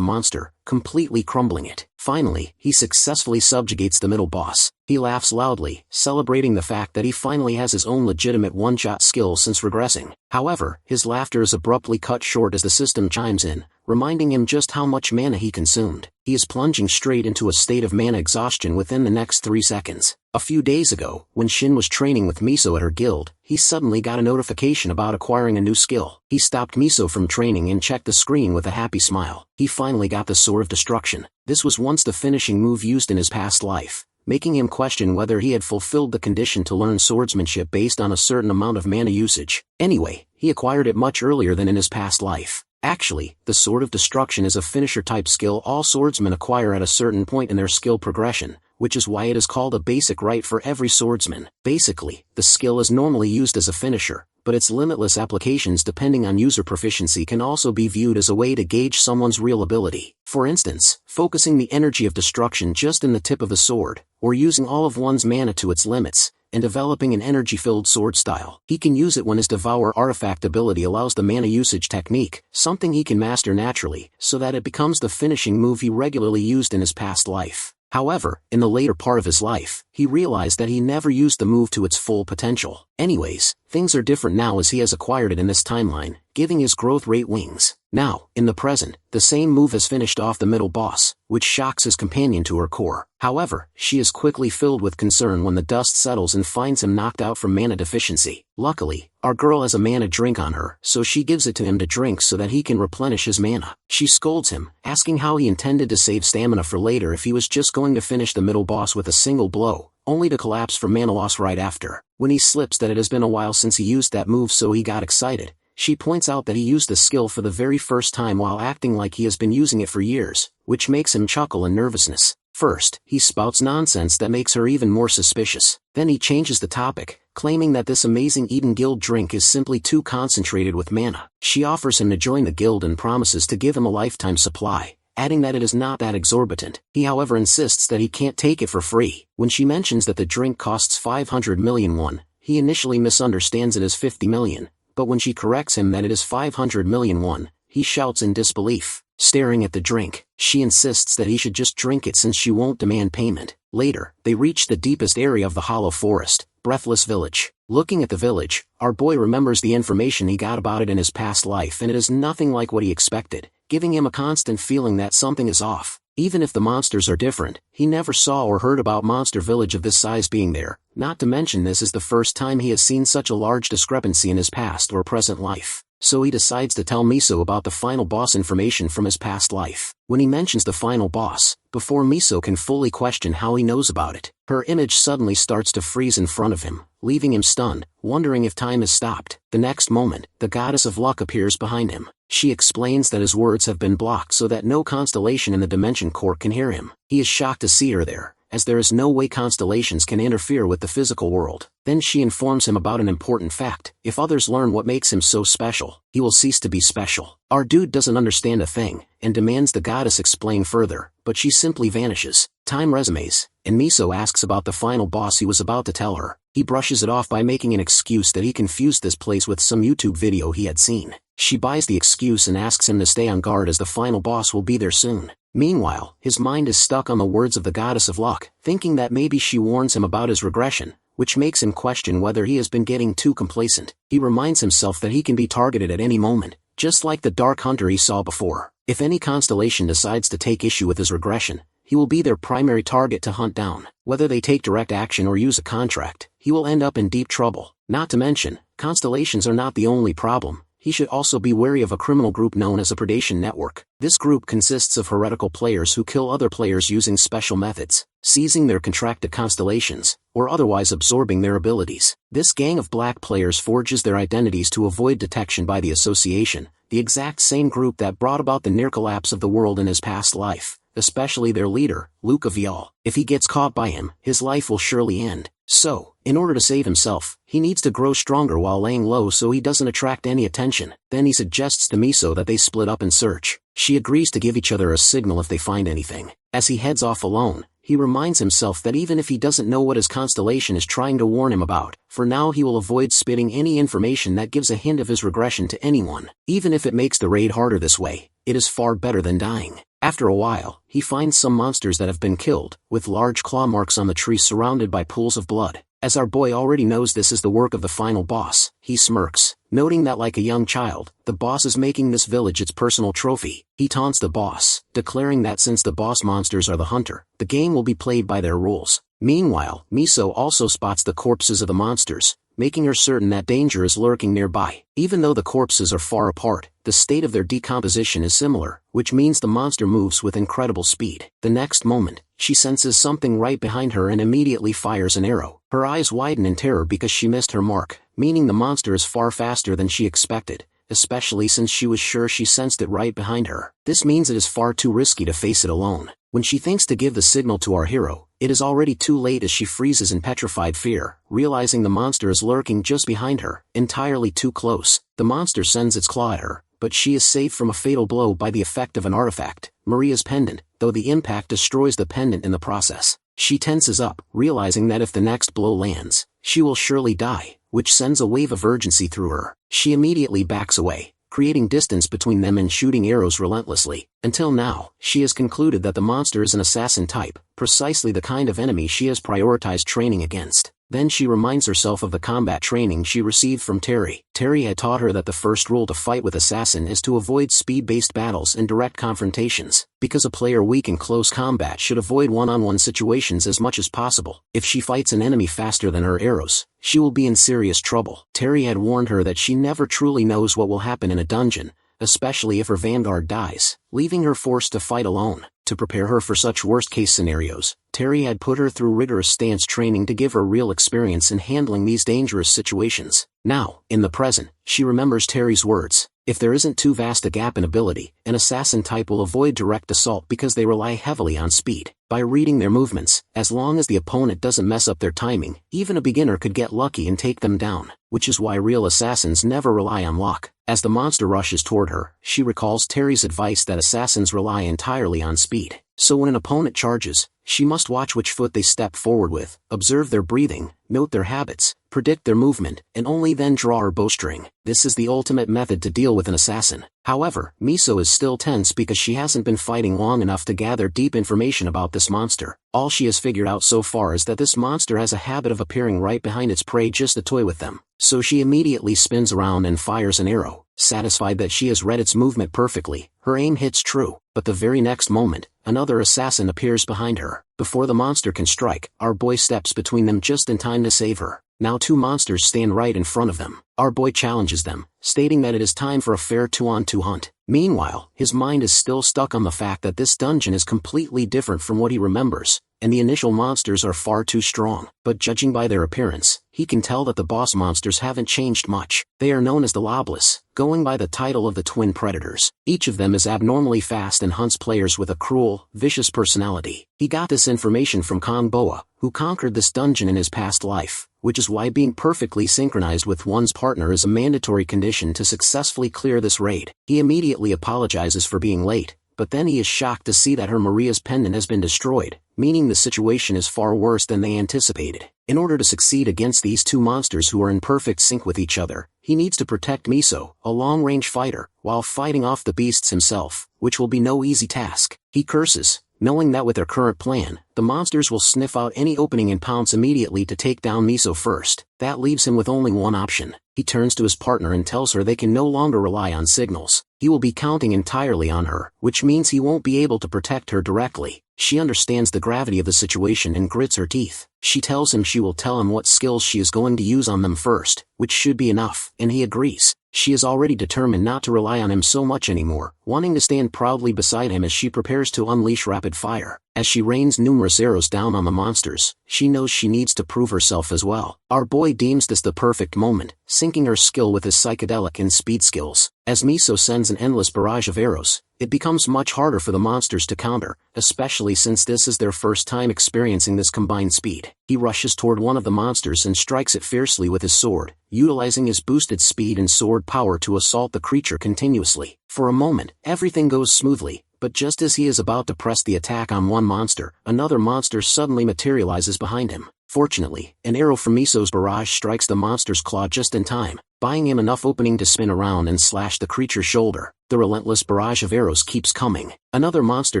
monster, completely crumbling it. Finally, he successfully subjugates the middle boss. He laughs loudly, celebrating the fact that he finally has his own legitimate one-shot skill since regressing. However, his laughter is abruptly cut short as the system chimes in, reminding him just how much mana he consumed. He is plunging straight into a state of mana exhaustion within the next 3 seconds. A few days ago, when Shin was training with Miso at her guild, he suddenly got a notification about acquiring a new skill. He stopped Miso from training and checked the screen with a happy smile. He finally got the Sword of Destruction. This was once the finishing move used in his past life, making him question whether he had fulfilled the condition to learn swordsmanship based on a certain amount of mana usage. Anyway, he acquired it much earlier than in his past life. Actually, the Sword of Destruction is a finisher-type skill all swordsmen acquire at a certain point in their skill progression, which is why it is called a basic right for every swordsman. Basically, the skill is normally used as a finisher, but its limitless applications depending on user proficiency can also be viewed as a way to gauge someone's real ability. For instance, focusing the energy of destruction just in the tip of the sword, or using all of one's mana to its limits, and developing an energy-filled sword style. He can use it when his Devour artifact ability allows the mana usage technique, something he can master naturally, so that it becomes the finishing move he regularly used in his past life. However, in the later part of his life, he realized that he never used the move to its full potential. Anyways, things are different now as he has acquired it in this timeline, giving his growth rate wings. Now, in the present, the same move has finished off the middle boss, which shocks his companion to her core. However, she is quickly filled with concern when the dust settles and finds him knocked out from mana deficiency. Luckily, our girl has a mana drink on her, so she gives it to him to drink so that he can replenish his mana. She scolds him, asking how he intended to save stamina for later if he was just going to finish the middle boss with a single blow, only to collapse from mana loss right after. When he slips that it has been a while since he used that move, so he got excited, she points out that he used the skill for the very first time while acting like he has been using it for years, which makes him chuckle in nervousness. First, he spouts nonsense that makes her even more suspicious. Then he changes the topic, claiming that this amazing Eden Guild drink is simply too concentrated with mana. She offers him to join the guild and promises to give him a lifetime supply, adding that it is not that exorbitant. He however insists that he can't take it for free. When she mentions that the drink costs 500 million won, he initially misunderstands it as 50 million, but when she corrects him that it is 500 million won, he shouts in disbelief. Staring at the drink, she insists that he should just drink it since she won't demand payment. Later, they reach the deepest area of the Hollow Forest, Breathless Village. Looking at the village, our boy remembers the information he got about it in his past life, and it is nothing like what he expected, giving him a constant feeling that something is off. Even if the monsters are different, he never saw or heard about Monster Village of this size being there, not to mention this is the first time he has seen such a large discrepancy in his past or present life. So he decides to tell Miso about the final boss information from his past life. When he mentions the final boss, before Miso can fully question how he knows about it, her image suddenly starts to freeze in front of him, leaving him stunned, wondering if time has stopped. The next moment, the goddess of luck appears behind him. She explains that his words have been blocked so that no constellation in the Dimension Court can hear him. He is shocked to see her there, as there is no way constellations can interfere with the physical world. Then she informs him about an important fact: if others learn what makes him so special, he will cease to be special. Our dude doesn't understand a thing, and demands the goddess explain further, but she simply vanishes. Time resumes, and Miso asks about the final boss he was about to tell her. He brushes it off by making an excuse that he confused this place with some YouTube video he had seen. She buys the excuse and asks him to stay on guard as the final boss will be there soon. Meanwhile, his mind is stuck on the words of the goddess of luck, thinking that maybe she warns him about his regression, which makes him question whether he has been getting too complacent. He reminds himself that he can be targeted at any moment, just like the Dark Hunter he saw before. If any constellation decides to take issue with his regression, he will be their primary target to hunt down. Whether they take direct action or use a contract, he will end up in deep trouble. Not to mention, constellations are not the only problem. He should also be wary of a criminal group known as a predation network. This group consists of heretical players who kill other players using special methods, seizing their contracted constellations, or otherwise absorbing their abilities. This gang of black players forges their identities to avoid detection by the association, the exact same group that brought about the near collapse of the world in his past life, especially their leader, Luke of Vial. If he gets caught by him, his life will surely end. So, in order to save himself, he needs to grow stronger while laying low so he doesn't attract any attention. Then he suggests to Miso that they split up and search. She agrees to give each other a signal if they find anything. As he heads off alone, he reminds himself that even if he doesn't know what his constellation is trying to warn him about, for now he will avoid spitting any information that gives a hint of his regression to anyone. Even if it makes the raid harder this way, it is far better than dying. After a while, he finds some monsters that have been killed, with large claw marks on the tree surrounded by pools of blood. As our boy already knows this is the work of the final boss, he smirks, noting that like a young child, the boss is making this village its personal trophy. He taunts the boss, declaring that since the boss monsters are the hunter, the game will be played by their rules. Meanwhile, Miso also spots the corpses of the monsters, making her certain that danger is lurking nearby. Even though the corpses are far apart, the state of their decomposition is similar, which means the monster moves with incredible speed. The next moment, she senses something right behind her and immediately fires an arrow. Her eyes widen in terror because she missed her mark, meaning the monster is far faster than she expected, especially since she was sure she sensed it right behind her. This means it is far too risky to face it alone. When she thinks to give the signal to our hero, it is already too late as she freezes in petrified fear, realizing the monster is lurking just behind her, entirely too close. The monster sends its claw at her, but she is saved from a fatal blow by the effect of an artifact, Maria's pendant, though the impact destroys the pendant in the process. She tenses up, realizing that if the next blow lands, she will surely die, which sends a wave of urgency through her. She immediately backs away, creating distance between them and shooting arrows relentlessly. Until now, she has concluded that the monster is an assassin type, precisely the kind of enemy she has prioritized training against. Then she reminds herself of the combat training she received from Terry. Terry had taught her that the first rule to fight with assassin is to avoid speed-based battles and direct confrontations, because a player weak in close combat should avoid one-on-one situations as much as possible. If she fights an enemy faster than her arrows, she will be in serious trouble. Terry had warned her that she never truly knows what will happen in a dungeon, especially if her vanguard dies, leaving her forced to fight alone. To prepare her for such worst-case scenarios, Terry had put her through rigorous stance training to give her real experience in handling these dangerous situations. Now, in the present, she remembers Terry's words. If there isn't too vast a gap in ability, an assassin type will avoid direct assault because they rely heavily on speed. By reading their movements, as long as the opponent doesn't mess up their timing, even a beginner could get lucky and take them down, which is why real assassins never rely on luck. As the monster rushes toward her, she recalls Terry's advice that assassins rely entirely on speed. So when an opponent charges, she must watch which foot they step forward with, observe their breathing, note their habits, predict their movement, and only then draw her bowstring. This is the ultimate method to deal with an assassin. However, Miso is still tense because she hasn't been fighting long enough to gather deep information about this monster. All she has figured out so far is that this monster has a habit of appearing right behind its prey just to toy with them. So she immediately spins around and fires an arrow. Satisfied that she has read its movement perfectly, her aim hits true, but the very next moment, another assassin appears behind her. Before the monster can strike, our boy steps between them just in time to save her. Now two monsters stand right in front of them. Our boy challenges them, stating that it is time for a fair 2-on-2 hunt. Meanwhile, his mind is still stuck on the fact that this dungeon is completely different from what he remembers, and the initial monsters are far too strong. But judging by their appearance, he can tell that the boss monsters haven't changed much. They are known as the Lofis, going by the title of the twin predators. Each of them is abnormally fast and hunts players with a cruel, vicious personality. He got this information from Kong Boa, who conquered this dungeon in his past life, which is why being perfectly synchronized with one's partner is a mandatory condition to successfully clear this raid. He immediately apologizes for being late, but then he is shocked to see that her Maria's pendant has been destroyed, meaning the situation is far worse than they anticipated. In order to succeed against these two monsters who are in perfect sync with each other, he needs to protect Miso, a long-range fighter, while fighting off the beasts himself, which will be no easy task. He curses, knowing that with their current plan, the monsters will sniff out any opening and pounce immediately to take down Miso first. That leaves him with only one option. He turns to his partner and tells her they can no longer rely on signals. He will be counting entirely on her, which means he won't be able to protect her directly. She understands the gravity of the situation and grits her teeth. She tells him she will tell him what skills she is going to use on them first, which should be enough, and he agrees. She is already determined not to rely on him so much anymore, wanting to stand proudly beside him as she prepares to unleash rapid fire. As she rains numerous arrows down on the monsters, she knows she needs to prove herself as well. Our boy deems this the perfect moment, syncing her skill with his psychedelic and speed skills. As Miso sends an endless barrage of arrows, it becomes much harder for the monsters to counter, especially since this is their first time experiencing this combined speed. He rushes toward one of the monsters and strikes it fiercely with his sword, utilizing his boosted speed and sword power to assault the creature continuously. For a moment, everything goes smoothly, but just as he is about to press the attack on one monster, another monster suddenly materializes behind him. Fortunately, an arrow from Miso's barrage strikes the monster's claw just in time, buying him enough opening to spin around and slash the creature's shoulder. The relentless barrage of arrows keeps coming. Another monster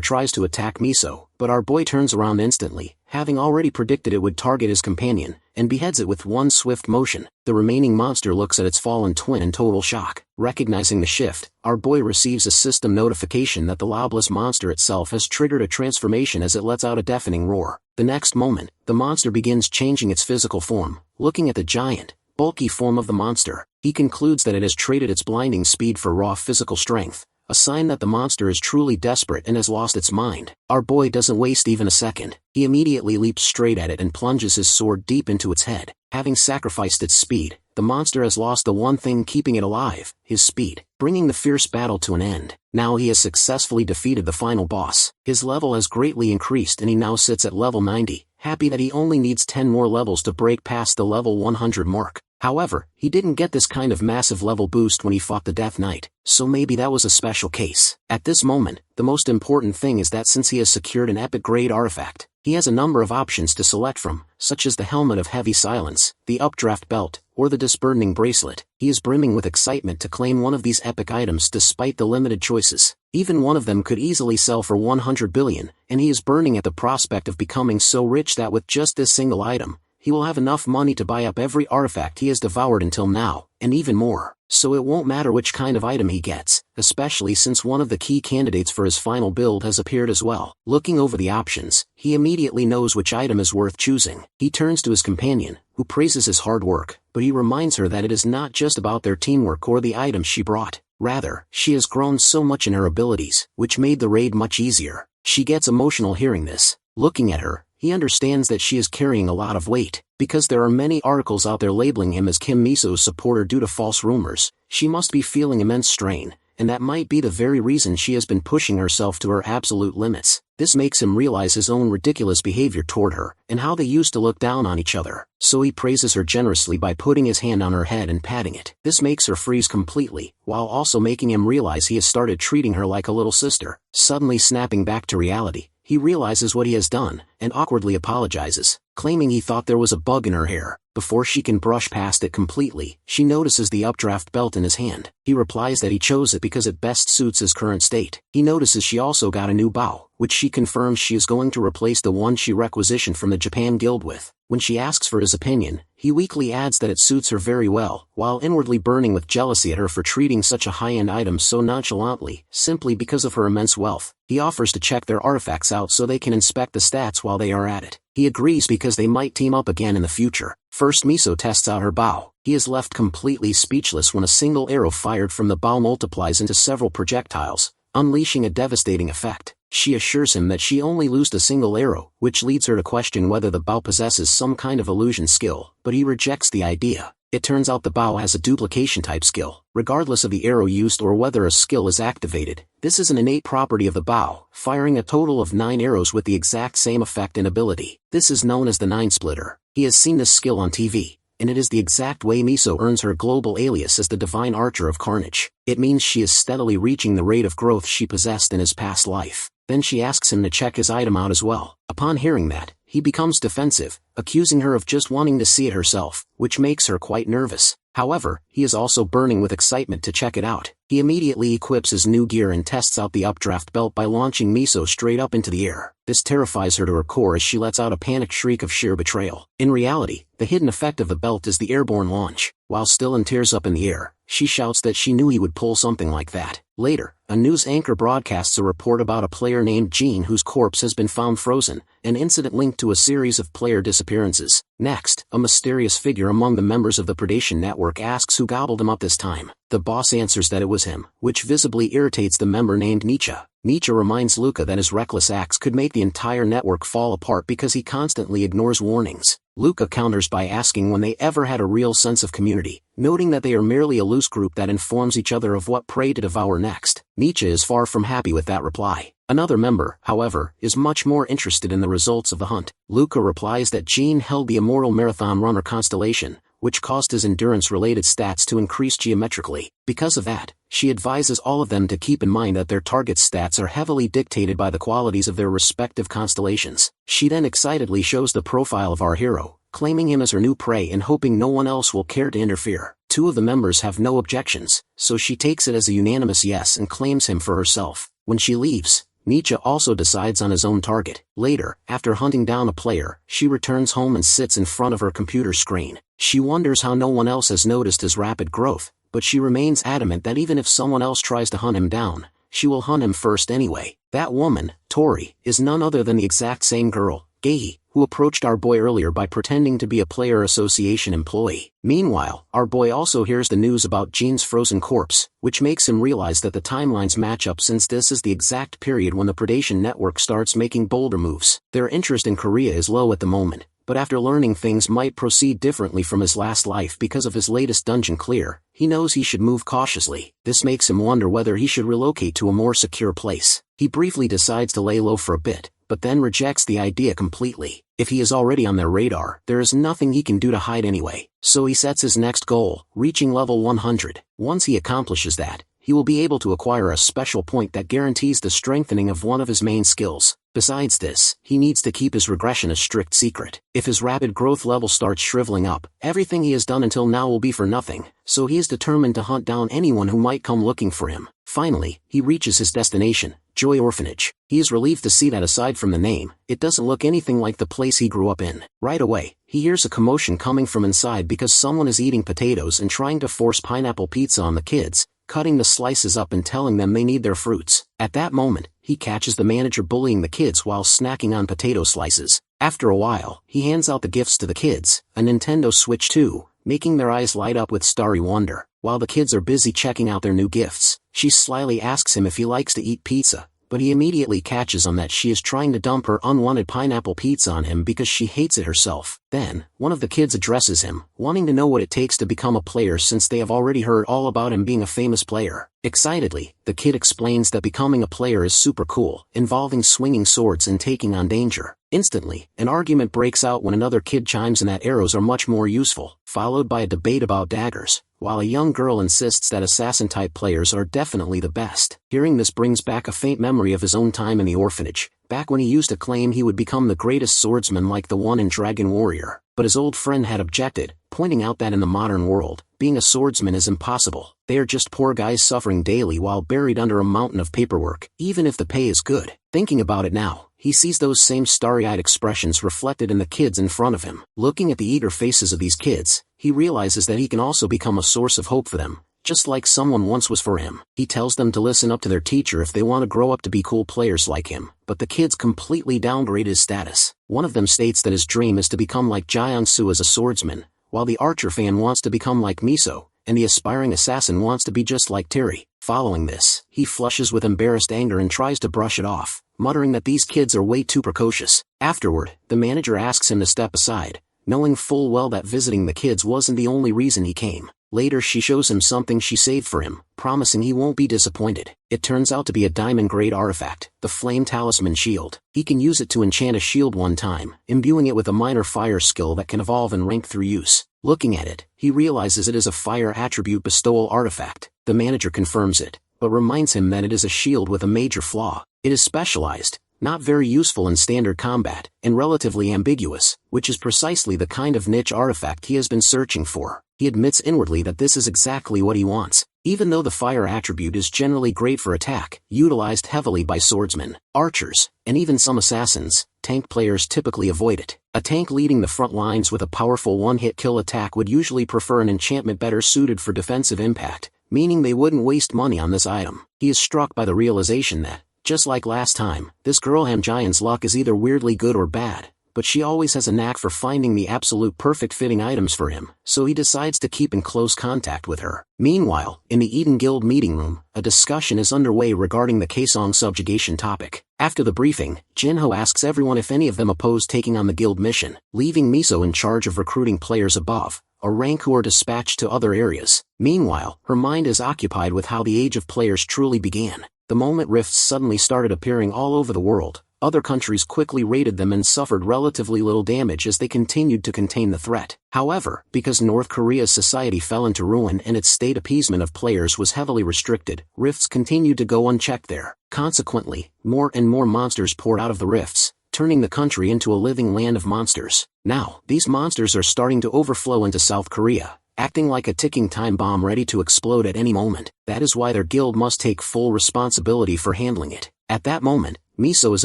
tries to attack Miso, but our boy turns around instantly, having already predicted it would target his companion, and beheads it with one swift motion. The remaining monster looks at its fallen twin in total shock. Recognizing the shift, our boy receives a system notification that the lobless monster itself has triggered a transformation as it lets out a deafening roar. The next moment, the monster begins changing its physical form. Looking at the giant, bulky form of the monster, he concludes that it has traded its blinding speed for raw physical strength, a sign that the monster is truly desperate and has lost its mind. Our boy doesn't waste even a second. He immediately leaps straight at it and plunges his sword deep into its head. Having sacrificed its speed, the monster has lost the one thing keeping it alive, his speed, bringing the fierce battle to an end. Now he has successfully defeated the final boss. His level has greatly increased and he now sits at level 90, happy that he only needs 10 more levels to break past the level 100 mark. However, he didn't get this kind of massive level boost when he fought the Death Knight, so maybe that was a special case. At this moment, the most important thing is that since he has secured an epic grade artifact, he has a number of options to select from, such as the Helmet of Heavy Silence, the Updraft Belt, or the Disburdening Bracelet. He is brimming with excitement to claim one of these epic items despite the limited choices. Even one of them could easily sell for 100 billion, and he is burning at the prospect of becoming so rich that with just this single item, he will have enough money to buy up every artifact he has devoured until now, and even more. So it won't matter which kind of item he gets, especially since one of the key candidates for his final build has appeared as well. Looking over the options, he immediately knows which item is worth choosing. He turns to his companion, who praises his hard work, but he reminds her that it is not just about their teamwork or the items she brought. Rather, she has grown so much in her abilities, which made the raid much easier. She gets emotional hearing this. Looking at her, he understands that she is carrying a lot of weight. Because there are many articles out there labeling him as Kim Miso's supporter due to false rumors, she must be feeling immense strain, and that might be the very reason she has been pushing herself to her absolute limits. This makes him realize his own ridiculous behavior toward her, and how they used to look down on each other. So he praises her generously by putting his hand on her head and patting it. This makes her freeze completely, while also making him realize he has started treating her like a little sister. Suddenly snapping back to reality, he realizes what he has done, and awkwardly apologizes, claiming he thought there was a bug in her hair. Before she can brush past it completely, she notices the updraft belt in his hand. He replies that he chose it because it best suits his current state. He notices she also got a new bow, which she confirms she is going to replace the one she requisitioned from the Japan Guild with. When she asks for his opinion, he weakly adds that it suits her very well, while inwardly burning with jealousy at her for treating such a high-end item so nonchalantly, simply because of her immense wealth. He offers to check their artifacts out so they can inspect the stats while they are at it. He agrees because they might team up again in the future. First, Miso tests out her bow. He is left completely speechless when a single arrow fired from the bow multiplies into several projectiles, unleashing a devastating effect. She assures him that she only loosed a single arrow, which leads her to question whether the bow possesses some kind of illusion skill, but he rejects the idea. It turns out the bow has a duplication type skill, regardless of the arrow used or whether a skill is activated. This is an innate property of the bow, firing a total of 9 arrows with the exact same effect and ability. This is known as the 9-splitter. He has seen this skill on TV, and it is the exact way Miso earns her global alias as the Divine Archer of Carnage. It means she is steadily reaching the rate of growth she possessed in his past life. Then she asks him to check his item out as well. Upon hearing that, he becomes defensive, accusing her of just wanting to see it herself, which makes her quite nervous. However, he is also burning with excitement to check it out. He immediately equips his new gear and tests out the updraft belt by launching Miso straight up into the air. This terrifies her to her core as she lets out a panicked shriek of sheer betrayal. In reality, the hidden effect of the belt is the airborne launch. While still in tears up in the air, she shouts that she knew he would pull something like that. Later, a news anchor broadcasts a report about a player named Jean whose corpse has been found frozen, an incident linked to a series of player disappearances. Next, a mysterious figure among the members of the Predation Network asks who gobbled him up this time. The boss answers that it was him, which visibly irritates the member named Nietzsche. Nietzsche reminds Luca that his reckless acts could make the entire network fall apart because he constantly ignores warnings. Luca counters by asking when they ever had a real sense of community, noting that they are merely a loose group that informs each other of what prey to devour next. Nietzsche is far from happy with that reply. Another member, however, is much more interested in the results of the hunt. Luca replies that Jean held the immortal marathon runner constellation, which caused his endurance-related stats to increase geometrically. Because of that, she advises all of them to keep in mind that their target's stats are heavily dictated by the qualities of their respective constellations. She then excitedly shows the profile of our hero, claiming him as her new prey and hoping no one else will care to interfere. Two of the members have no objections, so she takes it as a unanimous yes and claims him for herself. When she leaves, Nietzsche also decides on his own target. Later, after hunting down a player, she returns home and sits in front of her computer screen. She wonders how no one else has noticed his rapid growth, but she remains adamant that even if someone else tries to hunt him down, she will hunt him first anyway. That woman, Tori, is none other than the exact same girl, Gehi, who approached our boy earlier by pretending to be a player association employee. Meanwhile, our boy also hears the news about Jean's frozen corpse, which makes him realize that the timelines match up since this is the exact period when the Predation Network starts making bolder moves. Their interest in Korea is low at the moment, but after learning things might proceed differently from his last life because of his latest dungeon clear, he knows he should move cautiously. This makes him wonder whether he should relocate to a more secure place. He briefly decides to lay low for a bit, but then rejects the idea completely. If he is already on their radar, there is nothing he can do to hide anyway. So he sets his next goal, reaching level 100. Once he accomplishes that, he will be able to acquire a special point that guarantees the strengthening of one of his main skills. Besides this, he needs to keep his regression a strict secret. If his rapid growth level starts shriveling up, everything he has done until now will be for nothing, so he is determined to hunt down anyone who might come looking for him. Finally, he reaches his destination, Joy Orphanage. He is relieved to see that aside from the name, it doesn't look anything like the place he grew up in. Right away, he hears a commotion coming from inside because someone is eating potatoes and trying to force pineapple pizza on the kids, cutting the slices up and telling them they need their fruits. At that moment, he catches the manager bullying the kids while snacking on potato slices. After a while, he hands out the gifts to the kids, a Nintendo Switch 2, making their eyes light up with starry wonder. While the kids are busy checking out their new gifts, she slyly asks him if he likes to eat pizza, but he immediately catches on that she is trying to dump her unwanted pineapple pizza on him because she hates it herself. Then, one of the kids addresses him, wanting to know what it takes to become a player since they have already heard all about him being a famous player. Excitedly, the kid explains that becoming a player is super cool, involving swinging swords and taking on danger. Instantly, an argument breaks out when another kid chimes in that arrows are much more useful, followed by a debate about daggers, while a young girl insists that assassin-type players are definitely the best. Hearing this brings back a faint memory of his own time in the orphanage, back when he used to claim he would become the greatest swordsman like the one in Dragon Warrior. But his old friend had objected, pointing out that in the modern world, being a swordsman is impossible. They are just poor guys suffering daily while buried under a mountain of paperwork, even if the pay is good. Thinking about it now, he sees those same starry-eyed expressions reflected in the kids in front of him. Looking at the eager faces of these kids, he realizes that he can also become a source of hope for them, just like someone once was for him. He tells them to listen up to their teacher if they want to grow up to be cool players like him, but the kids completely downgrade his status. One of them states that his dream is to become like Jiansu as a swordsman, while the archer fan wants to become like Miso, and the aspiring assassin wants to be just like Terry. Following this, he flushes with embarrassed anger and tries to brush it off, muttering that these kids are way too precocious. Afterward, the manager asks him to step aside, knowing full well that visiting the kids wasn't the only reason he came. Later she shows him something she saved for him, promising he won't be disappointed. It turns out to be a diamond-grade artifact, the Flame Talisman Shield. He can use it to enchant a shield one time, imbuing it with a minor fire skill that can evolve and rank through use. Looking at it, he realizes it is a fire attribute bestowal artifact. The manager confirms it, but reminds him that it is a shield with a major flaw. It is specialized, not very useful in standard combat, and relatively ambiguous, which is precisely the kind of niche artifact he has been searching for. He admits inwardly that this is exactly what he wants, even though the fire attribute is generally great for attack, utilized heavily by swordsmen, archers, and even some assassins. Tank players typically avoid it. A tank leading the front lines with a powerful one-hit kill attack would usually prefer an enchantment better suited for defensive impact, meaning they wouldn't waste money on this item. He is struck by the realization that, just like last time, this Girlham Giant's luck is either weirdly good or bad, but she always has a knack for finding the absolute perfect fitting items for him, so he decides to keep in close contact with her. Meanwhile, in the Eden Guild meeting room, a discussion is underway regarding the Kaesong subjugation topic. After the briefing, Jinho asks everyone if any of them oppose taking on the guild mission, leaving Miso in charge of recruiting players above, a rank who are dispatched to other areas. Meanwhile, her mind is occupied with how the age of players truly began. The moment rifts suddenly started appearing all over the world, other countries quickly raided them and suffered relatively little damage as they continued to contain the threat. However, because North Korea's society fell into ruin and its state appeasement of players was heavily restricted, rifts continued to go unchecked there. Consequently, more and more monsters poured out of the rifts, turning the country into a living land of monsters. Now, these monsters are starting to overflow into South Korea, acting like a ticking time bomb ready to explode at any moment. That is why their guild must take full responsibility for handling it. At that moment, Miso is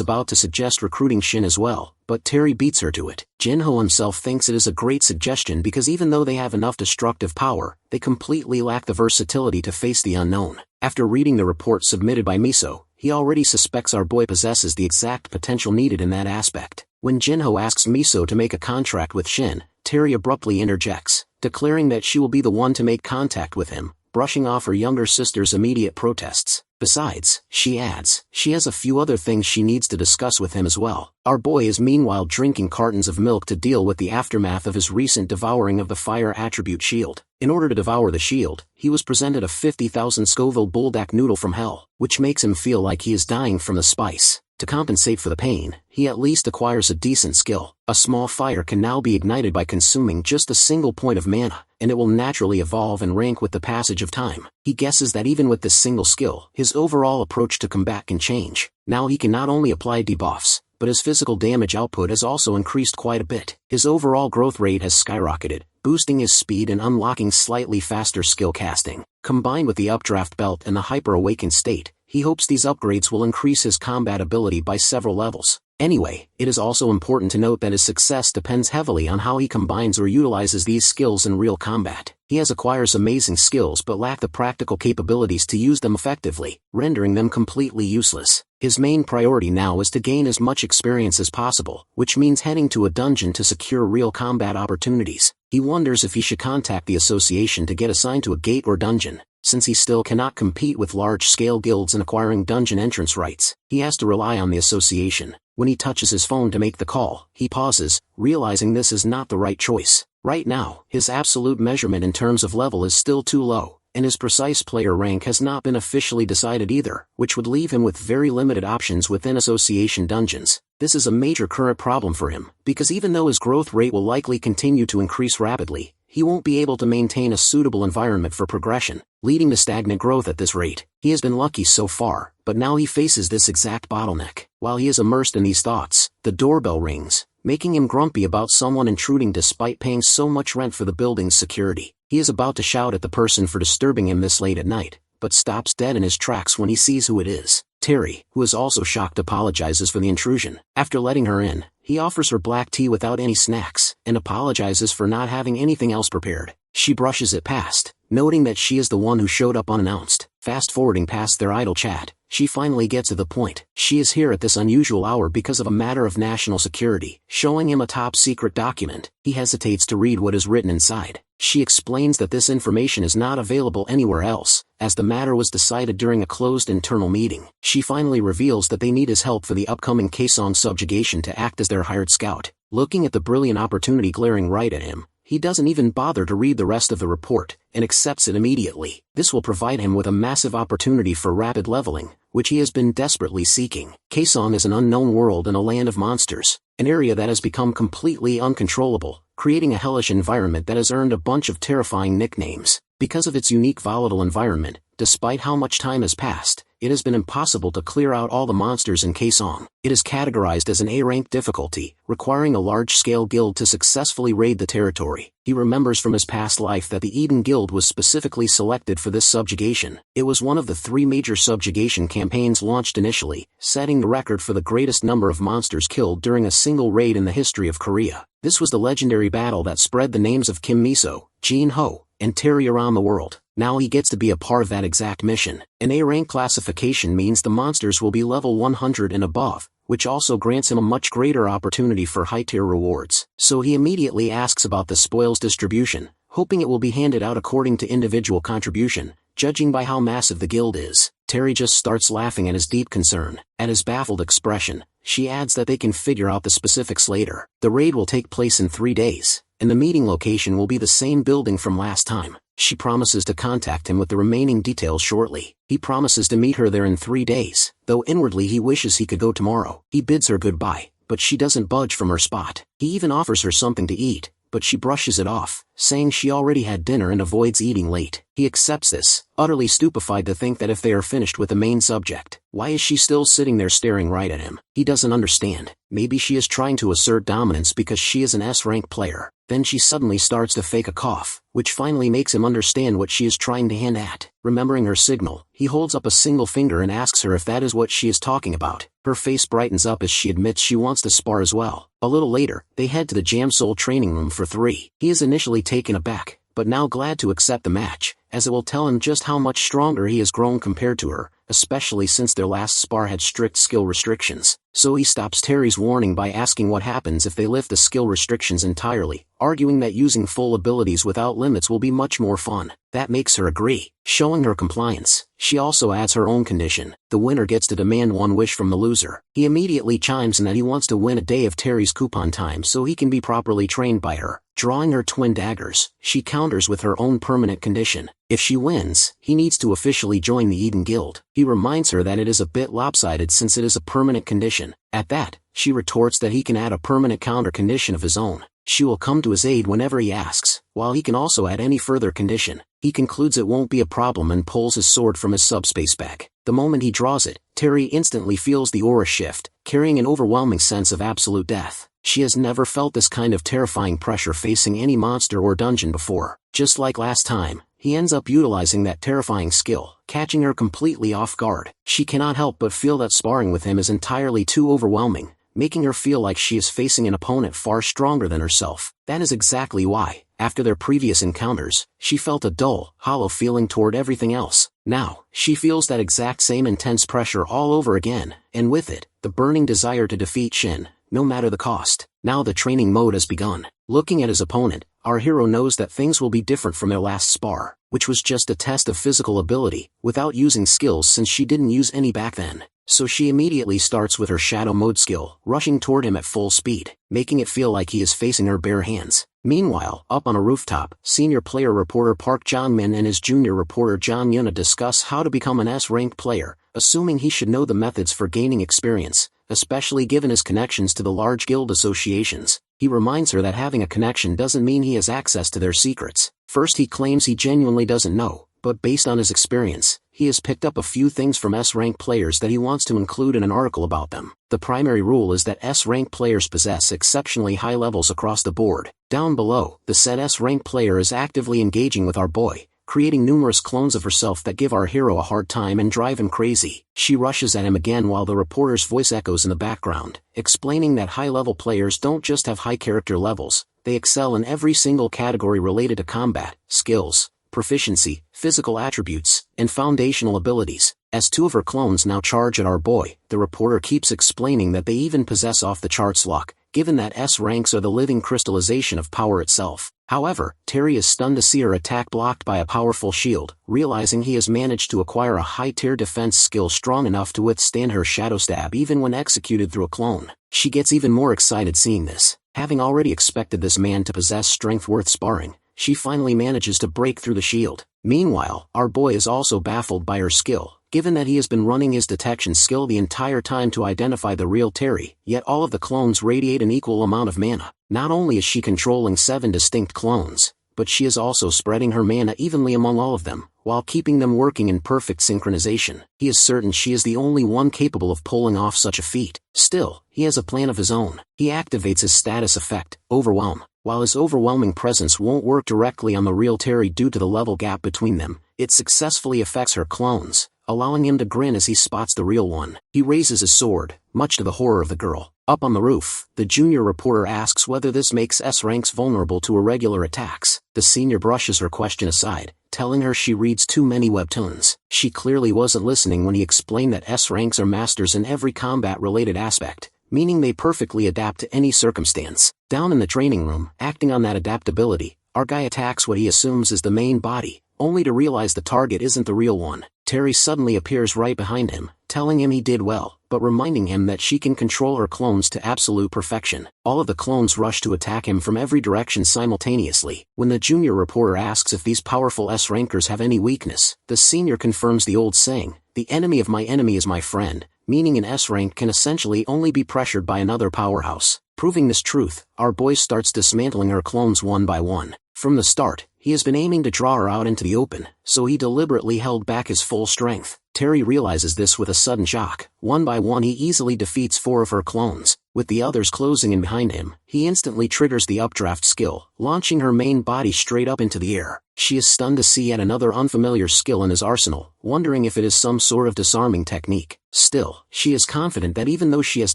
about to suggest recruiting Shin as well, but Terry beats her to it. Jinho himself thinks it is a great suggestion because even though they have enough destructive power, they completely lack the versatility to face the unknown. After reading the report submitted by Miso, he already suspects our boy possesses the exact potential needed in that aspect. When Jinho asks Miso to make a contract with Shin, Terry abruptly interjects, declaring that she will be the one to make contact with him, brushing off her younger sister's immediate protests. Besides, she adds, she has a few other things she needs to discuss with him as well. Our boy is meanwhile drinking cartons of milk to deal with the aftermath of his recent devouring of the fire attribute shield. In order to devour the shield, he was presented a 50,000 Scoville buldak noodle from hell, which makes him feel like he is dying from the spice. To compensate for the pain, he at least acquires a decent skill. A small fire can now be ignited by consuming just a single point of mana, and it will naturally evolve and rank with the passage of time. He guesses that even with this single skill, his overall approach to combat can change. Now he can not only apply debuffs, but his physical damage output has also increased quite a bit. His overall growth rate has skyrocketed, boosting his speed and unlocking slightly faster skill casting. Combined with the updraft belt and the hyper-awakened state, he hopes these upgrades will increase his combat ability by several levels. Anyway, it is also important to note that his success depends heavily on how he combines or utilizes these skills in real combat. He acquires amazing skills but lacks the practical capabilities to use them effectively, rendering them completely useless. His main priority now is to gain as much experience as possible, which means heading to a dungeon to secure real combat opportunities. He wonders if he should contact the association to get assigned to a gate or dungeon. Since he still cannot compete with large-scale guilds in acquiring dungeon entrance rights, he has to rely on the association. When he touches his phone to make the call, he pauses, realizing this is not the right choice. Right now, his absolute measurement in terms of level is still too low, and his precise player rank has not been officially decided either, which would leave him with very limited options within association dungeons. This is a major current problem for him, because even though his growth rate will likely continue to increase rapidly, he won't be able to maintain a suitable environment for progression, leading to stagnant growth at this rate. He has been lucky so far, but now he faces this exact bottleneck. While he is immersed in these thoughts, the doorbell rings, making him grumpy about someone intruding despite paying so much rent for the building's security. He is about to shout at the person for disturbing him this late at night, but stops dead in his tracks when he sees who it is. Terry, who is also shocked, apologizes for the intrusion. After letting her in, he offers her black tea without any snacks, and apologizes for not having anything else prepared. She brushes it past, noting that she is the one who showed up unannounced. Fast-forwarding past their idle chat, she finally gets to the point. She is here at this unusual hour because of a matter of national security, showing him a top-secret document. He hesitates to read what is written inside. She explains that this information is not available anywhere else, as the matter was decided during a closed internal meeting. She finally reveals that they need his help for the upcoming Kaesong subjugation to act as their hired scout. Looking at the brilliant opportunity glaring right at him, he doesn't even bother to read the rest of the report, and accepts it immediately. This will provide him with a massive opportunity for rapid leveling, which he has been desperately seeking. Kaesong is an unknown world and a land of monsters, an area that has become completely uncontrollable, creating a hellish environment that has earned a bunch of terrifying nicknames. Because of its unique volatile environment, Despite how much time has passed, it has been impossible to clear out all the monsters in Kaesong. It is categorized as an A-rank difficulty, requiring a large-scale guild to successfully raid the territory. He remembers from his past life that the Eden Guild was specifically selected for this subjugation. It was one of the 3 major subjugation campaigns launched initially, setting the record for the greatest number of monsters killed during a single raid in the history of Korea. This was the legendary battle that spread the names of Kim Miso, Jin Ho, and Terry around the world. Now he gets to be a part of that exact mission. An A-rank classification means the monsters will be level 100 and above, which also grants him a much greater opportunity for high-tier rewards. So he immediately asks about the spoils distribution, hoping it will be handed out according to individual contribution, judging by how massive the guild is. Terry just starts laughing at his deep concern. At his baffled expression, she adds that they can figure out the specifics later. The raid will take place in 3 days, and the meeting location will be the same building from last time. She promises to contact him with the remaining details shortly. He promises to meet her there in 3 days, though inwardly he wishes he could go tomorrow. He bids her goodbye, but she doesn't budge from her spot. He even offers her something to eat, but she brushes it off, saying she already had dinner and avoids eating late. He accepts this, utterly stupefied to think that if they are finished with the main subject, why is she still sitting there staring right at him? He doesn't understand. Maybe she is trying to assert dominance because she is an S-rank player. Then she suddenly starts to fake a cough, which finally makes him understand what she is trying to hint at. Remembering her signal, he holds up a single finger and asks her if that is what she is talking about. Her face brightens up as she admits she wants to spar as well. A little later, they head to the Jam Soul training room for 3. He is initially taken aback, but now glad to accept the match, as it will tell him just how much stronger he has grown compared to her, especially since their last spar had strict skill restrictions. So he stops Terry's warning by asking what happens if they lift the skill restrictions entirely, arguing that using full abilities without limits will be much more fun. That makes her agree. Showing her compliance, she also adds her own condition. The winner gets to demand one wish from the loser. He immediately chimes in that he wants to win a day of Terry's coupon time so he can be properly trained by her. Drawing her twin daggers, she counters with her own permanent condition. If she wins, he needs to officially join the Eden Guild. He reminds her that it is a bit lopsided since it is a permanent condition. At that, she retorts that he can add a permanent counter condition of his own. She will come to his aid whenever he asks, while he can also add any further condition. He concludes it won't be a problem and pulls his sword from his subspace bag. The moment he draws it, Terry instantly feels the aura shift, carrying an overwhelming sense of absolute death. She has never felt this kind of terrifying pressure facing any monster or dungeon before. Just like last time, he ends up utilizing that terrifying skill, catching her completely off guard. She cannot help but feel that sparring with him is entirely too overwhelming, making her feel like she is facing an opponent far stronger than herself. That is exactly why, after their previous encounters, she felt a dull, hollow feeling toward everything else. Now, she feels that exact same intense pressure all over again, and with it, the burning desire to defeat Shin, no matter the cost. Now the training mode has begun. Looking at his opponent, our hero knows that things will be different from their last spar, which was just a test of physical ability, without using skills since she didn't use any back then. So she immediately starts with her shadow mode skill, rushing toward him at full speed, making it feel like he is facing her bare hands. Meanwhile, up on a rooftop, senior player reporter Park Jong-min and his junior reporter John Yuna discuss how to become an S-rank player, assuming he should know the methods for gaining experience, especially given his connections to the large guild associations. He reminds her that having a connection doesn't mean he has access to their secrets. First, he claims he genuinely doesn't know, but based on his experience, he has picked up a few things from S-rank players that he wants to include in an article about them. The primary rule is that S-rank players possess exceptionally high levels across the board. Down below, the said S-rank player is actively engaging with our boy, creating numerous clones of herself that give our hero a hard time and drive him crazy. She rushes at him again while the reporter's voice echoes in the background, explaining that high-level players don't just have high character levels, they excel in every single category related to combat, skills, proficiency, physical attributes, and foundational abilities. As 2 of her clones now charge at our boy, the reporter keeps explaining that they even possess off-the-charts luck, given that S ranks are the living crystallization of power itself. However, Terry is stunned to see her attack blocked by a powerful shield, realizing he has managed to acquire a high-tier defense skill strong enough to withstand her shadow stab even when executed through a clone. She gets even more excited seeing this. Having already expected this man to possess strength worth sparring, she finally manages to break through the shield. Meanwhile, our boy is also baffled by her skill, given that he has been running his detection skill the entire time to identify the real Terry, yet all of the clones radiate an equal amount of mana. Not only is she controlling 7 distinct clones, but she is also spreading her mana evenly among all of them, while keeping them working in perfect synchronization. He is certain she is the only one capable of pulling off such a feat. Still, he has a plan of his own. He activates his status effect, Overwhelm. While his overwhelming presence won't work directly on the real Terry due to the level gap between them, it successfully affects her clones, allowing him to grin as he spots the real one. He raises his sword, much to the horror of the girl. Up on the roof, the junior reporter asks whether this makes S-ranks vulnerable to irregular attacks. The senior brushes her question aside, telling her she reads too many webtoons. She clearly wasn't listening when he explained that S-ranks are masters in every combat-related aspect, meaning they perfectly adapt to any circumstance. Down in the training room, acting on that adaptability, our guy attacks what he assumes is the main body, only to realize the target isn't the real one. Terry suddenly appears right behind him, telling him he did well, but reminding him that she can control her clones to absolute perfection. All of the clones rush to attack him from every direction simultaneously. When the junior reporter asks if these powerful S-rankers have any weakness, the senior confirms the old saying, "The enemy of my enemy is my friend," meaning an S-rank can essentially only be pressured by another powerhouse. Proving this truth, our boy starts dismantling her clones one by one. From the start, he has been aiming to draw her out into the open, so he deliberately held back his full strength. Terry realizes this with a sudden shock. One by one he easily defeats 4 of her clones. With the others closing in behind him, he instantly triggers the updraft skill, launching her main body straight up into the air. She is stunned to see yet another unfamiliar skill in his arsenal, wondering if it is some sort of disarming technique. Still, she is confident that even though she has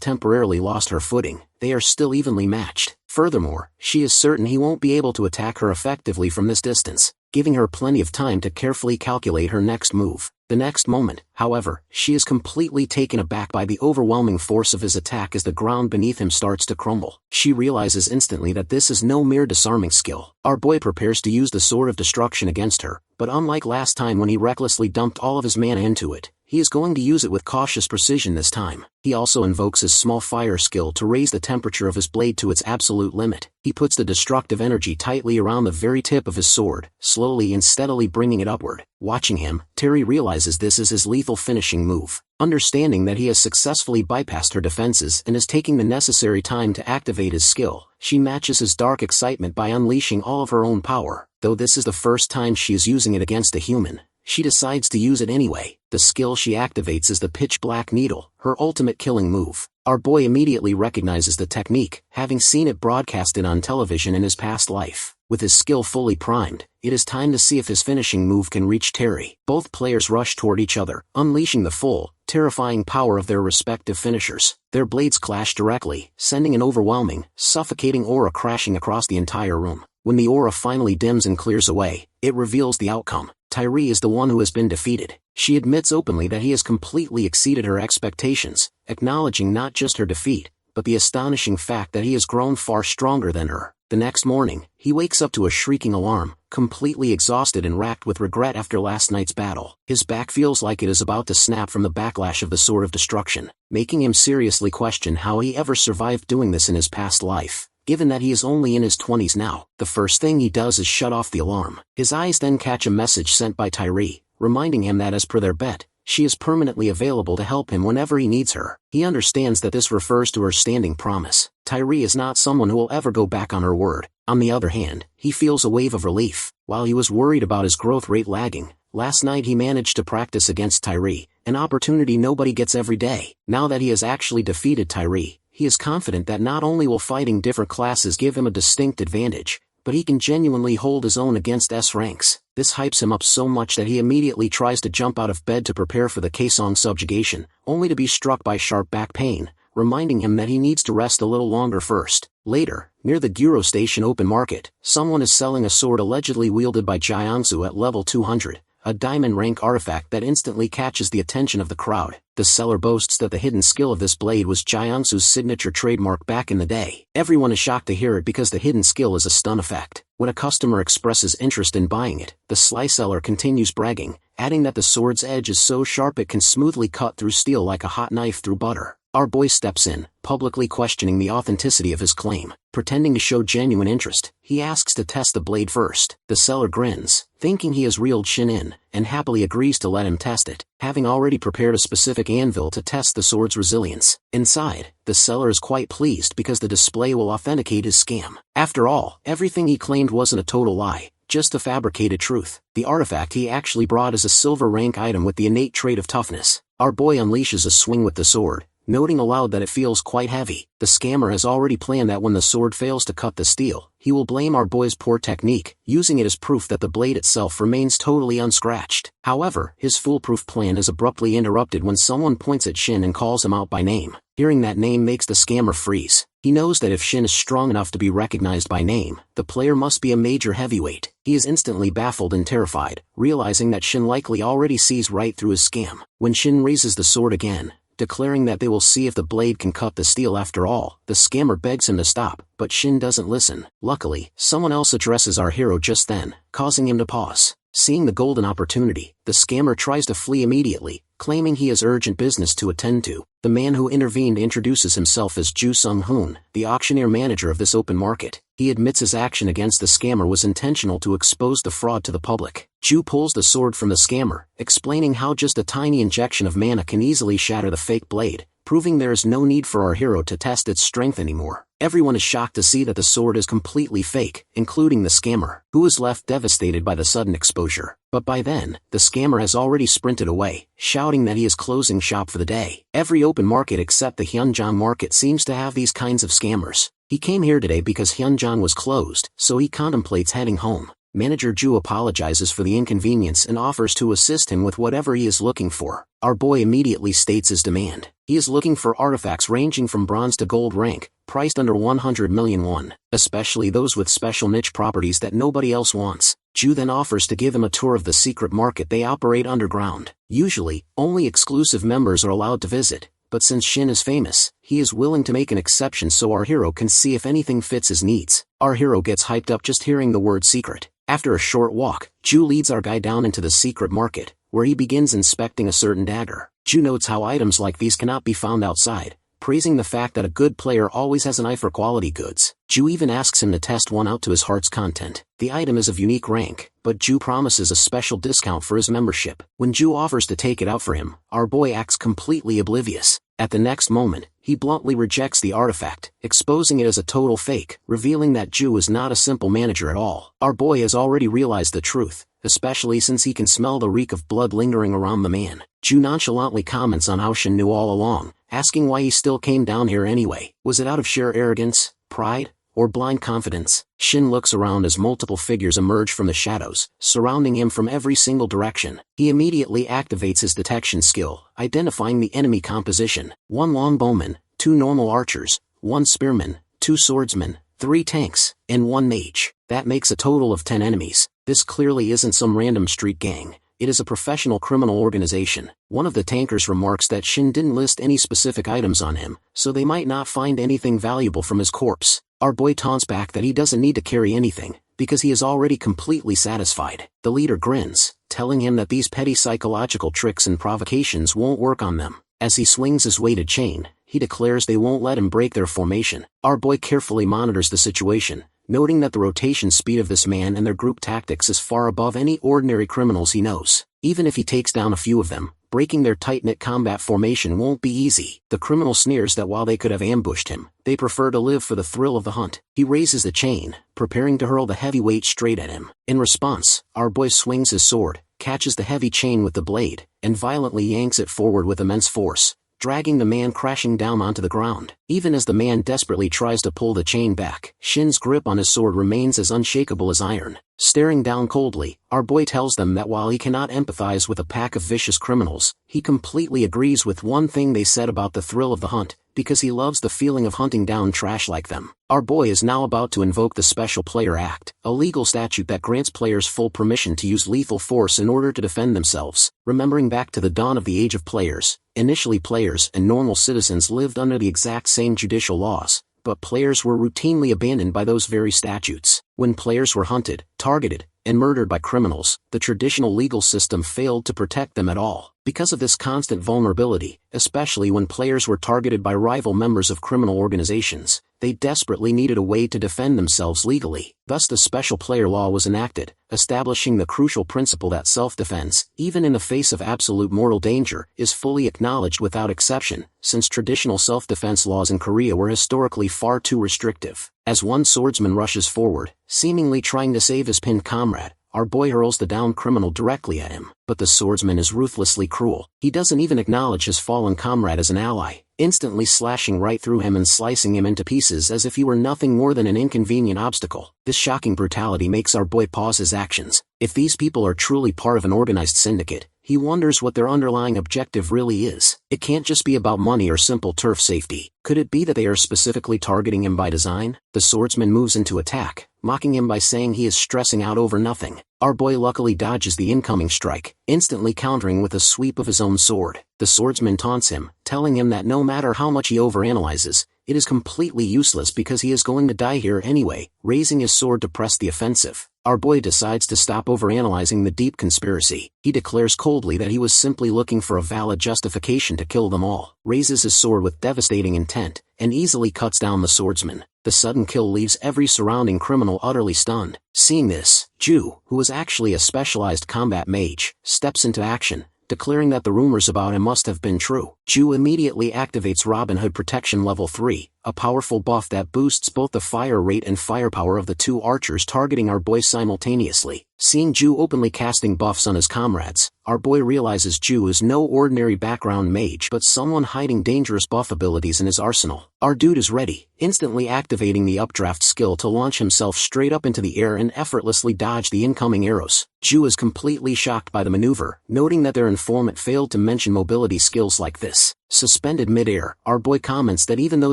temporarily lost her footing, they are still evenly matched. Furthermore, she is certain he won't be able to attack her effectively from this distance, giving her plenty of time to carefully calculate her next move. The next moment, however, she is completely taken aback by the overwhelming force of his attack as the ground beneath him starts to crumble. She realizes instantly that this is no mere disarming skill. Our boy prepares to use the sword of destruction against her, but unlike last time when he recklessly dumped all of his mana into it, he is going to use it with cautious precision this time. He also invokes his small fire skill to raise the temperature of his blade to its absolute limit. He puts the destructive energy tightly around the very tip of his sword, slowly and steadily bringing it upward. Watching him, Terry realizes this is his lethal finishing move. Understanding that he has successfully bypassed her defenses and is taking the necessary time to activate his skill, she matches his dark excitement by unleashing all of her own power. Though this is the first time she is using it against a human, she decides to use it anyway. The skill she activates is the Pitch Black Needle, her ultimate killing move. Our boy immediately recognizes the technique, having seen it broadcasted on television in his past life. With his skill fully primed, it is time to see if his finishing move can reach Terry. Both players rush toward each other, unleashing the full, terrifying power of their respective finishers. Their blades clash directly, sending an overwhelming, suffocating aura crashing across the entire room. When the aura finally dims and clears away, it reveals the outcome. Tyree is the one who has been defeated. She admits openly that he has completely exceeded her expectations, acknowledging not just her defeat, but the astonishing fact that he has grown far stronger than her. The next morning, he wakes up to a shrieking alarm, completely exhausted and racked with regret after last night's battle. His back feels like it is about to snap from the backlash of the Sword of Destruction, making him seriously question how he ever survived doing this in his past life. Given that he is only in his 20s now, the first thing he does is shut off the alarm. His eyes then catch a message sent by Tyree, reminding him that as per their bet, she is permanently available to help him whenever he needs her. He understands that this refers to her standing promise. Tyree is not someone who will ever go back on her word. On the other hand, he feels a wave of relief. While he was worried about his growth rate lagging, last night he managed to practice against Tyree, an opportunity nobody gets every day. Now that he has actually defeated Tyree, he is confident that not only will fighting different classes give him a distinct advantage, but he can genuinely hold his own against S ranks. This hypes him up so much that he immediately tries to jump out of bed to prepare for the Kaesong subjugation, only to be struck by sharp back pain, reminding him that he needs to rest a little longer first. Later, near the Guro Station open market, someone is selling a sword allegedly wielded by Jiangsu at level 200. A diamond rank artifact that instantly catches the attention of the crowd. The seller boasts that the hidden skill of this blade was Jiangsu's signature trademark back in the day. Everyone is shocked to hear it because the hidden skill is a stun effect. When a customer expresses interest in buying it, the sly seller continues bragging, adding that the sword's edge is so sharp it can smoothly cut through steel like a hot knife through butter. Our boy steps in, publicly questioning the authenticity of his claim. Pretending to show genuine interest, he asks to test the blade first. The seller grins, thinking he has reeled Shin in, and happily agrees to let him test it, having already prepared a specific anvil to test the sword's resilience. Inside, the seller is quite pleased because the display will authenticate his scam. After all, everything he claimed wasn't a total lie, just a fabricated truth. The artifact he actually brought is a silver rank item with the innate trait of toughness. Our boy unleashes a swing with the sword, noting aloud that it feels quite heavy. The scammer has already planned that when the sword fails to cut the steel, he will blame our boy's poor technique, using it as proof that the blade itself remains totally unscratched. However, his foolproof plan is abruptly interrupted when someone points at Shin and calls him out by name. Hearing that name makes the scammer freeze. He knows that if Shin is strong enough to be recognized by name, the player must be a major heavyweight. He is instantly baffled and terrified, realizing that Shin likely already sees right through his scam. When Shin raises the sword again, declaring that they will see if the blade can cut the steel after all, the scammer begs him to stop, but Shin doesn't listen. Luckily, someone else addresses our hero just then, causing him to pause. Seeing the golden opportunity, the scammer tries to flee immediately, claiming he has urgent business to attend to. The man who intervened introduces himself as Ju Sung-hoon, the auctioneer manager of this open market. He admits his action against the scammer was intentional to expose the fraud to the public. Ju pulls the sword from the scammer, explaining how just a tiny injection of mana can easily shatter the fake blade, proving there is no need for our hero to test its strength anymore. Everyone is shocked to see that the sword is completely fake, including the scammer, who is left devastated by the sudden exposure. But by then, the scammer has already sprinted away, shouting that he is closing shop for the day. Every open market except the Hyunjong market seems to have these kinds of scammers. He came here today because Hyunjong was closed, so he contemplates heading home. Manager Ju apologizes for the inconvenience and offers to assist him with whatever he is looking for. Our boy immediately states his demand. He is looking for artifacts ranging from bronze to gold rank, priced under 100 million won, especially those with special niche properties that nobody else wants. Ju then offers to give him a tour of the secret market they operate underground. Usually, only exclusive members are allowed to visit, but since Shin is famous, he is willing to make an exception so our hero can see if anything fits his needs. Our hero gets hyped up just hearing the word secret. After a short walk, Ju leads our guy down into the secret market, where he begins inspecting a certain dagger. Ju notes how items like these cannot be found outside, praising the fact that a good player always has an eye for quality goods. Ju even asks him to test one out to his heart's content. The item is of unique rank, but Ju promises a special discount for his membership. When Ju offers to take it out for him, our boy acts completely oblivious. At the next moment, he bluntly rejects the artifact, exposing it as a total fake, revealing that Ju is not a simple manager at all. Our boy has already realized the truth, especially since he can smell the reek of blood lingering around the man. Ju nonchalantly comments on how Shin knew all along, asking why he still came down here anyway. Was it out of sheer arrogance, pride, or blind confidence? Shin looks around as multiple figures emerge from the shadows, surrounding him from every single direction. He immediately activates his detection skill, identifying the enemy composition. 1 longbowman, 2 normal archers, 1 spearman, 2 swordsmen, 3 tanks, and 1 mage. That makes a total of 10 enemies. This clearly isn't some random street gang. It is a professional criminal organization. One of the tankers remarks that Shin didn't list any specific items on him, so they might not find anything valuable from his corpse. Our boy taunts back that he doesn't need to carry anything, because he is already completely satisfied. The leader grins, telling him that these petty psychological tricks and provocations won't work on them. As he swings his weighted chain, he declares they won't let him break their formation. Our boy carefully monitors the situation, noting that the rotation speed of this man and their group tactics is far above any ordinary criminals he knows. Even if he takes down a few of them, breaking their tight-knit combat formation won't be easy. The criminal sneers that while they could have ambushed him, they prefer to live for the thrill of the hunt. He raises the chain, preparing to hurl the heavyweight straight at him. In response, our boy swings his sword, catches the heavy chain with the blade, and violently yanks it forward with immense force, dragging the man crashing down onto the ground. Even as the man desperately tries to pull the chain back, Shin's grip on his sword remains as unshakable as iron. Staring down coldly, our boy tells them that while he cannot empathize with a pack of vicious criminals, he completely agrees with one thing they said about the thrill of the hunt, because he loves the feeling of hunting down trash like them. Our boy is now about to invoke the Special Player Act, a legal statute that grants players full permission to use lethal force in order to defend themselves. Remembering back to the dawn of the age of players, initially players and normal citizens lived under the exact same judicial laws, but players were routinely abandoned by those very statutes. When players were hunted, targeted, and murdered by criminals, the traditional legal system failed to protect them at all. Because of this constant vulnerability, especially when players were targeted by rival members of criminal organizations, They desperately needed a way to defend themselves legally. Thus the special player law was enacted, establishing the crucial principle that self-defense, even in the face of absolute mortal danger, is fully acknowledged without exception, since traditional self-defense laws in Korea were historically far too restrictive. As one swordsman rushes forward, seemingly trying to save his pinned comrade, our boy hurls the downed criminal directly at him. But the swordsman is ruthlessly cruel. He doesn't even acknowledge his fallen comrade as an ally, instantly slashing right through him and slicing him into pieces as if he were nothing more than an inconvenient obstacle. This shocking brutality makes our boy pause his actions. If these people are truly part of an organized syndicate, he wonders what their underlying objective really is. It can't just be about money or simple turf safety. Could it be that they are specifically targeting him by design? The swordsman moves into attack, mocking him by saying he is stressing out over nothing. Our boy luckily dodges the incoming strike, instantly countering with a sweep of his own sword. The swordsman taunts him, telling him that no matter how much he overanalyzes, it is completely useless because he is going to die here anyway, raising his sword to press the offensive. Our boy decides to stop overanalyzing the deep conspiracy. He declares coldly that he was simply looking for a valid justification to kill them all, raises his sword with devastating intent, and easily cuts down the swordsman. The sudden kill leaves every surrounding criminal utterly stunned. Seeing this, Ju, who is actually a specialized combat mage, steps into action, declaring that the rumors about him must have been true. Ju immediately activates Robin Hood Protection Level 3, a powerful buff that boosts both the fire rate and firepower of the two archers targeting our boy simultaneously. Seeing Ju openly casting buffs on his comrades, our boy realizes Ju is no ordinary background mage but someone hiding dangerous buff abilities in his arsenal. Our dude is ready, instantly activating the updraft skill to launch himself straight up into the air and effortlessly dodge the incoming arrows. Ju is completely shocked by the maneuver, noting that their informant failed to mention mobility skills like this. Suspended mid-air, our boy comments that even though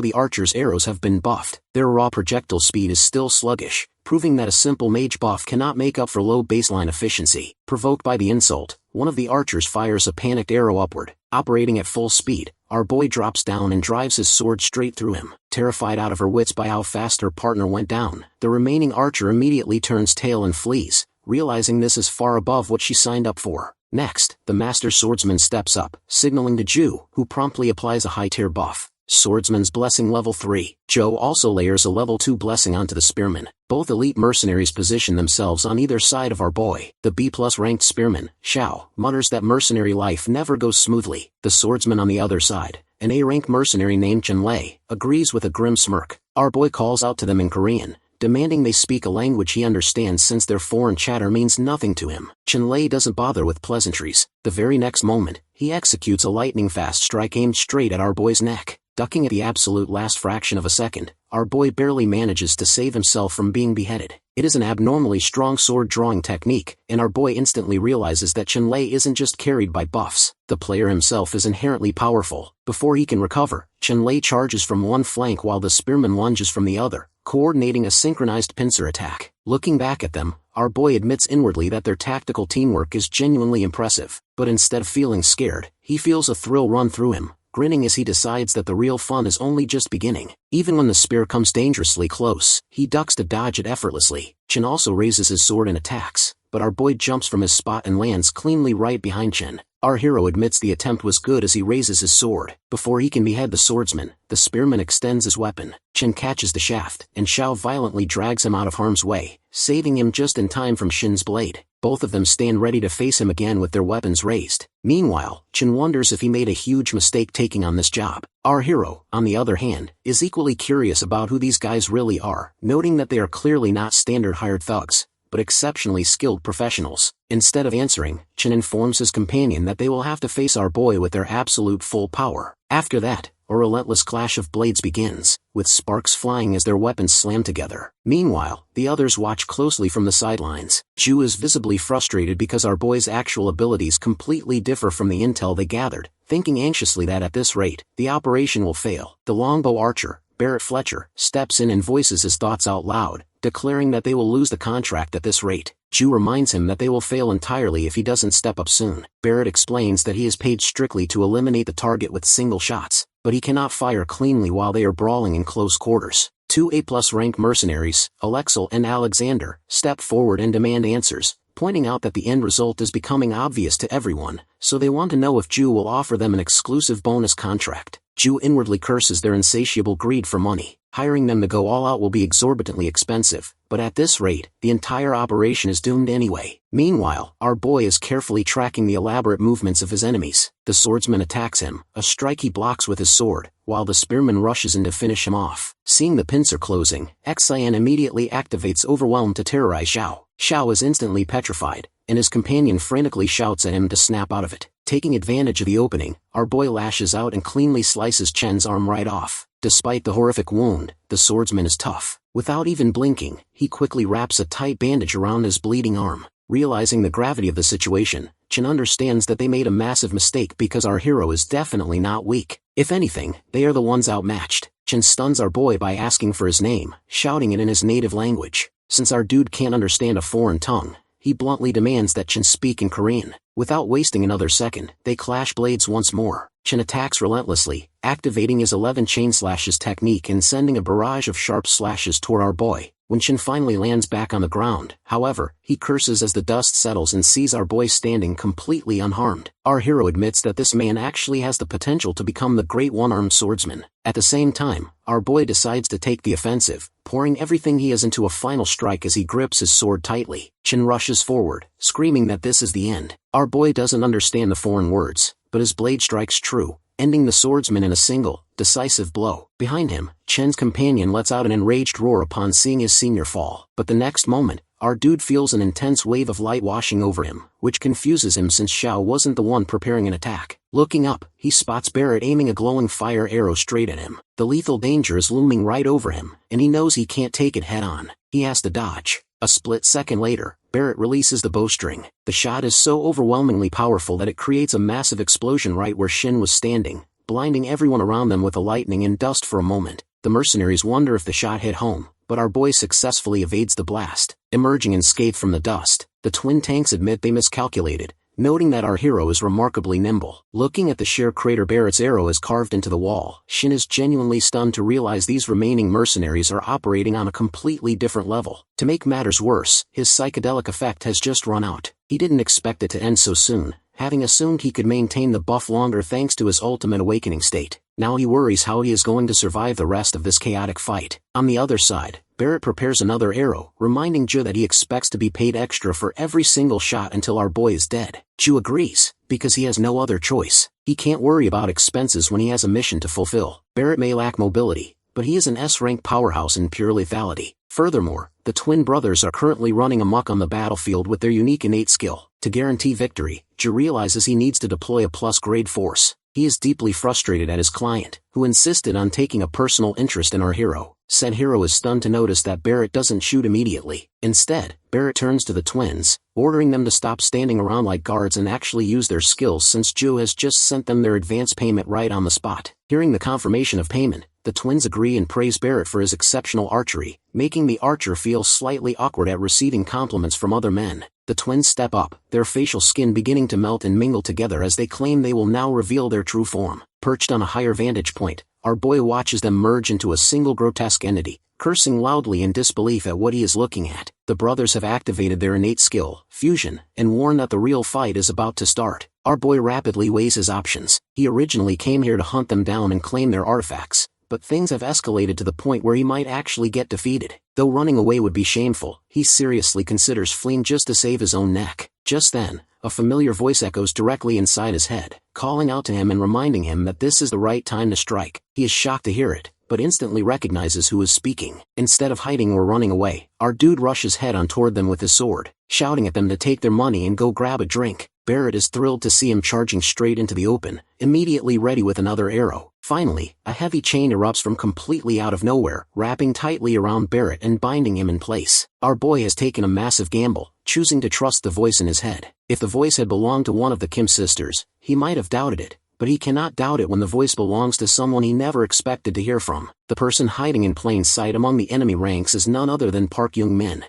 the archer's arrows have been buffed, their raw projectile speed is still sluggish, proving that a simple mage buff cannot make up for low baseline efficiency. Provoked by the insult, one of the archers fires a panicked arrow upward. Operating at full speed, our boy drops down and drives his sword straight through him. Terrified out of her wits by how fast her partner went down, the remaining archer immediately turns tail and flees, realizing this is far above what she signed up for. Next, the master swordsman steps up, signaling to Ju, who promptly applies a high-tier buff. Swordsman's Blessing Level 3. Joe also layers a Level 2 blessing onto the spearman. Both elite mercenaries position themselves on either side of our boy. The B+ ranked spearman, Xiao, mutters that mercenary life never goes smoothly. The swordsman on the other side, an A-rank mercenary named Chun-Lei, agrees with a grim smirk. Our boy calls out to them in Korean, demanding they speak a language he understands since their foreign chatter means nothing to him. Chun-Lei doesn't bother with pleasantries. The very next moment, he executes a lightning-fast strike aimed straight at our boy's neck. Ducking at the absolute last fraction of a second, our boy barely manages to save himself from being beheaded. It is an abnormally strong sword-drawing technique, and our boy instantly realizes that Chun-Lei isn't just carried by buffs. The player himself is inherently powerful. Before he can recover, Chun-Lei charges from one flank while the spearman lunges from the other, coordinating a synchronized pincer attack. Looking back at them, our boy admits inwardly that their tactical teamwork is genuinely impressive, but instead of feeling scared, he feels a thrill run through him, grinning as he decides that the real fun is only just beginning. Even when the spear comes dangerously close, he ducks to dodge it effortlessly. Chen also raises his sword and attacks, but our boy jumps from his spot and lands cleanly right behind Chen. Our hero admits the attempt was good as he raises his sword. Before he can behead the swordsman, the spearman extends his weapon. Chen catches the shaft, and Xiao violently drags him out of harm's way, saving him just in time from Shin's blade. Both of them stand ready to face him again with their weapons raised. Meanwhile, Chen wonders if he made a huge mistake taking on this job. Our hero, on the other hand, is equally curious about who these guys really are, noting that they are clearly not standard hired thugs, but exceptionally skilled professionals. Instead of answering, Chen informs his companion that they will have to face our boy with their absolute full power. After that, a relentless clash of blades begins, with sparks flying as their weapons slam together. Meanwhile, the others watch closely from the sidelines. Ju is visibly frustrated because our boy's actual abilities completely differ from the intel they gathered, thinking anxiously that at this rate, the operation will fail. The longbow archer, Barrett Fletcher, steps in and voices his thoughts out loud, declaring that they will lose the contract at this rate. Ju reminds him that they will fail entirely if he doesn't step up soon. Barrett explains that he is paid strictly to eliminate the target with single shots, but he cannot fire cleanly while they are brawling in close quarters. Two A+ rank mercenaries, Alexel and Alexander, step forward and demand answers, pointing out that the end result is becoming obvious to everyone, so they want to know if Ju will offer them an exclusive bonus contract. Ju inwardly curses their insatiable greed for money. Hiring them to go all out will be exorbitantly expensive, but at this rate, the entire operation is doomed anyway. Meanwhile, our boy is carefully tracking the elaborate movements of his enemies. The swordsman attacks him, a strike he blocks with his sword, while the spearman rushes in to finish him off. Seeing the pincer closing, Xian immediately activates Overwhelm to terrorize Xiao. Xiao is instantly petrified, and his companion frantically shouts at him to snap out of it. Taking advantage of the opening, our boy lashes out and cleanly slices Chen's arm right off. Despite the horrific wound, the swordsman is tough. Without even blinking, he quickly wraps a tight bandage around his bleeding arm. Realizing the gravity of the situation, Chen understands that they made a massive mistake because our hero is definitely not weak. If anything, they are the ones outmatched. Chen stuns our boy by asking for his name, shouting it in his native language. Since our dude can't understand a foreign tongue, he bluntly demands that Chen speak in Korean. Without wasting another second, they clash blades once more. Chen attacks relentlessly, activating his 11 chain slashes technique and sending a barrage of sharp slashes toward our boy. When Chen finally lands back on the ground, however, he curses as the dust settles and sees our boy standing completely unharmed. Our hero admits that this man actually has the potential to become the great one-armed swordsman. At the same time, our boy decides to take the offensive, pouring everything he has into a final strike as he grips his sword tightly. Chen rushes forward, screaming that this is the end. Our boy doesn't understand the foreign words, but his blade strikes true, ending the swordsman in a single, decisive blow. Behind him, Chen's companion lets out an enraged roar upon seeing his senior fall. But the next moment, our dude feels an intense wave of light washing over him, which confuses him since Xiao wasn't the one preparing an attack. Looking up, he spots Barrett aiming a glowing fire arrow straight at him. The lethal danger is looming right over him, and he knows he can't take it head on. He has to dodge. A split second later, Barrett releases the bowstring. The shot is so overwhelmingly powerful that it creates a massive explosion right where Shin was standing, blinding everyone around them with the lightning and dust for a moment. The mercenaries wonder if the shot hit home, but our boy successfully evades the blast. Emerging unscathed from the dust, the twin tanks admit they miscalculated, noting that our hero is remarkably nimble. Looking at the sheer crater Barrett's arrow is carved into the wall, Shin is genuinely stunned to realize these remaining mercenaries are operating on a completely different level. To make matters worse, his psychedelic effect has just run out. He didn't expect it to end so soon, having assumed he could maintain the buff longer thanks to his ultimate awakening state. Now he worries how he is going to survive the rest of this chaotic fight. On the other side, Barrett prepares another arrow, reminding Ju that he expects to be paid extra for every single shot until our boy is dead. Ju agrees, because he has no other choice. He can't worry about expenses when he has a mission to fulfill. Barrett may lack mobility, but he is an S-rank powerhouse in pure lethality. Furthermore, the twin brothers are currently running amok on the battlefield with their unique innate skill. To guarantee victory, Ju realizes he needs to deploy a plus-grade force. He is deeply frustrated at his client, who insisted on taking a personal interest in our hero. Said hero is stunned to notice that Barrett doesn't shoot immediately. Instead, Barrett turns to the twins, ordering them to stop standing around like guards and actually use their skills since Ju has just sent them their advance payment right on the spot. Hearing the confirmation of payment, the twins agree and praise Barrett for his exceptional archery, making the archer feel slightly awkward at receiving compliments from other men. The twins step up, their facial skin beginning to melt and mingle together as they claim they will now reveal their true form. Perched on a higher vantage point, our boy watches them merge into a single grotesque entity, cursing loudly in disbelief at what he is looking at. The brothers have activated their innate skill, fusion, and warn that the real fight is about to start. Our boy rapidly weighs his options. He originally came here to hunt them down and claim their artifacts, but things have escalated to the point where he might actually get defeated. Though running away would be shameful, he seriously considers fleeing just to save his own neck. Just then, a familiar voice echoes directly inside his head, calling out to him and reminding him that this is the right time to strike. He is shocked to hear it, but instantly recognizes who is speaking. Instead of hiding or running away, our dude rushes head on toward them with his sword, shouting at them to take their money and go grab a drink. Barrett is thrilled to see him charging straight into the open, immediately ready with another arrow. Finally, a heavy chain erupts from completely out of nowhere, wrapping tightly around Barrett and binding him in place. Our boy has taken a massive gamble, choosing to trust the voice in his head. If the voice had belonged to one of the Kim sisters, he might have doubted it, but he cannot doubt it when the voice belongs to someone he never expected to hear from. The person hiding in plain sight among the enemy ranks is none other than Park Young-min.